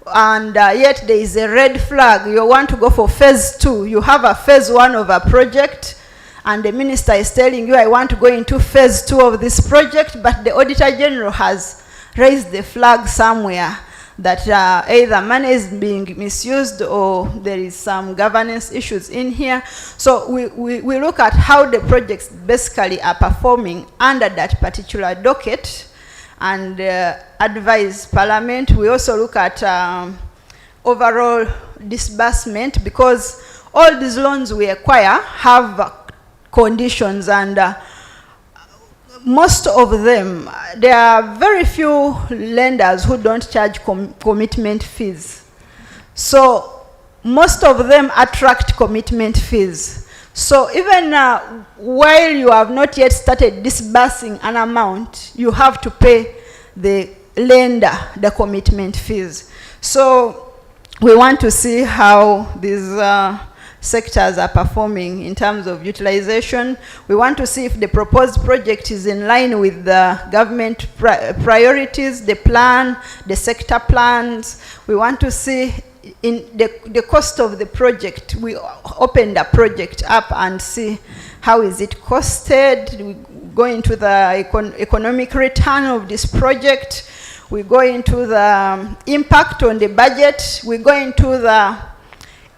[SPEAKER 1] and yet there is a red flag. You want to go for phase 2. You have a phase 1 of a project, and the minister is telling you, I want to go into phase 2 of this project, but the Auditor General has raised the flag somewhere that either money is being misused or there is some governance issues in here. So we look at how the projects basically are performing under that particular docket and advise Parliament. We also look at overall disbursement, because all these loans we acquire have conditions, and most of them, there are very few lenders who don't charge commitment fees. So most of them attract commitment fees. So even while you have not yet started disbursing an amount, you have to pay the lender the commitment fees. So we want to see how these sectors are performing in terms of utilization. We want to see if the proposed project is in line with the government priorities, the plan, the sector plans. We want to see in the cost of the project. We open the project up and see how is it costed. We go into the economic return of this project. We go into the impact on the budget. We go into the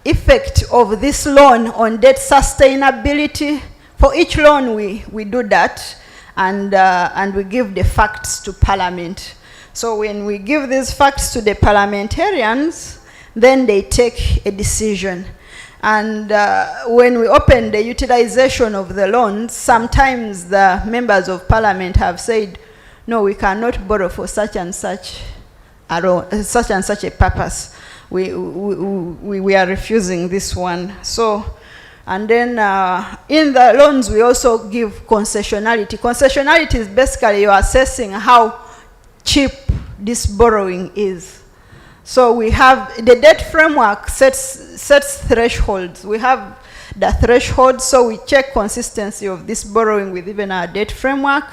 [SPEAKER 1] effect of this loan on debt sustainability. For each loan we do that, and we give the facts to Parliament. So when we give these facts to the parliamentarians, then they take a decision. And when we open the utilization of the loans, sometimes the members of Parliament have said, no, we cannot borrow for such and such a purpose. We are refusing this one. So, and then in the loans we also give concessionality. Concessionality is basically you're assessing how cheap this borrowing is. So we have the debt framework sets thresholds. We have the threshold, so we check consistency of this borrowing with even our debt framework.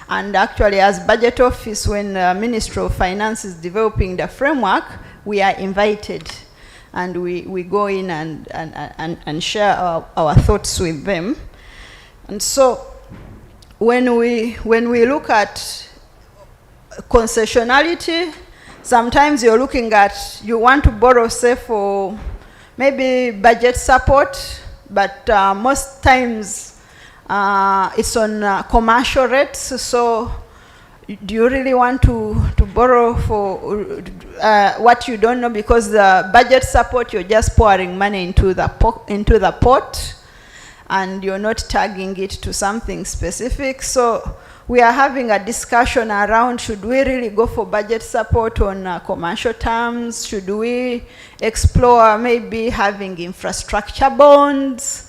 [SPEAKER 1] And actually, as Budget Office, when the Ministry of Finance is developing the framework, we are invited, and we go in and share our thoughts with them. And so when we look at concessionality, sometimes you're looking at, you want to borrow, say, for maybe budget support, but most times it's on commercial rates. So do you really want to borrow for what you don't know? Because the budget support, you're just pouring money into the pot, and you're not tagging it to something specific. So we are having a discussion around, should we really go for budget support on commercial terms? Should we explore maybe having infrastructure bonds?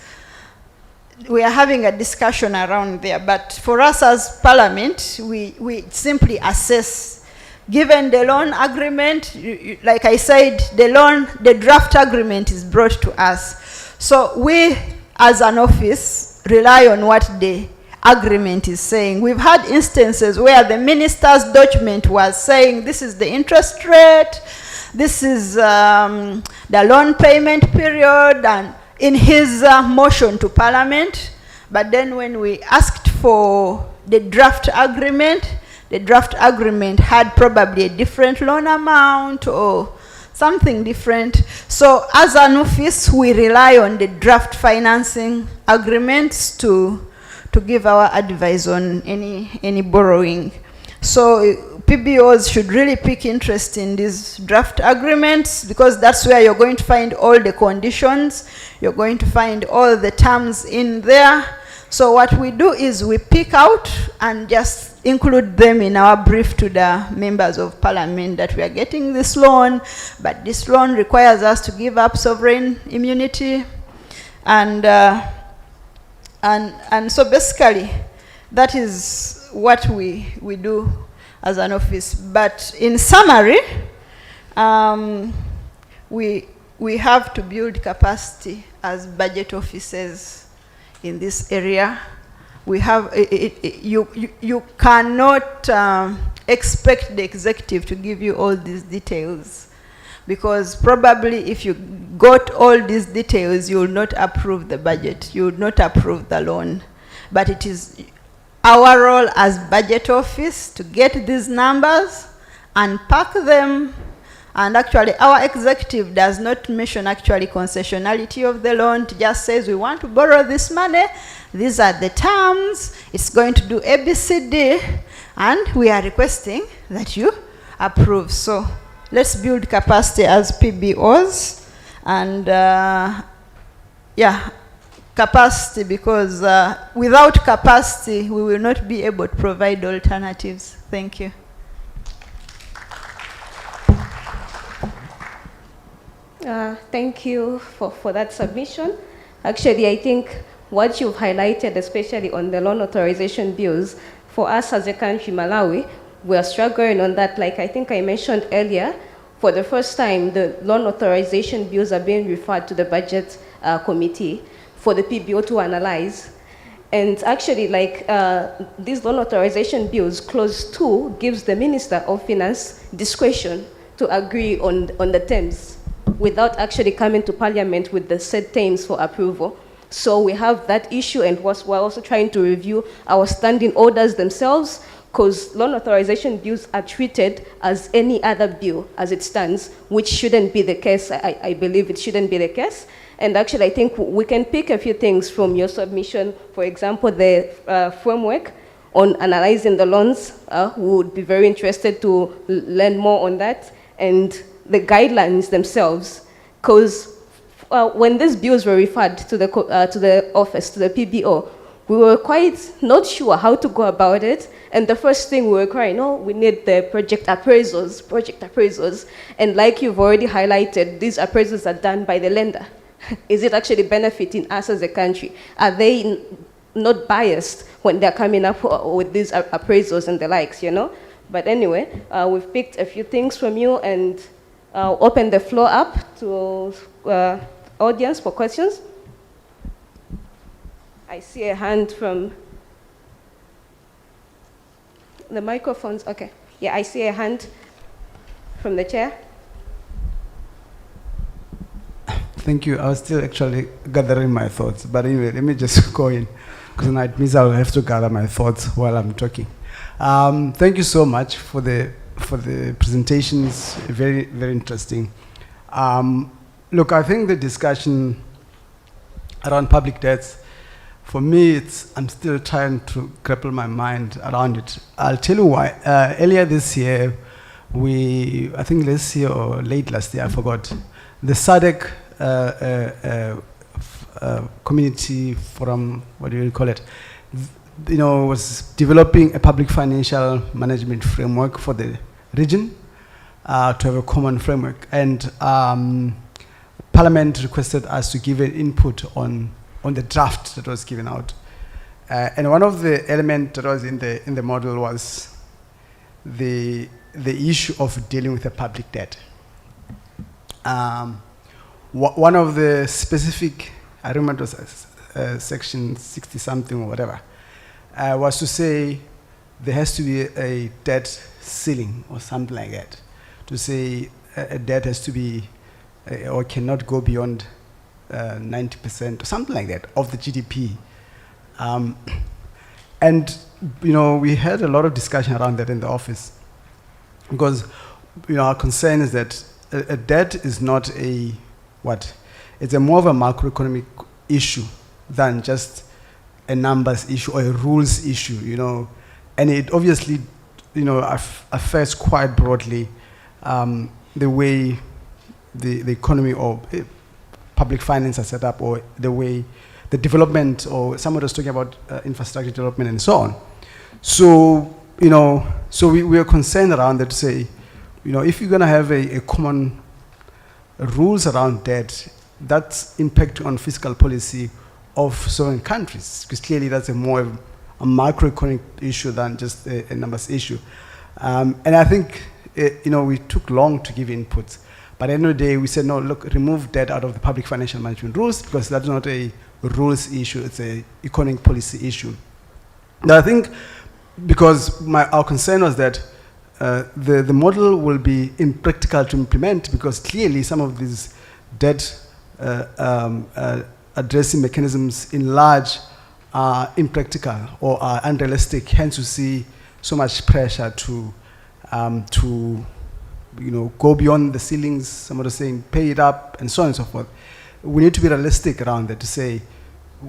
[SPEAKER 1] We are having a discussion around there. But for us as Parliament, we simply assess, given the loan agreement, like I said, the draft agreement is brought to us. So we, as an office, rely on what the agreement is saying. We've had instances where the minister's document was saying, this is the interest rate, this is the loan payment period, and in his motion to Parliament. But then when we asked for the draft agreement had probably a different loan amount or something different. So as an office, we rely on the draft financing agreements to give our advice on any borrowing. So PBOs should really pick interest in these draft agreements, because that's where you're going to find all the conditions, you're going to find all the terms in there. So what we do is we pick out and just include them in our brief to the members of parliament that we are getting this loan, but this loan requires us to give up sovereign immunity. And so basically, that is what we do as an office. But in summary, we have to build capacity as budget officers in this area. We have, you cannot expect the executive to give you all these details, because probably if you got all these details, you will not approve the budget, you will not approve the loan. But it is our role as budget office to get these numbers, unpack them, and actually our executive does not mention actually concessionality of the loan. It just says we want to borrow this money, these are the terms, it's going to do ABCD, and we are requesting that you approve. So let's build capacity as PBOs, and yeah, capacity, because without capacity we will not be able to provide alternatives. Thank you.
[SPEAKER 5] Thank you for that submission. Actually, I think what you've highlighted, especially on the loan authorization bills, for us as a country, Malawi, we are struggling on that. Like I think I mentioned earlier, for the first time, the loan authorization bills are being referred to the budget committee for the PBO to analyze. And actually, like these loan authorization bills, clause 2 gives the Minister of Finance discretion to agree on the terms without actually coming to Parliament with the set terms for approval. So we have that issue, and we're also trying to review our standing orders themselves, because loan authorization bills are treated as any other bill as it stands, which shouldn't be the case. I believe it shouldn't be the case. And actually, I think we can pick a few things from your submission. For example, the framework on analyzing the loans. We would be very interested to learn more on that. And the guidelines themselves, because when these bills were referred to the office, to the PBO, we were quite not sure how to go about it. And the first thing we were crying, oh, we need the project appraisals. And like you've already highlighted, these appraisals are done by the lender. Is it actually benefiting us as a country? Are they not biased when they're coming up with these appraisals and the likes, you know? But anyway, we've picked a few things from you, and open the floor up to audience for questions. I see a hand from the microphones. Okay. Yeah, I see a hand from the chair.
[SPEAKER 21] Thank you. I was still actually gathering my thoughts. But anyway, let me just go in, because it means I'll have to gather my thoughts while I'm talking. Thank you so much for the presentations. Very, very interesting. Look, I think the discussion around public debts, for me, I'm still trying to grapple my mind around it. I'll tell you why. Earlier this year, I think this year or late last year, I forgot, the SADC community forum, what do you call it, was developing a public financial management framework for the region to have a common framework. And Parliament requested us to give an input on the draft that was given out. And one of the elements that was in the model was the issue of dealing with the public debt. One of the specific, I remember it was section 60 something or whatever, was to say there has to be a debt ceiling or something like that, to say a debt has to be or cannot go beyond 90% or something like that of the GDP. And we had a lot of discussion around that in the office, because our concern is that a debt is not it's a more of a macroeconomic issue than just a numbers issue or a rules issue, and it obviously affects quite broadly the way the economy or public finance are set up, or the way the development, or somebody was talking about infrastructure development and so on. So, so we are concerned around that to say, if you're going to have a common rules around debt, that's impact on fiscal policy of certain countries, because clearly that's a more a macroeconomic issue than just a numbers issue. And I think, we took long to give inputs. But at the end of the day, we said, no, look, remove debt out of the public financial management rules, because that's not a rules issue, it's a economic policy issue. Now, I think because our concern was that the model will be impractical to implement, because clearly some of these debt addressing mechanisms in large are impractical or are unrealistic. Hence, you see so much pressure to go beyond the ceilings. Somebody was saying pay it up and so on and so forth. We need to be realistic around that to say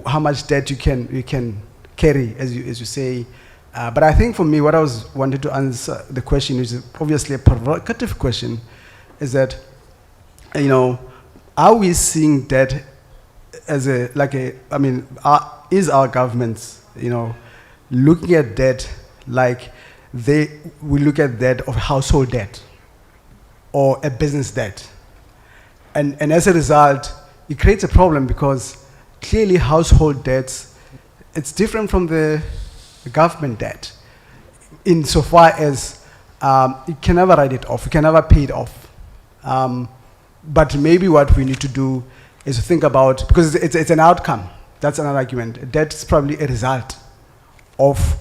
[SPEAKER 21] how much debt you can carry, as you say. But I think for me, what I wanted to answer the question, which is obviously a provocative question, is that are we seeing debt as is our governments, looking at debt like we look at debt of household debt or a business debt? And as a result, it creates a problem, because clearly household debts, it's different from the government debt insofar as you can never write it off, you can never pay it off. But maybe what we need to do is to think about, because it's an outcome, that's another argument. Debt is probably a result of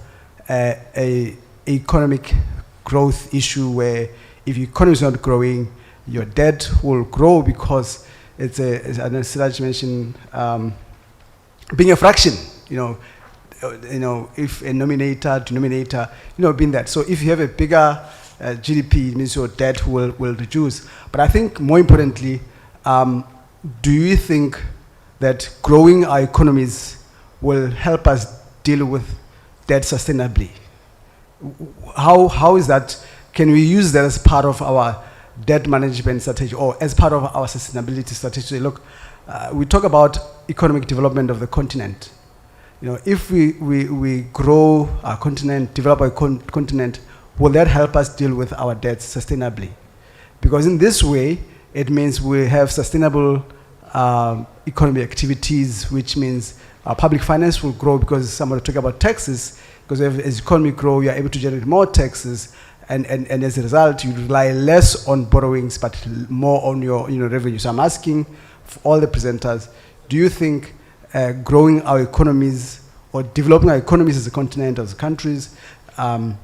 [SPEAKER 21] a economic growth issue, where if your economy is not growing, your debt will grow, because it's as Siraj mentioned, being a fraction, if a numerator, denominator, being that. So if you have a bigger GDP, it means your debt will reduce. But I think more importantly, do you think that growing our economies will help us deal with debt sustainably? How is that? Can we use that as part of our debt management strategy, or as part of our sustainability strategy? Look, we talk about economic development of the continent. If we grow our continent, develop our continent, will that help us deal with our debts sustainably? Because in this way, it means we have sustainable economic activities, which means our public finance will grow, because somebody talk about taxes, because as economy grow, you are able to generate more taxes, and as a result, you rely less on borrowings, but more on your revenue. So I'm asking for all the presenters, do you think growing our economies or developing our economies as a continent, as countries, can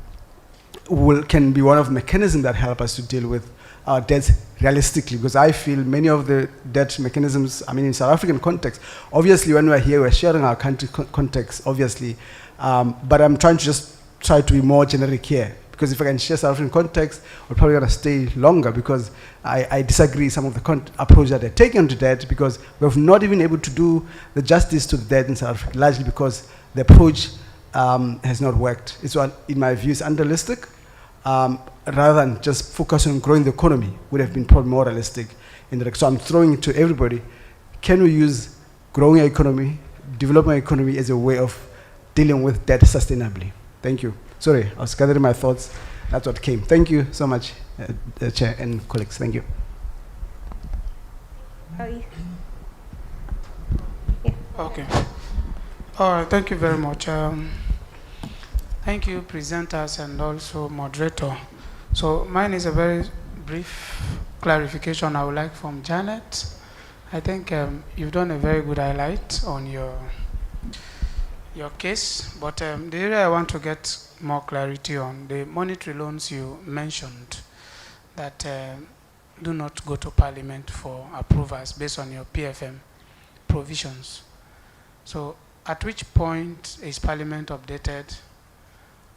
[SPEAKER 21] be one of the mechanisms that help us to deal with our debts realistically? Because I feel many of the debt mechanisms, in South African context, obviously when we're here, we're sharing our country context, obviously, but I'm trying to be more generic here. Because if I can share South African context, we're probably going to stay longer, because I disagree some of the approach that they're taking to debt, because we have not even able to do the justice to the debt in South Africa, largely because the approach has not worked. It's what, in my view, is unrealistic. Rather than just focus on growing the economy, would have been probably more realistic. So I'm throwing it to everybody. Can we use growing our economy, developing our economy as a way of dealing with debt sustainably? Thank you. Sorry, I was gathering my thoughts. That's what came. Thank you so much, Chair and colleagues. Thank you.
[SPEAKER 14] Okay. All right, thank you very much. Thank you, presenters, and also moderator. So mine is a very brief clarification I would like from Janet. I think you've done a very good highlight on your case, but the area I want to get more clarity on, the monetary loans you mentioned that do not go to Parliament for approvals based on your PFM provisions. So at which point is Parliament updated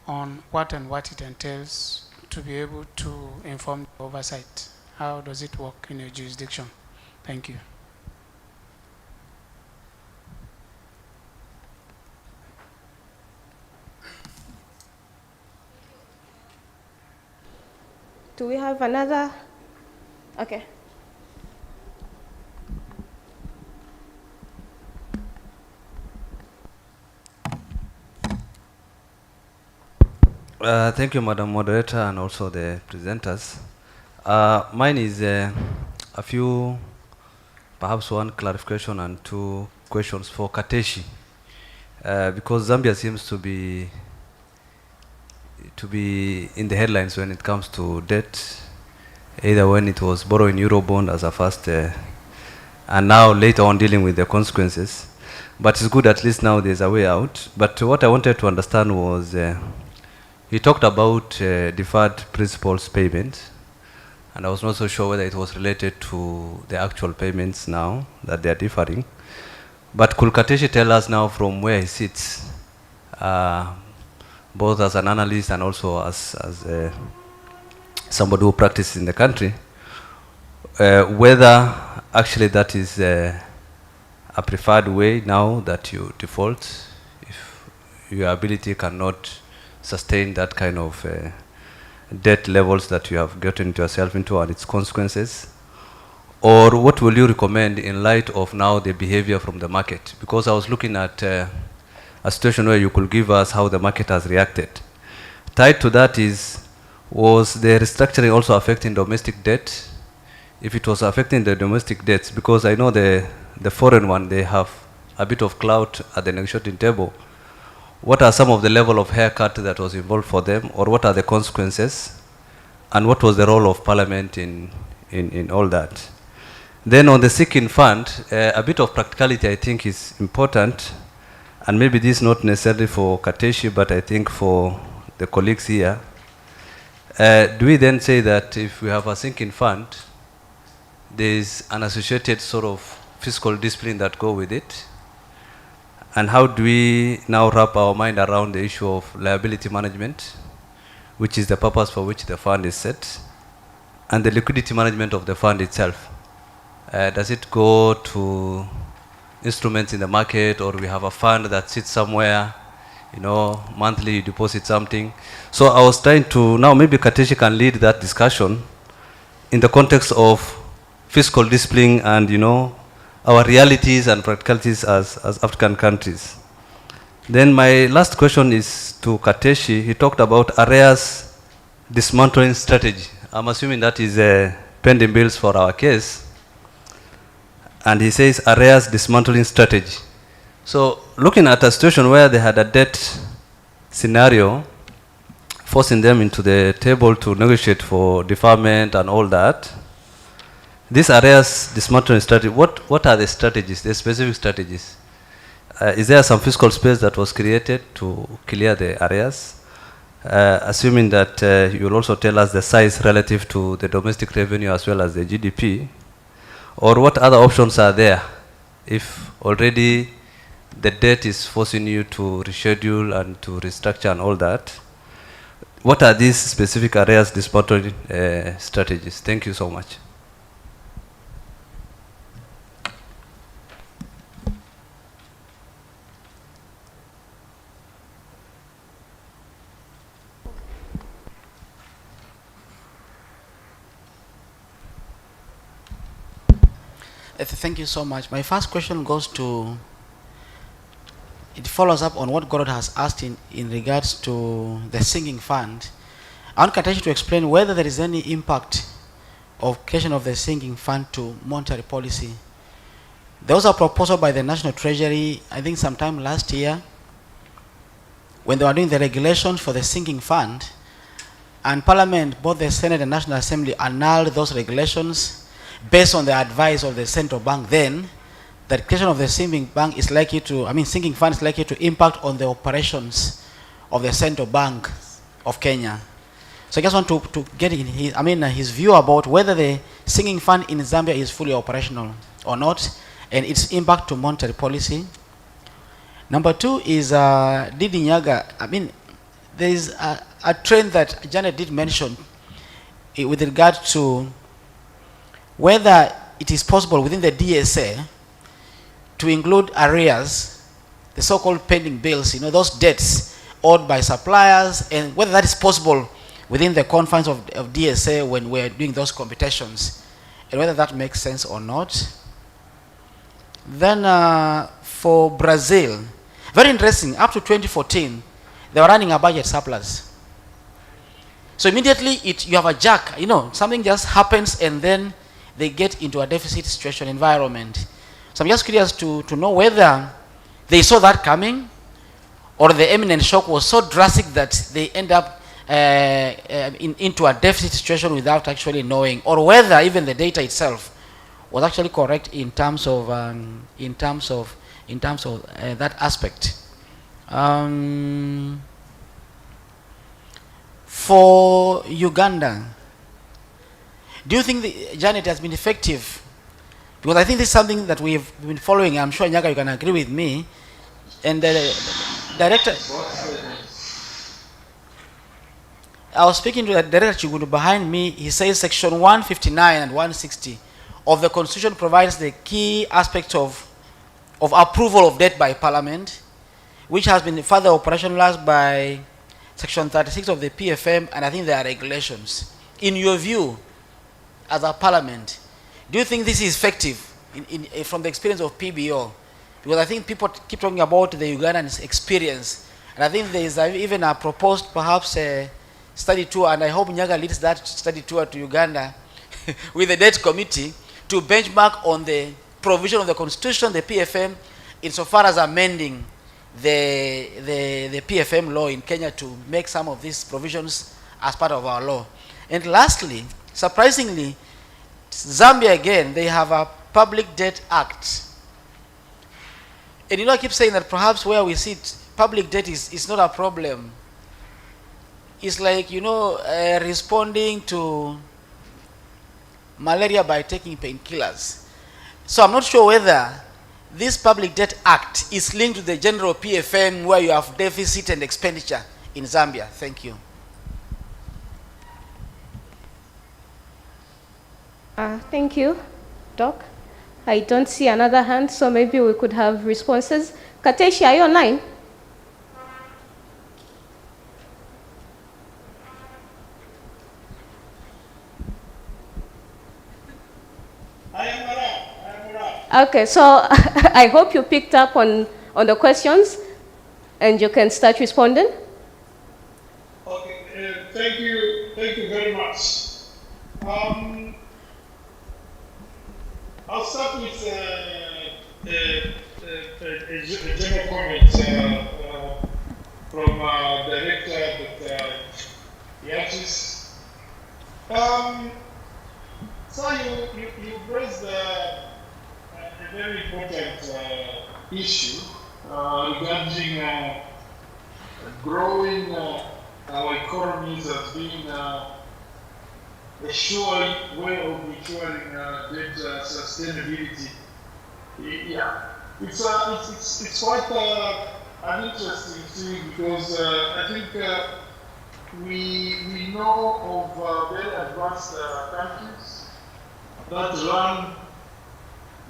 [SPEAKER 14] on what it entails to be able to inform the oversight? How does it work in your jurisdiction? Thank you.
[SPEAKER 5] Do we have another? Okay.
[SPEAKER 3] Thank you, Madam Moderator, and also the presenters. Mine is a few, perhaps one clarification and two questions for Kateshi, because Zambia seems to be in the headlines when it comes to debt, either when it was borrowing Eurobond as a first, and now later on dealing with the consequences. But it's good at least now there's a way out. But what I wanted to understand was, he talked about deferred principals payment, and I was not so sure whether it was related to the actual payments now that they are differing. But could Kateshi tell us now from where he sits, both as an analyst and also as somebody who practices in the country, whether actually that is a preferred way now that you default if your ability cannot sustain that kind of debt levels that you have gotten yourself into and its consequences? Or what will you recommend in light of now the behavior from the market? Because I was looking at a situation where you could give us how the market has reacted. Tied to that was the restructuring also affecting domestic debt? If it was affecting the domestic debts, because I know the foreign one, they have a bit of clout at the negotiating table. What are some of the level of haircut that was involved for them, or what are the consequences, and what was the role of Parliament in all that? Then on the sinking fund, a bit of practicality I think is important, and maybe this is not necessarily for Kateshi, but I think for the colleagues here. Do we then say that if we have a sinking fund, there is an associated sort of fiscal discipline that go with it? And how do we now wrap our mind around the issue of liability management, which is the purpose for which the fund is set, and the liquidity management of the fund itself? Does it go to instruments in the market, or we have a fund that sits somewhere, monthly you deposit something? So I was trying to, now maybe Kateshi can lead that discussion in the context of fiscal discipline and, our realities and practicalities as African countries. Then my last question is to Kateshi. He talked about arrears dismantling strategy. I'm assuming that is pending bills for our case. And he says arrears dismantling strategy. So looking at a situation where they had a debt scenario, forcing them into the table to negotiate for deferment and all that, these arrears dismantling strategy, what are the strategies, the specific strategies? Is there some fiscal space that was created to clear the arrears? Assuming that you will also tell us the size relative to the domestic revenue as well as the GDP, or what other options are there if already the debt is forcing you to reschedule and to restructure and all that? What are these specific arrears dismantling strategies? Thank you so much.
[SPEAKER 22] Thank you so much. My first question goes to, it follows up on what Gorod has asked in regards to the sinking fund. I want Kateshi to explain whether there is any impact of creation of the sinking fund to monetary policy. There was a proposal by the National Treasury, I think sometime last year, when they were doing the regulations for the sinking fund, and Parliament, both the Senate and National Assembly, annulled those regulations based on the advice of the central bank then, that creation of the sinking fund is likely to impact on the operations of the central bank of Kenya. So I just want to get his view about whether the sinking fund in Zambia is fully operational or not, and its impact to monetary policy. Number two is Didi Nyaga. There is a trend that Janet did mention with regard to whether it is possible within the DSA to include arrears, the so-called pending bills, those debts owed by suppliers, and whether that is possible within the confines of DSA when we're doing those computations, and whether that makes sense or not. Then for Brazil, very interesting, up to 2014, they were running a budget surplus. So immediately you have a jerk, something just happens and then they get into a deficit situation environment. So I'm just curious to know whether they saw that coming, or the imminent shock was so drastic that they end up into a deficit situation without actually knowing, or whether even the data itself was actually correct in terms of that aspect. For Uganda, do you think Janet has been effective? Because I think this is something that we've been following. I'm sure Nyaga, you can agree with me. And the director, I was speaking to the director Chigudu behind me. He says section 159 and 160 of the Constitution provides the key aspects of approval of debt by Parliament, which has been further operationalized by section 36 of the PFM, and I think there are regulations. In your view, as a Parliament, do you think this is effective from the experience of PBO? Because I think people keep talking about the Ugandan experience, and I think there is even a proposed perhaps a study tour, and I hope Nyaga leads that study tour to Uganda with the debt committee to benchmark on the provision of the Constitution, the PFM, insofar as amending the PFM law in Kenya to make some of these provisions as part of our law. And lastly, surprisingly, Zambia again, they have a Public Debt Act. And I keep saying that perhaps where we sit, public debt is not a problem. It's like, responding to malaria by taking painkillers. So I'm not sure whether this Public Debt Act is linked to the general PFM where you have deficit and expenditure in Zambia. Thank you.
[SPEAKER 5] Thank you, Doc. I don't see another hand, so maybe we could have responses. Kateshi, are you online?
[SPEAKER 10] I am around.
[SPEAKER 5] Okay, so I hope you picked up on the questions and you can start responding.
[SPEAKER 10] Okay, thank you very much. I'll start with a general comment from Director Yatis. So you raised a very important issue regarding growing our economies as being a sure way of ensuring debt sustainability. Yeah, it's quite an interesting thing because I think we know of very advanced countries that run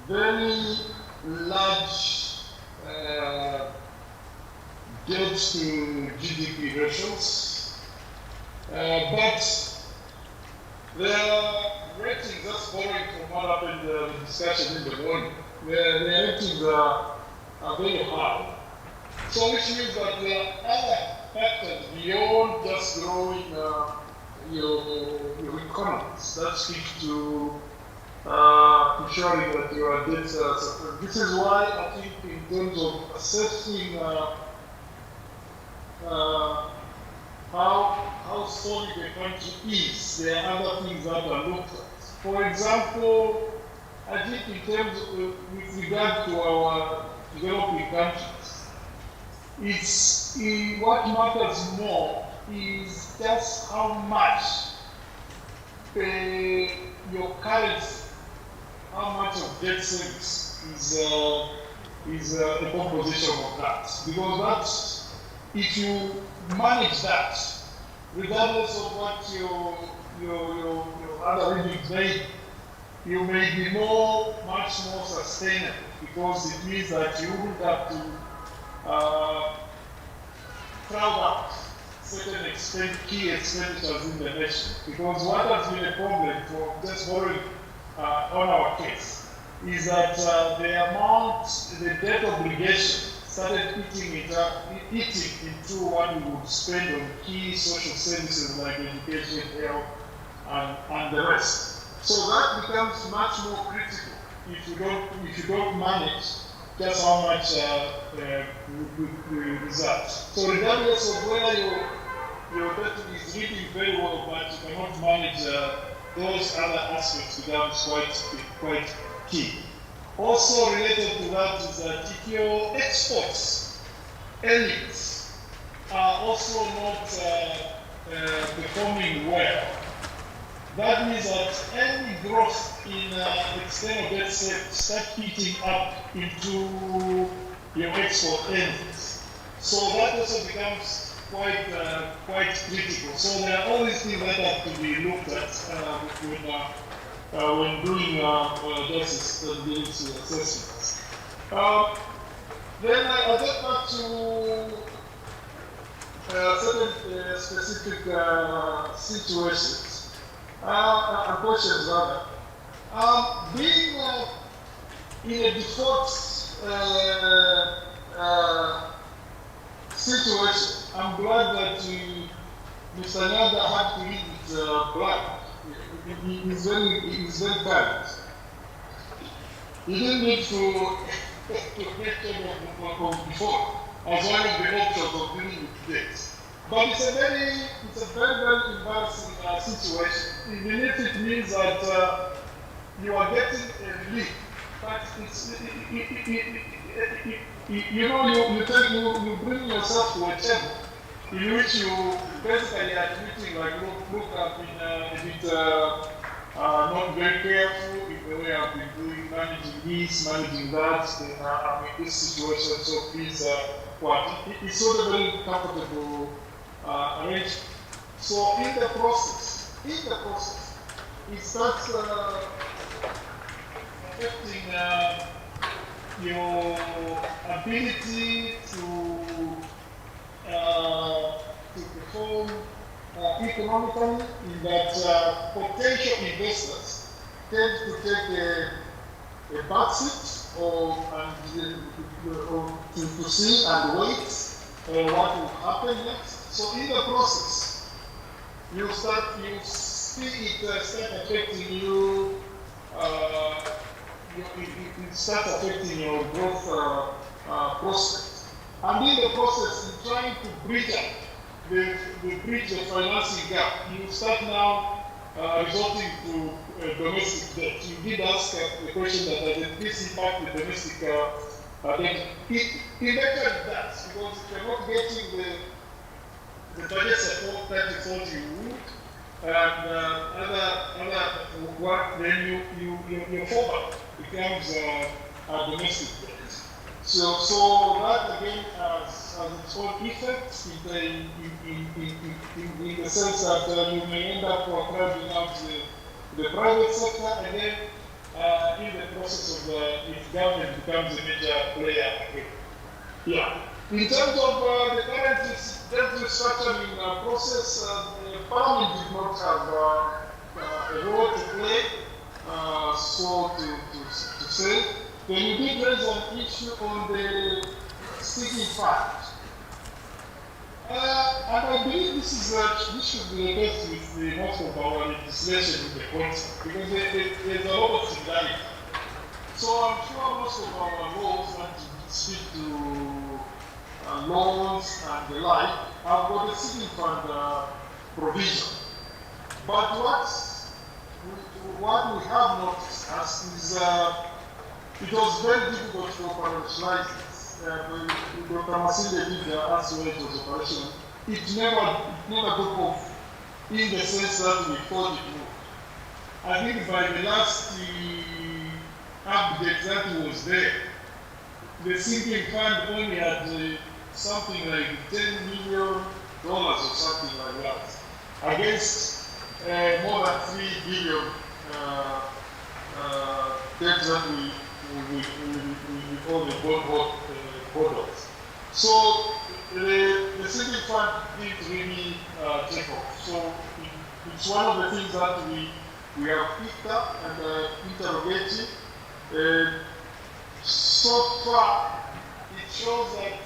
[SPEAKER 10] very large debt to GDP ratios, but their ratings, that's borrowing from what happened in the discussion in the morning, their ratings are very high. So which means that there are other factors beyond just growing your economies that speak to ensuring that your debt are. This is why I think in terms of assessing how solid the country is, there are other things that are looked at. For example, I think in terms of, with regard to our developing countries, what matters more is just how much your currency, how much of debt service is a composition of that. Because that's, if you manage that, regardless of what your other readings may, you may be much more sustainable, because it means that you wouldn't have to crowd out certain key expenditures in the nation. Because what has been a problem for just borrowing on our case is that the debt obligations started eating into what we would spend on key social services like education, health, and the rest. So that becomes much more critical if you don't manage just how much we reserve. So regardless of whether your debt is reading very well, but you cannot manage those other aspects, becomes quite key. Also related to that is that if your exports earnings are also not performing well, that means that any growth in external debt start eating up into your export earnings. So that also becomes quite critical. So there are all these things that have to be looked at when doing debt sustainability assessments. Then I'll get back to certain specific situations. Questions rather. Being in a default situation, I'm glad that Mr. Nyanda had to read it black. He's very kind. He didn't need to make of default as one of the options of dealing with debt. But it's a very embarrassing situation. Even if it means that you are getting a relief, but it's you bring yourself to a table in which you basically are admitting like, look, I've been a bit not very careful in the way I've been doing, managing this, managing that. I'm in this situation, so please, it's not a very comfortable arrangement. So in the process, it starts affecting your ability to perform economically, in that potential investors tend to take a back seat or to see and wait what will happen next. So in the process, you see it start affecting you. It starts affecting your growth prospects. And in the process, in trying to bridge the financing gap, you start now resorting to domestic debt. You did ask the question that did this impact the domestic debt? It eventually does, because if you're not getting the budget support that you thought you would, and other work, then your fallback becomes domestic debt. So that again has its own effects in the sense that you may end up crowding out the private sector, and then in the process of if government becomes a major player again. Yeah. In terms of the current debt restructuring process, Parliament did not have a role to play, so to say. Then you did raise an issue on the sticking fund. And I believe this should be addressed with the most of our legislation in the concept, because there's a lot of similarity. So I'm sure most of our laws that speak to loans and the like have got a sticking fund provision. But what we have noticed is it was very difficult to operationalize this. Dr. Masinde did ask where it was operational. It never took off in the sense that we thought it would. I think by the last update that was there, the sinking fund only had something like $10 million or something like that, against more than 3 billion debt that we all the borders. So the sinking fund didn't really take off. So it's one of the things that we have picked up and interrogated. So far, it shows that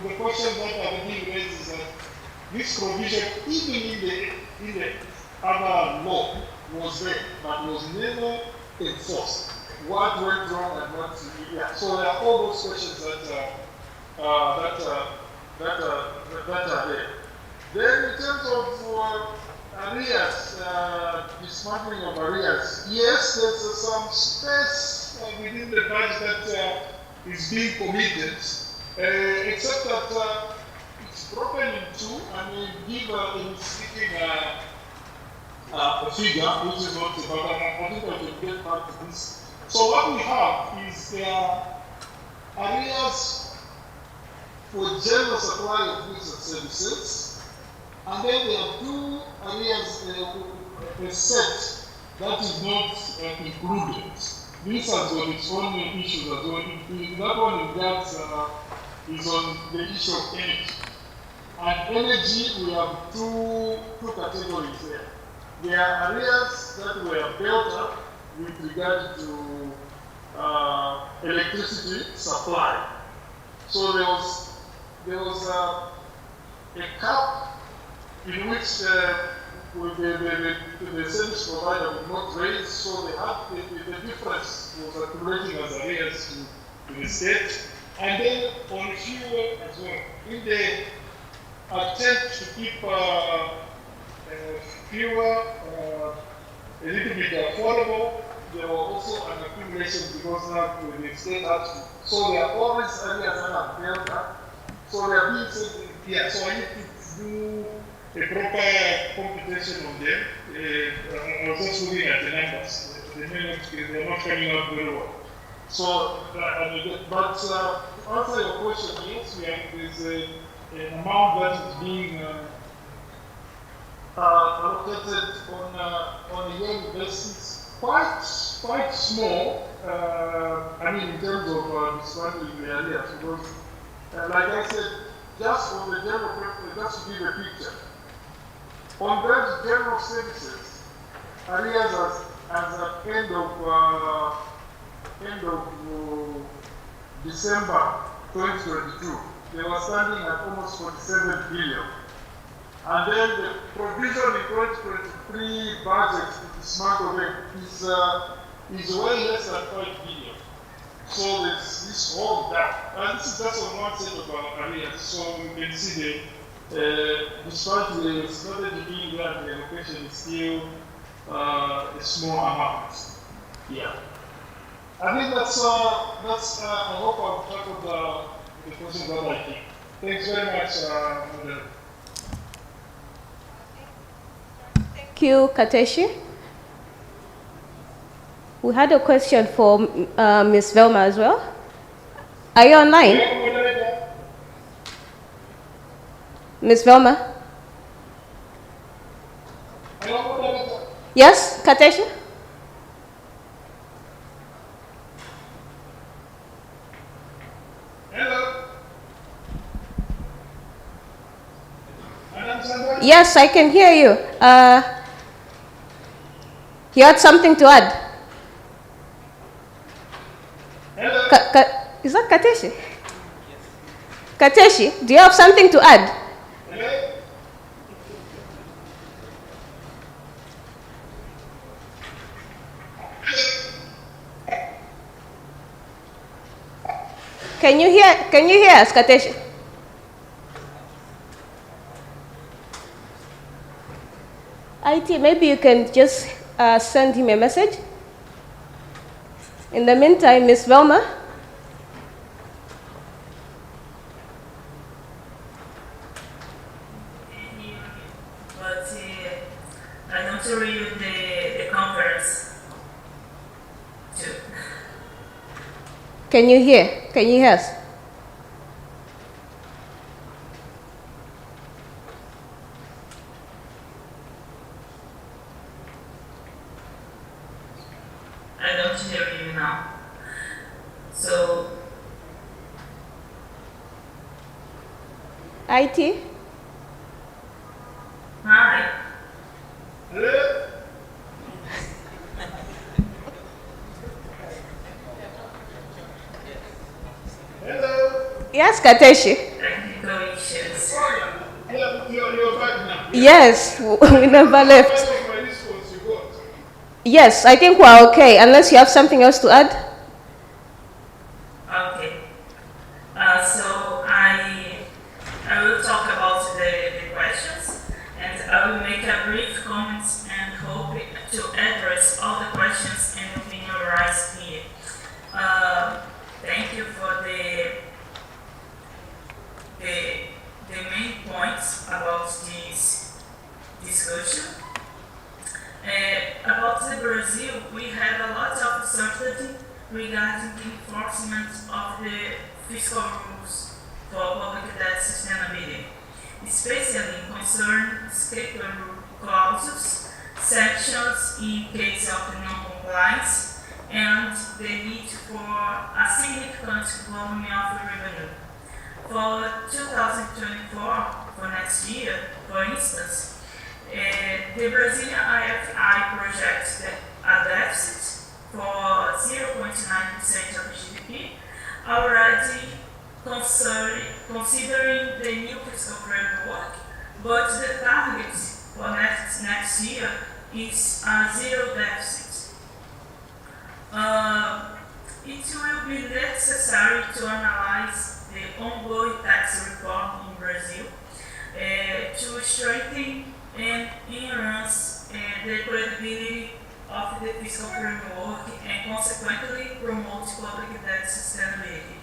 [SPEAKER 10] the question that are being raised is that this provision, even in the other law, was there, but was never enforced. What went wrong and what? Yeah. So there are all those questions that are there. Then in terms of arrears, dismantling of arrears, yes, there's some space within the budget that is being committed, except that it's broken in two. I mean, give in speaking a figure, which is not, but I think I can get back to this. So what we have is there are arrears for general supply of goods and services, and then there are two areas, a set that is not included. This has got its own issues as well. That one is on the issue of energy. And energy, we have two categories there. There are areas that were built up with regard to electricity supply. So there was a cap in which the service provider would not raise, so the difference was accumulating as arrears to the state. And then on fuel as well, in the attempt to keep fuel a little bit affordable, there was also an accumulation because now the state had to. So there are all these areas that are built up. So they are being said, yeah, so I need to do a proper computation on them. I was just looking at the numbers. They are not coming out very well. So, but to answer your question, yes, there's an amount that is being allocated on a yearly basis, quite small. I mean, in terms of dismantling the areas, because, like I said, just on the general, just to give a picture, on those general services, areas as at end of December 2022, they were standing at almost 47 billion. And then the provision in 2023 budget to dismantle them is way less than 5 billion. So there's this whole gap. And this is just on one set of areas. So you can see despite the strategy being there, the allocation is still a small amount. Yeah. I think that's I hope I've tackled the question that I think. Thanks very much, Model.
[SPEAKER 5] Thank you, Kateshi. We had a question for Ms. Velma as well. Are you online? Ms. Velma? Yes, Kateshi? Yes, I can hear you. You had something to add? Is that Kateshi? Kateshi, do you have something to add? Can you hear us, Kateshi? IT, maybe you can just send him a message. In the meantime, Ms. Velma.
[SPEAKER 9] But I want to read the conference too.
[SPEAKER 5] Can you hear? Can you hear us?
[SPEAKER 9] I don't hear you now. So,
[SPEAKER 5] IT?
[SPEAKER 9] hi.
[SPEAKER 5] Yes, Kateshi.
[SPEAKER 9] Technical issues.
[SPEAKER 10] You're back now.
[SPEAKER 5] Yes, we never left. Yes, I think we're okay, unless you have something else to add.
[SPEAKER 9] Okay. So I will talk about the questions, and I will make a brief comment and hope to address all the questions and opinion raised here. Thank you for the main points about this discussion. About the Brazil, we had a lot of uncertainty regarding the enforcement of the fiscal rules for public debt sustainability, especially concerning scapegoat clauses, sanctions in case of non-compliance, and the need for a significant volume of revenue. For 2024, for next year, for instance, the Brazilian IFI projects a deficit for 0.9% of GDP, already considering the new fiscal framework, but the target for next year is a zero deficit. It will be necessary to analyze the ongoing tax reform in Brazil to strengthen and enhance the credibility of the fiscal framework and consequently promote public debt sustainability.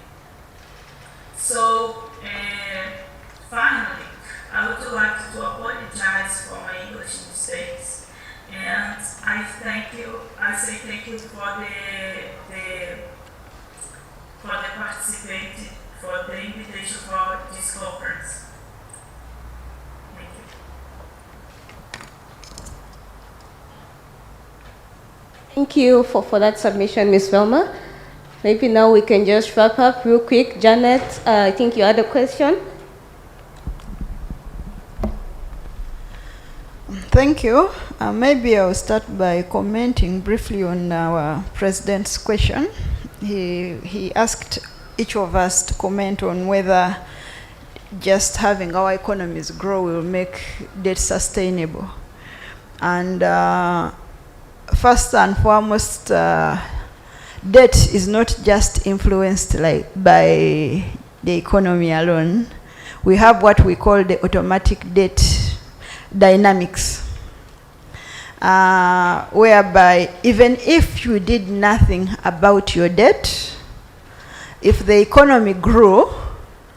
[SPEAKER 9] So, finally, I would like to apologize for my English mistakes, and I say thank you for participating, for the invitation for this conference. Thank you.
[SPEAKER 5] Thank you for that submission, Ms. Velma. Maybe now we can just wrap up real quick. Janet, I think you had a question.
[SPEAKER 1] Thank you. Maybe I'll start by commenting briefly on our president's question. He asked each of us to comment on whether just having our economies grow will make debt sustainable. And first and foremost, debt is not just influenced by the economy alone. We have what we call the automatic debt dynamics, whereby even if you did nothing about your debt, if the economy grew,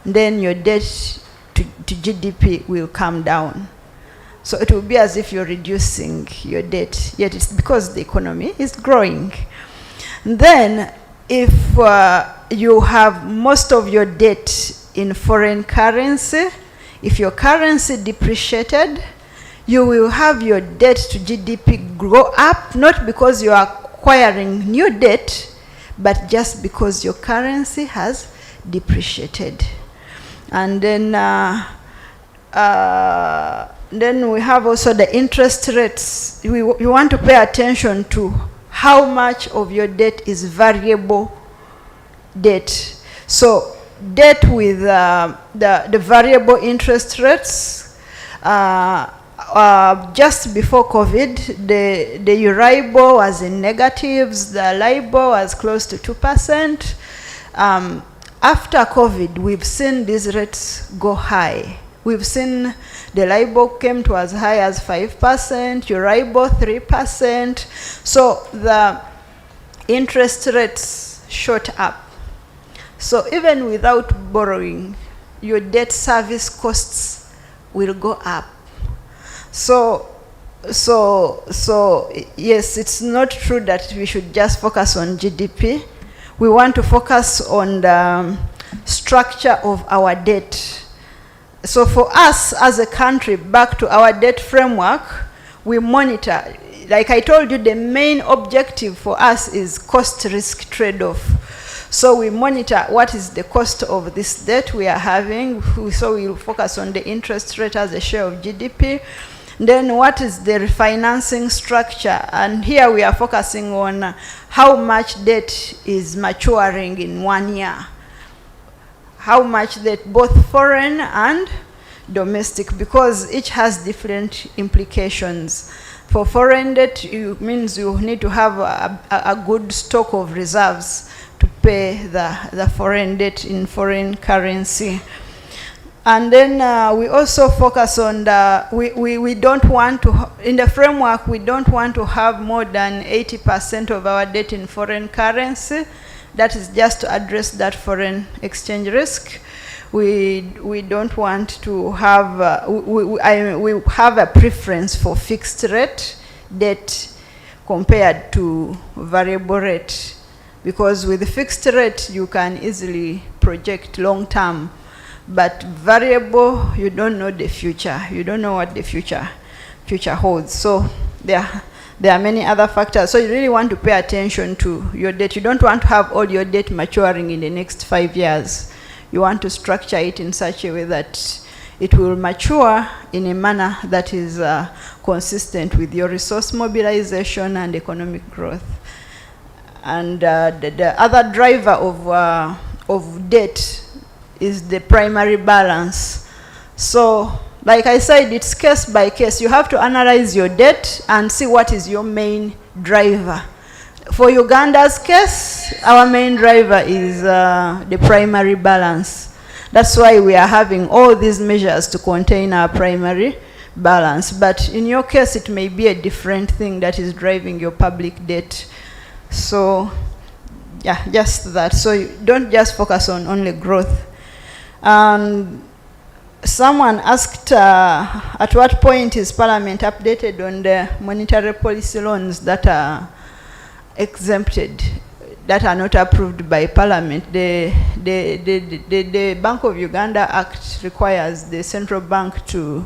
[SPEAKER 1] then your debt to GDP will come down. So it will be as if you're reducing your debt, yet it's because the economy is growing. Then, if you have most of your debt in foreign currency, if your currency depreciated, you will have your debt to GDP grow up, not because you are acquiring new debt, but just because your currency has depreciated. And then we have also the interest rates. We want to pay attention to how much of your debt is variable debt. So debt with the variable interest rates, just before COVID, the Euribor was in negatives, the LIBOR was close to 2%. After COVID, we've seen these rates go high. We've seen the LIBOR came to as high as 5%, Euribor 3%. So the interest rates shot up. So even without borrowing, your debt service costs will go up. So yes, it's not true that we should just focus on GDP. We want to focus on the structure of our debt. So for us as a country, back to our debt framework, we monitor. Like I told you, the main objective for us is cost-risk trade-off. So we monitor what is the cost of this debt we are having. So we'll focus on the interest rate as a share of GDP. Then what is the refinancing structure? And here we are focusing on how much debt is maturing in 1 year. how much debt, both foreign and domestic, because each has different implications. For foreign debt, it means you need to have a good stock of reserves to pay the foreign debt in foreign currency. And then we also focus on we don't want to, in the framework, we don't want to have more than 80% of our debt in foreign currency. That is just to address that foreign exchange risk. We don't want to have, we have a preference for fixed rate debt compared to variable rate, because with the fixed rate you can easily project long term, but variable, you don't know the future. You don't know what the future holds. So there are many other factors. So you really want to pay attention to your debt. You don't want to have all your debt maturing in the next 5 years. You want to structure it in such a way that it will mature in a manner that is consistent with your resource mobilization and economic growth. And the other driver of debt is the primary balance. So, like I said, it's case by case. You have to analyze your debt and see what is your main driver. For Uganda's case, our main driver is the primary balance. That's why we are having all these measures to contain our primary balance. But in your case, it may be a different thing that is driving your public debt. So, yeah, just that. So you don't just focus on only growth. Someone asked at what point is Parliament updated on the monetary policy loans that are exempted, that are not approved by Parliament. The Bank of Uganda Act requires the central bank to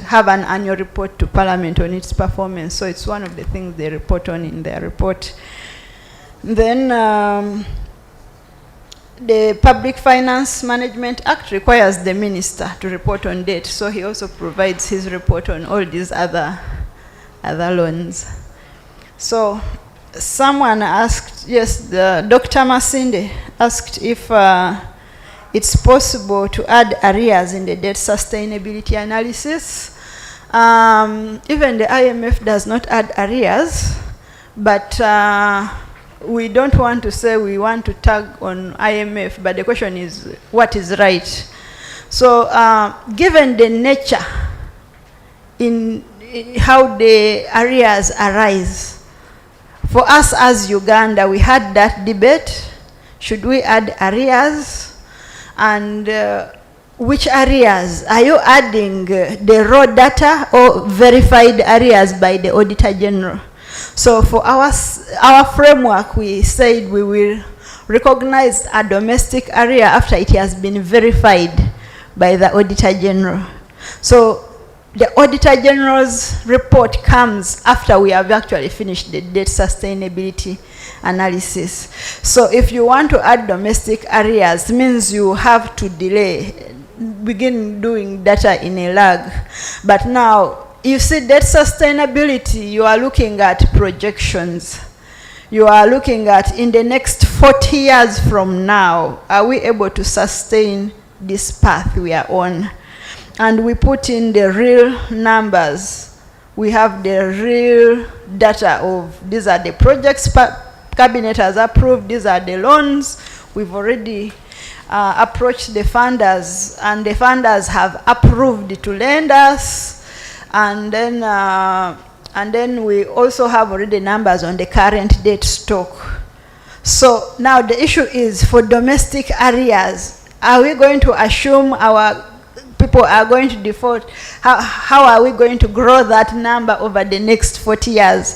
[SPEAKER 1] have an annual report to Parliament on its performance. So it's one of the things they report on in their report. Then the Public Finance Management Act requires the minister to report on debt. So he also provides his report on all these other loans. So someone asked, yes, Dr. Masinde asked if it's possible to add arrears in the debt sustainability analysis. Even the IMF does not add arrears, but we don't want to say we want to tag on IMF, but the question is what is right. So given the nature in how the arrears arise, for us as Uganda, we had that debate. Should we add arrears? And which arrears? Are you adding the raw data or verified arrears by the Auditor General? So for our framework, we said we will recognize a domestic area after it has been verified by the Auditor General. So the Auditor General's report comes after we have actually finished the debt sustainability analysis. So if you want to add domestic areas, means you have to begin doing data in a lag. But now, you see, debt sustainability, you are looking at projections. You are looking at, in the next 40 years from now, are we able to sustain this path we are on? And we put in the real numbers. We have the real data of, these are the projects Cabinet has approved, these are the loans. We've already approached the funders, and the funders have approved to lend us. And then we also have already numbers on the current debt stock. So now the issue is, for domestic arrears, are we going to assume our people are going to default? How are we going to grow that number over the next 40 years?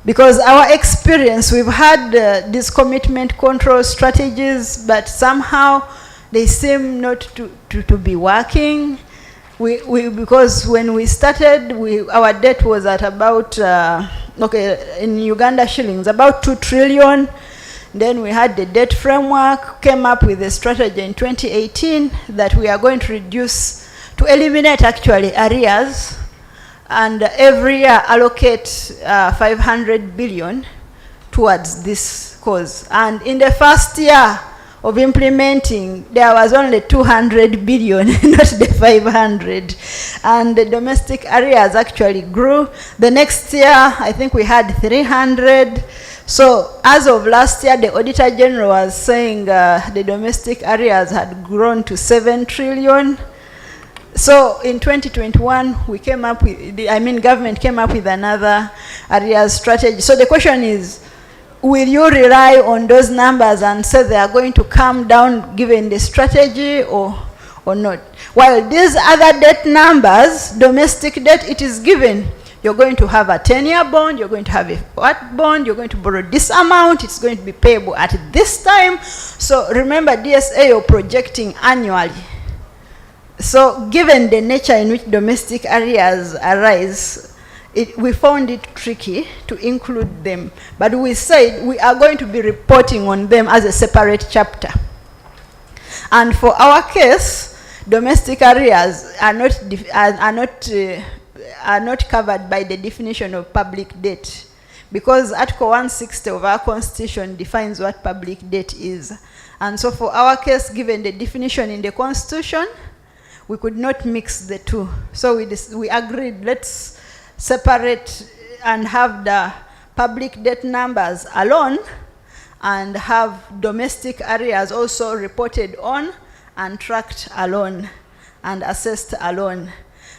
[SPEAKER 1] Because our experience, we've had these commitment control strategies, but somehow they seem not to be working. Because when we started, our debt was at about, in Uganda shillings, about 2 trillion. Then we had the debt framework, came up with a strategy in 2018 that we are going to reduce, to eliminate actually arrears, and every year allocate 500 billion towards this cause. And in the first year of implementing, there was only 200 billion, not the 500. And the domestic arrears actually grew. The next year, I think we had 300. So as of last year, the Auditor General was saying the domestic arrears had grown to 7 trillion. So in 2021, we came up with, government came up with another arrears strategy. So the question is, will you rely on those numbers and say they are going to come down given the strategy or not? While these other debt numbers, domestic debt, it is given. You're going to have a 10-year bond, you're going to have a what bond, you're going to borrow this amount, it's going to be payable at this time. So remember, DSA, you're projecting annually. So given the nature in which domestic arrears arise, we found it tricky to include them, but we said we are going to be reporting on them as a separate chapter. And for our case, domestic arrears are not covered by the definition of public debt, because Article 160 of our Constitution defines what public debt is. And so for our case, given the definition in the Constitution, we could not mix the two. So we agreed, let's separate and have the public debt numbers alone and have domestic arrears also reported on and tracked alone and assessed alone.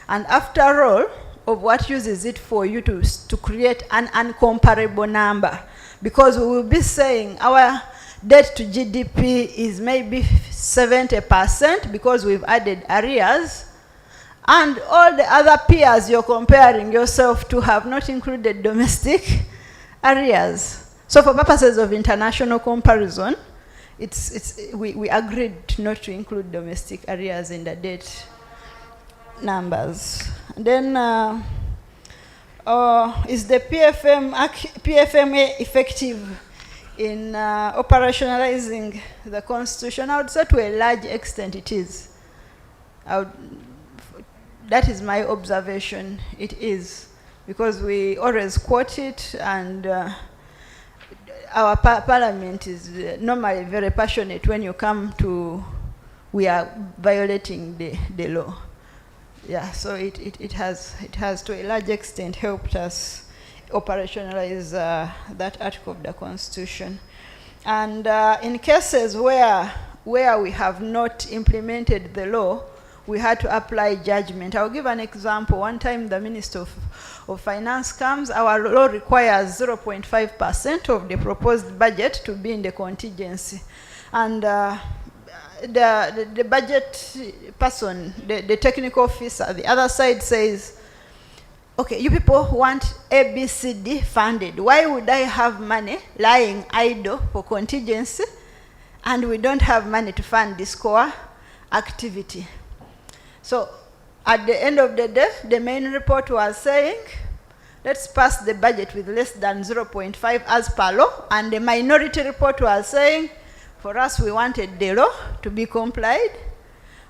[SPEAKER 1] And after all, of what use is it for you to create an uncomparable number? Because we will be saying our debt to GDP is maybe 70% because we've added arrears, and all the other peers you're comparing yourself to have not included domestic arrears. So for purposes of international comparison, we agreed not to include domestic arrears in the debt numbers. And then, is the PFMA effective in operationalizing the Constitution? I would say to a large extent it is. That is my observation. It is, because we always quote it, and our parliament is normally very passionate when you come to we are violating the law. Yeah, so it has to a large extent helped us operationalize that article of the Constitution. And in cases where we have not implemented the law, we had to apply judgment. I'll give an example. One time the Minister of Finance comes, our law requires 0.5% of the proposed budget to be in the contingency. And the budget person, the technical officer, the other side says, okay, you people want ABCD funded. Why would I have money lying idle for contingency and we don't have money to fund this core activity? So at the end of the day, the main report was saying, let's pass the budget with less than 0.5 as per law. And the minority report was saying, for us, we wanted the law to be complied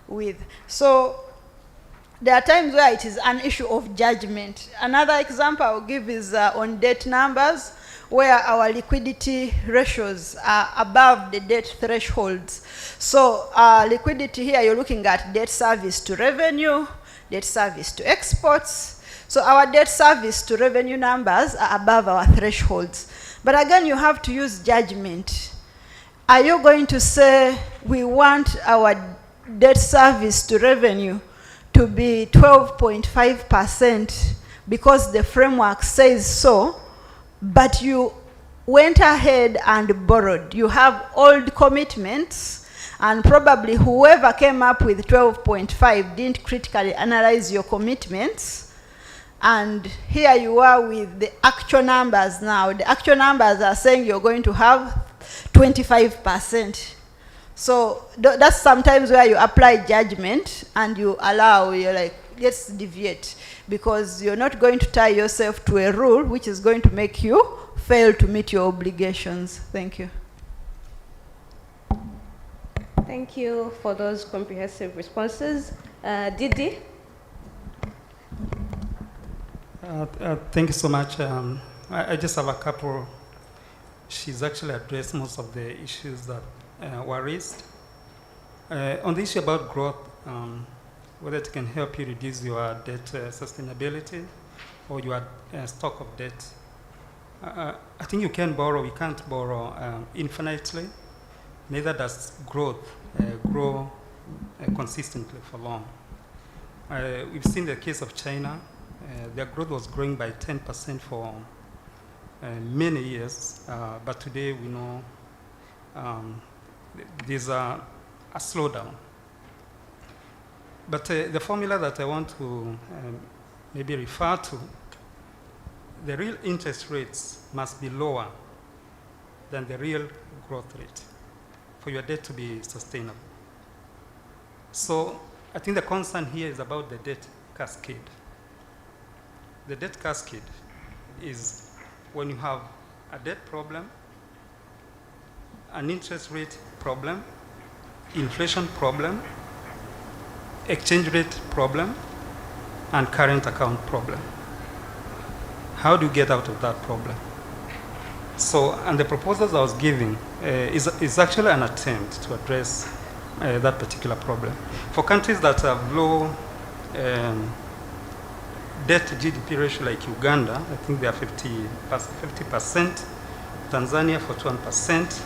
[SPEAKER 1] with. So there are times where it is an issue of judgment. Another example I'll give is on debt numbers, where our liquidity ratios are above the debt thresholds. So liquidity here, you're looking at debt service to revenue, debt service to exports. So our debt service to revenue numbers are above our thresholds. But again, you have to use judgment. Are you going to say we want our debt service to revenue to be 12.5% because the framework says so, but you went ahead and borrowed? You have old commitments, and probably whoever came up with 12.5 didn't critically analyze your commitments. And here you are with the actual numbers now. The actual numbers are saying you're going to have 25%. So that's sometimes where you apply judgment and you allow, you're like, let's deviate, because you're not going to tie yourself to a rule which is going to make you fail to meet your obligations. Thank you.
[SPEAKER 5] Thank you for those comprehensive responses. Didi?
[SPEAKER 12] Thank you so much. I just have a couple. She's actually addressed most of the issues that
[SPEAKER 4] were raised. On the issue about growth, whether it can help you reduce your debt sustainability or your stock of debt. I think you can borrow, you can't borrow infinitely. Neither does growth grow consistently for long. We've seen the case of China. Their growth was growing by 10% for many years, but today we know there's a slowdown. But the formula that I want to maybe refer to, the real interest rates must be lower than the real growth rate for your debt to be sustainable. So I think the concern here is about the debt cascade. The debt cascade is when you have a debt problem, an interest rate problem, inflation problem, exchange rate problem, and current account problem. How do you get out of that problem? So, and the proposals I was giving is actually an attempt to address that particular problem. For countries that have low debt to GDP ratio like Uganda, I think they are 50%, Tanzania 41%,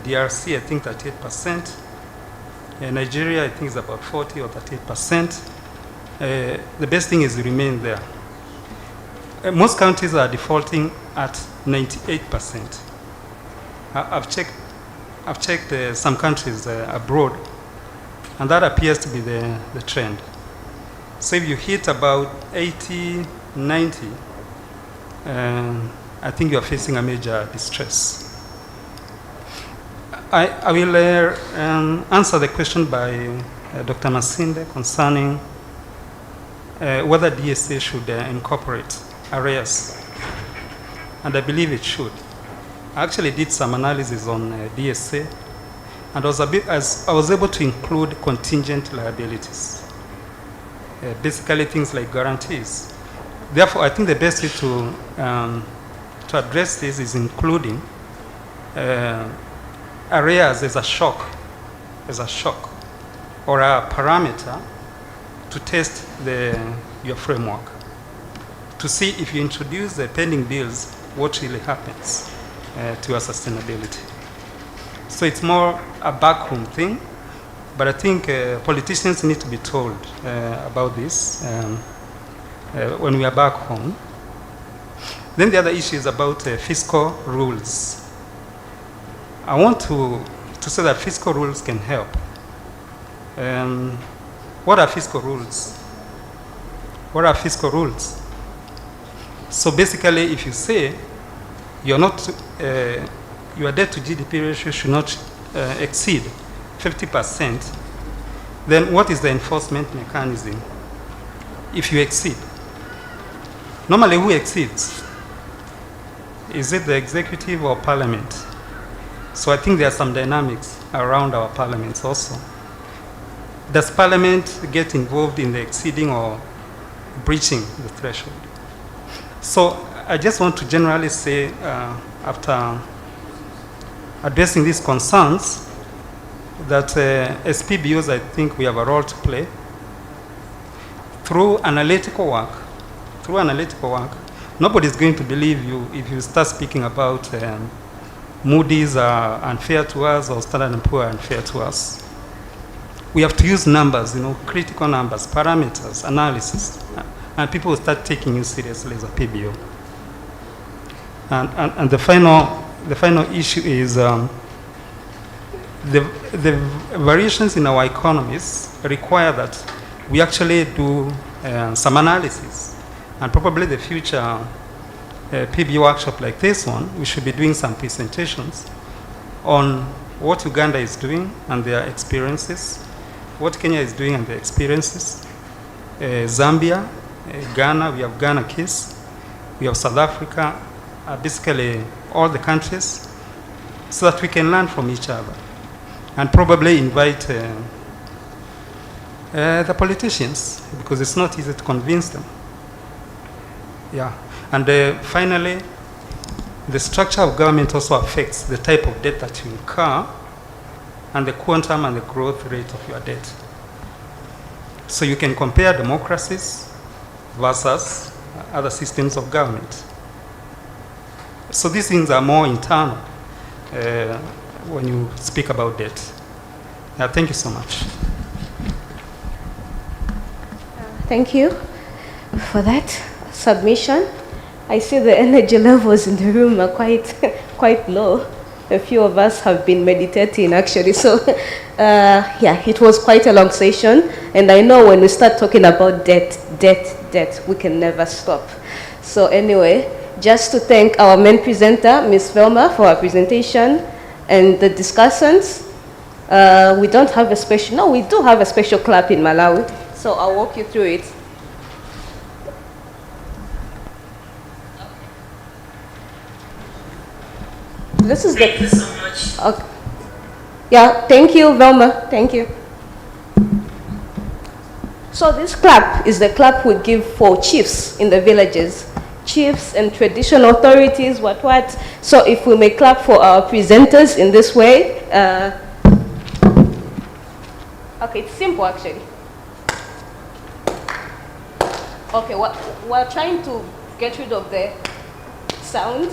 [SPEAKER 4] DRC I think 38%, Nigeria I think is about 40 or 38%. The best thing is to remain there. Most countries are defaulting at 98%. I've checked some countries abroad, and that appears to be the trend. So if you hit about 80, 90, I think you're facing a major distress. I will answer the question by Dr. Masinde concerning whether DSA should incorporate arrears, and I believe it should. I actually did some analysis on DSA, and I was able to include contingent liabilities, basically things like guarantees. Therefore, I think the best way to address this is including arrears as a shock, or a parameter to test your framework, to see if you introduce the pending bills, what really happens to your sustainability. So it's more a backroom thing, but I think politicians need to be told about this when we are back home. Then the other issue is about fiscal rules. I want to say that fiscal rules can help. What are fiscal rules? What are fiscal rules? So basically, if you say your debt to GDP ratio should not exceed 50%, then what is the enforcement mechanism if you exceed? Normally, who exceeds? Is it the executive or parliament? So I think there are some dynamics around our parliaments also. Does parliament get involved in the exceeding or breaching the threshold? So I just want to generally say, after addressing these concerns, that as PBOs, I think we have a role to play. Through analytical work, nobody's going to believe you if you start speaking about Moody's are unfair to us or Standard & Poor are unfair to us. We have to use numbers, critical numbers, parameters, analysis, and people will start taking you seriously as a PBO. And the final issue is the variations in our economies require that we actually do some analysis, and probably the future PBO workshop like this one, we should be doing some presentations on what Uganda is doing and their experiences, what Kenya is doing and their experiences, Zambia, Ghana, we have Ghana case, we have South Africa, basically all the countries, so that we can learn from each other and probably invite the politicians, because it's not easy to convince them. Yeah. And finally, the structure of government also affects the type of debt that you incur and the quantum and the growth rate of your debt. So you can compare democracies versus other systems of government. So these things are more internal when you speak about debt. Thank you so much.
[SPEAKER 5] Thank you for that submission. I see the energy levels in the room are quite low. A few of us have been meditating actually, so yeah, it was quite a long session, and I know when we start talking about debt, we can never stop. So anyway, just to thank our main presenter, Ms. Velma, for her presentation and the discussants. We don't have a special, no, we do have a special clap in Malawi, so I'll walk you through it. This is
[SPEAKER 9] Thank you so much.
[SPEAKER 5] Okay. Yeah, thank you, Velma. Thank you. So this clap is the clap we give for chiefs in the villages. Chiefs and traditional authorities, what. So if we may clap for our presenters in this way. Okay, it's simple actually. Okay, we're trying to get rid of the sound.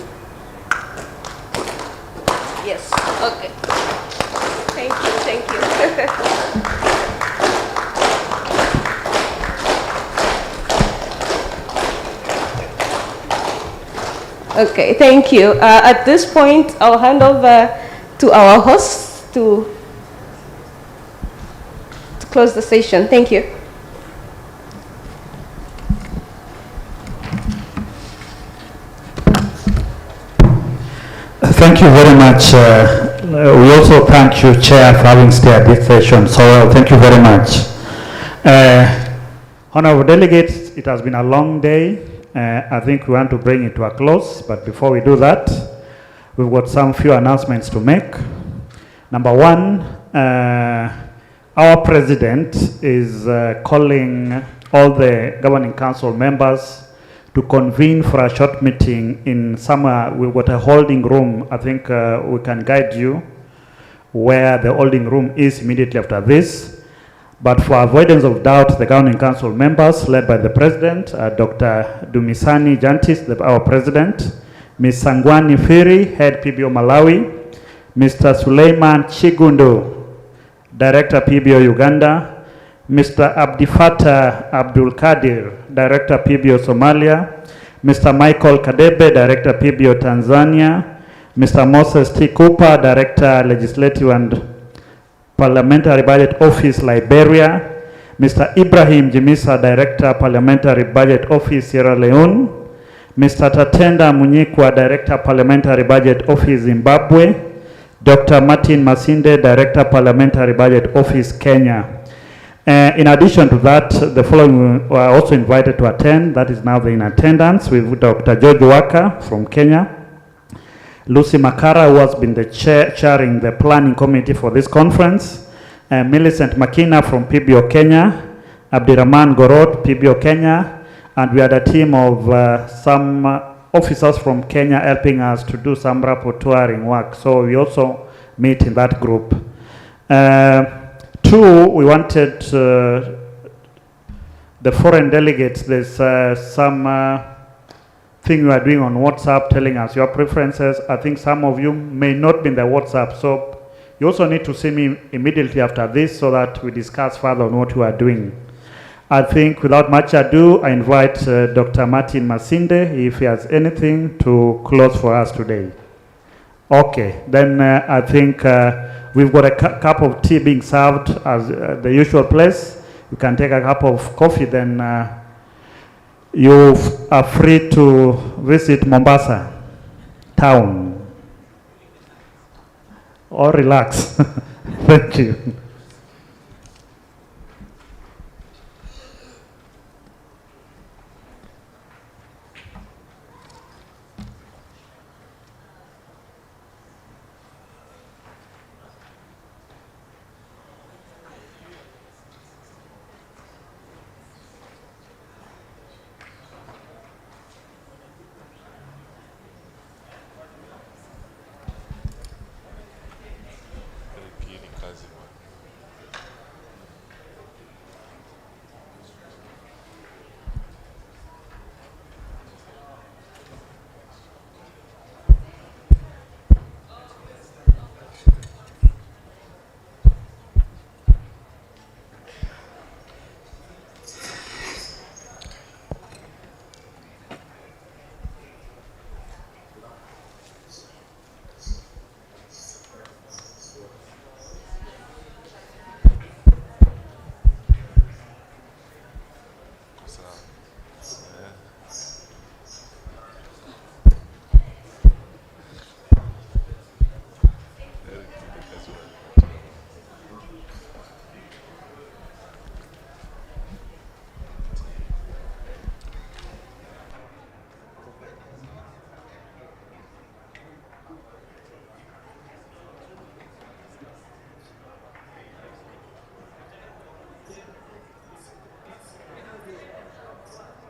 [SPEAKER 5] Yes, okay. Thank you. Okay, thank you. At this point, I'll hand over to our hosts to close the session. Thank you.
[SPEAKER 8] Thank you very much. We also thank you, Chair, for having stayed at this session. So thank you very much. Honorable delegates, it has been a long day. I think we want to bring it to a close, but before we do that, we've got some few announcements to make. Number one, our president is calling all the governing council members to convene for a short meeting in somewhere. We've got a holding room. I think we can guide you where the holding room is immediately after this. But for avoidance of doubt, the governing council members led by the president, Dr. Dumisani Jantis, our president, Ms. Sangwani Firi, head PBO Malawi, Mr. Suleiman Chigundu, director PBO Uganda, Mr. Abdifata Abdul Kadir, Director PBO Somalia, Mr. Michael Kadebe, Director PBO Tanzania, Mr. Moses T. Cooper, Director Legislative and Parliamentary Budget Office Liberia, Mr. Ibrahim Jimisa, Director Parliamentary Budget Office Sierra Leone, Mr. Tatenda Munyikwa, Director Parliamentary Budget Office Zimbabwe, Dr. Martin Masinde, Director Parliamentary Budget Office Kenya. In addition to that, the following were also invited to attend. That is now in attendance with Dr. George Waka from Kenya, Lucy Makara, who has been the chairing the planning committee for this conference, Millicent Makina from PBO Kenya, Abdirahman Gorot, PBO Kenya, and we had a team of some officers from Kenya helping us to do some rapporteuring work. So we also meet in that group. Two, we wanted the foreign delegates, there's some thing you are doing on WhatsApp telling us your preferences. I think some of you may not be in the WhatsApp, so you also need to see me immediately after this so that we discuss further on what you are doing. I think without much ado, I invite Dr. Martin Masinde, if he has anything to close for us today. Okay, then I think we've got a cup of tea being served as the usual place. You can take a cup of coffee, then you are free to visit Mombasa town or relax. Thank you.